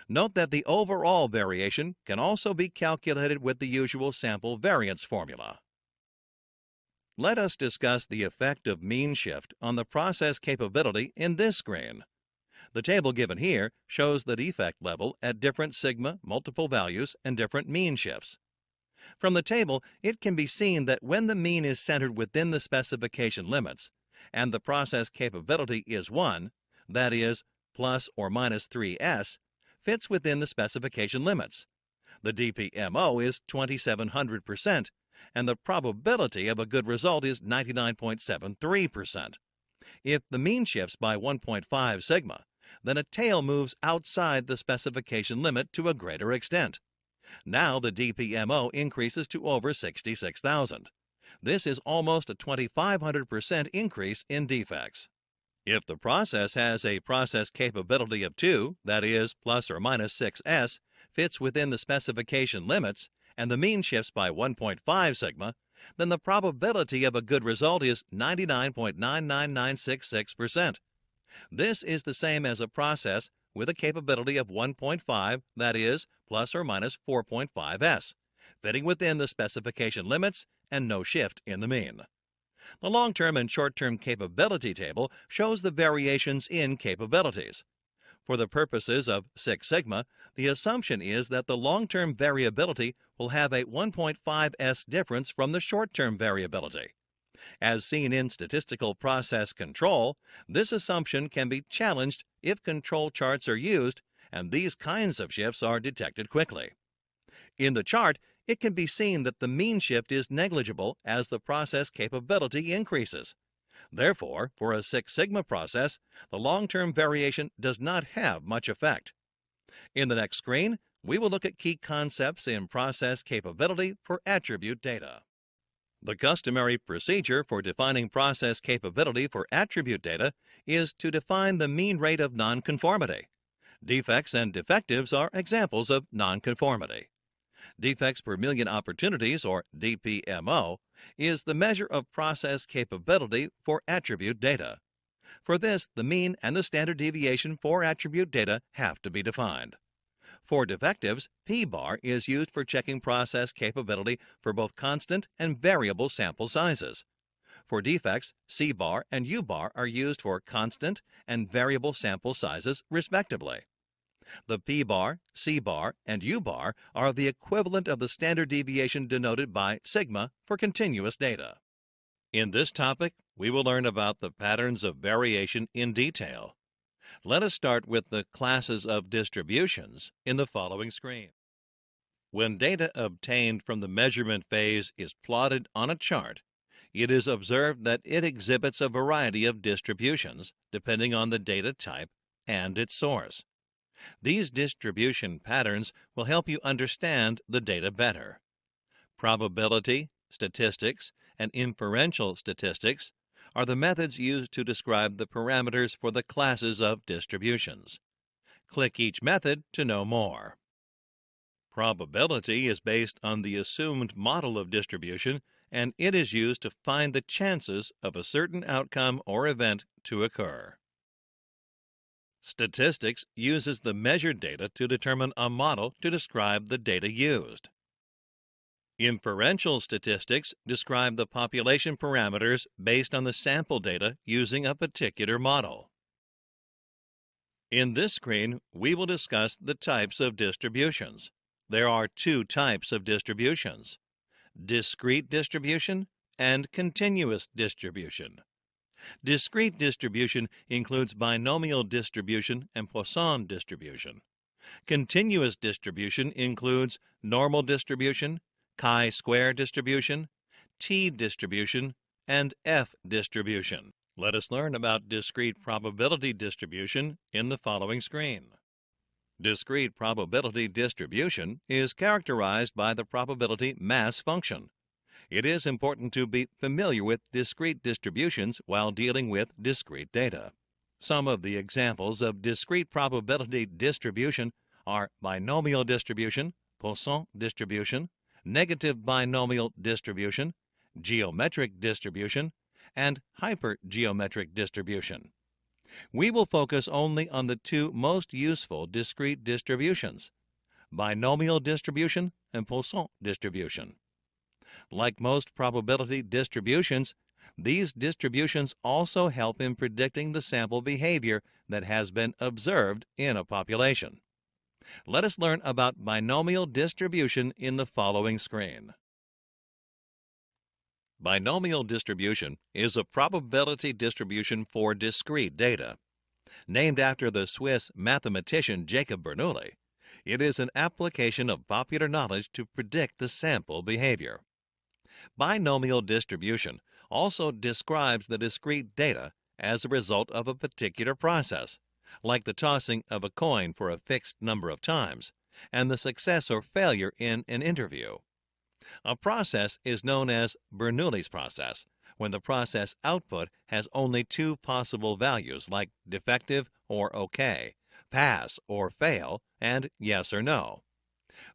E: Note that the overall variation can also be calculated with the usual sample variance formula. Let us discuss the effect of mean shift on the process capability in this screen. The table given here shows the defect level at different sigma multiple values and different mean shifts. From the table, it can be seen that when the mean is centered within the specification limits and the process capability is 1, that is, plus or minus 3s, fits within the specification limits. The DPMO is 2700%, and the probability of a good result is 99.73%. If the mean shifts by 1.5 sigma, then a tail moves outside the specification limit to a greater extent. Now the DPMO increases to over 66,000. This is almost a 2,500% increase in defects. If the process has a process capability of 2, that is, plus or minus 6s, fits within the specification limits, and the mean shifts by 1.5 sigma, then the probability of a good result is 99.99966%. This is the same as a process with a capability of 1.5, that is, plus or minus 4.5s, fitting within the specification limits and no shift in the mean. The long-term and short-term capability table shows the variations in capabilities. For the purposes of Six Sigma, the assumption is that the long-term variability will have a 1.5s difference from the short-term variability. As seen in statistical process control, this assumption can be challenged if control charts are used and these kinds of shifts are detected quickly. In the chart, it can be seen that the mean shift is negligible as the process capability increases. Therefore, for a Six Sigma process, the long-term variation does not have much effect. In the next screen, we will look at key concepts in process capability for attribute data. The customary procedure for defining process capability for attribute data is to define the mean rate of nonconformity. Defects and defectives are examples of nonconformity. Defects per million opportunities, or DPMO, is the measure of process capability for attribute data. For this, the mean and the standard deviation for attribute data have to be defined. For defectives, P-bar is used for checking process capability for both constant and variable sample sizes. For defects, C-bar and U-bar are used for constant and variable sample sizes, respectively. The P-bar, C-bar, and U-bar are the equivalent of the standard deviation denoted by sigma for continuous data. In this topic, we will learn about the patterns of variation in detail. Let us start with the classes of distributions in the following screen. When data obtained from the measurement phase is plotted on a chart, it is observed that it exhibits a variety of distributions depending on the data type and its source. These distribution patterns will help you understand the data better. Probability, statistics, and inferential statistics are the methods used to describe the parameters for the classes of distributions. Click each method to know more. Probability is based on the assumed model of distribution, and it is used to find the chances of a certain outcome or event to occur. Statistics uses the measured data to determine a model to describe the data used. Inferential statistics describe the population parameters based on the sample data using a particular model. In this screen, we will discuss the types of distributions. There are two types of distributions: discrete distribution and continuous distribution. Discrete distribution includes binomial distribution and Poisson distribution. Continuous distribution includes normal distribution, chi-square distribution, t-distribution, and f-distribution. Let us learn about discrete probability distribution in the following screen. Discrete probability distribution is characterized by the probability mass function. It is important to be familiar with discrete distributions while dealing with discrete data. Some of the examples of discrete probability distribution are binomial distribution, Poisson distribution, negative binomial distribution, geometric distribution, and hypergeometric distribution. We will focus only on the two most useful discrete distributions, binomial distribution and Poisson distribution. Like most probability distributions, these distributions also help in predicting the sample behavior that has been observed in a population. Let us learn about binomial distribution in the following screen. Binomial distribution is a probability distribution for discrete data. Named after the Swiss mathematician Jacob Bernoulli, it is an application of popular knowledge to predict the sample behavior. Binomial distribution also describes the discrete data as a result of a particular process, like the tossing of a coin for a fixed number of times, and the success or failure in an interview. A process is known as Bernoulli's process when the process output has only two possible values like defective or OK, pass or fail, and yes or no.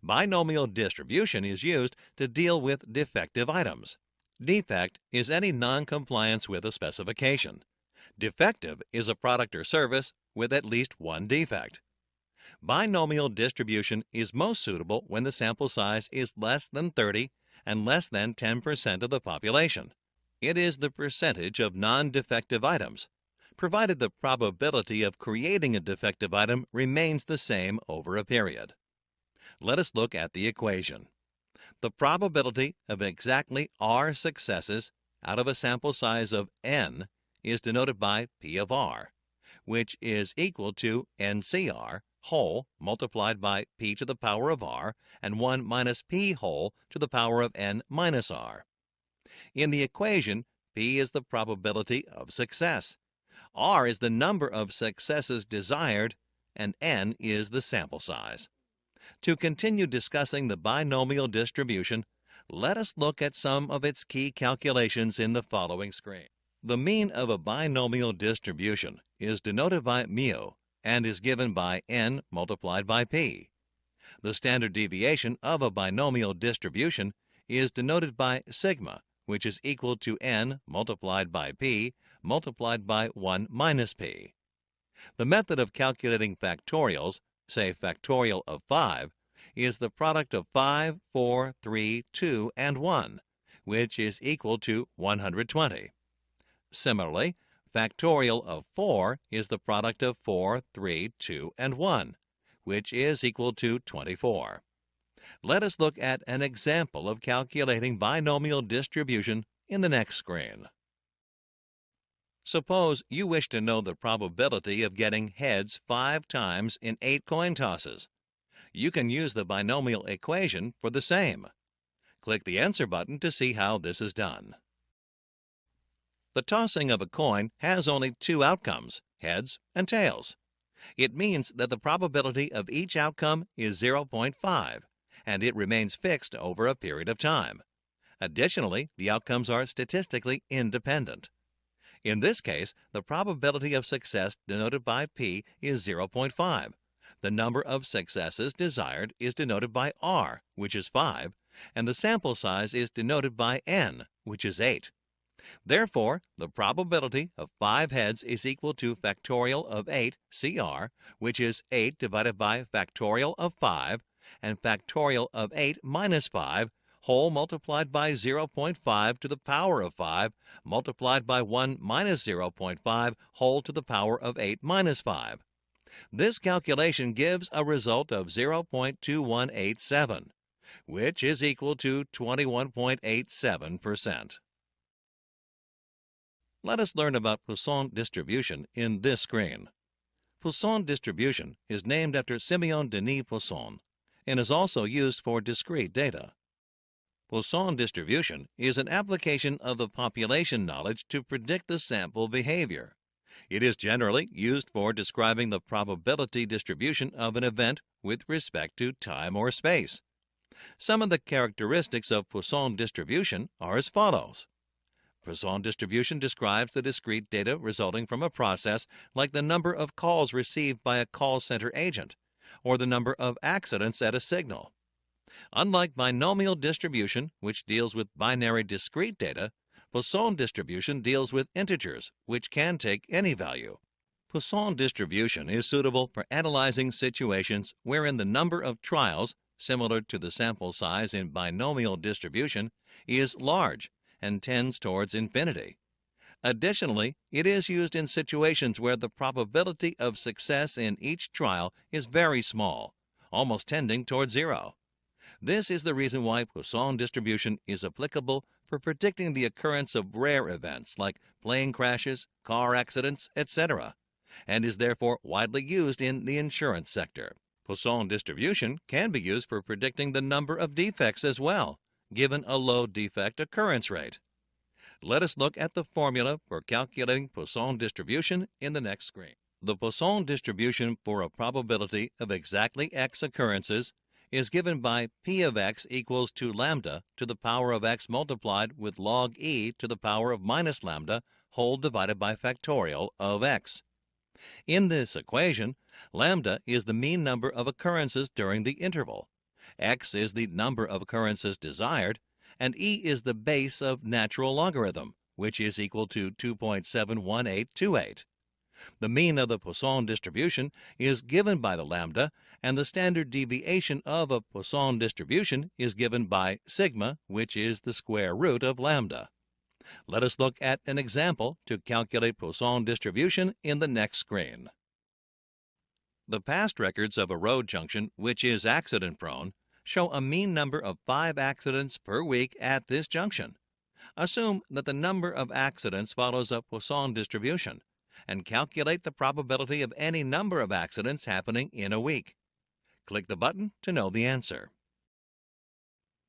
E: Binomial distribution is used to deal with defective items. Defect is any non-compliance with a specification. Defective is a product or service with at least one defect. Binomial distribution is most suitable when the sample size is less than 30 and less than 10% of the population. It is the percentage of non-defective items, provided the probability of creating a defective item remains the same over a period. Let us look at the equation. The probability of exactly R successes out of a sample size of n is denoted by P of R, which is equal to NCR whole multiplied by P to the power of R and 1 minus P whole to the power of n minus R. In the equation, P is the probability of success, R is the number of successes desired, and n is the sample size. To continue discussing the binomial distribution, let us look at some of its key calculations in the following screen. The mean of a binomial distribution is denoted by mu and is given by n multiplied by p. The standard deviation of a binomial distribution is denoted by sigma, which is equal to n multiplied by p multiplied by 1 minus p. The method of calculating factorials, say factorial of 5, is the product of 5, 4, 3, 2, and 1, which is equal to 120. Similarly, factorial of 4 is the product of 4, 3, 2, and 1, which is equal to 24. Let us look at an example of calculating binomial distribution in the next screen. Suppose you wish to know the probability of getting heads 5 times in 8 coin tosses. You can use the binomial equation for the same. Click the Answer button to see how this is done. The tossing of a coin has only 2 outcomes, heads and tails. It means that the probability of each outcome is 0.5, and it remains fixed over a period of time. Additionally, the outcomes are statistically independent. In this case, the probability of success denoted by P is 0.5. The number of successes desired is denoted by R, which is 5, and the sample size is denoted by N, which is 8. Therefore, the probability of 5 heads is equal to factorial of 8 CR, which is 8 divided by factorial of 5, and factorial of 8 minus 5, whole multiplied by 0.5 to the power of 5, multiplied by 1 minus 0.5, whole to the power of 8 minus 5. This calculation gives a result of 0.2187, which is equal to 21.87%. Let us learn about Poisson distribution in this screen. Poisson distribution is named after Simeon Denis Poisson and is also used for discrete data. Poisson distribution is an application of the population knowledge to predict the sample behavior. It is generally used for describing the probability distribution of an event with respect to time or space. Some of the characteristics of Poisson distribution are as follows. Poisson distribution describes the discrete data resulting from a process like the number of calls received by a call center agent or the number of accidents at a signal. Unlike binomial distribution, which deals with binary discrete data, Poisson distribution deals with integers, which can take any value. Poisson distribution is suitable for analyzing situations wherein the number of trials, similar to the sample size in binomial distribution, is large and tends towards infinity. Additionally, it is used in situations where the probability of success in each trial is very small, almost tending toward 0. This is the reason why Poisson distribution is applicable for predicting the occurrence of rare events like plane crashes, car accidents, etc., and is therefore widely used in the insurance sector. Poisson distribution can be used for predicting the number of defects as well, given a low defect occurrence rate. Let us look at the formula for calculating Poisson distribution in the next screen. The Poisson distribution for a probability of exactly x occurrences is given by P of x equals to lambda to the power of x multiplied with log e to the power of minus lambda whole divided by factorial of x. In this equation, lambda is the mean number of occurrences during the interval, x is the number of occurrences desired, and e is the base of natural logarithm, which is equal to 2.71828. The mean of the Poisson distribution is given by the lambda, and the standard deviation of a Poisson distribution is given by sigma, which is the square root of lambda. Let us look at an example to calculate Poisson distribution in the next screen. The past records of a road junction which is accident-prone show a mean number of 5 accidents per week at this junction. Assume that the number of accidents follows a Poisson distribution, and calculate the probability of any number of accidents happening in a week. Click the button to know the answer.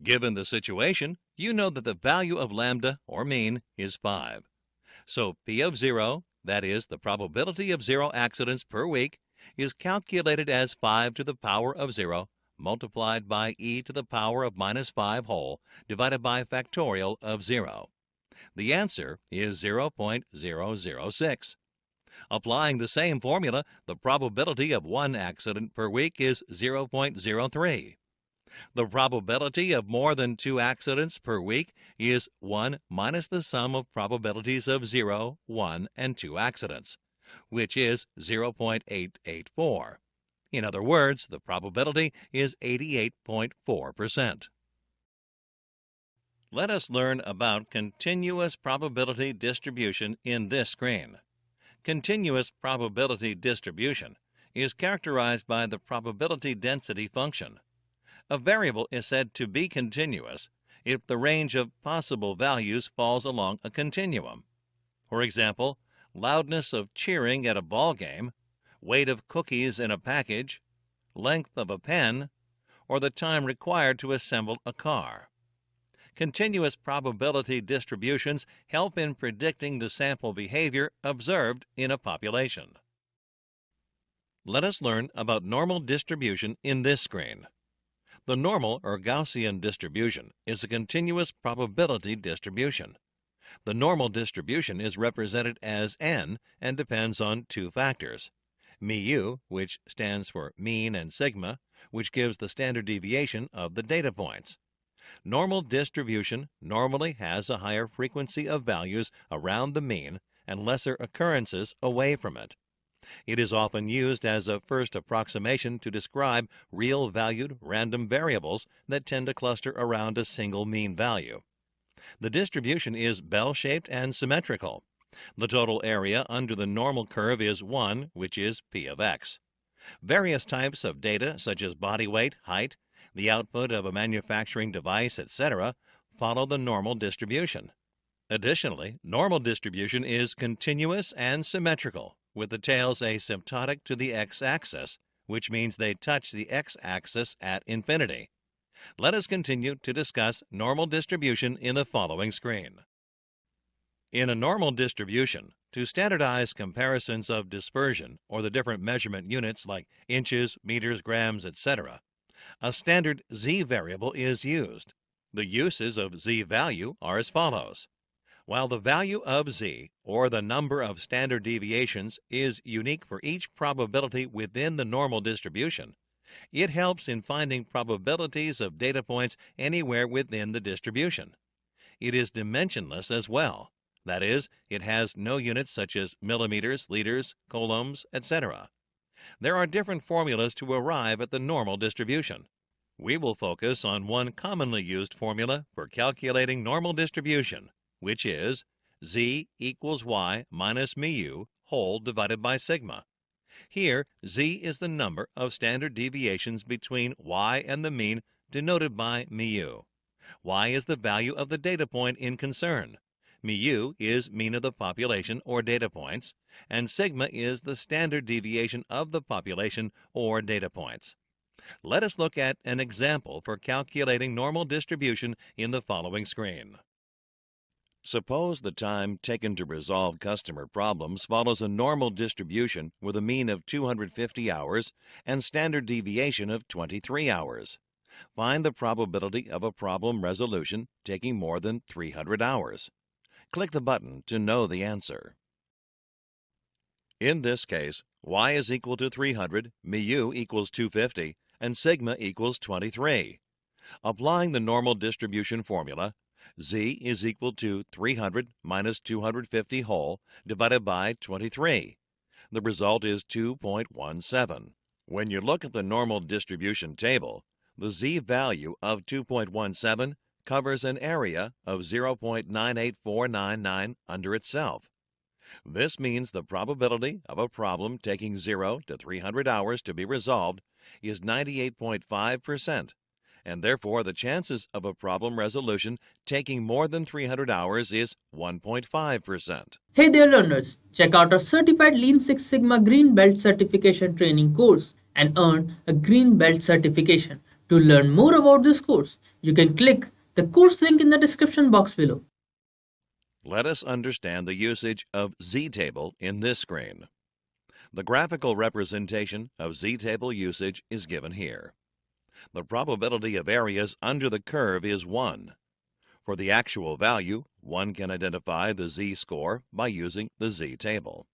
E: Given the situation, you know that the value of lambda, or mean, is 5. So P of 0, that is, the probability of 0 accidents per week, is calculated as 5 to the power of 0 multiplied by e to the power of minus 5 whole divided by factorial of 0. The answer is 0.006. Applying the same formula, the probability of 1 accident per week is 0.03. The probability of more than 2 accidents per week is 1 minus the sum of probabilities of 0, 1, and 2 accidents, which is 0.884. In other words, the probability is 88.4%. Let us learn about continuous probability distribution in this screen. Continuous probability distribution is characterized by the probability density function. A variable is said to be continuous if the range of possible values falls along a continuum. For example, loudness of cheering at a ball game, weight of cookies in a package, length of a pen, or the time required to assemble a car. Continuous probability distributions help in predicting the sample behavior observed in a population. Let us learn about normal distribution in this screen. The normal or Gaussian distribution is a continuous probability distribution. The normal distribution is represented as n and depends on 2 factors. Mu, which stands for mean, and sigma, which gives the standard deviation of the data points. Normal distribution normally has a higher frequency of values around the mean and lesser occurrences away from it. It is often used as a first approximation to describe real-valued random variables that tend to cluster around a single mean value. The distribution is bell-shaped and symmetrical. The total area under the normal curve is 1, which is P of x. Various types of data, such as body weight, height, the output of a manufacturing device, etc., follow the normal distribution. Additionally, normal distribution is continuous and symmetrical, with the tails asymptotic to the x-axis, which means they touch the x-axis at infinity. Let us continue to discuss normal distribution in the following screen. In a normal distribution, to standardize comparisons of dispersion or the different measurement units like inches, meters, grams, etc., a standard z variable is used. The uses of z value are as follows. While the value of z, or the number of standard deviations, is unique for each probability within the normal distribution, it helps in finding probabilities of data points anywhere within the distribution. It is dimensionless as well. That is, it has no units such as millimeters, liters, coulombs, etc. There are different formulas to arrive at the normal distribution. We will focus on one commonly used formula for calculating normal distribution, which is z equals y minus mu whole divided by sigma. Here, z is the number of standard deviations between y and the mean, denoted by mu. Y is the value of the data point in concern. Mu is mean of the population or data points, and sigma is the standard deviation of the population or data points. Let us look at an example for calculating normal distribution in the following screen. Suppose the time taken to resolve customer problems follows a normal distribution with a mean of 250 hours and standard deviation of 23 hours. Find the probability of a problem resolution taking more than 300 hours. Click the button to know the answer. In this case, y is equal to 300, mu equals 250, and sigma equals 23. Applying the normal distribution formula, Z is equal to 300 minus 250 whole divided by 23. The result is 2.17. When you look at the normal distribution table, the Z value of 2.17 covers an area of 0.98499 under itself. This means the probability of a problem taking 0 to 300 hours to be resolved is 98.5%, and therefore the chances of a problem resolution taking more than 300 hours is 1.5%.
A: Hey there learners, check out our certified Lean Six Sigma Green Belt certification training course and earn a Green Belt certification. To learn more about this course, you can click the course link in the description box below.
E: Let us understand the usage of Z-table in this screen. The graphical representation of Z-table usage is given here. The probability of areas under the curve is 1. For the actual value, one can identify the Z-score by using the Z-table.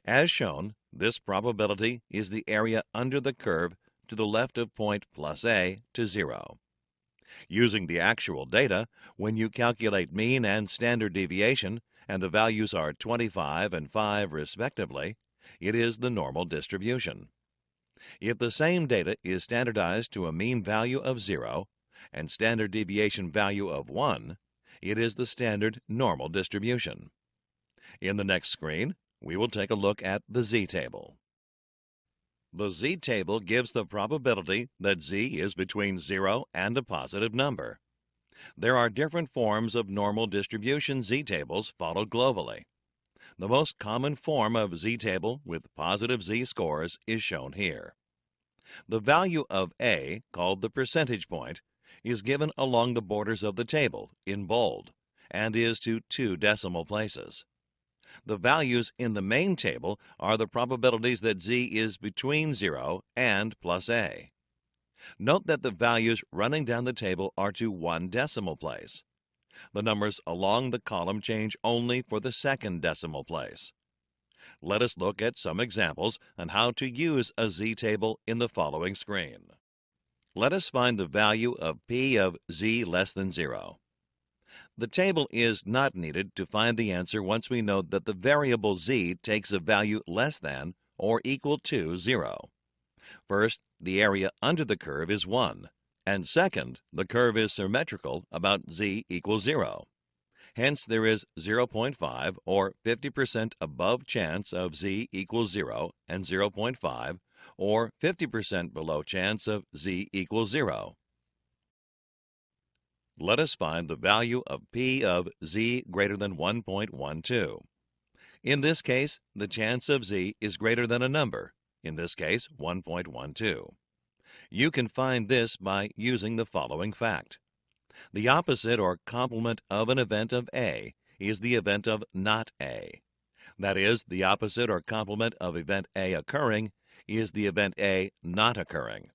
E: As shown, this probability is the area under the curve to the left of point plus A to 0. Using the actual data, when you calculate mean and standard deviation, and the values are 25 and 5 respectively, it is the normal distribution. If the same data is standardized to a mean value of 0 and standard deviation value of 1, it is the standard normal distribution. In the next screen, we will take a look at the Z-table. The Z-table gives the probability that Z is between 0 and a positive number. There are different forms of normal distribution Z-tables followed globally. The most common form of Z-table with positive Z-scores is shown here. The value of A, called the percentage point, is given along the borders of the table in bold and is to 2 decimal places. The values in the main table are the probabilities that Z is between 0 and plus A. Note that the values running down the table are to 1 decimal place. The numbers along the column change only for the second decimal place. Let us look at some examples on how to use a Z-table in the following screen. Let us find the value of P of Z less than 0. The table is not needed to find the answer once we know that the variable Z takes a value less than or equal to 0. First, the area under the curve is 1, and second, the curve is symmetrical about Z equals 0. Hence, there is 0.5 or 50% above chance of Z equals 0 and 0.5 or 50% below chance of Z equals 0. Let us find the value of P of Z greater than 1.12. In this case, the chance of Z is greater than a number, in this case 1.12. You can find this by using the following fact. The opposite or complement of an event of A is the event of not A. That is, the opposite or complement of event A occurring is the event A not occurring.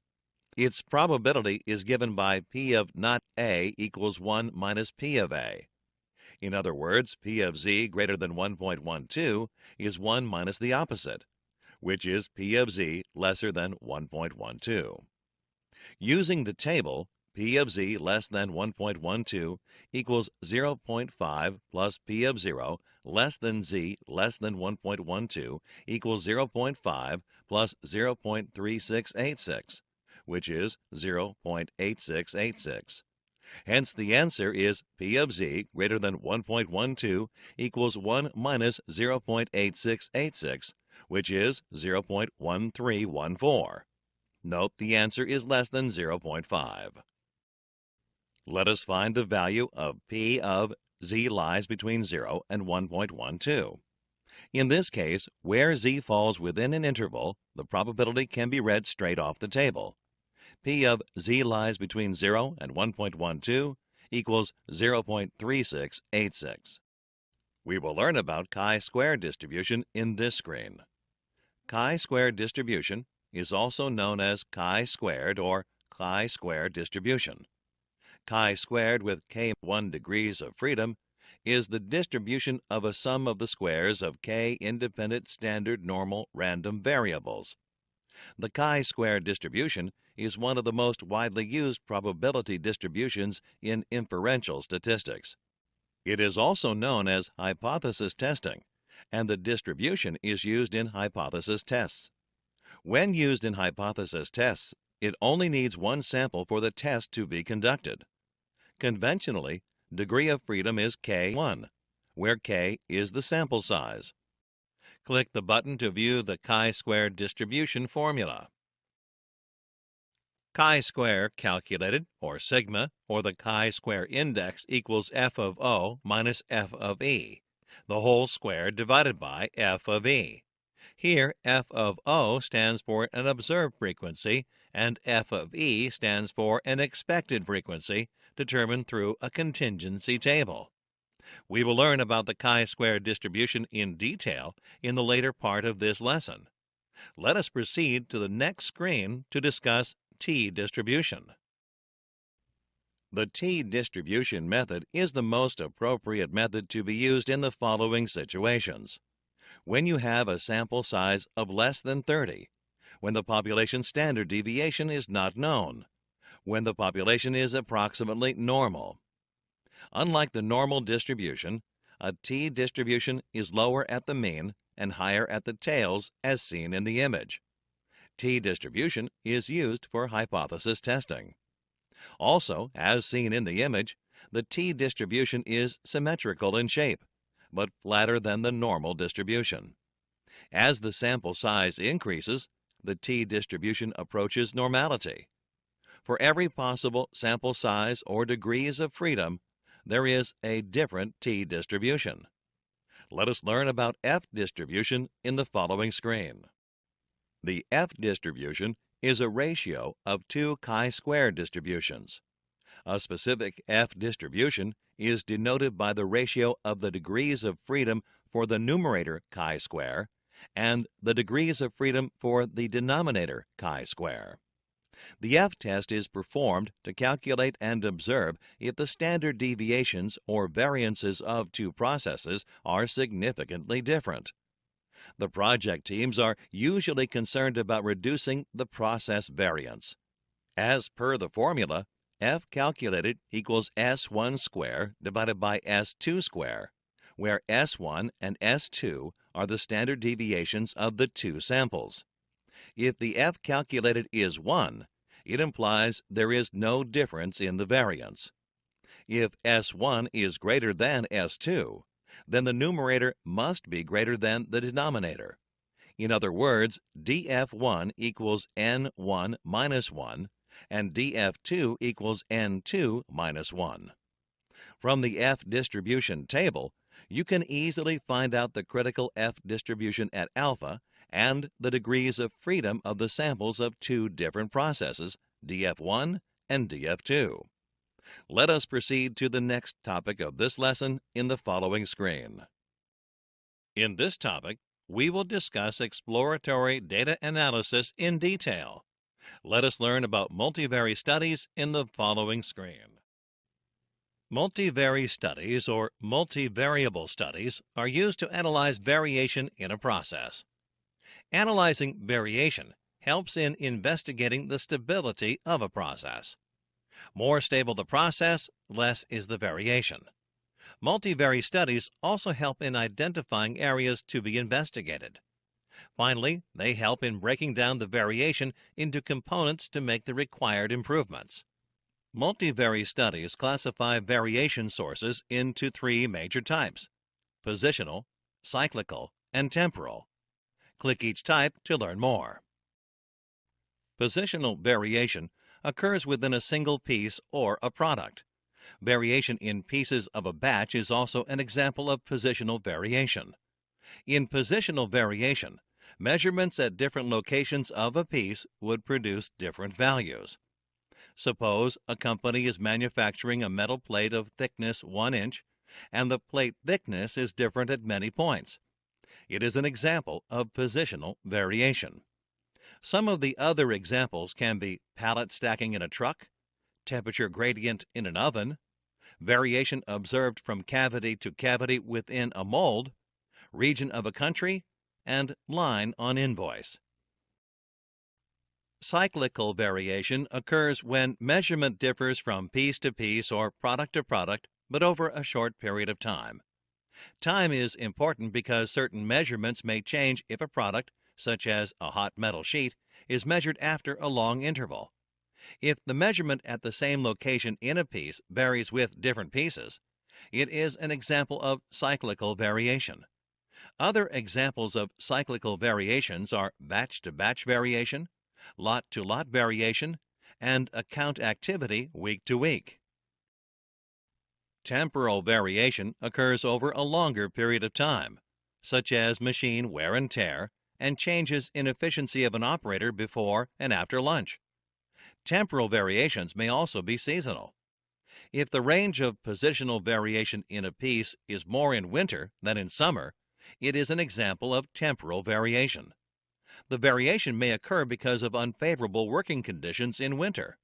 E: Its probability is given by P of not A equals 1 minus P of A. In other words, P of Z greater than 1.12 is 1 minus the opposite, which is P of Z lesser than 1.12. Using the table, P of Z less than 1.12 equals 0.5 plus P of 0 less than Z less than 1.12 equals 0.5 plus 0.3686. which is 0.8686. Hence, the answer is P of Z greater than 1.12 equals 1 minus 0.8686, which is 0.1314. Note the answer is less than 0.5. Let us find the value of P of Z lies between 0 and 1.12. In this case, where Z falls within an interval, the probability can be read straight off the table. P of Z lies between 0 and 1.12 equals 0.3686. We will learn about chi-square distribution in this screen. Chi-square distribution is also known as chi-squared or chi-square distribution. Chi-squared with k1 degrees of freedom is the distribution of a sum of the squares of k independent standard normal random variables. The chi-square distribution is one of the most widely used probability distributions in inferential statistics. It is also known as hypothesis testing, and the distribution is used in hypothesis tests. When used in hypothesis tests, it only needs one sample for the test to be conducted. Conventionally, degree of freedom is K1, where K is the sample size. Click the button to view the chi-square distribution formula. Chi-square calculated, or sigma, or the chi-square index equals f of O minus f of E, the whole squared divided by f of E. Here, f of O stands for an observed frequency, and f of E stands for an expected frequency, determined through a contingency table. We will learn about the chi-square distribution in detail in the later part of this lesson. Let us proceed to the next screen to discuss t-distribution. The t-distribution method is the most appropriate method to be used in the following situations. When you have a sample size of less than 30, when the population standard deviation is not known, when the population is approximately normal. Unlike the normal distribution, a t-distribution is lower at the mean and higher at the tails as seen in the image. T-distribution is used for hypothesis testing. Also, as seen in the image, the t-distribution is symmetrical in shape, but flatter than the normal distribution. As the sample size increases, the t-distribution approaches normality. For every possible sample size or degrees of freedom, there is a different t-distribution. Let us learn about f-distribution in the following screen. The f-distribution is a ratio of two chi-square distributions. A specific f-distribution is denoted by the ratio of the degrees of freedom for the numerator chi-square and the degrees of freedom for the denominator chi-square. The f-test is performed to calculate and observe if the standard deviations or variances of two processes are significantly different. The project teams are usually concerned about reducing the process variance. As per the formula, f calculated equals s1 square divided by s2 square, where s1 and s2 are the standard deviations of the two samples. If the f calculated is 1, it implies there is no difference in the variance. If s1 is greater than s2, then the numerator must be greater than the denominator. In other words, df1 equals n1 minus 1, and df2 equals n2 minus 1. From the f-distribution table, you can easily find out the critical f-distribution at alpha and the degrees of freedom of the samples of two different processes, df1 and df2. Let us proceed to the next topic of this lesson in the following screen. In this topic, we will discuss exploratory data analysis in detail. Let us learn about multivariate studies in the following screen. Multivariate studies or multivariable studies are used to analyze variation in a process. Analyzing variation helps in investigating the stability of a process. More stable the process, less is the variation. Multivariate studies also help in identifying areas to be investigated. Finally, they help in breaking down the variation into components to make the required improvements. Multivariate studies classify variation sources into three major types: positional, cyclical, and temporal. Click each type to learn more. Positional variation occurs within a single piece or a product. Variation in pieces of a batch is also an example of positional variation. In positional variation, measurements at different locations of a piece would produce different values. Suppose a company is manufacturing a metal plate of thickness 1 inch, and the plate thickness is different at many points. It is an example of positional variation. Some of the other examples can be pallet stacking in a truck, temperature gradient in an oven, variation observed from cavity to cavity within a mold, region of a country, and line on invoice. cyclical variation occurs when measurement differs from piece to piece or product to product, but over a short period of time. Time is important because certain measurements may change if a product, such as a hot metal sheet, is measured after a long interval. If the measurement at the same location in a piece varies with different pieces, it is an example of cyclical variation. Other examples of cyclical variations are batch-to-batch variation, lot-to-lot variation, and account activity week to week. Temporal variation occurs over a longer period of time, such as machine wear and tear, and changes in efficiency of an operator before and after lunch. Temporal variations may also be seasonal. If the range of positional variation in a piece is more in winter than in summer, it is an example of temporal variation. The variation may occur because of unfavorable working conditions in winter.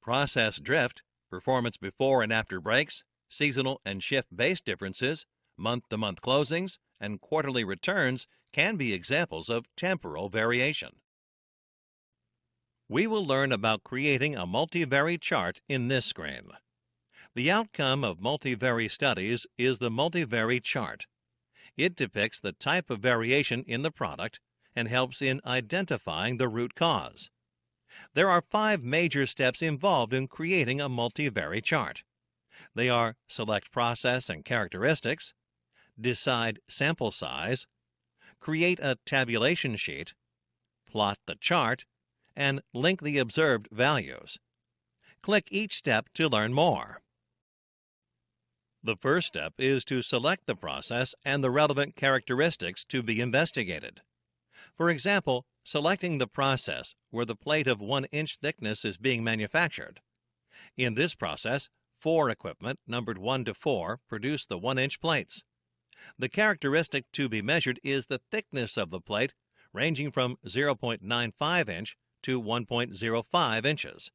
E: Process drift, performance before and after breaks, seasonal and shift-based differences, month-to-month closings, and quarterly returns can be examples of temporal variation. We will learn about creating a multivariate chart in this screen. The outcome of multivariate studies is the multivariate chart. It depicts the type of variation in the product and helps in identifying the root cause. There are 5 major steps involved in creating a multivariate chart. They are select process and characteristics, decide sample size, create a tabulation sheet, plot the chart, and link the observed values. Click each step to learn more. The first step is to select the process and the relevant characteristics to be investigated. For example, selecting the process where the plate of 1-inch thickness is being manufactured. In this process, 4 equipment numbered 1 to 4 produce the 1-inch plates. The characteristic to be measured is the thickness of the plate, ranging from 0.95 inch to 1.05 inches.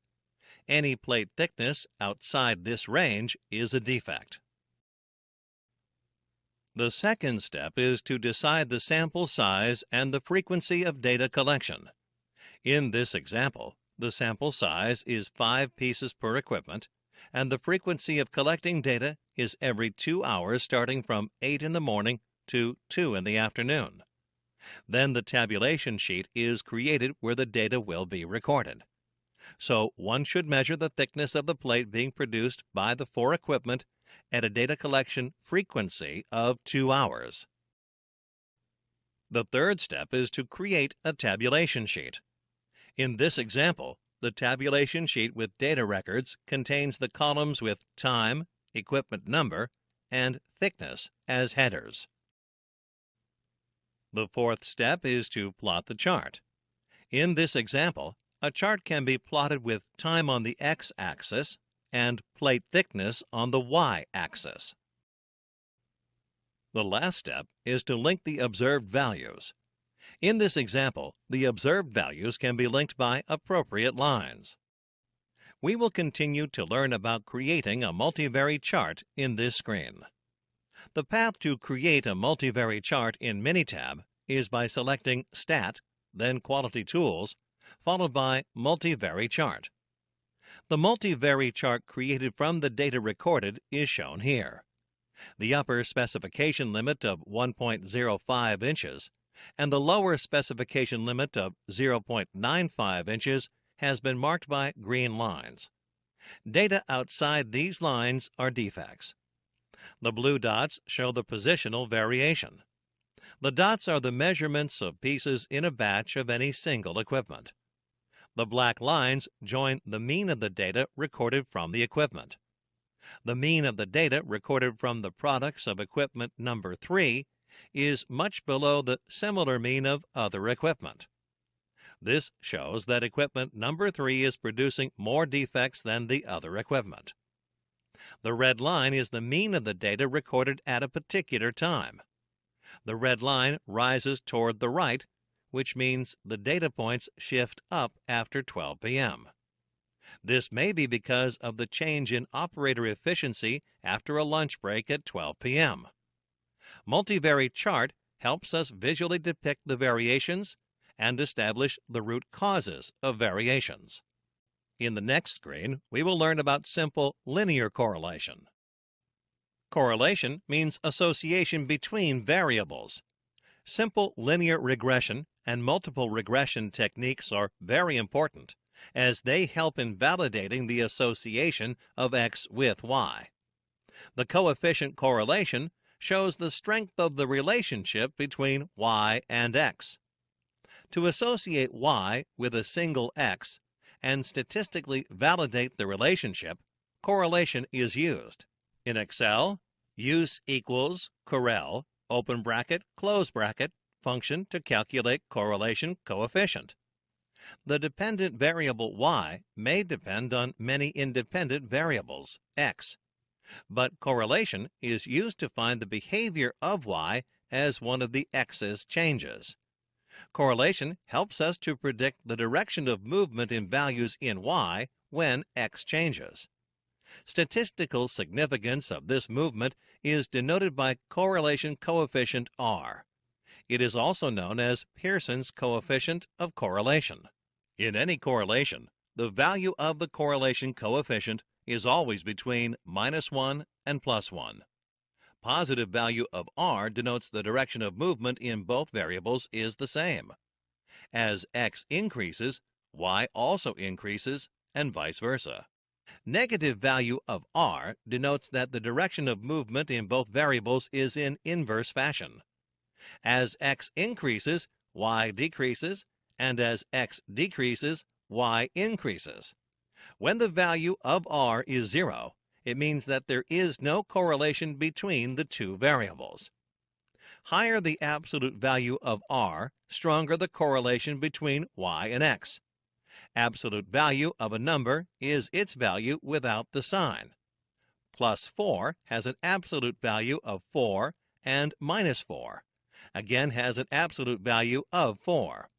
E: Any plate thickness outside this range is a defect. The second step is to decide the sample size and the frequency of data collection. In this example, the sample size is 5 pieces per equipment, and the frequency of collecting data is every 2 hours starting from 8 in the morning to 2 in the afternoon. Then the tabulation sheet is created where the data will be recorded. So one should measure the thickness of the plate being produced by the 4 equipment at a data collection frequency of 2 hours. The third step is to create a tabulation sheet. In this example, the tabulation sheet with data records contains the columns with time, equipment number, and thickness as headers. The fourth step is to plot the chart. In this example, a chart can be plotted with time on the x-axis and plate thickness on the y-axis. The last step is to link the observed values. In this example, the observed values can be linked by appropriate lines. We will continue to learn about creating a multivariate chart in this screen. The path to create a multivariate chart in Minitab is by selecting Stat, then Quality Tools, followed by Multivariate Chart. The multivariate chart created from the data recorded is shown here. The upper specification limit of 1.05 inches and the lower specification limit of 0.95 inches has been marked by green lines. Data outside these lines are defects. The blue dots show the positional variation. The dots are the measurements of pieces in a batch of any single equipment. The black lines join the mean of the data recorded from the equipment. The mean of the data recorded from the products of equipment number 3 is much below the similar mean of other equipment. This shows that equipment number 3 is producing more defects than the other equipment. The red line is the mean of the data recorded at a particular time. The red line rises toward the right, which means the data points shift up after 12 p.m. This may be because of the change in operator efficiency after a lunch break at 12 p.m. Multivariate chart helps us visually depict the variations and establish the root causes of variations. In the next screen, we will learn about simple linear correlation. Correlation means association between variables. Simple linear regression and multiple regression techniques are very important, as they help in validating the association of X with Y. The coefficient correlation shows the strength of the relationship between Y and X. To associate Y with a single X and statistically validate the relationship, correlation is used. In Excel, use equals correl, open bracket, close bracket, function to calculate correlation coefficient. The dependent variable Y may depend on many independent variables, X, but correlation is used to find the behavior of Y as one of the X's changes. Correlation helps us to predict the direction of movement in values in Y when X changes. Statistical significance of this movement is denoted by correlation coefficient R. It is also known as Pearson's coefficient of correlation. In any correlation, the value of the correlation coefficient is always between -1 and +1. Positive value of R denotes the direction of movement in both variables is the same. As X increases, Y also increases, and vice versa. Negative value of R denotes that the direction of movement in both variables is in inverse fashion. As X increases, Y decreases, and as X decreases, Y increases. When the value of R is 0, it means that there is no correlation between the two variables. Higher the absolute value of R, stronger the correlation between Y and X. Absolute value of a number is its value without the sign. +4 has an absolute value of 4, and -4 again has an absolute value of 4.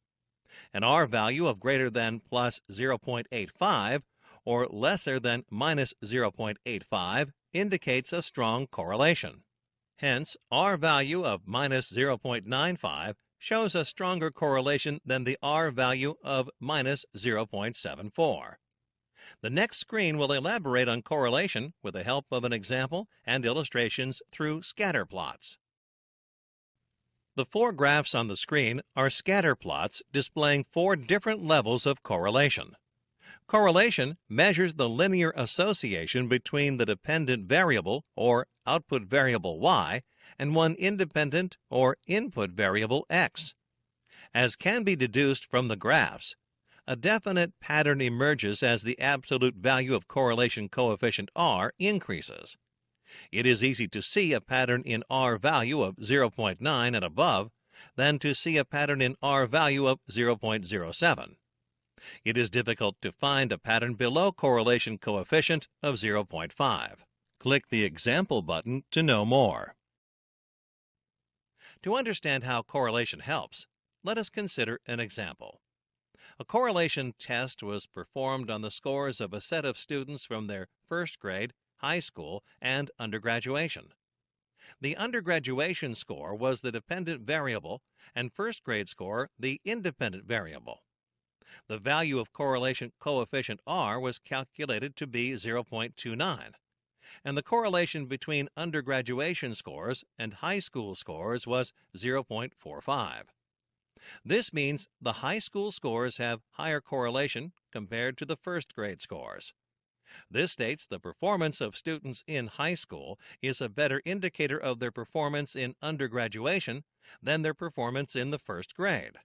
E: An R value of greater than +0.85 or lesser than -0.85 indicates a strong correlation. Hence, R value of -0.95 shows a stronger correlation than the R value of -0.74. The next screen will elaborate on correlation with the help of an example and illustrations through scatter plots. The 4 graphs on the screen are scatter plots displaying 4 different levels of correlation. Correlation measures the linear association between the dependent variable or output variable Y and one independent or input variable X. As can be deduced from the graphs, a definite pattern emerges as the absolute value of correlation coefficient R increases. It is easy to see a pattern in R value of 0.9 and above than to see a pattern in R value of 0.07. It is difficult to find a pattern below correlation coefficient of 0.5. Click the Example button to know more. To understand how correlation helps, let us consider an example. A correlation test was performed on the scores of a set of students from their first grade, high school, and undergraduation. The undergraduation score was the dependent variable and first grade score the independent variable. The value of correlation coefficient R was calculated to be 0.29, and the correlation between undergraduation scores and high school scores was 0.45. This means the high school scores have higher correlation compared to the first grade scores. This states the performance of students in high school is a better indicator of their performance in undergraduation than their performance in the first grade.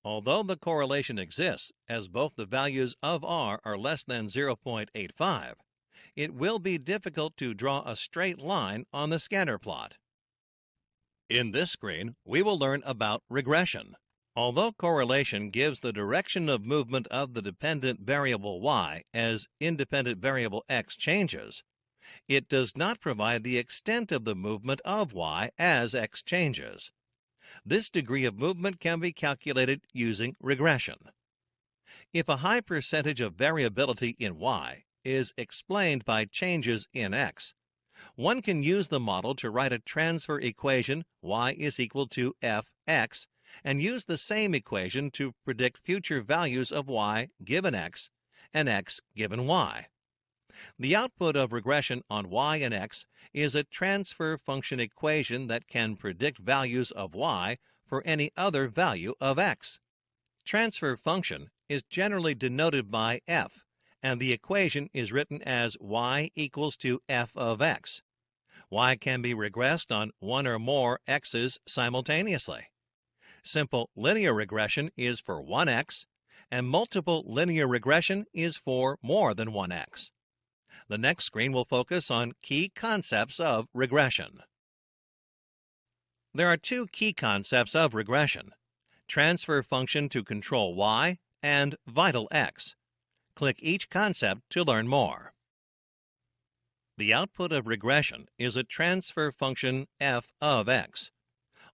E: Although the correlation exists, as both the values of R are less than 0.85, it will be difficult to draw a straight line on the scatter plot. In this screen, we will learn about regression. Although correlation gives the direction of movement of the dependent variable Y as independent variable X changes, it does not provide the extent of the movement of Y as X changes. This degree of movement can be calculated using regression. If a high percentage of variability in Y is explained by changes in X, one can use the model to write a transfer equation Y is equal to Fx and use the same equation to predict future values of y given x and x given y. The output of regression on y and x is a transfer function equation that can predict values of y for any other value of x. Transfer function is generally denoted by f, and the equation is written as y equals to f of x. Y can be regressed on one or more x's simultaneously. Simple linear regression is for one x, and multiple linear regression is for more than one x. The next screen will focus on key concepts of regression. There are two key concepts of regression: transfer function to control y and vital x. Click each concept to learn more. The output of regression is a transfer function f of x.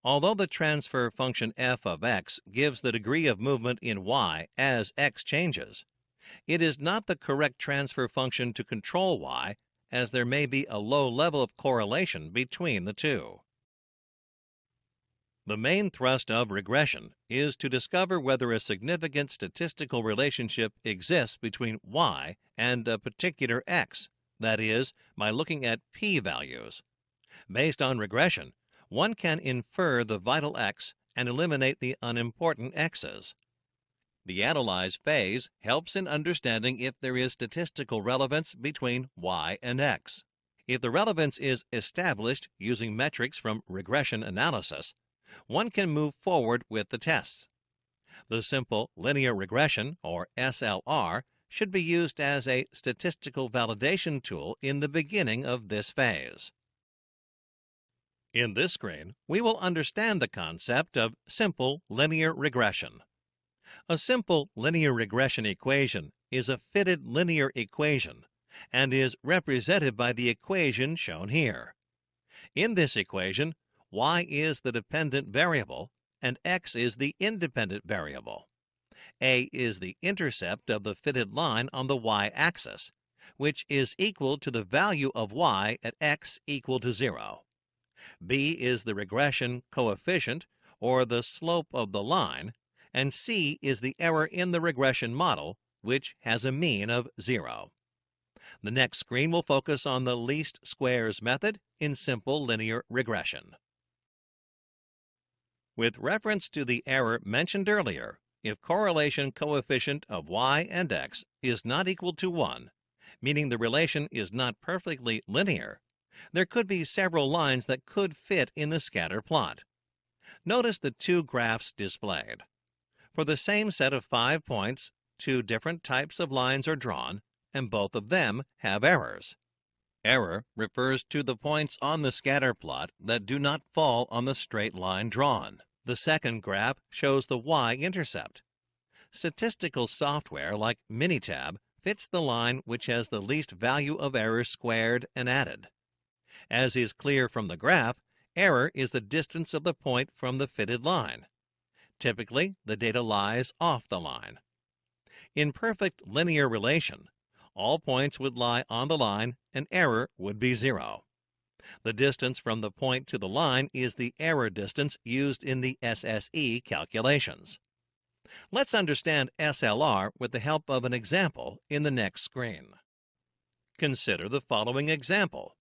E: Although the transfer function f of x gives the degree of movement in y as x changes, it is not the correct transfer function to control y, as there may be a low level of correlation between the two. The main thrust of regression is to discover whether a significant statistical relationship exists between y and a particular x, that is, by looking at p-values. Based on regression, one can infer the vital x and eliminate the unimportant x's. The analyze phase helps in understanding if there is statistical relevance between y and x. If the relevance is established using metrics from regression analysis, one can move forward with the tests. The simple linear regression, or SLR, should be used as a statistical validation tool in the beginning of this phase. In this screen, we will understand the concept of simple linear regression. A simple linear regression equation is a fitted linear equation and is represented by the equation shown here. In this equation, y is the dependent variable and x is the independent variable. A is the intercept of the fitted line on the y-axis, which is equal to the value of y at x equal to 0. B is the regression coefficient, or the slope of the line, and C is the error in the regression model, which has a mean of 0. The next screen will focus on the least squares method in simple linear regression. With reference to the error mentioned earlier, if correlation coefficient of y and x is not equal to 1, meaning the relation is not perfectly linear, there could be several lines that could fit in the scatter plot. Notice the two graphs displayed. For the same set of 5 points, two different types of lines are drawn, and both of them have errors. Error refers to the points on the scatter plot that do not fall on the straight line drawn. The second graph shows the y-intercept. Statistical software like Minitab fits the line which has the least value of error squared and added. As is clear from the graph, error is the distance of the point from the fitted line. Typically, the data lies off the line. In perfect linear relation, all points would lie on the line and error would be 0. The distance from the point to the line is the error distance used in the SSE calculations. Let's understand SLR with the help of an example in the next screen. Consider the following example.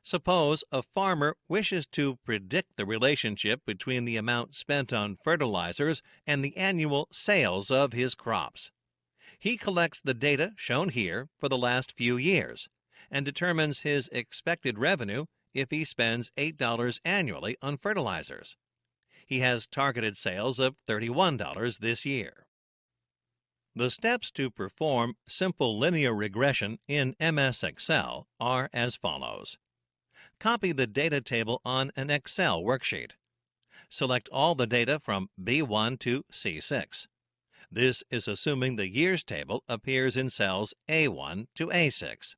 E: Suppose a farmer wishes to predict the relationship between the amount spent on fertilizers and the annual sales of his crops. He collects the data shown here for the last few years and determines his expected revenue if he spends $8 annually on fertilizers. He has targeted sales of $31 this year. The steps to perform simple linear regression in MS Excel are as follows. Copy the data table on an Excel worksheet. Select all the data from B1 to C6. This is assuming the years table appears in cells A1 to A6.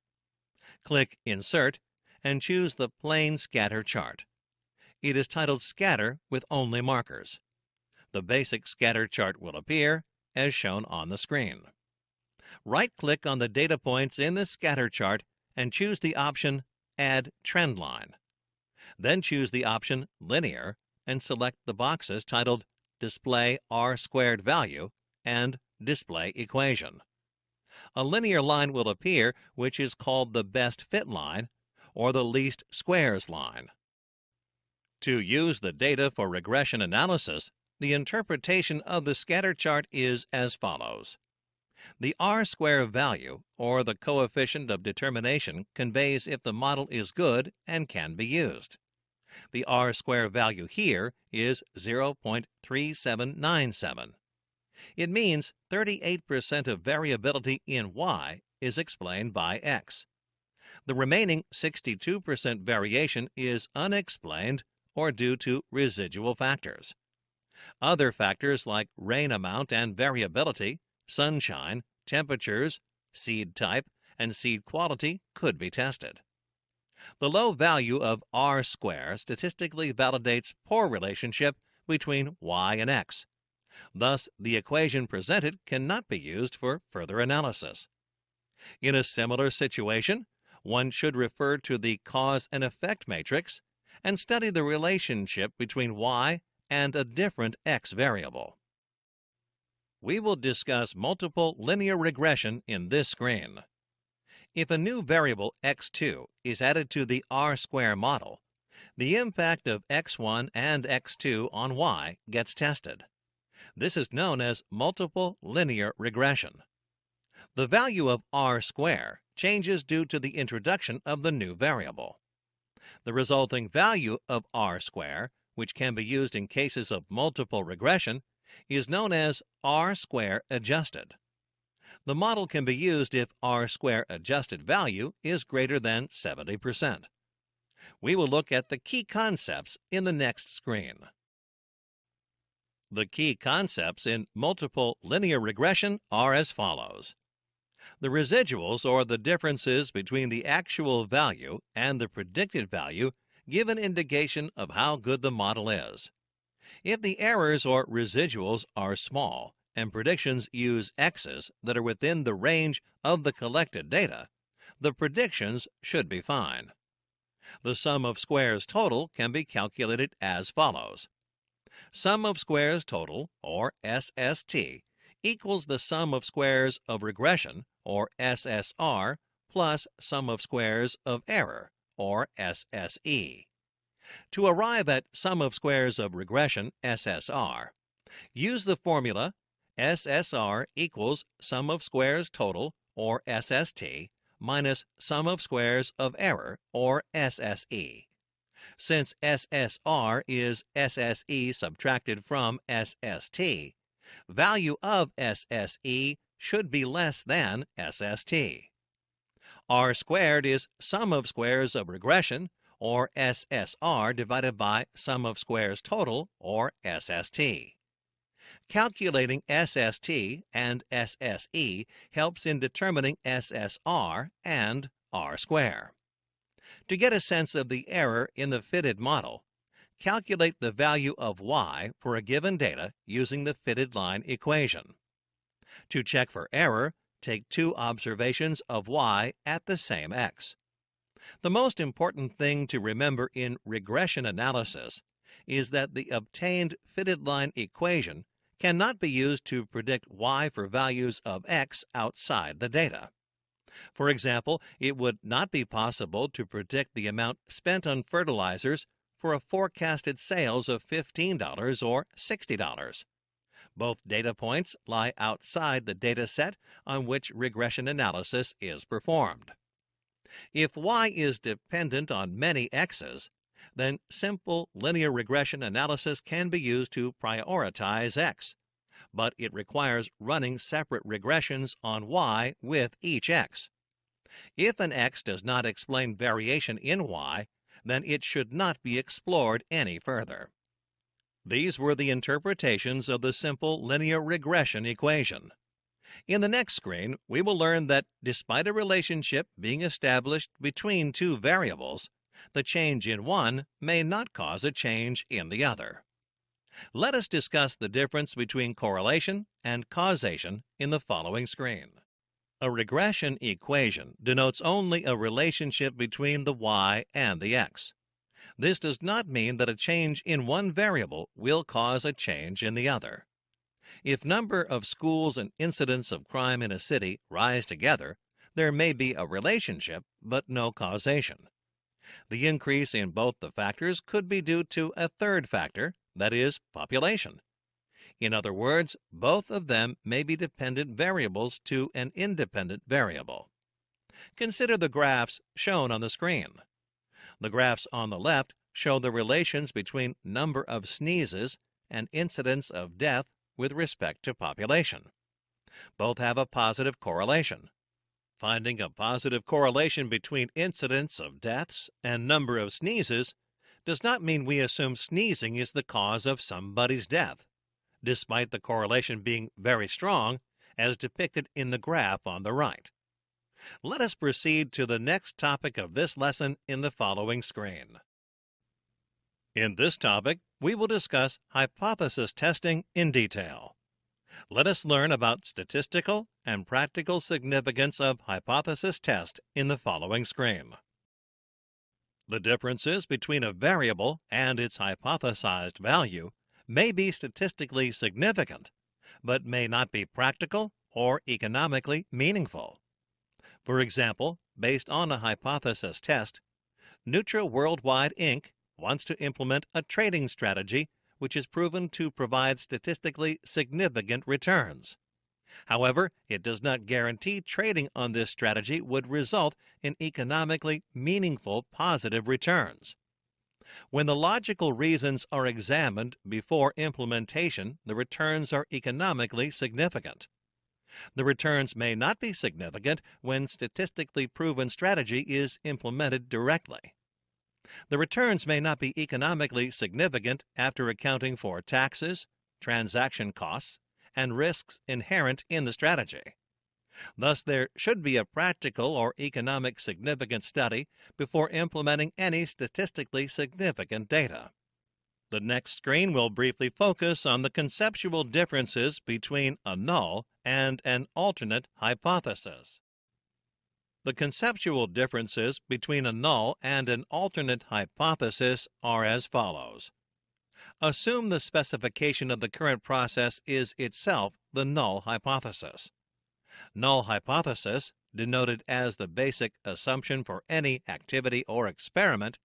E: Click Insert and choose the plain scatter chart. It is titled Scatter with only markers. The basic scatter chart will appear as shown on the screen. Right-click on the data points in the scatter chart and choose the option Add Trend Line. Then choose the option Linear and select the boxes titled display r-squared value, and display equation. A linear line will appear which is called the best fit line or the least squares line. To use the data for regression analysis, the interpretation of the scatter chart is as follows. The r-square value, or the coefficient of determination, conveys if the model is good and can be used. The r-square value here is 0.3797. It means 38% of variability in y is explained by x. The remaining 62% variation is unexplained or due to residual factors. Other factors like rain amount and variability, sunshine, temperatures, seed type, and seed quality could be tested. The low value of r-square statistically validates poor relationship between y and x. Thus, the equation presented cannot be used for further analysis. In a similar situation, one should refer to the cause and effect matrix and study the relationship between y and a different x variable. We will discuss multiple linear regression in this screen. If a new variable x2 is added to the r-square model, the impact of x1 and x2 on y gets tested. This is known as multiple linear regression. The value of r-square changes due to the introduction of the new variable. The resulting value of r-square, which can be used in cases of multiple regression, is known as r-square adjusted. The model can be used if r-square adjusted value is greater than 70%. We will look at the key concepts in the next screen. The key concepts in multiple linear regression are as follows. The residuals, or the differences between the actual value and the predicted value, give an indication of how good the model is. If the errors or residuals are small and predictions use x's that are within the range of the collected data, the predictions should be fine. The sum of squares total can be calculated as follows. Sum of squares total, or SST, equals the sum of squares of regression, or SSR, plus sum of squares of error, or SSE. To arrive at sum of squares of regression, SSR, use the formula SSR equals sum of squares total, or SST, minus sum of squares of error, or SSE. Since SSR is SSE subtracted from SST, value of SSE should be less than SST. R squared is sum of squares of regression, or SSR, divided by sum of squares total, or SST. Calculating SST and SSE helps in determining SSR and R square. To get a sense of the error in the fitted model, calculate the value of y for a given data using the fitted line equation. To check for error, take two observations of y at the same x. The most important thing to remember in regression analysis is that the obtained fitted line equation cannot be used to predict y for values of x outside the data. For example, it would not be possible to predict the amount spent on fertilizers for a forecasted sales of $15 or $60. Both data points lie outside the data set on which regression analysis is performed. If y is dependent on many x's, then simple linear regression analysis can be used to prioritize x, but it requires running separate regressions on y with each x. If an x does not explain variation in y, then it should not be explored any further. These were the interpretations of the simple linear regression equation. In the next screen, we will learn that despite a relationship being established between two variables, the change in one may not cause a change in the other. Let us discuss the difference between correlation and causation in the following screen. A regression equation denotes only a relationship between the y and the x. This does not mean that a change in one variable will cause a change in the other. If number of schools and incidents of crime in a city rise together, there may be a relationship, but no causation. The increase in both the factors could be due to a third factor, that is, population. In other words, both of them may be dependent variables to an independent variable. Consider the graphs shown on the screen. The graphs on the left show the relations between number of sneezes and incidence of death with respect to population. Both have a positive correlation. Finding a positive correlation between incidence of deaths and number of sneezes does not mean we assume sneezing is the cause of somebody's death, despite the correlation being very strong, as depicted in the graph on the right. Let us proceed to the next topic of this lesson in the following screen. In this topic, we will discuss hypothesis testing in detail. Let us learn about statistical and practical significance of hypothesis test in the following screen. The differences between a variable and its hypothesized value may be statistically significant, but may not be practical or economically meaningful. For example, based on a hypothesis test, Nutra Worldwide Inc. wants to implement a trading strategy which is proven to provide statistically significant returns. However, it does not guarantee trading on this strategy would result in economically meaningful positive returns. When the logical reasons are examined before implementation, the returns are economically significant. The returns may not be significant when statistically proven strategy is implemented directly. The returns may not be economically significant after accounting for taxes, transaction costs, and risks inherent in the strategy. Thus, there should be a practical or economic significant study before implementing any statistically significant data. The next screen will briefly focus on the conceptual differences between a null and an alternate hypothesis. The conceptual differences between a null and an alternate hypothesis are as follows. Assume the specification of the current process is itself the null hypothesis. Null hypothesis, denoted as the basic assumption for any activity or experiment,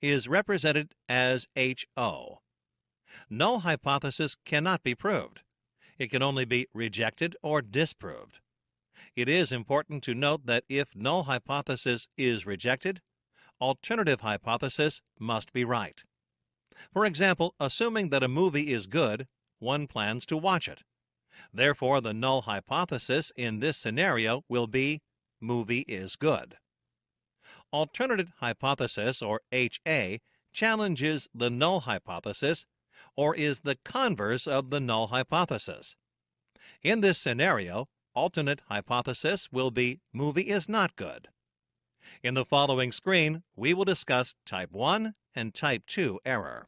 E: is represented as HO. Null hypothesis cannot be proved. It can only be rejected or disproved. It is important to note that if null hypothesis is rejected, alternative hypothesis must be right. For example, assuming that a movie is good, one plans to watch it. Therefore, the null hypothesis in this scenario will be movie is good. Alternative hypothesis, or HA, challenges the null hypothesis or is the converse of the null hypothesis. In this scenario, alternate hypothesis will be movie is not good. In the following screen, we will discuss type 1 and type 2 error.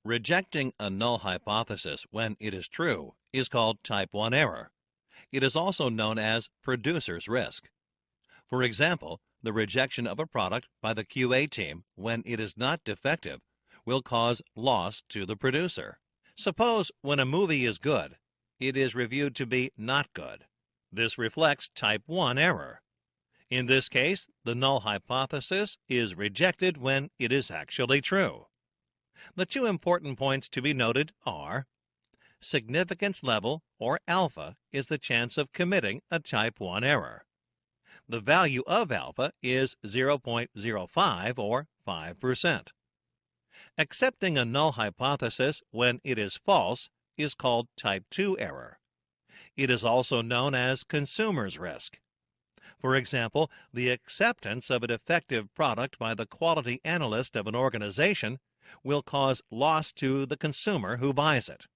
E: Rejecting a null hypothesis when it is true is called type 1 error. It is also known as producer's risk. For example, the rejection of a product by the QA team when it is not defective will cause loss to the producer. Suppose when a movie is good, it is reviewed to be not good. This reflects type 1 error. In this case, the null hypothesis is rejected when it is actually true. The two important points to be noted are significance level, or alpha, is the chance of committing a type 1 error. The value of alpha is 0.05 or 5%. Accepting a null hypothesis when it is false is called type 2 error. It is also known as consumer's risk. For example, the acceptance of a defective product by the quality analyst of an organization will cause loss to the consumer who buys it.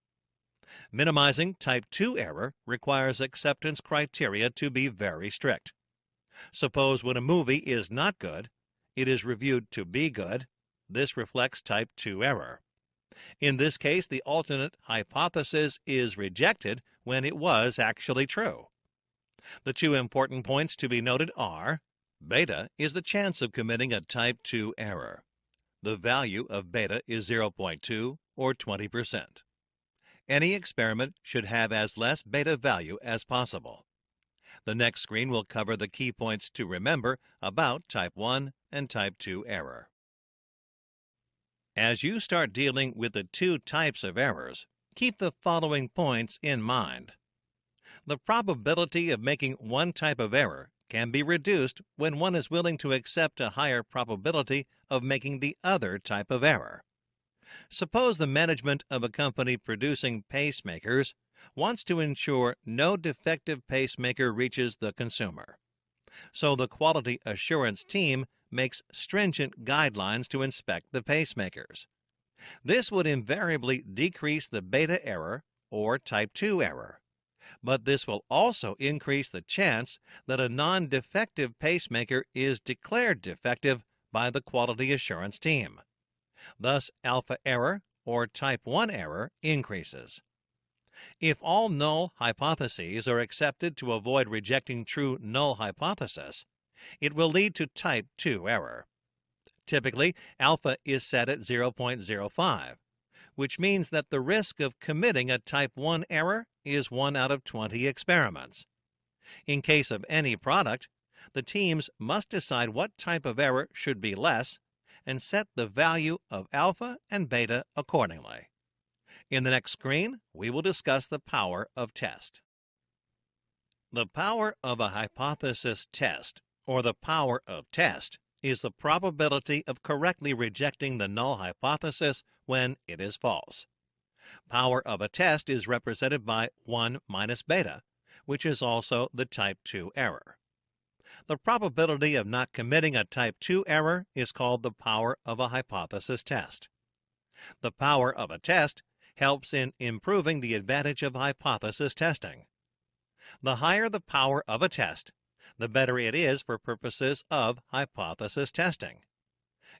E: Minimizing type 2 error requires acceptance criteria to be very strict. Suppose when a movie is not good, it is reviewed to be good. This reflects type 2 error. In this case, the alternate hypothesis is rejected when it was actually true. The two important points to be noted are beta is the chance of committing a type 2 error. The value of beta is 0.2 or 20%. Any experiment should have as less beta value as possible. The next screen will cover the key points to remember about Type 1 and Type 2 error. As you start dealing with the two types of errors, keep the following points in mind. The probability of making one type of error can be reduced when one is willing to accept a higher probability of making the other type of error. Suppose the management of a company producing pacemakers wants to ensure no defective pacemaker reaches the consumer. So the quality assurance team makes stringent guidelines to inspect the pacemakers. This would invariably decrease the beta error or type 2 error. But this will also increase the chance that a non-defective pacemaker is declared defective by the quality assurance team. Thus, alpha error or type 1 error increases. If all null hypotheses are accepted to avoid rejecting true null hypothesis, it will lead to type 2 error. Typically, alpha is set at 0.05, which means that the risk of committing a type 1 error is 1 out of 20 experiments. In case of any product, the teams must decide what type of error should be less and set the value of alpha and beta accordingly. In the next screen, we will discuss the power of test. The power of a hypothesis test, or the power of test, is the probability of correctly rejecting the null hypothesis when it is false. Power of a test is represented by 1 minus beta, which is also the type 2 error. The probability of not committing a type 2 error is called the power of a hypothesis test. The power of a test helps in improving the advantage of hypothesis testing. The higher the power of a test, the better it is for purposes of hypothesis testing.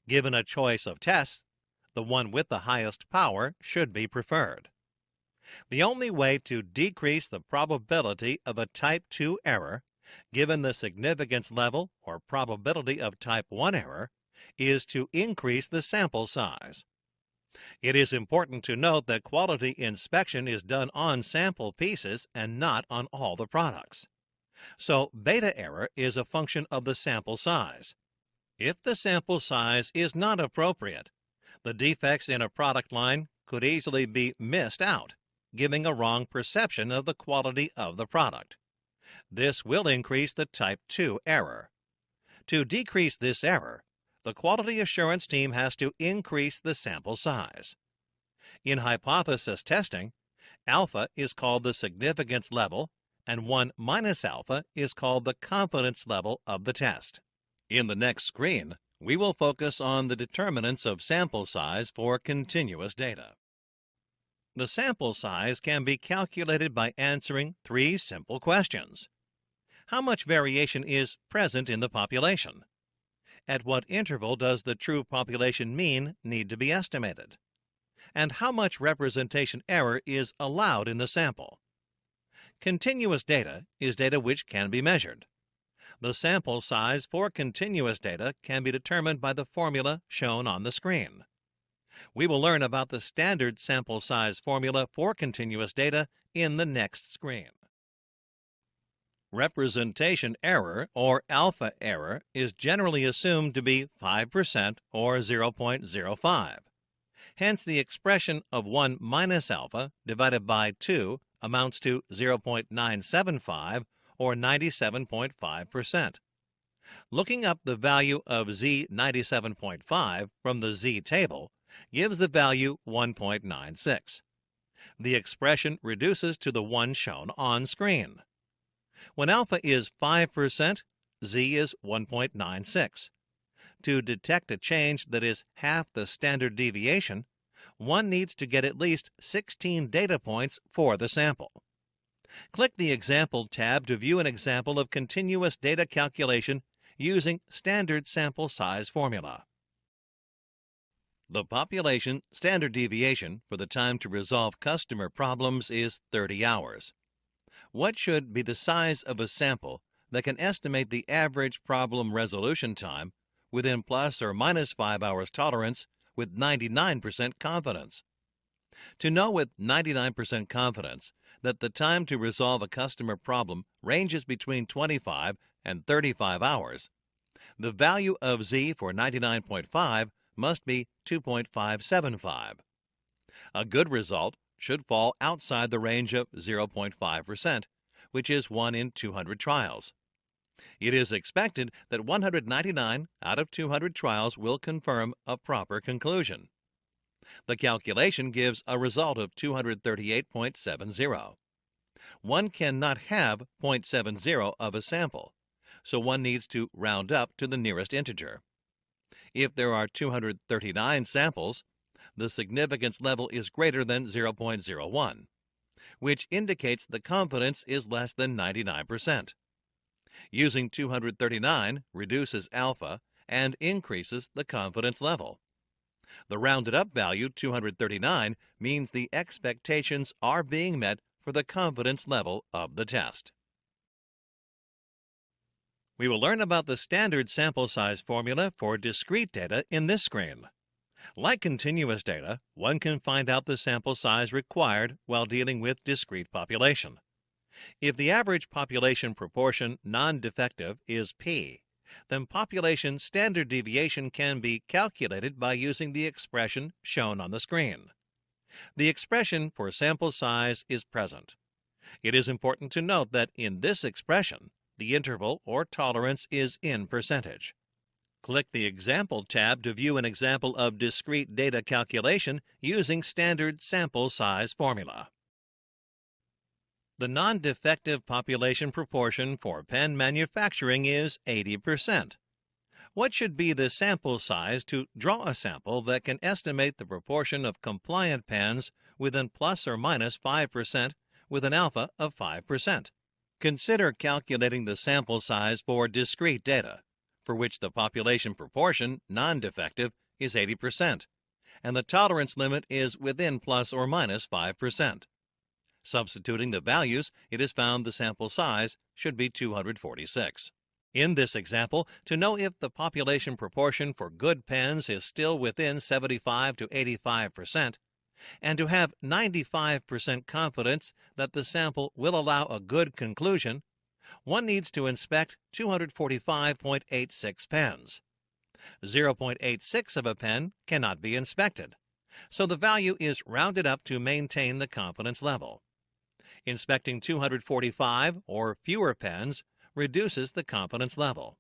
E: Given a choice of tests, the one with the highest power should be preferred. The only way to decrease the probability of a type 2 error, given the significance level or probability of type 1 error, is to increase the sample size. It is important to note that quality inspection is done on sample pieces and not on all the products. So beta error is a function of the sample size. If the sample size is not appropriate, the defects in a product line could easily be missed out, giving a wrong perception of the quality of the product. This will increase the type 2 error. To decrease this error, the quality assurance team has to increase the sample size. In hypothesis testing, alpha is called the significance level, and 1 minus alpha is called the confidence level of the test. In the next screen, we will focus on the determinants of sample size for continuous data. The sample size can be calculated by answering 3 simple questions. How much variation is present in the population? At what interval does the true population mean need to be estimated? And how much representation error is allowed in the sample? Continuous data is data which can be measured. The sample size for continuous data can be determined by the formula shown on the screen. We will learn about the standard sample size formula for continuous data in the next screen. Representation error, or alpha error, is generally assumed to be 5% or 0.05. Hence, the expression of 1 minus alpha divided by 2 amounts to 0.975 or 97.5%. Looking up the value of Z97.5 from the Z table gives the value 1.96. The expression reduces to the one shown on screen. When alpha is 5%, Z is 1.96. To detect a change that is half the standard deviation, one needs to get at least 16 data points for the sample. Click the Example tab to view an example of continuous data calculation using standard sample size formula. The population standard deviation for the time to resolve customer problems is 30 hours. What should be the size of a sample that can estimate the average problem resolution time within plus or minus 5 hours tolerance with 99% confidence. To know with 99% confidence that the time to resolve a customer problem ranges between 25 and 35 hours, the value of Z for 99.5 must be 2.575. A good result should fall outside the range of 0.5%, which is 1 in 200 trials. It is expected that 199 out of 200 trials will confirm a proper conclusion. The calculation gives a result of 238.70. One cannot have 0.70 of a sample, so one needs to round up to the nearest integer. If there are 239 samples, the significance level is greater than 0.01, which indicates the confidence is less than 99%. Using 239 reduces alpha and increases the confidence level. The rounded up value 239 means the expectations are being met for the confidence level of the test. We will learn about the standard sample size formula for discrete data in this screen. Like continuous data, one can find out the sample size required while dealing with discrete population. If the average population proportion non-defective is P, then population standard deviation can be calculated by using the expression shown on the screen. The expression for sample size is present. It is important to note that in this expression, the interval or tolerance is in percentage. Click the Example tab to view an example of discrete data calculation using standard sample size formula. The non-defective population proportion for pen manufacturing is 80%. What should be the sample size to draw a sample that can estimate the proportion of compliant pens within plus or minus 5% with an alpha of 5%? Consider calculating the sample size for discrete data, for which the population proportion, non-defective, is 80%, and the tolerance limit is within plus or minus 5%. Substituting the values, it is found the sample size should be 246. In this example, to know if the population proportion for good pens is still within 75 to 85%, and to have 95% confidence that the sample will allow a good conclusion, one needs to inspect 245.86 pens. 0.86 of a pen cannot be inspected, so the value is rounded up to maintain the confidence level. Inspecting 245 or fewer pens reduces the confidence level.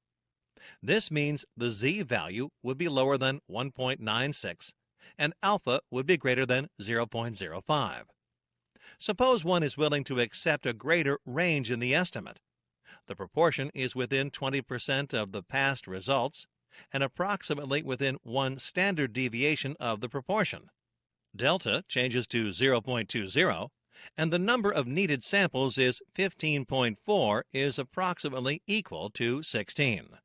E: This means the Z value would be lower than 1.96 and alpha would be greater than 0.05. Suppose one is willing to accept a greater range in the estimate. The proportion is within 20% of the past results and approximately within one standard deviation of the proportion. Delta changes to 0.20, and the number of needed samples is 15.4 is approximately equal to 16.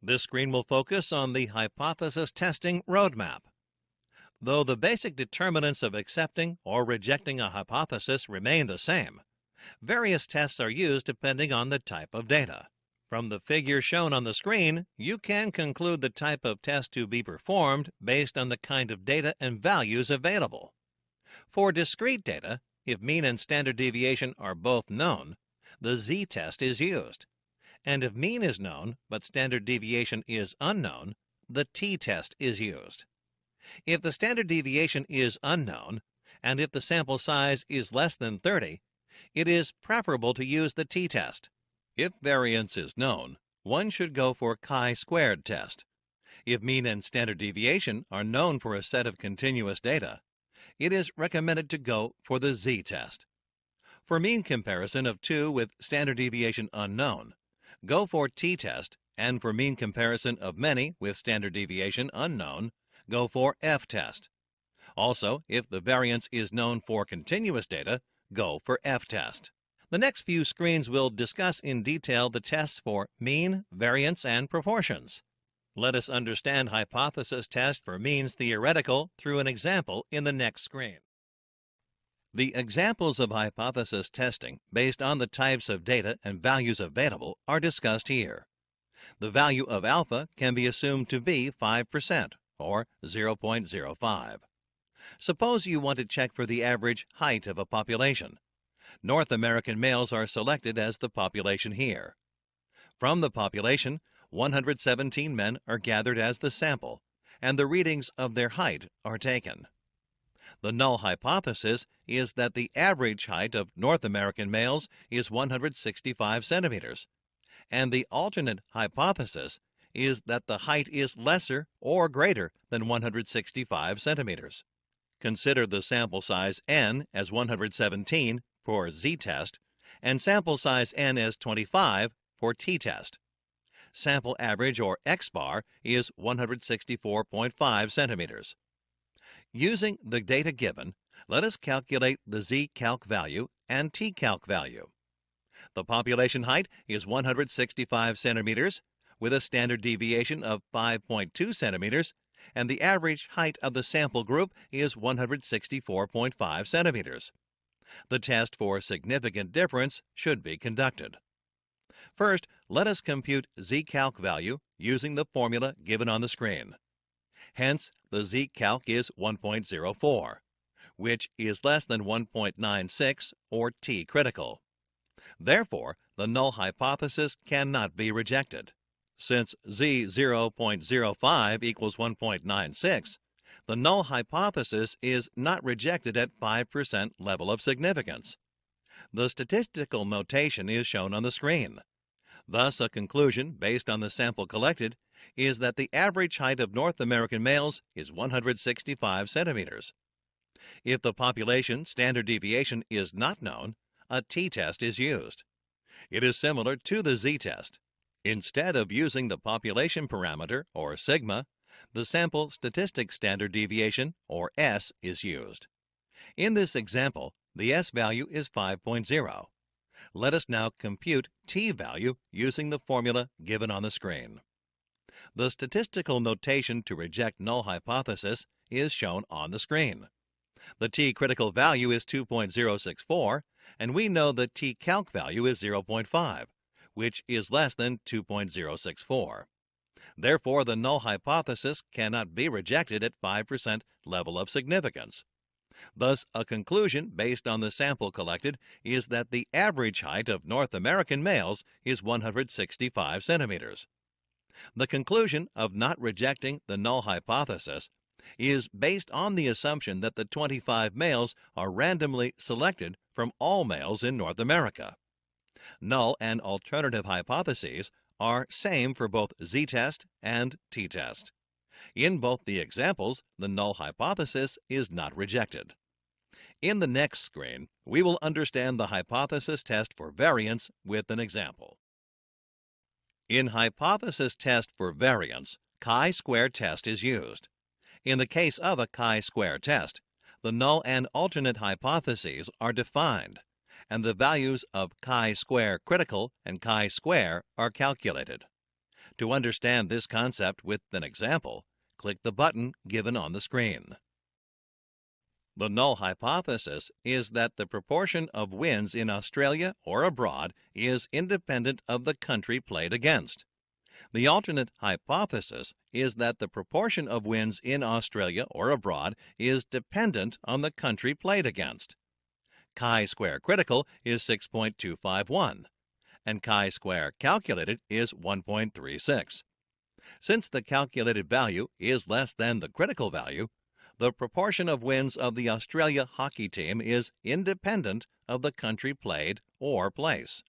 E: This screen will focus on the hypothesis testing roadmap. Though the basic determinants of accepting or rejecting a hypothesis remain the same, various tests are used depending on the type of data. From the figure shown on the screen, you can conclude the type of test to be performed based on the kind of data and values available. For discrete data, if mean and standard deviation are both known, the z-test is used. And if mean is known but standard deviation is unknown, the t-test is used. If the standard deviation is unknown, and if the sample size is less than 30, it is preferable to use the t-test. If variance is known, one should go for chi-squared test. If mean and standard deviation are known for a set of continuous data, it is recommended to go for the z-test. For mean comparison of two with standard deviation unknown, go for t-test, and for mean comparison of many with standard deviation unknown, go for f-test. Also, if the variance is known for continuous data, go for f-test. The next few screens will discuss in detail the tests for mean, variance, and proportions. Let us understand hypothesis test for means theoretical through an example in the next screen. The examples of hypothesis testing based on the types of data and values available are discussed here. The value of alpha can be assumed to be 5%, or 0.05. Suppose you want to check for the average height of a population. North American males are selected as the population here. From the population, 117 men are gathered as the sample, and the readings of their height are taken. The null hypothesis is that the average height of North American males is 165 centimeters, and the alternate hypothesis is that the height is lesser or greater than 165 centimeters. Consider the sample size n as 117 for z-test and sample size n as 25 for t-test. Sample average, or x-bar, is 164.5 centimeters. Using the data given, let us calculate the z-calc value and t-calc value. The population height is 165 centimeters with a standard deviation of 5.2 centimeters, and the average height of the sample group is 164.5 centimeters. The test for significant difference should be conducted. First, let us compute z-calc value using the formula given on the screen. Hence, the z-calc is 1.04, which is less than 1.96 or t-critical. Therefore, the null hypothesis cannot be rejected. Since z 0.05 equals 1.96, the null hypothesis is not rejected at 5% level of significance. The statistical notation is shown on the screen. Thus, a conclusion based on the sample collected is that the average height of North American males is 165 centimeters. If the population standard deviation is not known, a t-test is used. It is similar to the z-test. Instead of using the population parameter, or sigma, the sample statistic standard deviation, or S, is used. In this example, the S value is 5.0. Let us now compute t value using the formula given on the screen. The statistical notation to reject null hypothesis is shown on the screen. The t-critical value is 2.064, and we know the t-calc value is 0.5, which is less than 2.064. Therefore, the null hypothesis cannot be rejected at 5% level of significance. Thus, a conclusion based on the sample collected is that the average height of North American males is 165 centimeters. The conclusion of not rejecting the null hypothesis is based on the assumption that the 25 males are randomly selected from all males in North America. Null and alternative hypotheses are same for both z-test and t-test. In both the examples, the null hypothesis is not rejected. In the next screen, we will understand the hypothesis test for variance with an example. In hypothesis test for variance, chi-square test is used. In the case of a chi-square test, the null and alternate hypotheses are defined, and the values of chi-square critical and chi-square are calculated. To understand this concept with an example, click the button given on the screen. The null hypothesis is that the proportion of wins in Australia or abroad is independent of the country played against. The alternate hypothesis is that the proportion of wins in Australia or abroad is dependent on the country played against. Chi-square critical is 6.251, and chi-square calculated is 1.36. Since the calculated value is less than the critical value, the proportion of wins of the Australia hockey team is independent of the country played or place.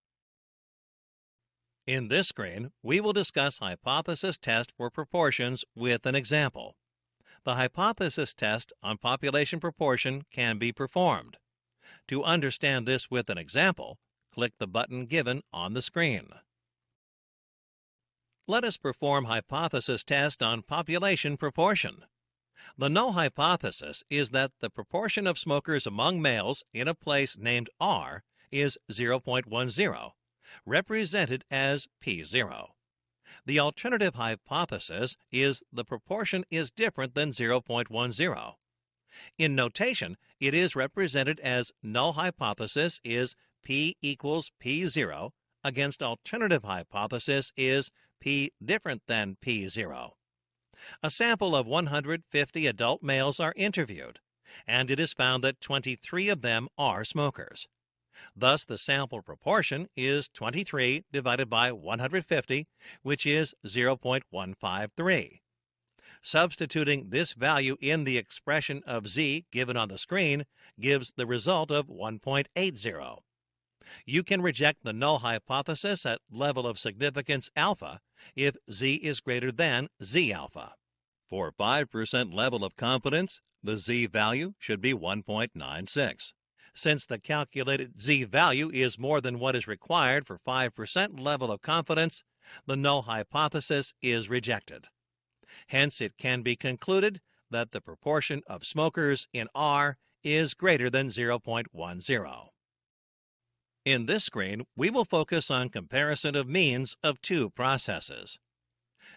E: In this screen, we will discuss hypothesis test for proportions with an example. The hypothesis test on population proportion can be performed. To understand this with an example, click the button given on the screen. Let us perform hypothesis test on population proportion. The null hypothesis is that the proportion of smokers among males in a place named R is 0.10, represented as P0. The alternative hypothesis is the proportion is different than 0.10. In notation, it is represented as null hypothesis is P equals P0 against alternative hypothesis is P different than P0. A sample of 150 adult males are interviewed, and it is found that 23 of them are smokers. Thus, the sample proportion is 23 divided by 150, which is 0.153. Substituting this value in the expression of Z given on the screen gives the result of 1.80. You can reject the null hypothesis at level of significance alpha if Z is greater than Z alpha. For 5% level of confidence, the Z value should be 1.96. Since the calculated Z value is more than what is required for 5% level of confidence, the null hypothesis is rejected. Hence, it can be concluded that the proportion of smokers in R is greater than 0.10. In this screen, we will focus on comparison of means of two processes.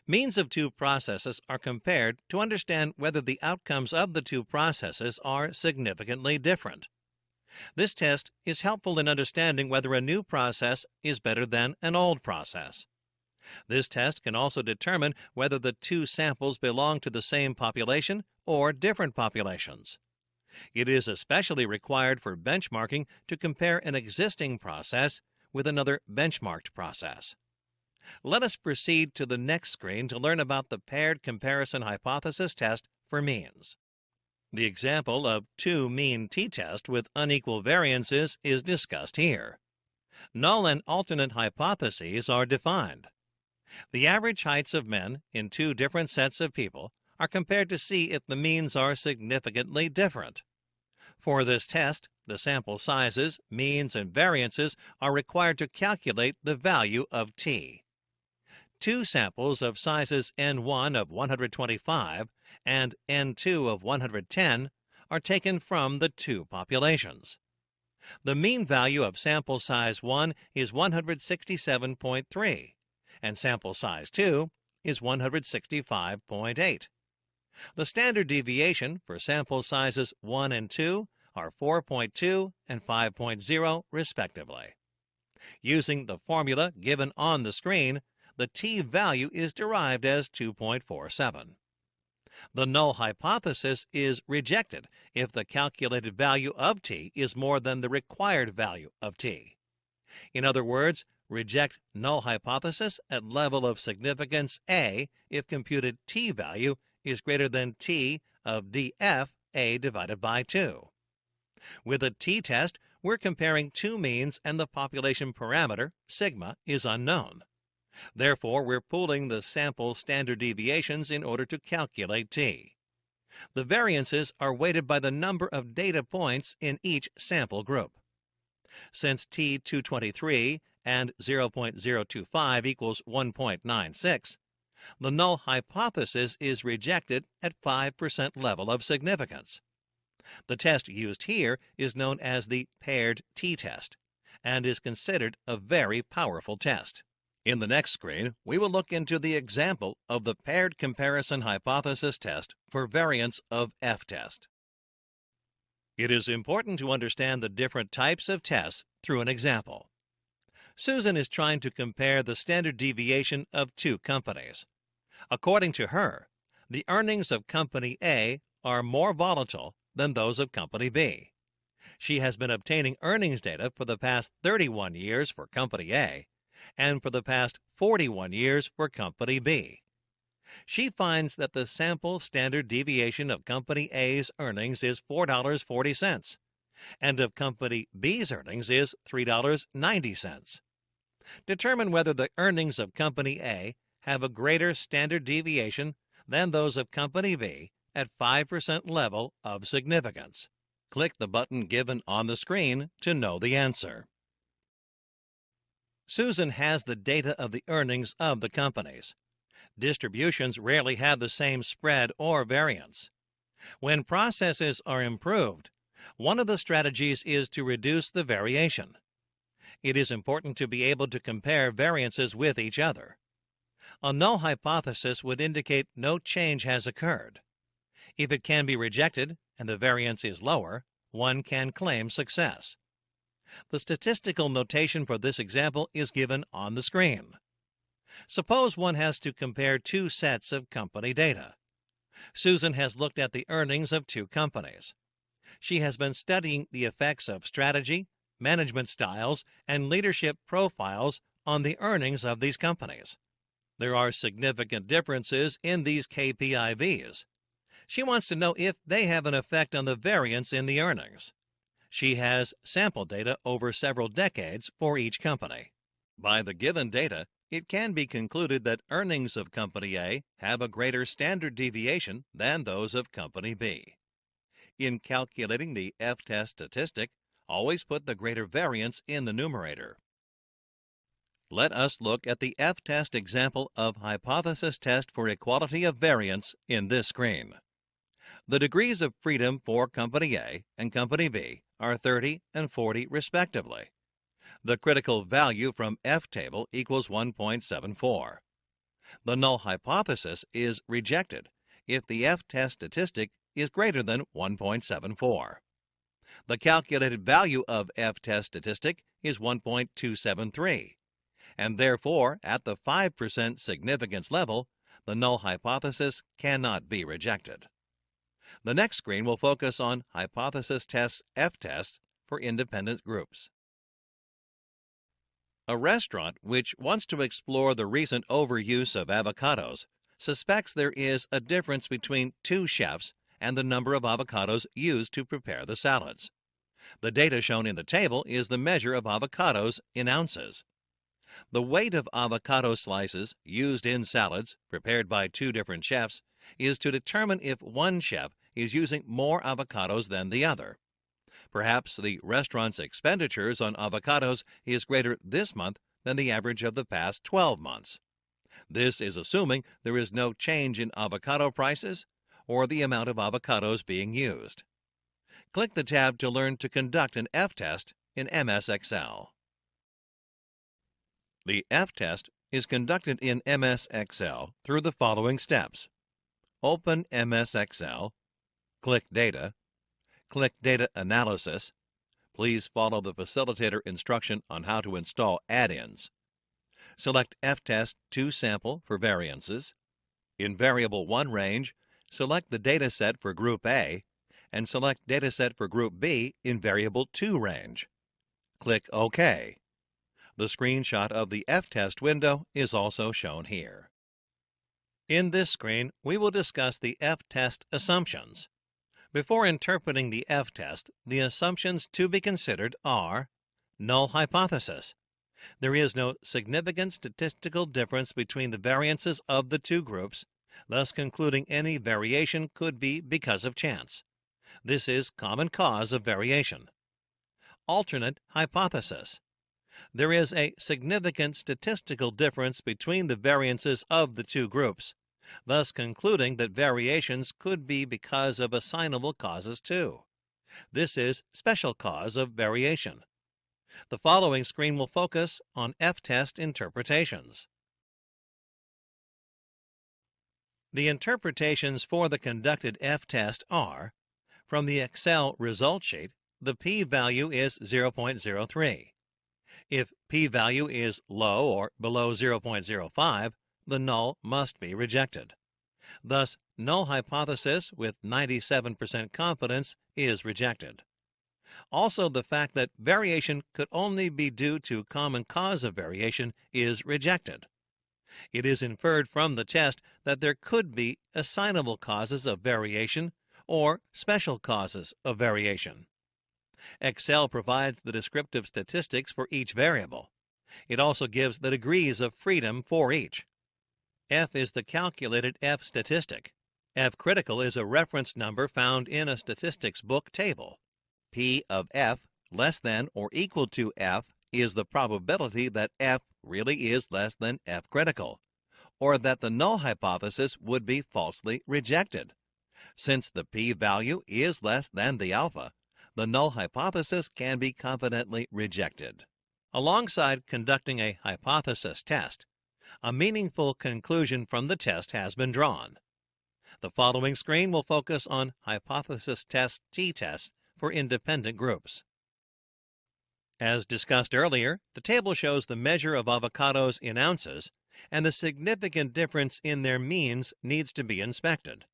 E: Means of two processes are compared to understand whether the outcomes of the two processes are significantly different. This test is helpful in understanding whether a new process is better than an old process. This test can also determine whether the two samples belong to the same population or different populations. It is especially required for benchmarking to compare an existing process with another benchmarked process. Let us proceed to the next screen to learn about the paired comparison hypothesis test for means. The example of two mean t-test with unequal variances is discussed here. Null and alternate hypotheses are defined. The average heights of men in two different sets of people are compared to see if the means are significantly different. For this test, the sample sizes, means, and variances are required to calculate the value of t. Two samples of sizes N1 of 125 and N2 of 110 are taken from the two populations. The mean value of sample size 1 is 167.3, and sample size 2 is 165.8. The standard deviation for sample sizes 1 and 2 are 4.2 and 5.0 respectively. Using the formula given on the screen, the t-value is derived as 2.47. The null hypothesis is rejected if the calculated value of t is more than the required value of t. In other words, reject null hypothesis at level of significance A if computed t-value is greater than t of df A divided by 2. With a t-test, we're comparing two means and the population parameter, sigma, is unknown. Therefore, we're pooling the sample standard deviations in order to calculate t. The variances are weighted by the number of data points in each sample group. Since t223 and 0.025 equals 1.96, the null hypothesis is rejected at 5% level of significance. The test used here is known as the paired t-test and is considered a very powerful test. In the next screen, we will look into the example of the paired comparison hypothesis test for variance of f-test. It is important to understand the different types of tests through an example. Susan is trying to compare the standard deviation of two companies. According to her, the earnings of Company A are more volatile than those of Company B. She has been obtaining earnings data for the past 31 years for Company A and for the past 41 years for Company B. She finds that the sample standard deviation of Company A's earnings is $4.40, and of Company B's earnings is $3.90. Determine whether the earnings of Company A have a greater standard deviation than those of Company B at 5% level of significance. Click the button given on the screen to know the answer. Susan has the data of the earnings of the companies. Distributions rarely have the same spread or variance. When processes are improved, one of the strategies is to reduce the variation. It is important to be able to compare variances with each other. A null hypothesis would indicate no change has occurred. If it can be rejected and the variance is lower, one can claim success. The statistical notation for this example is given on the screen. Suppose one has to compare two sets of company data. Susan has looked at the earnings of two companies. She has been studying the effects of strategy, management styles, and leadership profiles on the earnings of these companies. There are significant differences in these KPIVs. She wants to know if they have an effect on the variance in the earnings. She has sample data over several decades for each company. By the given data, it can be concluded that earnings of Company A have a greater standard deviation than those of Company B. In calculating the F-test statistic, always put the greater variance in the numerator. Let us look at the F-test example of hypothesis test for equality of variance in this screen. The degrees of freedom for Company A and Company B are 30 and 40 respectively. The critical value from F table equals 1.74. The null hypothesis is rejected if the F-test statistic is greater than 1.74. The calculated value of F-test statistic is 1.273, and therefore, at the 5% significance level, the null hypothesis cannot be rejected. The next screen will focus on hypothesis tests F-tests for independent groups. A restaurant which wants to explore the recent overuse of avocados suspects there is a difference between two chefs and the number of avocados used to prepare the salads. The data shown in the table is the measure of avocados in ounces. The weight of avocado slices used in salads prepared by two different chefs is to determine if one chef is using more avocados than the other. Perhaps the restaurant's expenditures on avocados is greater this month than the average of the past 12 months. This is assuming there is no change in avocado prices or the amount of avocados being used. Click the tab to learn to conduct an F-test in MS Excel. The F-test is conducted in MS Excel through the following steps. Open MS Excel, click Data, click Data Analysis. Please follow the facilitator instruction on how to install add-ins. Select F-test to sample for variances. In Variable 1 range, select the dataset for Group A and select dataset for Group B in Variable 2 range. Click OK. The screenshot of the F-test window is also shown here. In this screen, we will discuss the F-test assumptions. Before interpreting the F-test, the assumptions to be considered are null hypothesis. There is no significant statistical difference between the variances of the two groups, thus concluding any variation could be because of chance. This is common cause of variation. Alternate hypothesis. There is a significant statistical difference between the variances of the two groups, thus concluding that variations could be because of assignable causes too. This is special cause of variation. The following screen will focus on F-test interpretations. The interpretations for the conducted F-test are: from the Excel result sheet, the p-value is 0.03. If p-value is low or below 0.05, the null must be rejected. Thus, null hypothesis with 97% confidence is rejected. Also, the fact that variation could only be due to common cause of variation is rejected. It is inferred from the test that there could be assignable causes of variation or special causes of variation. Excel provides the descriptive statistics for each variable. It also gives the degrees of freedom for each. F is the calculated F statistic. F critical is a reference number found in a statistics book table. P of F less than or equal to F is the probability that F really is less than F critical, or that the null hypothesis would be falsely rejected. Since the p-value is less than the alpha, the null hypothesis can be confidently rejected. Alongside conducting a hypothesis test, a meaningful conclusion from the test has been drawn. The following screen will focus on hypothesis test t-tests for independent groups. As discussed earlier, the table shows the measure of avocados in ounces and the significant difference in their means needs to be inspected.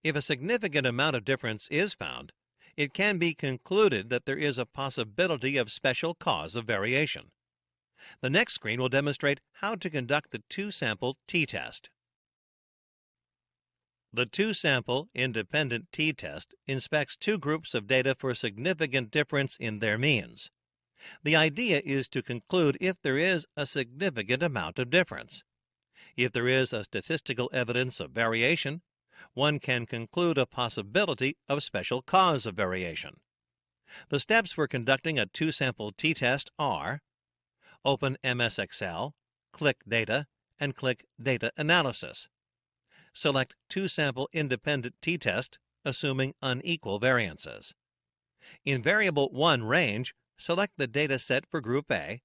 E: If a significant amount of difference is found, it can be concluded that there is a possibility of special cause of variation. The next screen will demonstrate how to conduct the two-sample t-test. The two-sample independent t-test inspects two groups of data for significant difference in their means. The idea is to conclude if there is a significant amount of difference. If there is a statistical evidence of variation, one can conclude a possibility of special cause of variation. The steps for conducting a two-sample t-test are: open MS Excel, click Data, and click Data Analysis. Select two-sample independent t-test, assuming unequal variances. In Variable 1 range, select the data set for Group A,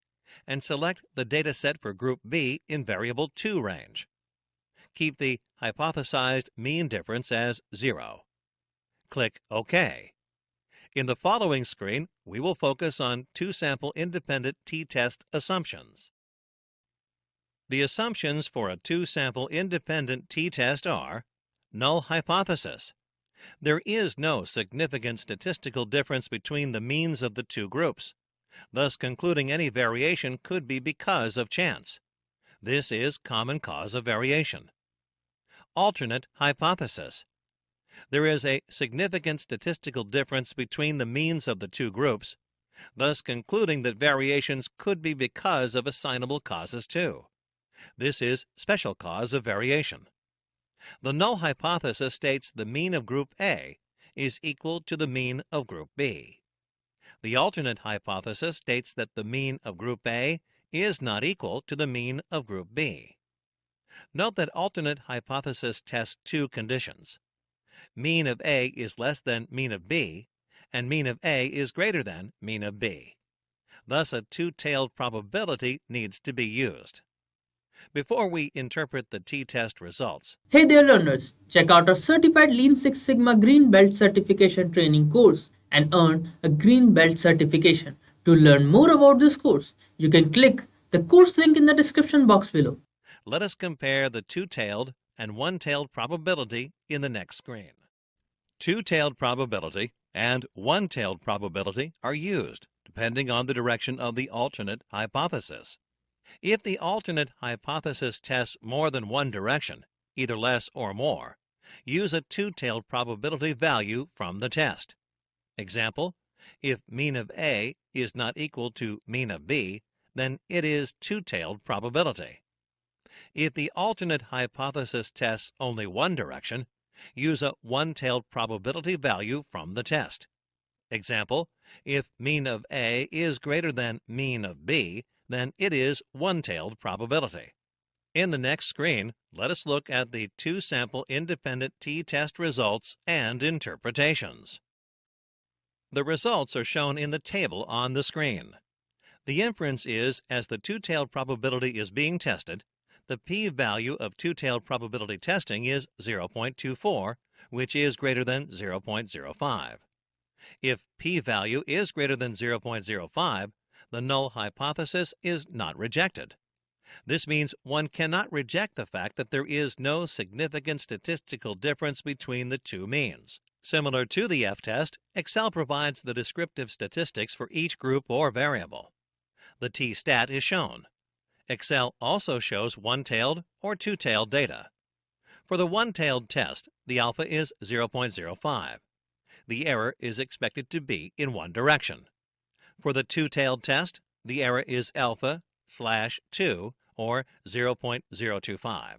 E: and select the data set for Group B in Variable 2 range. Keep the hypothesized mean difference as 0. Click OK. In the following screen, we will focus on two-sample independent t-test assumptions. The assumptions for a two-sample independent t-test are: null hypothesis. There is no significant statistical difference between the means of the two groups. Thus, concluding any variation could be because of chance. This is common cause of variation. Alternate hypothesis. There is a significant statistical difference between the means of the two groups. Thus, concluding that variations could be because of assignable causes too. This is special cause of variation. The null hypothesis states the mean of Group A is equal to the mean of Group B. The alternate hypothesis states that the mean of Group A is not equal to the mean of Group B. Note that alternate hypothesis tests two conditions. Mean of A is less than mean of B, and mean of A is greater than mean of B. Thus, a two-tailed probability needs to be used. Before we interpret the t-test results,
A: Hey there learners, check out our certified Lean Six Sigma Green Belt certification training course and earn a Green Belt certification. To learn more about this course, you can click the course link in the description box below.
E: let us compare the two-tailed and one-tailed probability in the next screen. Two-tailed probability and one-tailed probability are used depending on the direction of the alternate hypothesis. If the alternate hypothesis tests more than one direction, either less or more, use a two-tailed probability value from the test. Example, if mean of A is not equal to mean of B, then it is two-tailed probability. If the alternate hypothesis tests only one direction, use a one-tailed probability value from the test. Example, if mean of A is greater than mean of B, then it is one-tailed probability. In the next screen, let us look at the two-sample independent t-test results and interpretations. The results are shown in the table on the screen. The inference is, as the two-tailed probability is being tested, the p-value of two-tailed probability testing is 0.24, which is greater than 0.05. If p-value is greater than 0.05, the null hypothesis is not rejected. This means one cannot reject the fact that there is no significant statistical difference between the two means. Similar to the F-test, Excel provides the descriptive statistics for each group or variable. The t-stat is shown. Excel also shows one-tailed or two-tailed data. For the one-tailed test, the alpha is 0.05. The error is expected to be in one direction. For the two-tailed test, the error is alpha/2 or 0.025.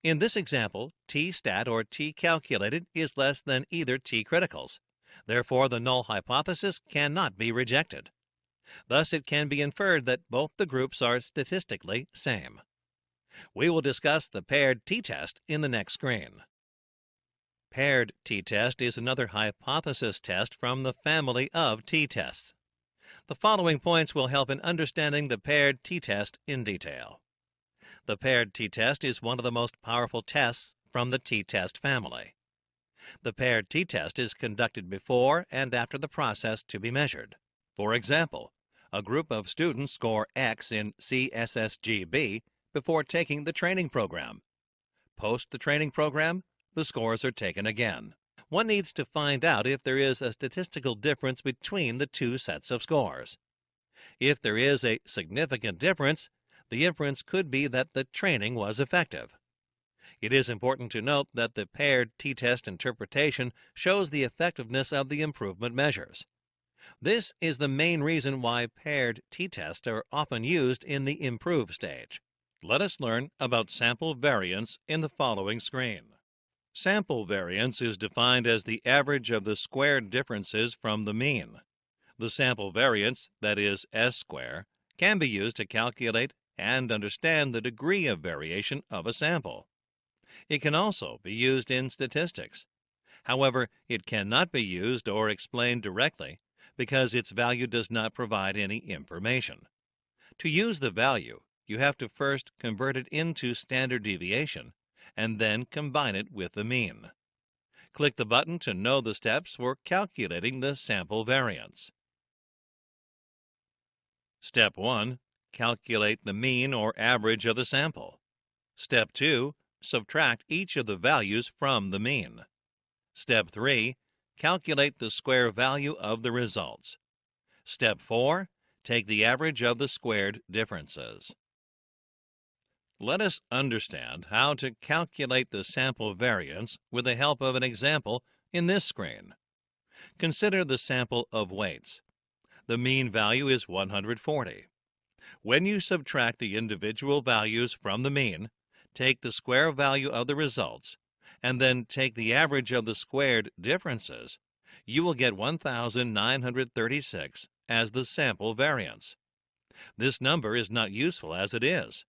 E: In this example, t-stat or t-calculated is less than either t-criticals. Therefore, the null hypothesis cannot be rejected. Thus, it can be inferred that both the groups are statistically same. We will discuss the paired t-test in the next screen. Paired t-test is another hypothesis test from the family of t-tests. The following points will help in understanding the paired t-test in detail. The paired t-test is one of the most powerful tests from the t-test family. The paired t-test is conducted before and after the process to be measured. For example, a group of students score X in CSSGB before taking the training program. Post the training program, the scores are taken again. One needs to find out if there is a statistical difference between the two sets of scores. If there is a significant difference, the inference could be that the training was effective. It is important to note that the paired t-test interpretation shows the effectiveness of the improvement measures. This is the main reason why paired t-tests are often used in the improve stage. Let us learn about sample variance in the following screen. Sample variance is defined as the average of the squared differences from the mean. The sample variance, that is S-square, can be used to calculate and understand the degree of variation of a sample. It can also be used in statistics. However, it cannot be used or explained directly because its value does not provide any information. To use the value, you have to first convert it into standard deviation and then combine it with the mean. Click the button to know the steps for calculating the sample variance. Step 1. Calculate the mean or average of the sample. Step 2. Subtract each of the values from the mean. Step 3. Calculate the square value of the results. Step 4. Take the average of the squared differences. Let us understand how to calculate the sample variance with the help of an example in this screen. Consider the sample of weights. The mean value is 140. When you subtract the individual values from the mean, take the square value of the results, and then take the average of the squared differences, you will get 1,936 as the sample variance. This number is not useful as it is.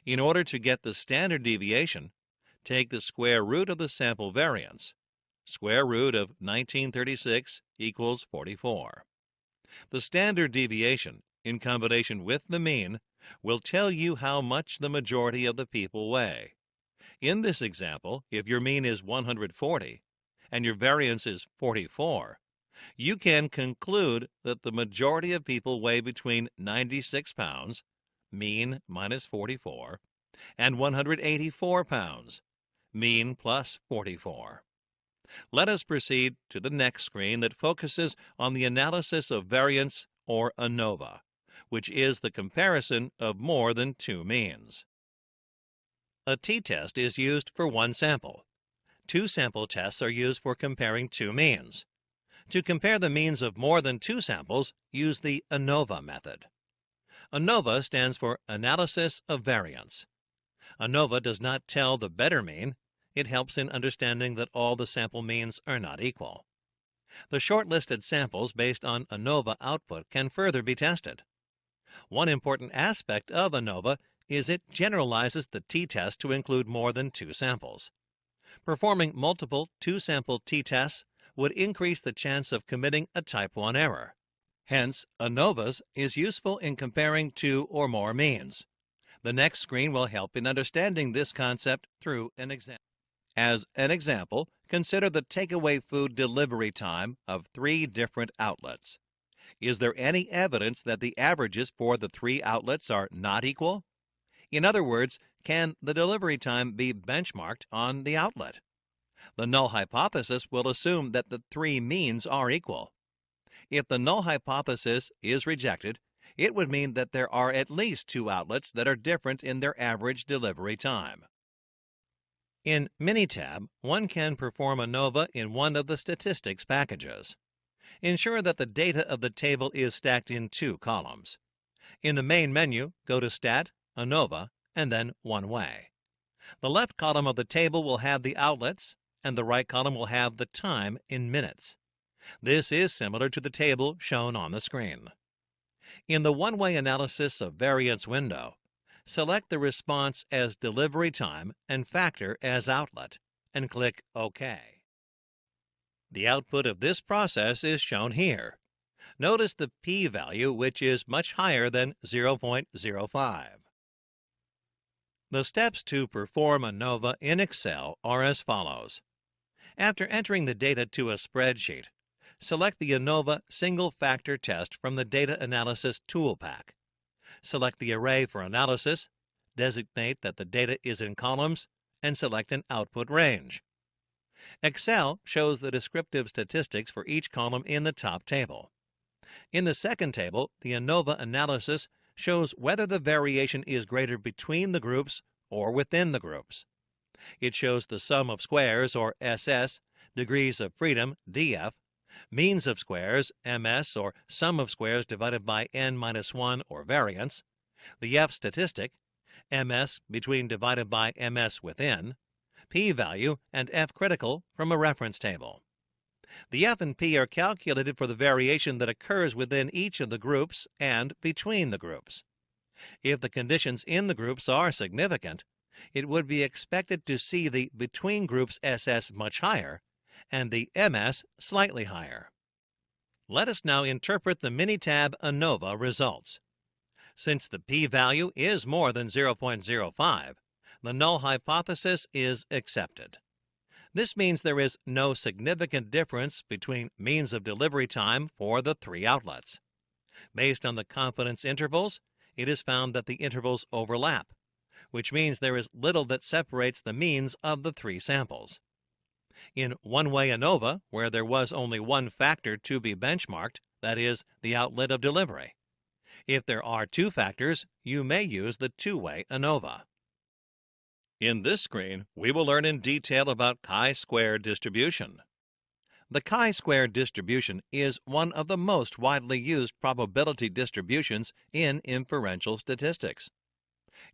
E: In order to get the standard deviation, take the square root of the sample variance. Square root of 1936 equals 44. The standard deviation, in combination with the mean, will tell you how much the majority of the people weigh. In this example, if your mean is 140 and your variance is 44, you can conclude that the majority of people weigh between 96 pounds, mean minus 44, and 184 pounds, mean plus 44. Let us proceed to the next screen that focuses on the analysis of variance, or ANOVA, which is the comparison of more than two means. A t-test is used for one sample. Two sample tests are used for comparing two means. To compare the means of more than two samples, use the ANOVA method. ANOVA stands for Analysis of Variance. ANOVA does not tell the better mean. It helps in understanding that all the sample means are not equal. The shortlisted samples based on ANOVA output can further be tested. One important aspect of ANOVA is it generalizes the t-test to include more than two samples. Performing multiple two-sample t-tests would increase the chance of committing a type 1 error. Hence, ANOVAs is useful in comparing two or more means. The next screen will help in understanding this concept through an example. As an example, consider the takeaway food delivery time of 3 different outlets. Is there any evidence that the averages for the 3 outlets are not equal? In other words, can the delivery time be benchmarked on the outlet? The null hypothesis will assume that the 3 means are equal. If the null hypothesis is rejected, it would mean that there are at least 2 outlets that are different in their average delivery time. In Minitab, one can perform ANOVA in one of the statistics packages. Ensure that the data of the table is stacked in 2 columns. In the main menu, go to Stat, ANOVA, and then One Way. The left column of the table will have the outlets, and the right column will have the time in minutes. This is similar to the table shown on the screen. In the one-way analysis of variance window, select the response as delivery time and factor as outlet, and click OK. The output of this process is shown here. Notice the p-value, which is much higher than 0.05. The steps to perform ANOVA in Excel are as follows. After entering the data to a spreadsheet, select the ANOVA single factor test from the Data Analysis Tool Pack. Select the array for analysis, designate that the data is in columns, and select an output range. Excel shows the descriptive statistics for each column in the top table. In the second table, the ANOVA analysis shows whether the variation is greater between the groups or within the groups. It shows the sum of squares, or SS, degrees of freedom, DF, means of squares, MS, or sum of squares divided by n-1, or variance, the F statistic, MS between divided by MS within, p-value, and F critical from a reference table. The F and P are calculated for the variation that occurs within each of the groups and between the groups. If the conditions in the groups are significant, it would be expected to see the between groups SS much higher and the MS slightly higher. Let us now interpret the Minitab ANOVA results. Since the p-value is more than 0.05, the null hypothesis is accepted. This means there is no significant difference between means of delivery time for the three outlets. Based on the confidence intervals, it is found that the intervals overlap, which means there is little that separates the means of the three samples. In one-way ANOVA, where there was only one factor to be benchmarked, that is, the outlet of delivery. If there are two factors, you may use the two-way ANOVA. In this screen, we will learn in detail about chi-square distribution. The chi-square distribution is one of the most widely used probability distributions in inferential statistics.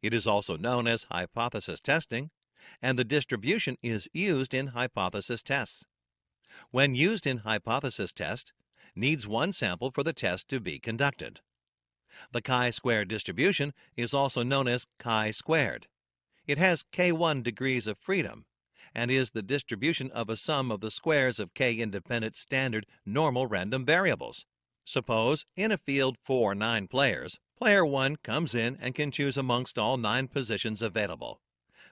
E: It is also known as hypothesis testing, and the distribution is used in hypothesis tests. When used in hypothesis test, needs one sample for the test to be conducted. The chi-square distribution is also known as chi-squared. It has k1 degrees of freedom and is the distribution of a sum of the squares of k independent standard normal random variables. Suppose in a field for 9 players, player 1 comes in and can choose amongst all 9 positions available.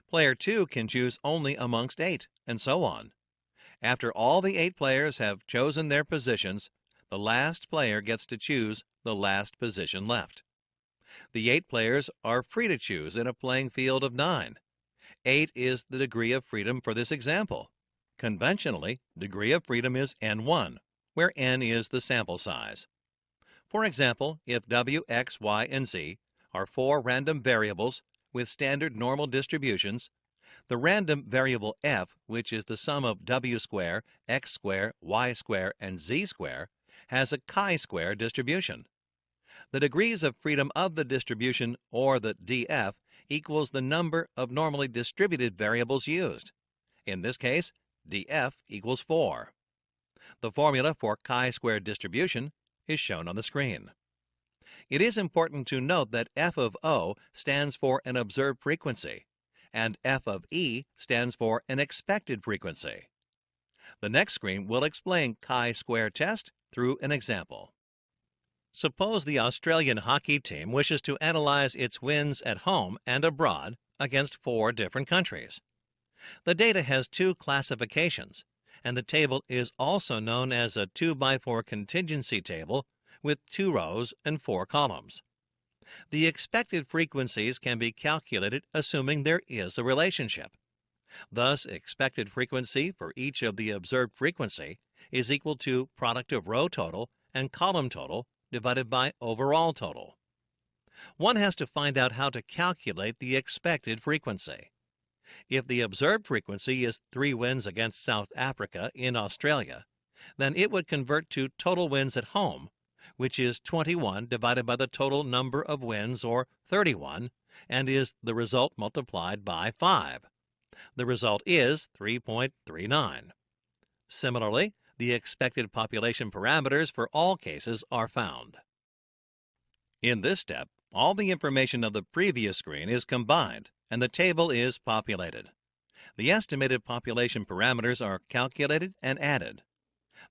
E: Player 2 can choose only amongst 8, and so on. After all the 8 players have chosen their positions, the last player gets to choose the last position left. The 8 players are free to choose in a playing field of 9. 8 is the degree of freedom for this example. Conventionally, degree of freedom is n1, where n is the sample size. For example, if w, x, y, and z are 4 random variables with standard normal distributions, the random variable f, which is the sum of w square, x square, y square, and z square, has a chi-square distribution. The degrees of freedom of the distribution, or the df, equals the number of normally distributed variables used. In this case, df equals 4. The formula for chi-square distribution is shown on the screen. It is important to note that f of O stands for an observed frequency, and f of E stands for an expected frequency. The next screen will explain chi-square test through an example. Suppose the Australian hockey team wishes to analyze its wins at home and abroad against 4 different countries. The data has 2 classifications, and the table is also known as a 2x4 contingency table with 2 rows and 4 columns. The expected frequencies can be calculated assuming there is a relationship. Thus, expected frequency for each of the observed frequency is equal to product of row total and column total divided by overall total. One has to find out how to calculate the expected frequency. If the observed frequency is 3 wins against South Africa in Australia, then it would convert to total wins at home, which is 21 divided by the total number of wins, or 31, and is the result multiplied by 5. The result is 3.39. Similarly, the expected population parameters for all cases are found. In this step, all the information of the previous screen is combined, and the table is populated. The estimated population parameters are calculated and added.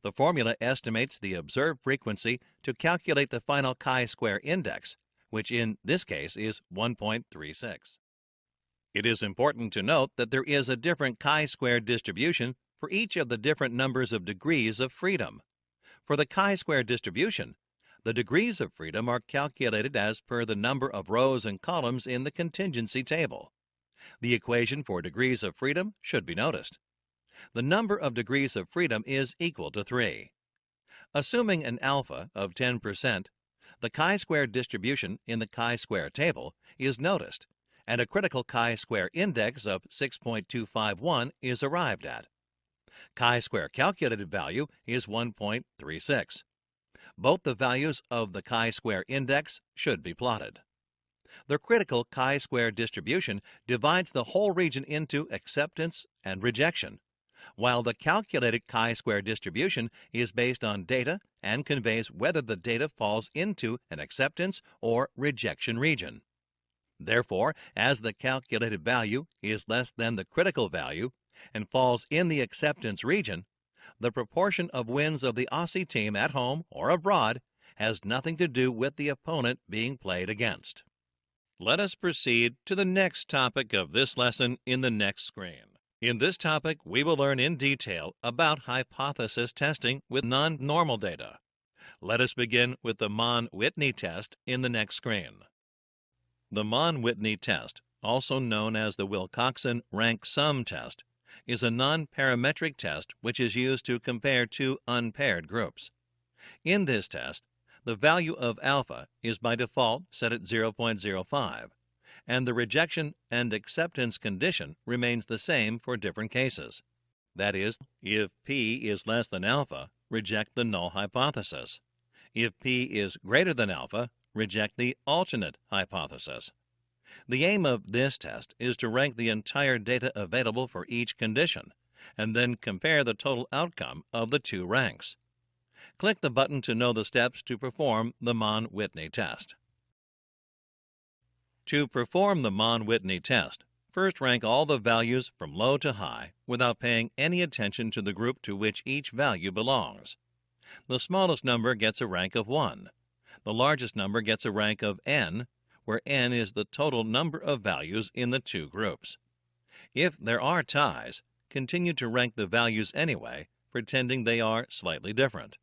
E: The formula estimates the observed frequency to calculate the final chi-square index, which in this case is 1.36. It is important to note that there is a different chi-square distribution for each of the different numbers of degrees of freedom. For the chi-square distribution, The degrees of freedom are calculated as per the number of rows and columns in the contingency table. The equation for degrees of freedom should be noticed. The number of degrees of freedom is equal to 3. Assuming an alpha of 10%, the chi-square distribution in the chi-square table is noticed, and a critical chi-square index of 6.251 is arrived at. Chi-square calculated value is 1.36. Both the values of the chi-square index should be plotted. The critical chi-square distribution divides the whole region into acceptance and rejection, while the calculated chi-square distribution is based on data and conveys whether the data falls into an acceptance or rejection region. Therefore, as the calculated value is less than the critical value and falls in the acceptance region, the proportion of wins of the Aussie team at home or abroad has nothing to do with the opponent being played against. Let us proceed to the next topic of this lesson in the next screen. In this topic, we will learn in detail about hypothesis testing with non-normal data. Let us begin with the Mann-Whitney test in the next screen. The Mann-Whitney test, also known as the Wilcoxon rank sum test, is a non-parametric test which is used to compare two unpaired groups. In this test, the value of alpha is by default set at 0.05, and the rejection and acceptance condition remains the same for different cases. That is, if p is less than alpha, reject the null hypothesis. If p is greater than alpha, reject the alternate hypothesis. The aim of this test is to rank the entire data available for each condition, and then compare the total outcome of the two ranks. Click the button to know the steps to perform the Mann-Whitney test. To perform the Mann-Whitney test, first rank all the values from low to high without paying any attention to the group to which each value belongs. The smallest number gets a rank of 1. The largest number gets a rank of n, where n is the total number of values in the two groups. If there are ties, continue to rank the values anyway, pretending they are slightly different.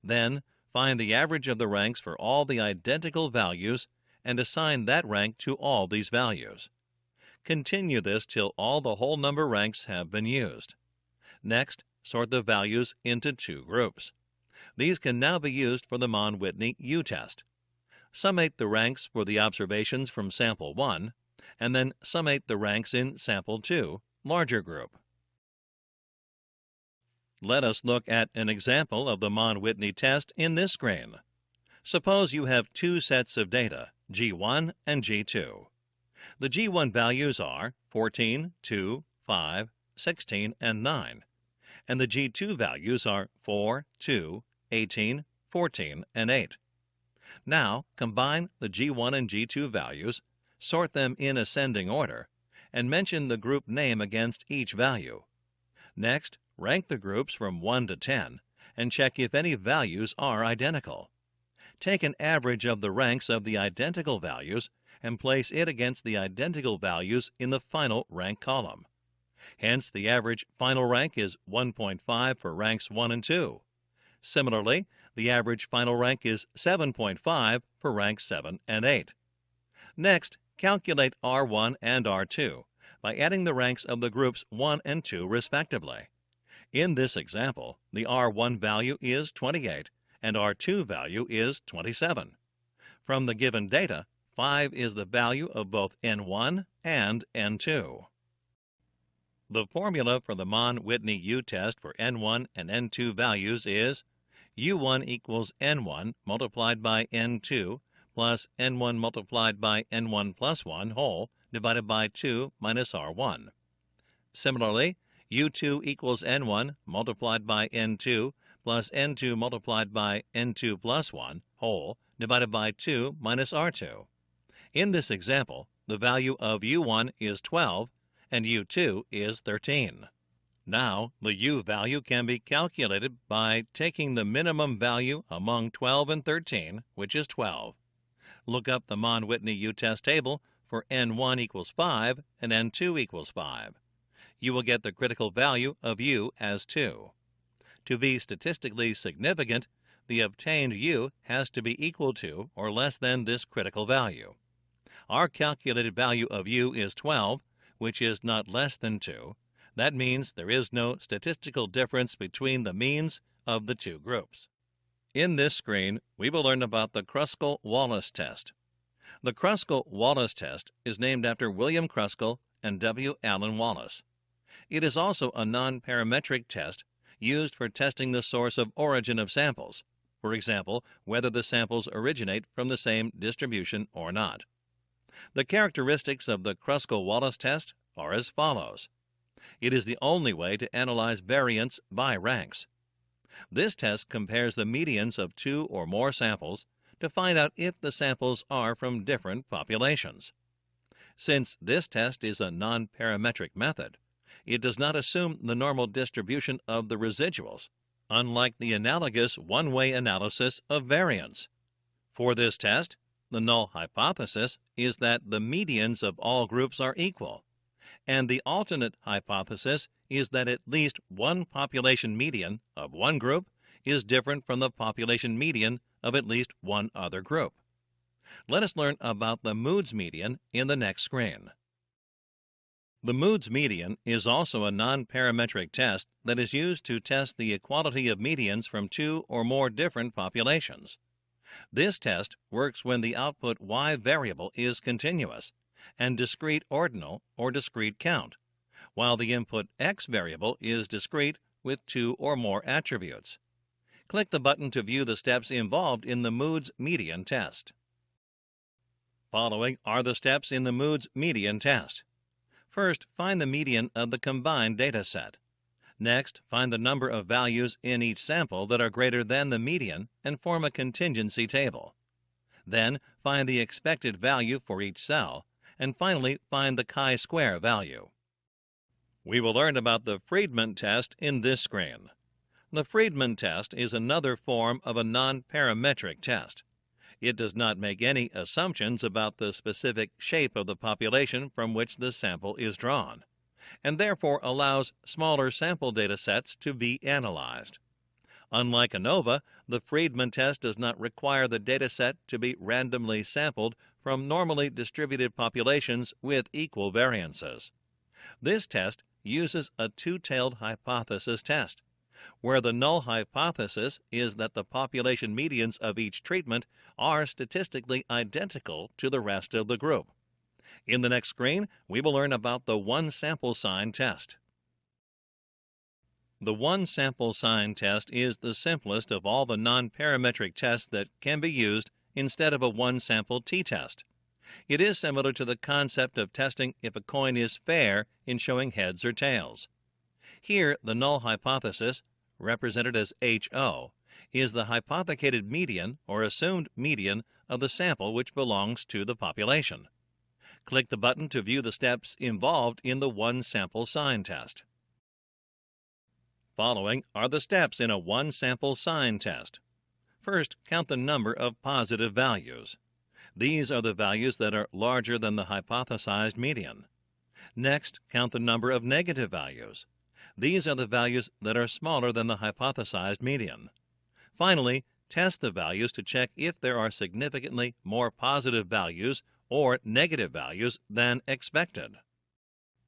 E: Then, find the average of the ranks for all the identical values and assign that rank to all these values. Continue this till all the whole number ranks have been used. Next, sort the values into two groups. These can now be used for the Mann-Whitney U-test. Summate the ranks for the observations from sample 1, and then summate the ranks in sample 2, larger group. Let us look at an example of the Mann-Whitney test in this screen. Suppose you have two sets of data, G1 and G2. The G1 values are 14, 2, 5, 16, and 9, and the G2 values are 4, 2, 18, 14, and 8. Now, combine the G1 and G2 values, sort them in ascending order, and mention the group name against each value. Next, rank the groups from 1 to 10 and check if any values are identical. Take an average of the ranks of the identical values and place it against the identical values in the final rank column. Hence, the average final rank is 1.5 for ranks 1 and 2. Similarly, the average final rank is 7.5 for ranks 7 and 8. Next, calculate R1 and R2 by adding the ranks of the groups 1 and 2 respectively. In this example, the R1 value is 28 and R2 value is 27. From the given data, 5 is the value of both N1 and N2. The formula for the Mann-Whitney U-test for N1 and N2 values is U1 equals N1 multiplied by N2 plus N1 multiplied by N1 plus 1 whole divided by 2 minus R1. Similarly, U2 equals N1 multiplied by N2 plus N2 multiplied by N2 plus 1 whole divided by 2 minus R2. In this example, the value of U1 is 12 and U2 is 13. Now, the U value can be calculated by taking the minimum value among 12 and 13, which is 12. Look up the Mann-Whitney U-test table for N1 equals 5 and N2 equals 5. You will get the critical value of U as 2. To be statistically significant, the obtained U has to be equal to or less than this critical value. Our calculated value of U is 12, which is not less than 2. That means there is no statistical difference between the means of the two groups. In this screen, we will learn about the Kruskal-Wallis test. The Kruskal-Wallis test is named after William Kruskal and W. Allen Wallace. It is also a non-parametric test used for testing the source of origin of samples, for example, whether the samples originate from the same distribution or not. The characteristics of the Kruskal-Wallis test are as follows. It is the only way to analyze variance by ranks. This test compares the medians of two or more samples to find out if the samples are from different populations. Since this test is a non-parametric method, it does not assume the normal distribution of the residuals, unlike the analogous one-way analysis of variance. For this test, the null hypothesis is that the medians of all groups are equal, and the alternate hypothesis is that at least one population median of one group is different from the population median of at least one other group. Let us learn about the moods median in the next screen. The moods median is also a non-parametric test that is used to test the equality of medians from two or more different populations. This test works when the output y variable is continuous and discrete ordinal or discrete count, while the input x variable is discrete with two or more attributes. Click the button to view the steps involved in the moods median test. Following are the steps in the moods median test. First, find the median of the combined data set. Next, find the number of values in each sample that are greater than the median and form a contingency table. Then, find the expected value for each cell, and finally, find the chi-square value. We will learn about the Friedman test in this screen. The Friedman test is another form of a non-parametric test. It does not make any assumptions about the specific shape of the population from which the sample is drawn, and therefore allows smaller sample data sets to be analyzed. Unlike ANOVA, the Friedman test does not require the data set to be randomly sampled from normally distributed populations with equal variances. This test uses a two-tailed hypothesis test, where the null hypothesis is that the population medians of each treatment are statistically identical to the rest of the group. In the next screen, we will learn about the one-sample sign test. The one-sample sign test is the simplest of all the non-parametric tests that can be used instead of a one-sample t-test. It is similar to the concept of testing if a coin is fair in showing heads or tails. Here, the null hypothesis, represented as HO, is the hypothecated median or assumed median of the sample which belongs to the population. Click the button to view the steps involved in the one-sample sign test. Following are the steps in a one-sample sign test. First, count the number of positive values. These are the values that are larger than the hypothesized median. Next, count the number of negative values. These are the values that are smaller than the hypothesized median. Finally, test the values to check if there are significantly more positive values or negative values than expected.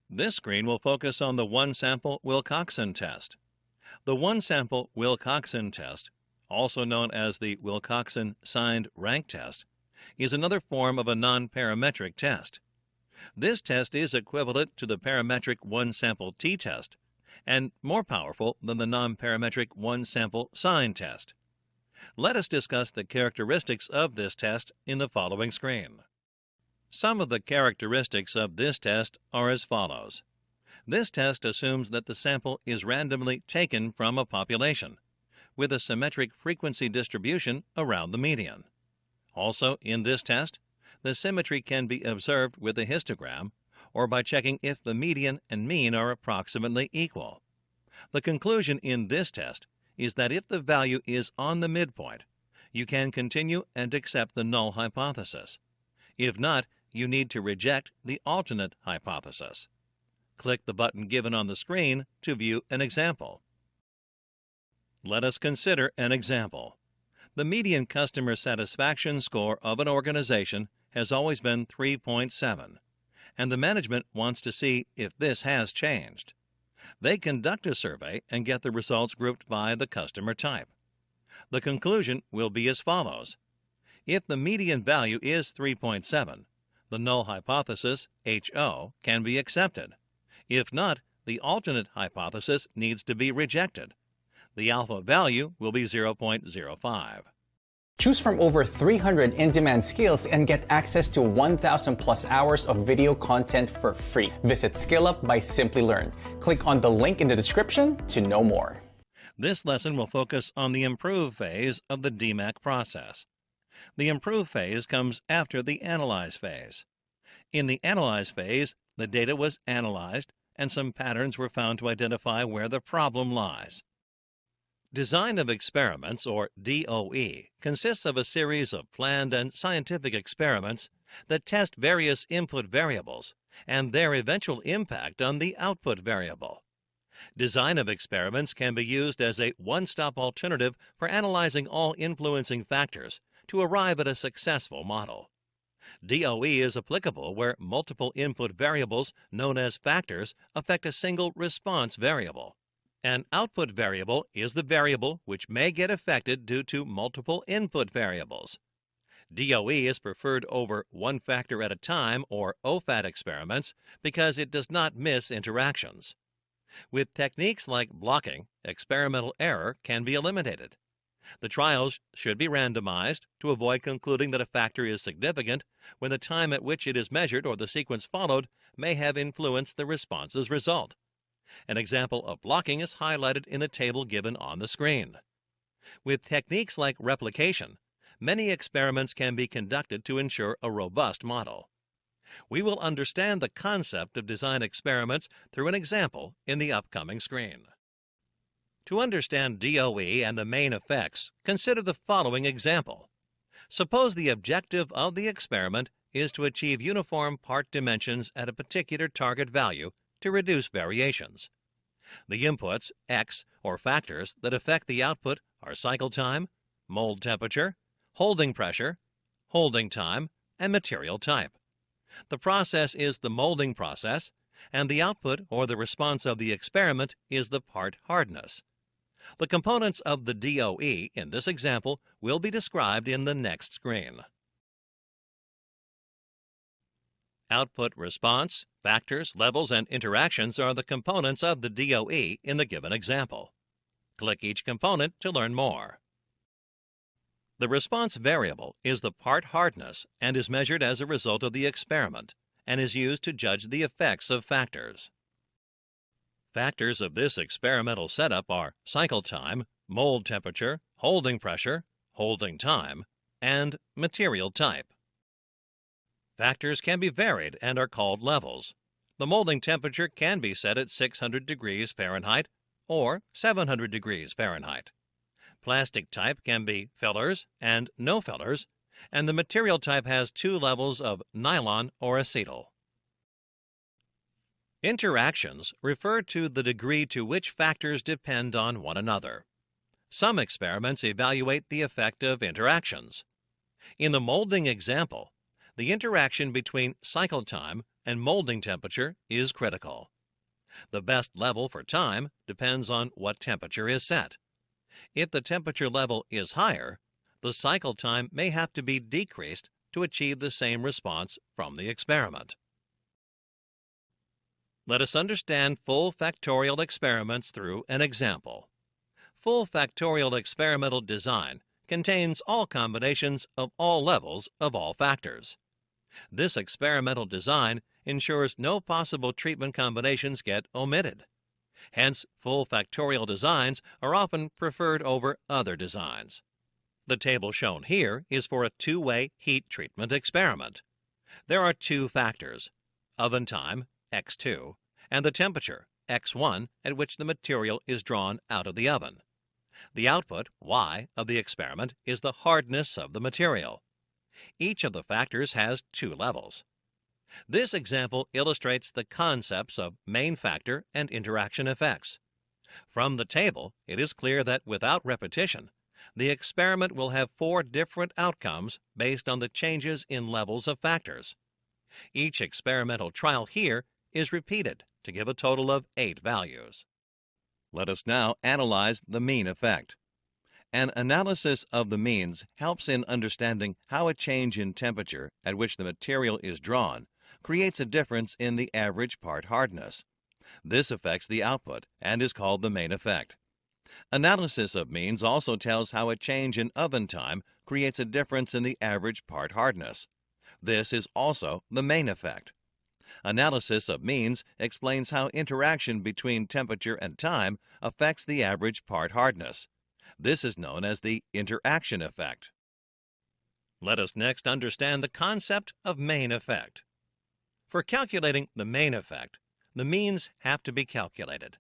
E: This screen will focus on the one-sample Wilcoxon test. The one-sample Wilcoxon test, also known as the Wilcoxon signed rank test, is another form of a non-parametric test. This test is equivalent to the parametric one-sample t-test and more powerful than the non-parametric one-sample sign test. Let us discuss the characteristics of this test in the following screen. Some of the characteristics of this test are as follows. This test assumes that the sample is randomly taken from a population, with a symmetric frequency distribution around the median. Also, in this test, the symmetry can be observed with a histogram or by checking if the median and mean are approximately equal. The conclusion in this test is that if the value is on the midpoint, you can continue and accept the null hypothesis. If not, you need to reject the alternate hypothesis. Click the button given on the screen to view an example. Let us consider an example. The median customer satisfaction score of an organization has always been 3.7, and the management wants to see if this has changed. They conduct a survey and get the results grouped by the customer type. The conclusion will be as follows. If the median value is 3.7, the null hypothesis, HO, can be accepted. If not, the alternate hypothesis needs to be rejected. The alpha value will be 0.05.
F: Choose from over 300 in-demand skills and get access to 1,000 plus hours of video content for free. Visit SkillUp by Simplilearn. Click on the link in the description to know more.
E: This lesson will focus on the improve phase of the DMAIC process. The improve phase comes after the analyze phase. In the analyze phase, the data was analyzed and some patterns were found to identify where the problem lies. Design of experiments, or DOE, consists of a series of planned and scientific experiments that test various input variables and their eventual impact on the output variable. Design of experiments can be used as a one-stop alternative for analyzing all influencing factors to arrive at a successful model. DOE is applicable where multiple input variables, known as factors, affect a single response variable. An output variable is the variable which may get affected due to multiple input variables. DOE is preferred over one factor at a time, or OFAT experiments, because it does not miss interactions. With techniques like blocking, experimental error can be eliminated. The trials should be randomized to avoid concluding that a factor is significant when the time at which it is measured or the sequence followed may have influenced the response's result. An example of blocking is highlighted in the table given on the screen. With techniques like replication, many experiments can be conducted to ensure a robust model. We will understand the concept of design experiments through an example in the upcoming screen. To understand DOE and the main effects, consider the following example. Suppose the objective of the experiment is to achieve uniform part dimensions at a particular target value to reduce variations. The inputs, X, or factors that affect the output are cycle time, mold temperature, holding pressure, holding time, and material type. The process is the molding process, and the output or the response of the experiment is the part hardness. The components of the DOE in this example will be described in the next screen. Output response, factors, levels, and interactions are the components of the DOE in the given example. Click each component to learn more. The response variable is the part hardness and is measured as a result of the experiment and is used to judge the effects of factors. Factors of this experimental setup are cycle time, mold temperature, holding pressure, holding time, and material type. Factors can be varied and are called levels. The molding temperature can be set at 600 degrees Fahrenheit or 700 degrees Fahrenheit. Plastic type can be fillers and no fillers, and the material type has two levels of nylon or acetal. Interactions refer to the degree to which factors depend on one another. Some experiments evaluate the effect of interactions. In the molding example, the interaction between cycle time and molding temperature is critical. The best level for time depends on what temperature is set. If the temperature level is higher, the cycle time may have to be decreased to achieve the same response from the experiment. Let us understand full factorial experiments through an example. Full factorial experimental design contains all combinations of all levels of all factors. This experimental design ensures no possible treatment combinations get omitted. Hence, full factorial designs are often preferred over other designs. The table shown here is for a two-way heat treatment experiment. There are two factors, oven time, X2, and the temperature, X1, at which the material is drawn out of the oven. The output, Y, of the experiment is the hardness of the material. Each of the factors has two levels. This example illustrates the concepts of main factor and interaction effects. From the table, it is clear that without repetition, The experiment will have 4 different outcomes based on the changes in levels of factors. Each experimental trial here is repeated to give a total of 8 values. Let us now analyze the mean effect. An analysis of the means helps in understanding how a change in temperature at which the material is drawn creates a difference in the average part hardness. This affects the output and is called the main effect. Analysis of means also tells how a change in oven time creates a difference in the average part hardness. This is also the main effect. Analysis of means explains how interaction between temperature and time affects the average part hardness. This is known as the interaction effect. Let us next understand the concept of main effect. For calculating the main effect, the means have to be calculated.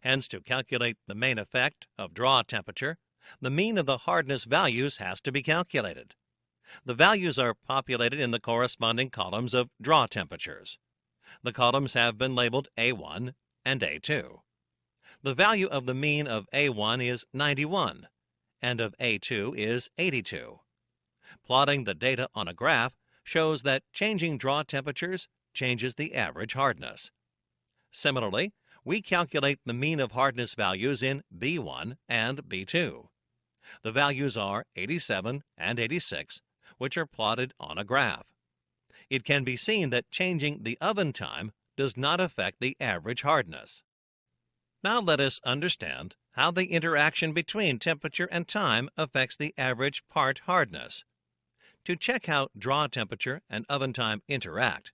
E: Hence, to calculate the main effect of draw temperature, the mean of the hardness values has to be calculated. The values are populated in the corresponding columns of draw temperatures. The columns have been labeled A1 and A2. The value of the mean of A1 is 91, and of A2 is 82. Plotting the data on a graph shows that changing draw temperatures changes the average hardness. Similarly, we calculate the mean of hardness values in B1 and B2. The values are 87 and 86, which are plotted on a graph. It can be seen that changing the oven time does not affect the average hardness. Now let us understand how the interaction between temperature and time affects the average part hardness. To check how draw temperature and oven time interact,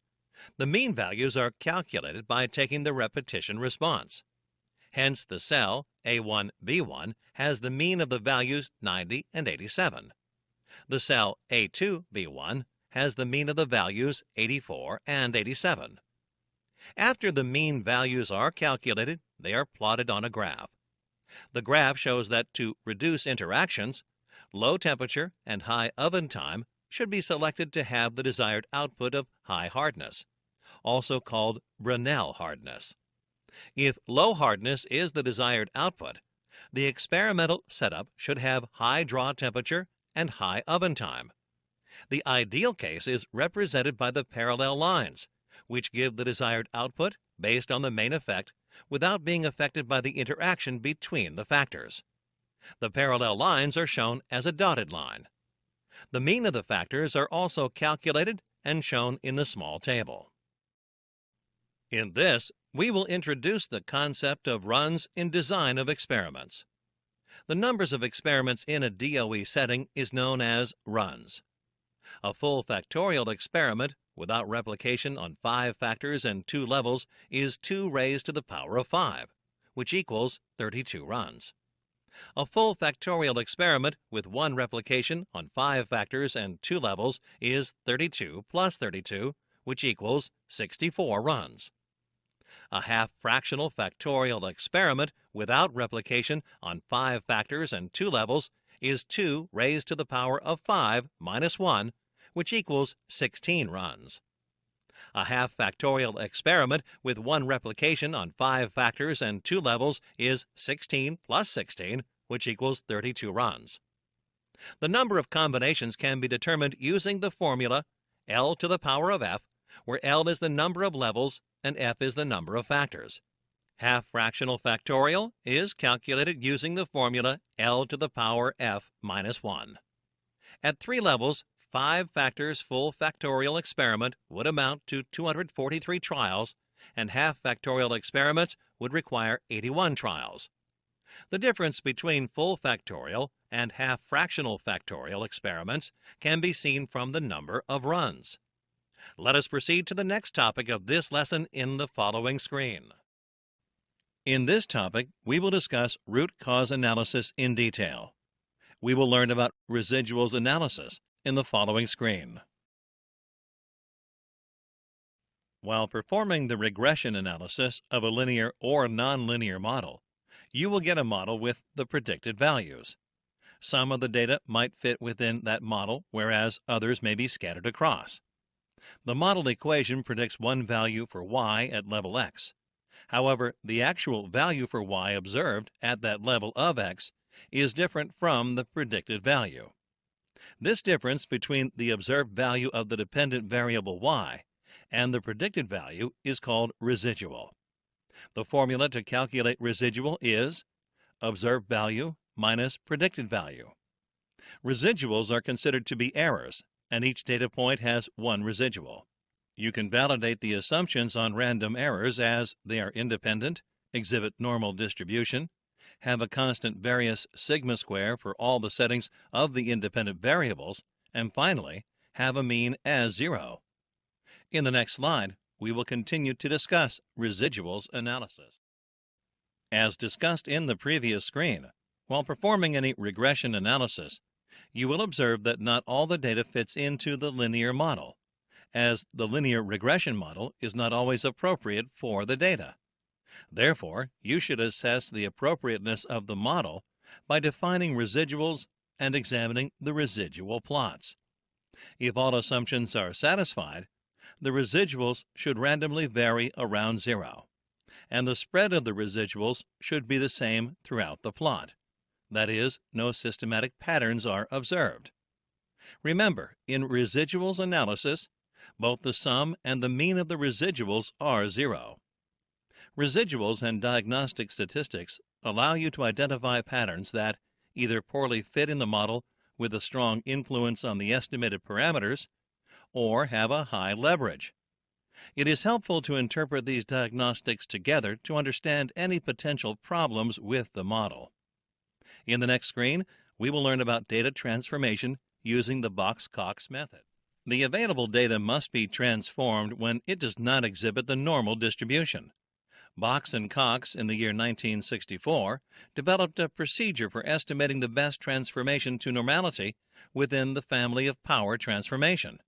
E: the mean values are calculated by taking the repetition response. Hence, the cell A1B1 has the mean of the values 90 and 87. The cell A2B1 has the mean of the values 84 and 87. After the mean values are calculated, they are plotted on a graph. The graph shows that to reduce interactions, low temperature and high oven time should be selected to have the desired output of high hardness, also called Brunel hardness. If low hardness is the desired output, the experimental setup should have high draw temperature and high oven time. The ideal case is represented by the parallel lines, which give the desired output based on the main effect without being affected by the interaction between the factors. The parallel lines are shown as a dotted line. The mean of the factors are also calculated and shown in the small table. In this, we will introduce the concept of runs in design of experiments. The numbers of experiments in a DOE setting is known as runs. A full factorial experiment without replication on 5 factors and 2 levels is 2 raised to the power of 5, which equals 32 runs. A full factorial experiment with 1 replication on 5 factors and 2 levels is 32 plus 32, which equals 64 runs. A half fractional factorial experiment without replication on 5 factors and 2 levels is 2 raised to the power of 5 minus 1, which equals 16 runs. A half factorial experiment with 1 replication on 5 factors and 2 levels is 16 plus 16, which equals 32 runs. The number of combinations can be determined using the formula L to the power of F, where L is the number of levels and F is the number of factors. Half fractional factorial is calculated using the formula L to the power F minus 1. At 3 levels, 5 factors full factorial experiment would amount to 243 trials, and half factorial experiments would require 81 trials. The difference between full factorial and half fractional factorial experiments can be seen from the number of runs. Let us proceed to the next topic of this lesson in the following screen. In this topic, we will discuss root cause analysis in detail. We will learn about residuals analysis in the following screen. While performing the regression analysis of a linear or nonlinear model, you will get a model with the predicted values. Some of the data might fit within that model, whereas others may be scattered across. The model equation predicts one value for y at level x. However, the actual value for y observed at that level of x is different from the predicted value. This difference between the observed value of the dependent variable y and the predicted value is called residual. The formula to calculate residual is observed value minus predicted value. Residuals are considered to be errors, and each data point has one residual. You can validate the assumptions on random errors as they are independent, exhibit normal distribution, have a constant variance sigma square for all the settings of the independent variables, and finally, have a mean as 0. In the next slide, we will continue to discuss residuals analysis. As discussed in the previous screen, while performing any regression analysis, you will observe that not all the data fits into the linear model, as the linear regression model is not always appropriate for the data. Therefore, you should assess the appropriateness of the model by defining residuals and examining the residual plots. If all assumptions are satisfied, the residuals should randomly vary around 0, and the spread of the residuals should be the same throughout the plot. That is, no systematic patterns are observed. Remember, in residuals analysis, both the sum and the mean of the residuals are 0. Residuals and diagnostic statistics allow you to identify patterns that either poorly fit in the model with a strong influence on the estimated parameters or have a high leverage. It is helpful to interpret these diagnostics together to understand any potential problems with the model. In the next screen, we will learn about data transformation using the Box-Cox method. The available data must be transformed when it does not exhibit the normal distribution. Box and Cox, in the year 1964, developed a procedure for estimating the best transformation to normality within the family of power transformation.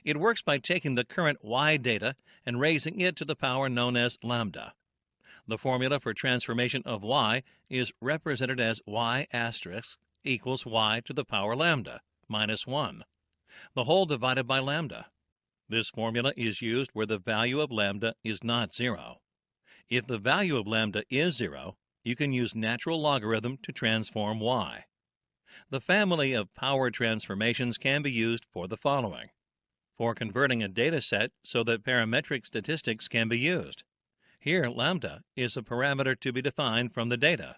E: It works by taking the current y data and raising it to the power known as lambda. The formula for transformation of y is represented as y asterisk equals y to the power lambda minus 1, the whole divided by lambda. This formula is used where the value of lambda is not 0. If the value of lambda is 0, you can use natural logarithm to transform y. The family of power transformations can be used for the following: for converting a data set so that parametric statistics can be used. Here, lambda is a parameter to be defined from the data.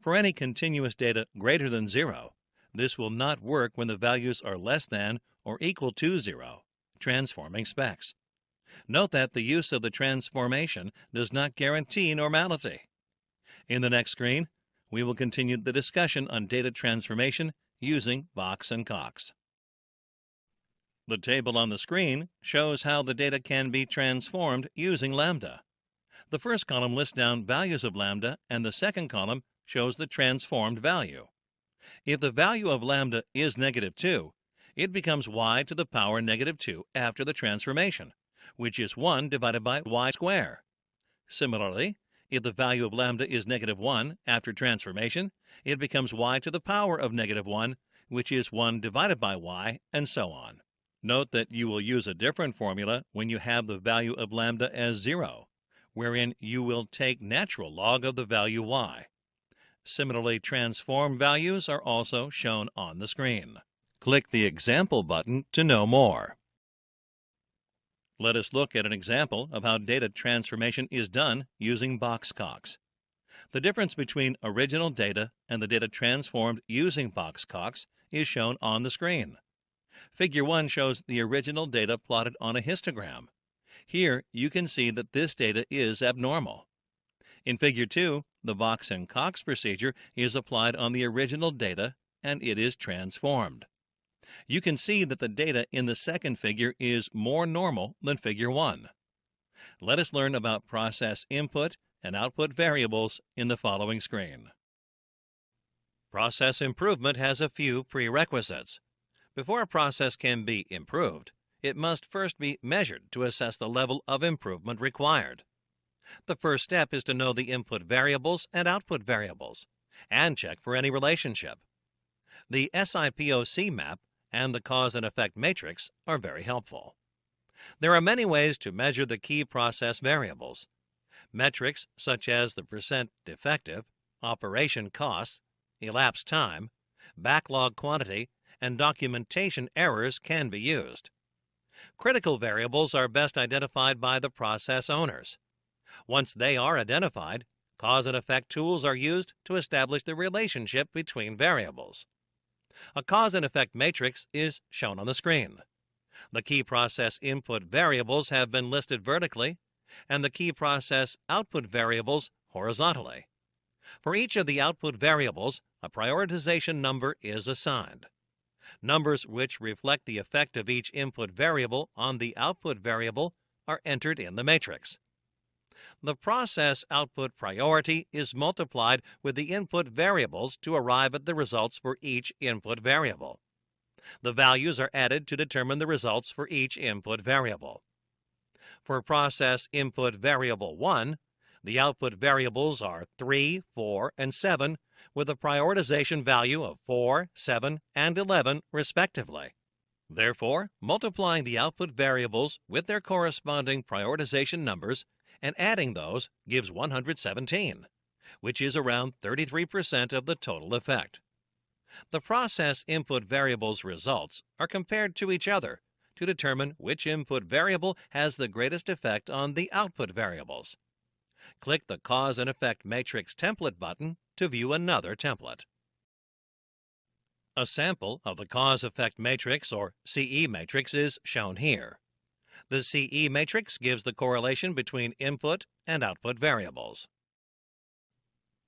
E: For any continuous data greater than 0, this will not work when the values are less than or equal to 0, transforming specs. Note that the use of the transformation does not guarantee normality. In the next screen, we will continue the discussion on data transformation using Box and Cox. The table on the screen shows how the data can be transformed using lambda. The first column lists down values of lambda, and the second column shows the transformed value. If the value of lambda is -2, it becomes y to the power -2 after the transformation, which is 1 divided by y squared. Similarly, if the value of lambda is -1 after transformation, it becomes y to the power of -1, which is 1 divided by y, and so on. Note that you will use a different formula when you have the value of lambda as 0, wherein you will take natural log of the value y. Similarly, transform values are also shown on the screen. Click the Example button to know more. Let us look at an example of how data transformation is done using Box-Cox. The difference between original data and the data transformed using Box-Cox is shown on the screen. Figure 1 shows the original data plotted on a histogram. Here you can see that this data is abnormal. In Figure 2, the Box and Cox procedure is applied on the original data and it is transformed. You can see that the data in the second figure is more normal than Figure 1. Let us learn about process input and output variables in the following screen. Process improvement has a few prerequisites. Before a process can be improved, it must first be measured to assess the level of improvement required. The first step is to know the input variables and output variables, and check for any relationship. The SIPOC map and the cause and effect matrix are very helpful. There are many ways to measure the key process variables. Metrics such as the % defective, operation costs, elapsed time, backlog quantity, and documentation errors can be used. Critical variables are best identified by the process owners. Once they are identified, cause and effect tools are used to establish the relationship between variables. A cause and effect matrix is shown on the screen. The key process input variables have been listed vertically, and the key process output variables horizontally. For each of the output variables, a prioritization number is assigned. Numbers which reflect the effect of each input variable on the output variable are entered in the matrix. The process output priority is multiplied with the input variables to arrive at the results for each input variable. The values are added to determine the results for each input variable. For process input variable 1, the output variables are 3, 4, and 7, with a prioritization value of 4, 7, and 11, respectively. Therefore, multiplying the output variables with their corresponding prioritization numbers and adding those gives 117, which is around 33% of the total effect. The process input variables' results are compared to each other to determine which input variable has the greatest effect on the output variables. Click the Cause and Effect Matrix Template button to view another template. A sample of the Cause-Effect Matrix, or CE matrix, is shown here. The CE matrix gives the correlation between input and output variables.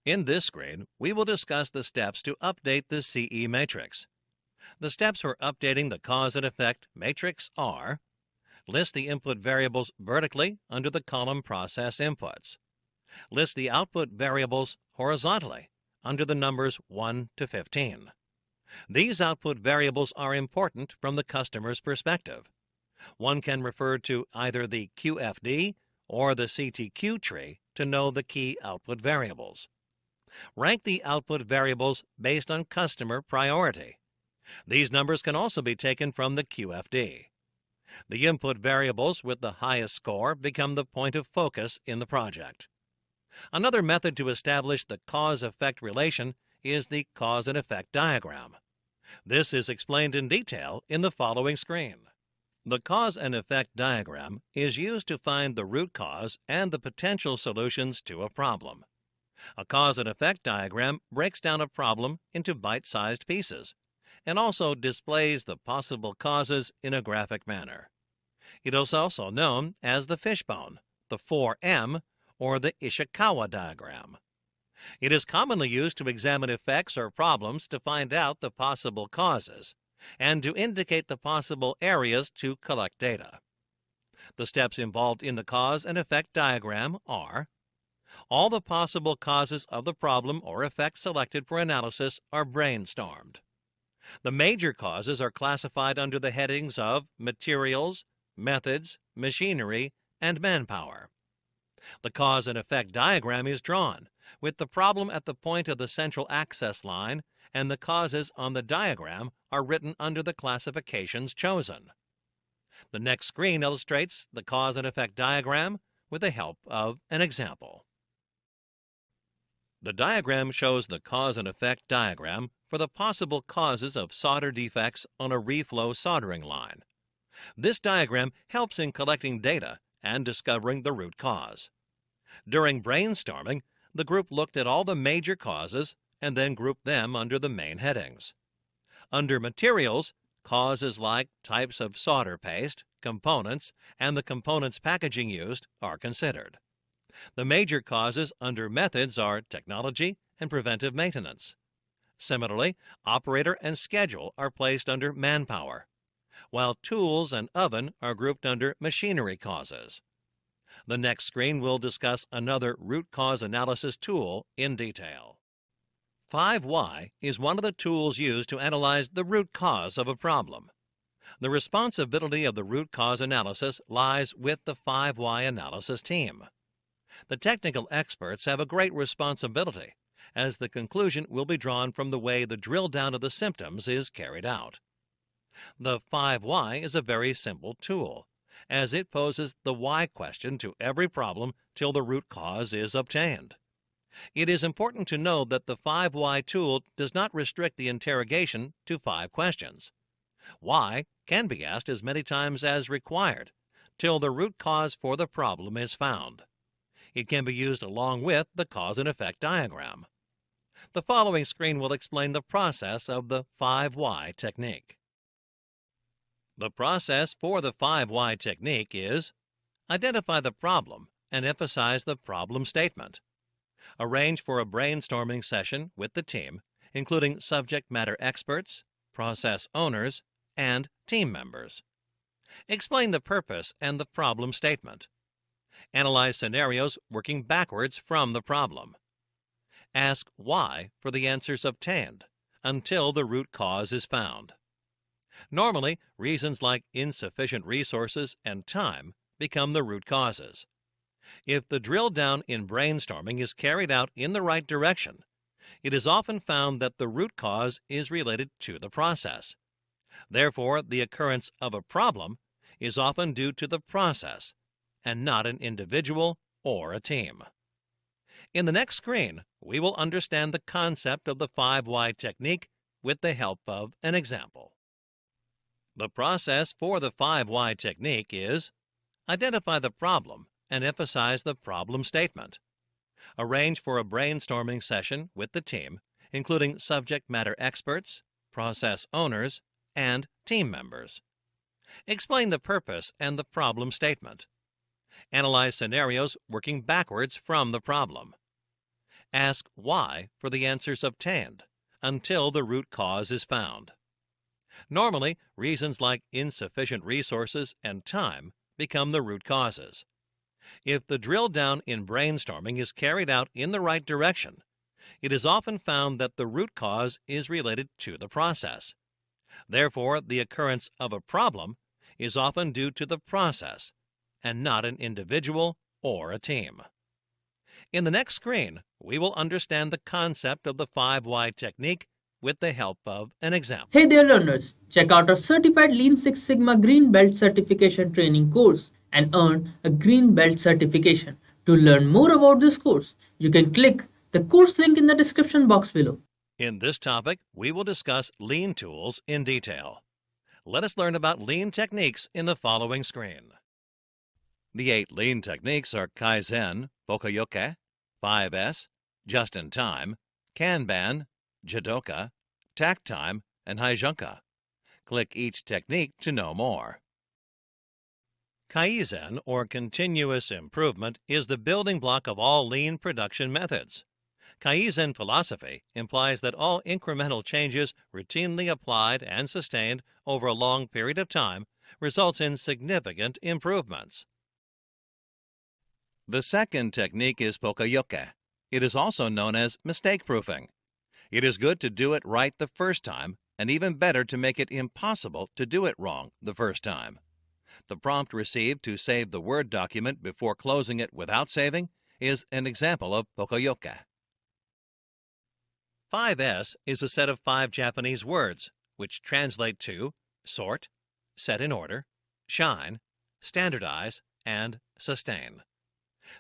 E: In this screen, we will discuss the steps to update the CE matrix. The steps for updating the Cause and Effect Matrix are: list the input variables vertically under the column Process Inputs. List the output variables horizontally under the numbers 1 to 15. These output variables are important from the customer's perspective. One can refer to either the QFD or the CTQ tree to know the key output variables. Rank the output variables based on customer priority. These numbers can also be taken from the QFD. The input variables with the highest score become the point of focus in the project. Another method to establish the cause-effect relation is the cause and effect diagram. This is explained in detail in the following screen. The cause and effect diagram is used to find the root cause and the potential solutions to a problem. A cause and effect diagram breaks down a problem into bite-sized pieces and also displays the possible causes in a graphic manner. It is also known as the fishbone, the 4M, or the Ishikawa diagram. It is commonly used to examine effects or problems to find out the possible causes and to indicate the possible areas to collect data. The steps involved in the cause and effect diagram are: all the possible causes of the problem or effect selected for analysis are brainstormed. The major causes are classified under the headings of materials, methods, machinery, and manpower. The cause and effect diagram is drawn, with the problem at the point of the central access line, and the causes on the diagram are written under the classifications chosen. The next screen illustrates the cause and effect diagram with the help of an example. The diagram shows the cause and effect diagram for the possible causes of solder defects on a reflow soldering line. This diagram helps in collecting data and discovering the root cause. During brainstorming, the group looked at all the major causes and then grouped them under the main headings. Under materials, causes like types of solder paste, components, and the components packaging used are considered. The major causes under methods are technology and preventive maintenance. Similarly, operator and schedule are placed under manpower, while tools and oven are grouped under machinery causes. The next screen will discuss another root cause analysis tool in detail. 5Y is one of the tools used to analyze the root cause of a problem. The responsibility of the root cause analysis lies with the 5Y analysis team. The technical experts have a great responsibility, as the conclusion will be drawn from the way the drill down of the symptoms is carried out. The 5Y is a very simple tool, as it poses the why question to every problem till the root cause is obtained. It is important to know that the 5 why tool does not restrict the interrogation to 5 questions. Why can be asked as many times as required, till the root cause for the problem is found. It can be used along with the cause and effect diagram. The following screen will explain the process of the 5 why technique. The process for the 5 why technique is: identify the problem and emphasize the problem statement. Arrange for a brainstorming session with the team, including subject matter experts, process owners, and team members. Explain the purpose and the problem statement. Analyze scenarios working backwards from the problem. Ask why for the answers obtained until the root cause is found. Normally, reasons like insufficient resources and time become the root causes. If the drill down in brainstorming is carried out in the right direction, it is often found that the root cause is related to the process. Therefore, the occurrence of a problem is often due to the process and not an individual or a team. In the next screen, we will understand the concept of the 5 why technique with the help of an example. The process for the 5 why technique is: identify the problem and emphasize the problem statement. Arrange for a brainstorming session with the team, including subject matter experts, process owners, and team members. Explain the purpose and the problem statement. Analyze scenarios working backwards from the problem. Ask why for the answers obtained until the root cause is found. Normally, reasons like insufficient resources and time become the root causes. If the drill down in brainstorming is carried out in the right direction, it is often found that the root cause is related to the process. Therefore, the occurrence of a problem is often due to the process and not an individual or a team. In the next screen, we will understand the concept of the 5 why technique with the help of an example.
A: Hey there learners, check out our certified Lean Six Sigma Green Belt certification training course and earn a Green Belt certification. To learn more about this course, you can click the course link in the description box below.
E: In this topic, we will discuss lean tools in detail. Let us learn about lean techniques in the following screen. The 8 lean techniques are Kaizen, Bokoyoke, 5S, Just-in-Time, Kanban, Jidoka, Tact Time, and Haijunka. Click each technique to know more. Kaizen, or continuous improvement, is the building block of all lean production methods. Kaizen philosophy implies that all incremental changes routinely applied and sustained over a long period of time results in significant improvements. The second technique is Bokoyoke. It is also known as mistake-proofing. It is good to do it right the first time, and even better to make it impossible to do it wrong the first time. The prompt received to save the Word document before closing it without saving is an example of Bokoyoke. 5S is a set of 5 Japanese words, which translate to sort, set in order, shine, standardize, and sustain.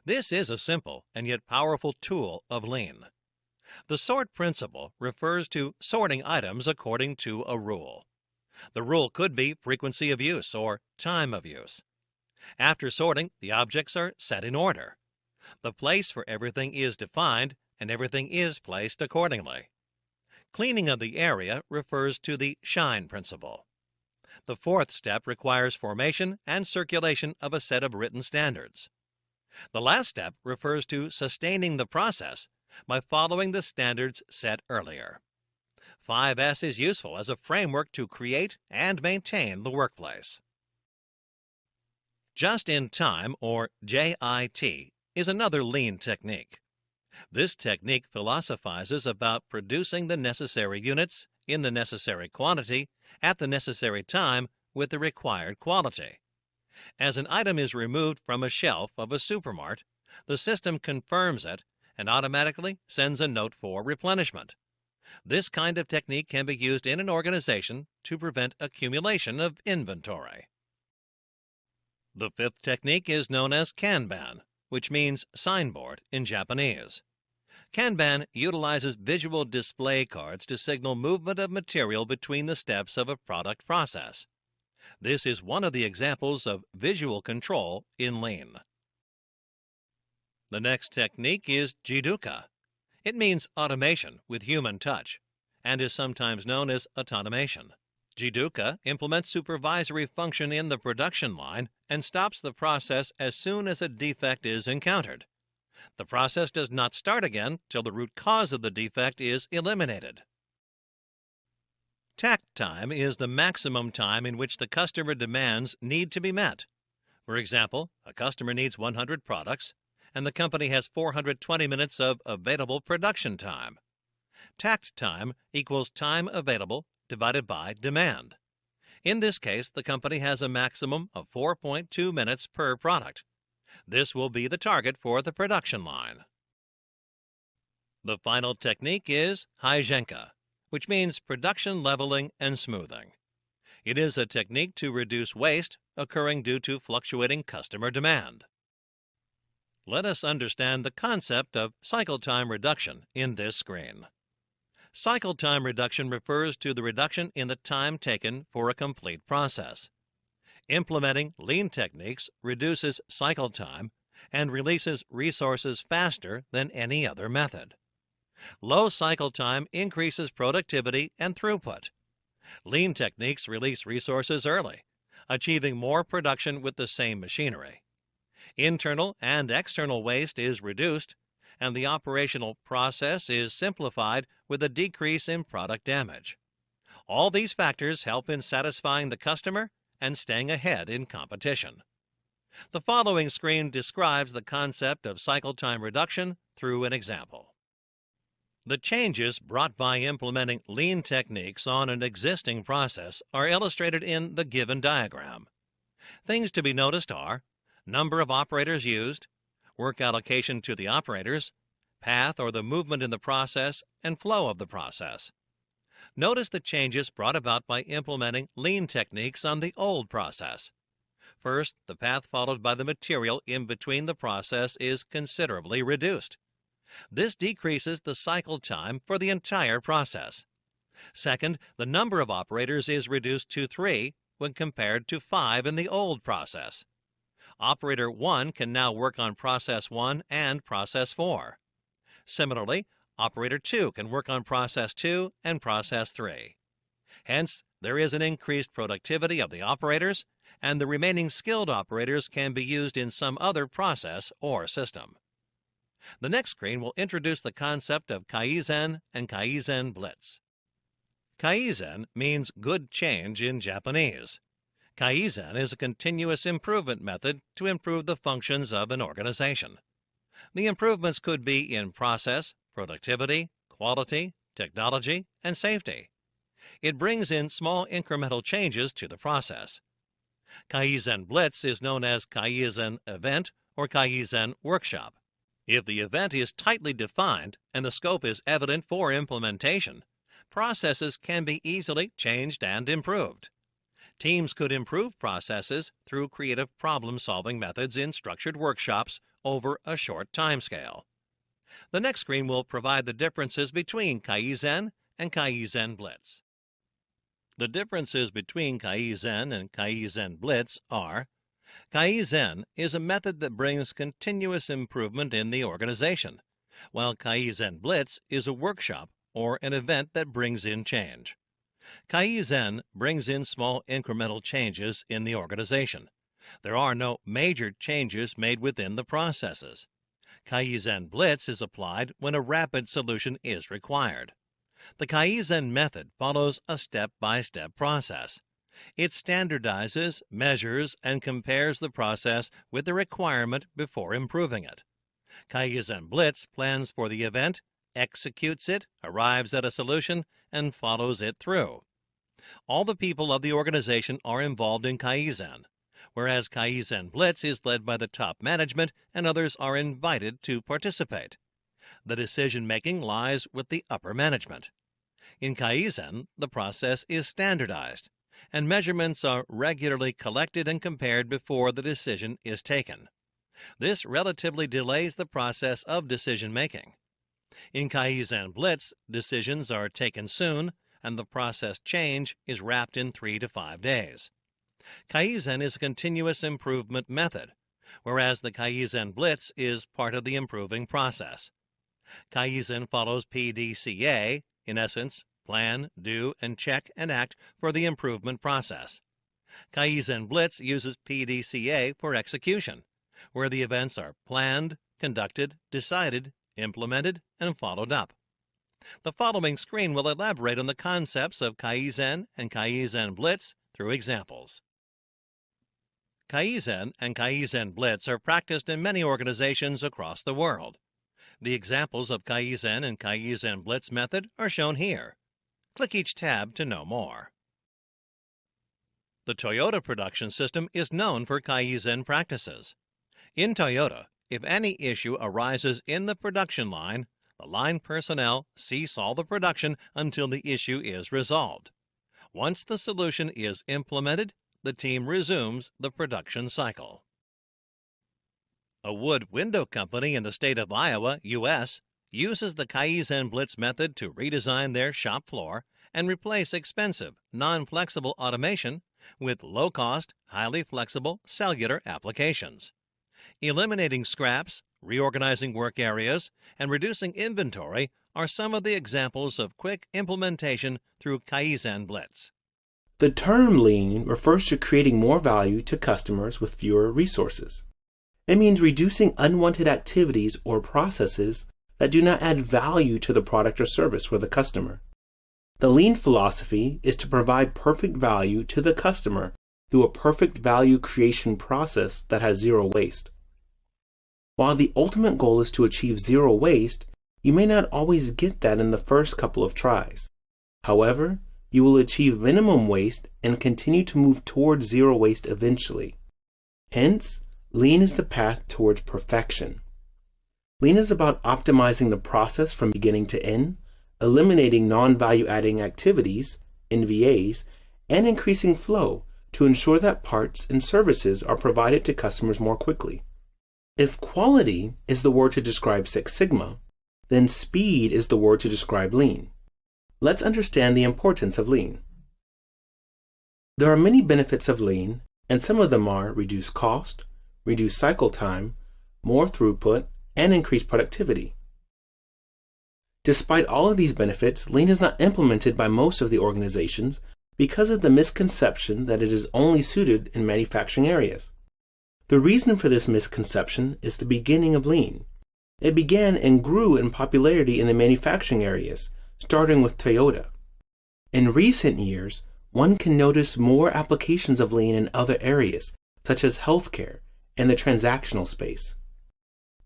E: This is a simple and yet powerful tool of lean. The sort principle refers to sorting items according to a rule. The rule could be frequency of use or time of use. After sorting, the objects are set in order. The place for everything is defined, and everything is placed accordingly. Cleaning of the area refers to the shine principle. The 4th step requires formation and circulation of a set of written standards. The last step refers to sustaining the process by following the standards set earlier. 5S is useful as a framework to create and maintain the workplace. Just-in-time, or JIT, is another lean technique. This technique philosophizes about producing the necessary units in the necessary quantity at the necessary time with the required quality. As an item is removed from a shelf of a supermart, the system confirms it and automatically sends a note for replenishment. This kind of technique can be used in an organization to prevent accumulation of inventory. The 5th technique is known as Kanban, which means signboard in Japanese. Kanban utilizes visual display cards to signal movement of material between the steps of a product process. This is one of the examples of visual control in Lean. The next technique is Jiduka. It means automation with human touch and is sometimes known as automation. Jiduka implements supervisory function in the production line and stops the process as soon as a defect is encountered. The process does not start again till the root cause of the defect is eliminated. Takt time is the maximum time in which the customer demands need to be met. For example, a customer needs 100 products, and the company has 420 minutes of available production time. Takt time equals time available divided by demand. In this case, the company has a maximum of 4.2 minutes per product. This will be the target for the production line. The final technique is Haijenka, which means production leveling and smoothing. It is a technique to reduce waste occurring due to fluctuating customer demand. Let us understand the concept of cycle time reduction in this screen. Cycle time reduction refers to the reduction in the time taken for a complete process. Implementing lean techniques reduces cycle time and releases resources faster than any other method. Low cycle time increases productivity and throughput. Lean techniques release resources early, achieving more production with the same machinery. Internal and external waste is reduced, and the operational process is simplified with a decrease in product damage. All these factors help in satisfying the customer and staying ahead in competition. The following screen describes the concept of cycle time reduction through an example. The changes brought by implementing lean techniques on an existing process are illustrated in the given diagram. Things to be noticed are number of operators used, work allocation to the operators, path or the movement in the process, and flow of the process. Notice the changes brought about by implementing lean techniques on the old process. First, the path followed by the material in between the process is considerably reduced. This decreases the cycle time for the entire process. Second, the number of operators is reduced to 3 when compared to 5 in the old process. Operator 1 can now work on Process 1 and Process 4. Similarly, Operator 2 can work on Process 2 and Process 3. Hence, there is an increased productivity of the operators, and the remaining skilled operators can be used in some other process or system. The next screen will introduce the concept of Kaizen and Kaizen Blitz. Kaizen means good change in Japanese. Kaizen is a continuous improvement method to improve the functions of an organization. The improvements could be in process, productivity, quality, technology, and safety. It brings in small incremental changes to the process. Kaizen Blitz is known as Kaizen Event or Kaizen Workshop. If the event is tightly defined and the scope is evident for implementation, processes can be easily changed and improved. Teams could improve processes through creative problem-solving methods in structured workshops over a short timescale. The next screen will provide the differences between Kaizen and Kaizen Blitz. The differences between Kaizen and Kaizen Blitz are: Kaizen is a method that brings continuous improvement in the organization, while Kaizen Blitz is a workshop or an event that brings in change. Kaizen brings in small incremental changes in the organization. There are no major changes made within the processes. Kaizen Blitz is applied when a rapid solution is required. The Kaizen method follows a step-by-step process. It standardizes, measures, and compares the process with the requirement before improving it. Kaizen Blitz plans for the event, executes it, arrives at a solution, and follows it through. All the people of the organization are involved in Kaizen, whereas Kaizen Blitz is led by the top management and others are invited to participate. The decision-making lies with the upper management. In Kaizen, the process is standardized, and measurements are regularly collected and compared before the decision is taken. This relatively delays the process of decision-making. In Kaizen Blitz, decisions are taken soon, and the process change is wrapped in 3 to 5 days. Kaizen is a continuous improvement method, whereas the Kaizen Blitz is part of the improving process. Kaizen follows PDCA, in essence, plan, do, and check and act for the improvement process. Kaizen Blitz uses PDCA for execution, where the events are planned, conducted, decided, implemented, and followed up. The following screen will elaborate on the concepts of Kaizen and Kaizen Blitz through examples. Kaizen and Kaizen Blitz are practiced in many organizations across the world. The examples of Kaizen and Kaizen Blitz method are shown here. Click each tab to know more. The Toyota production system is known for Kaizen practices. In Toyota, if any issue arises in the production line, the line personnel cease all the production until the issue is resolved. Once the solution is implemented, the team resumes the production cycle. A wood window company in the state of Iowa, U.S., uses the Kaizen Blitz method to redesign their shop floor and replace expensive, non-flexible automation with low-cost, highly flexible cellular applications. Eliminating scraps, reorganizing work areas, and reducing inventory are some of the examples of quick implementation through Kaizen Blitz.
D: The term lean refers to creating more value to customers with fewer resources. It means reducing unwanted activities or processes that do not add value to the product or service for the customer. The lean philosophy is to provide perfect value to the customer through a perfect value creation process that has zero waste. While the ultimate goal is to achieve zero waste, you may not always get that in the first couple of tries. However, you will achieve minimum waste and continue to move towards zero waste eventually. Hence, lean is the path towards perfection. Lean is about optimizing the process from beginning to end, eliminating non-value-adding activities, NVAs, and increasing flow to ensure that parts and services are provided to customers more quickly. If quality is the word to describe Six Sigma, then speed is the word to describe lean. Let's understand the importance of lean. There are many benefits of lean, and some of them are reduced cost, reduced cycle time, more throughput, and increased productivity. Despite all of these benefits, lean is not implemented by most of the organizations because of the misconception that it is only suited in manufacturing areas. The reason for this misconception is the beginning of lean. It began and grew in popularity in the manufacturing areas, starting with Toyota. In recent years, one can notice more applications of lean in other areas, such as healthcare and the transactional space.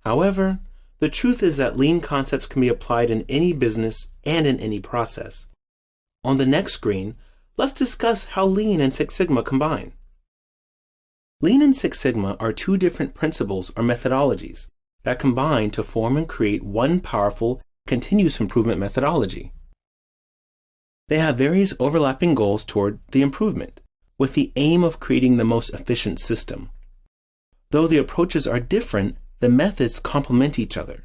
D: However, the truth is that lean concepts can be applied in any business and in any process. On the next screen, let's discuss how lean and Six Sigma combine. Lean and Six Sigma are two different principles or methodologies that combine to form and create one powerful continuous improvement methodology. They have various overlapping goals toward the improvement, with the aim of creating the most efficient system. Though the approaches are different, the methods complement each other.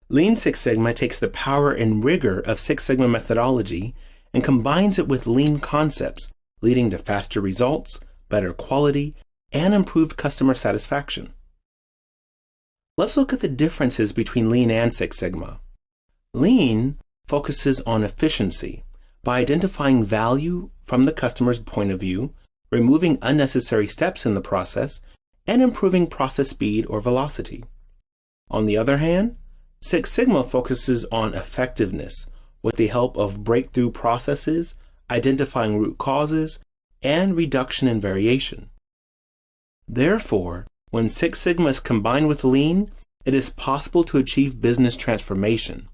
D: Lean Six Sigma takes the power and rigor of Six Sigma methodology and combines it with lean concepts, leading to faster results, better quality, and improved customer satisfaction. Let's look at the differences between Lean and Six Sigma. Lean focuses on efficiency by identifying value from the customer's point of view, removing unnecessary steps in the process, and improving process speed or velocity. On the other hand, Six Sigma focuses on effectiveness with the help of breakthrough processes, identifying root causes, and reduction in variation. Therefore, when Six Sigma is combined with Lean, it is possible to achieve business transformation.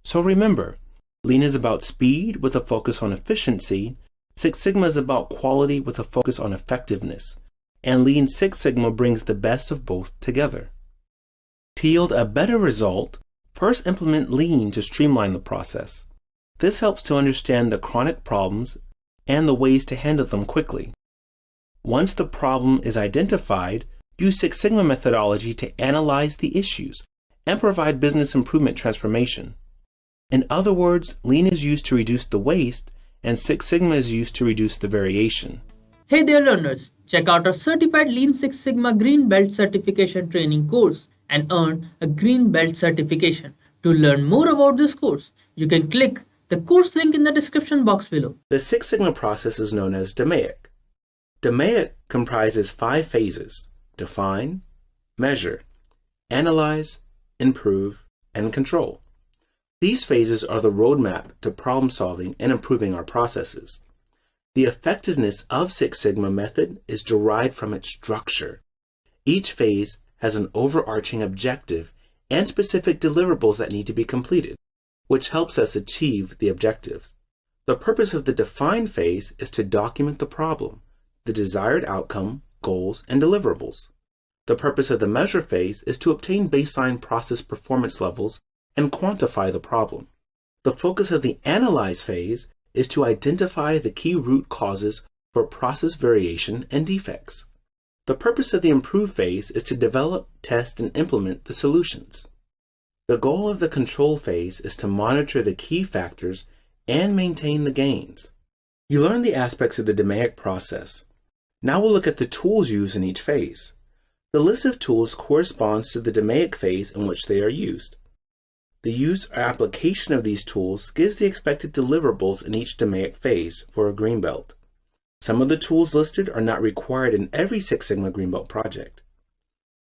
D: So remember, Lean is about speed with a focus on efficiency, Six Sigma is about quality with a focus on effectiveness, and Lean Six Sigma brings the best of both together. To yield a better result, first implement Lean to streamline the process. This helps to understand the chronic problems and the ways to handle them quickly. Once the problem is identified, use Six Sigma methodology to analyze the issues and provide business improvement transformation. In other words, Lean is used to reduce the waste, and Six Sigma is used to reduce the variation.
A: Hey there learners, check out our certified Lean Six Sigma Green Belt certification training course and earn a Green Belt certification. To learn more about this course, you can click the course link in the description box below.
D: The Six Sigma process is known as DMAIC. DMAIC comprises 5 phases: define, measure, analyze, improve, and control. These phases are the roadmap to problem solving and improving our processes. The effectiveness of Six Sigma method is derived from its structure. Each phase has an overarching objective and specific deliverables that need to be completed, which helps us achieve the objectives. The purpose of the define phase is to document the problem, the desired outcome, goals, and deliverables. The purpose of the measure phase is to obtain baseline process performance levels and quantify the problem. The focus of the analyze phase is to identify the key root causes for process variation and defects. The purpose of the improve phase is to develop, test, and implement the solutions. The goal of the control phase is to monitor the key factors and maintain the gains. You learned the aspects of the DMAIC process. Now we'll look at the tools used in each phase. The list of tools corresponds to the DMAIC phase in which they are used. The use or application of these tools gives the expected deliverables in each DMAIC phase for a Greenbelt. Some of the tools listed are not required in every Six Sigma Greenbelt project.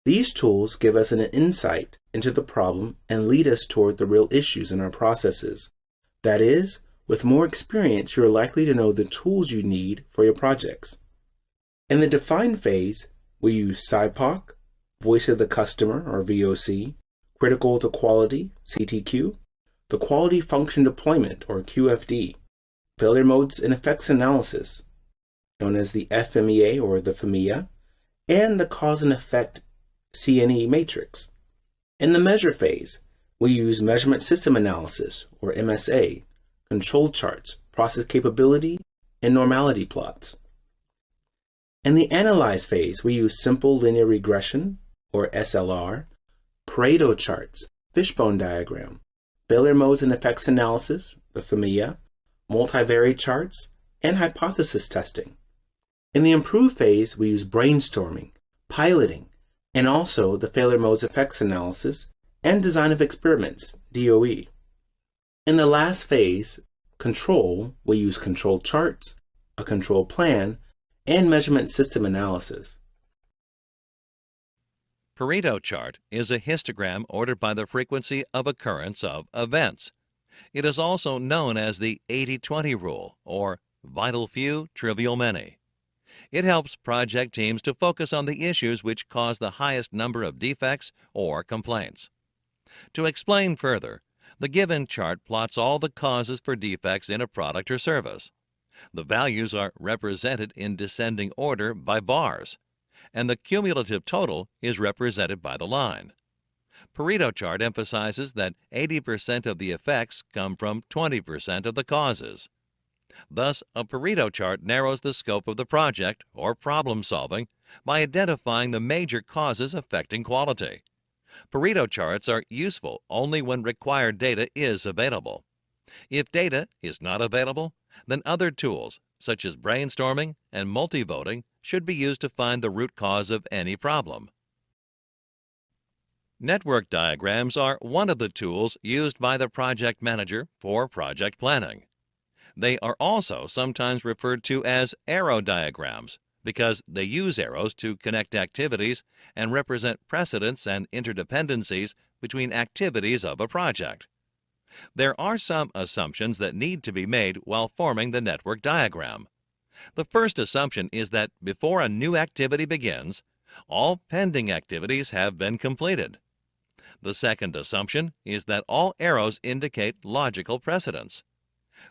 D: These tools give us an insight into the problem and lead us toward the real issues in our processes. That is, with more experience, you are likely to know the tools you need for your projects. In the define phase, we use SIPOC, Voice of the Customer or VOC, Critical to Quality, CTQ, the Quality Function Deployment, or QFD, Failure Modes and Effects Analysis, known as the FMEA or the FMEA, and the Cause and Effect CNE matrix. In the measure phase, we use Measurement System Analysis, or MSA, control charts, process capability, and normality plots. In the analyze phase, we use Simple Linear Regression, or SLR, Pareto charts, fishbone diagram, failure modes and effects analysis, the FMEA, multivariate charts, and hypothesis testing. In the improve phase, we use brainstorming, piloting, and also the failure modes effects analysis and design of experiments, DOE. In the last phase, control, we use control charts, a control plan, and measurement system analysis.
E: Pareto chart is a histogram ordered by the frequency of occurrence of events. It is also known as the 80-20 rule, or vital few, trivial many. It helps project teams to focus on the issues which cause the highest number of defects or complaints. To explain further, the given chart plots all the causes for defects in a product or service. The values are represented in descending order by bars, and the cumulative total is represented by the line. Pareto chart emphasizes that 80% of the effects come from 20% of the causes. Thus, a Pareto chart narrows the scope of the project or problem solving by identifying the major causes affecting quality. Pareto charts are useful only when required data is available. If data is not available, then other tools, such as brainstorming and multivoting, should be used to find the root cause of any problem. Network diagrams are one of the tools used by the project manager for project planning. They are also sometimes referred to as arrow diagrams because they use arrows to connect activities and represent precedents and interdependencies between activities of a project. There are some assumptions that need to be made while forming the network diagram. The first assumption is that before a new activity begins, all pending activities have been completed. The second assumption is that all arrows indicate logical precedence.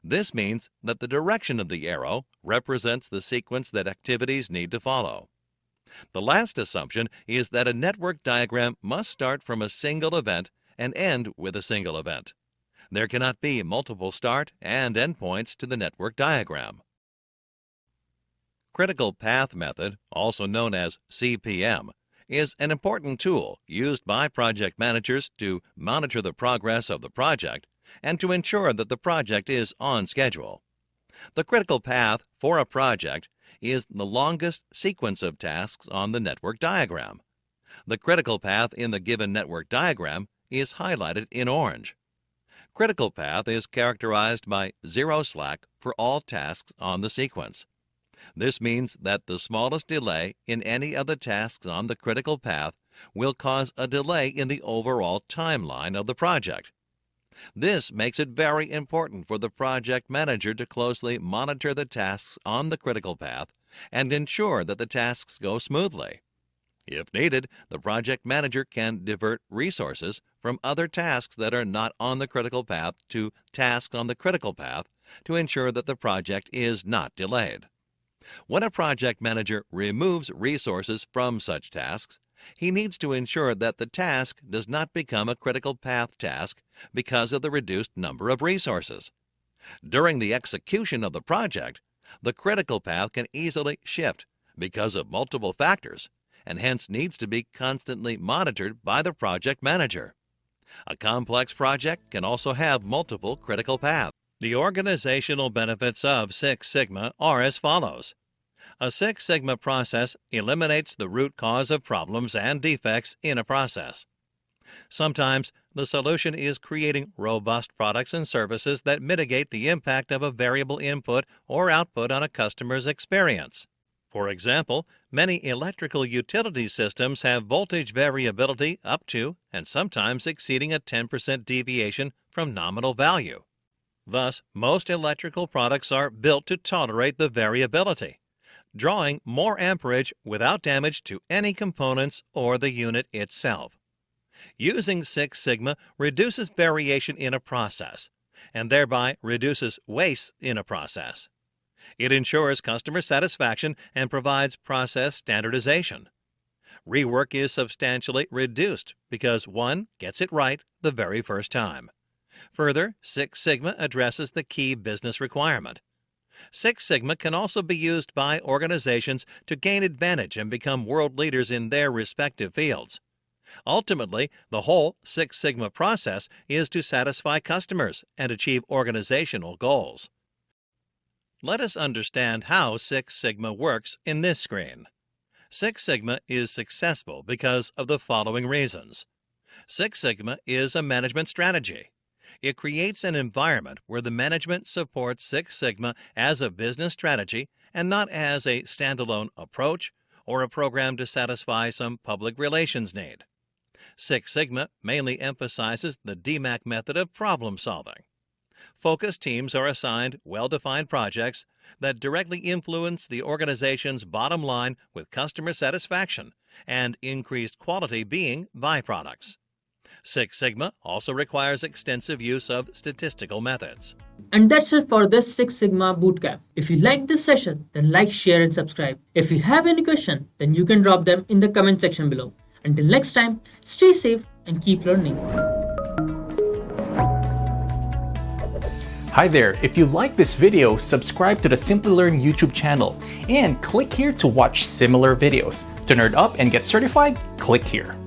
E: This means that the direction of the arrow represents the sequence that activities need to follow. The last assumption is that a network diagram must start from a single event and end with a single event. There cannot be multiple start and end points to the network diagram. Critical path method, also known as CPM, is an important tool used by project managers to monitor the progress of the project and to ensure that the project is on schedule. The critical path for a project is the longest sequence of tasks on the network diagram. The critical path in the given network diagram is highlighted in orange. Critical path is characterized by zero slack for all tasks on the sequence. This means that the smallest delay in any of the tasks on the critical path will cause a delay in the overall timeline of the project. This makes it very important for the project manager to closely monitor the tasks on the critical path and ensure that the tasks go smoothly. If needed, the project manager can divert resources from other tasks that are not on the critical path to tasks on the critical path to ensure that the project is not delayed. When a project manager removes resources from such tasks, he needs to ensure that the task does not become a critical path task because of the reduced number of resources. During the execution of the project, the critical path can easily shift because of multiple factors and hence needs to be constantly monitored by the project manager. A complex project can also have multiple critical paths. The organizational benefits of Six Sigma are as follows. A Six Sigma process eliminates the root cause of problems and defects in a process. Sometimes the solution is creating robust products and services that mitigate the impact of a variable input or output on a customer's experience. For example, many electrical utility systems have voltage variability up to and sometimes exceeding a 10% deviation from nominal value. Thus, most electrical products are built to tolerate the variability, drawing more amperage without damage to any components or the unit itself. Using Six Sigma reduces variation in a process and thereby reduces waste in a process. It ensures customer satisfaction and provides process standardization. Rework is substantially reduced because one gets it right the very first time. Further, Six Sigma addresses the key business requirement. Six Sigma can also be used by organizations to gain advantage and become world leaders in their respective fields. Ultimately, the whole Six Sigma process is to satisfy customers and achieve organizational goals. Let us understand how Six Sigma works in this screen. Six Sigma is successful because of the following reasons. Six Sigma is a management strategy. It creates an environment where the management supports Six Sigma as a business strategy and not as a standalone approach or a program to satisfy some public relations need. Six Sigma mainly emphasizes the DMAIC method of problem solving. Focus teams are assigned well-defined projects that directly influence the organization's bottom line with customer satisfaction and increased quality being byproducts. Six Sigma also requires extensive use of statistical methods.
A: And that's it for this Six Sigma Bootcamp. If you like this session, then like, share and subscribe. If you have any question, then you can drop them in the comment section below. Until next time, stay safe and keep learning.
F: Hi there, if you like this video, subscribe to the Simplilearn YouTube channel and click here to watch similar videos. To nerd up and get certified, click here.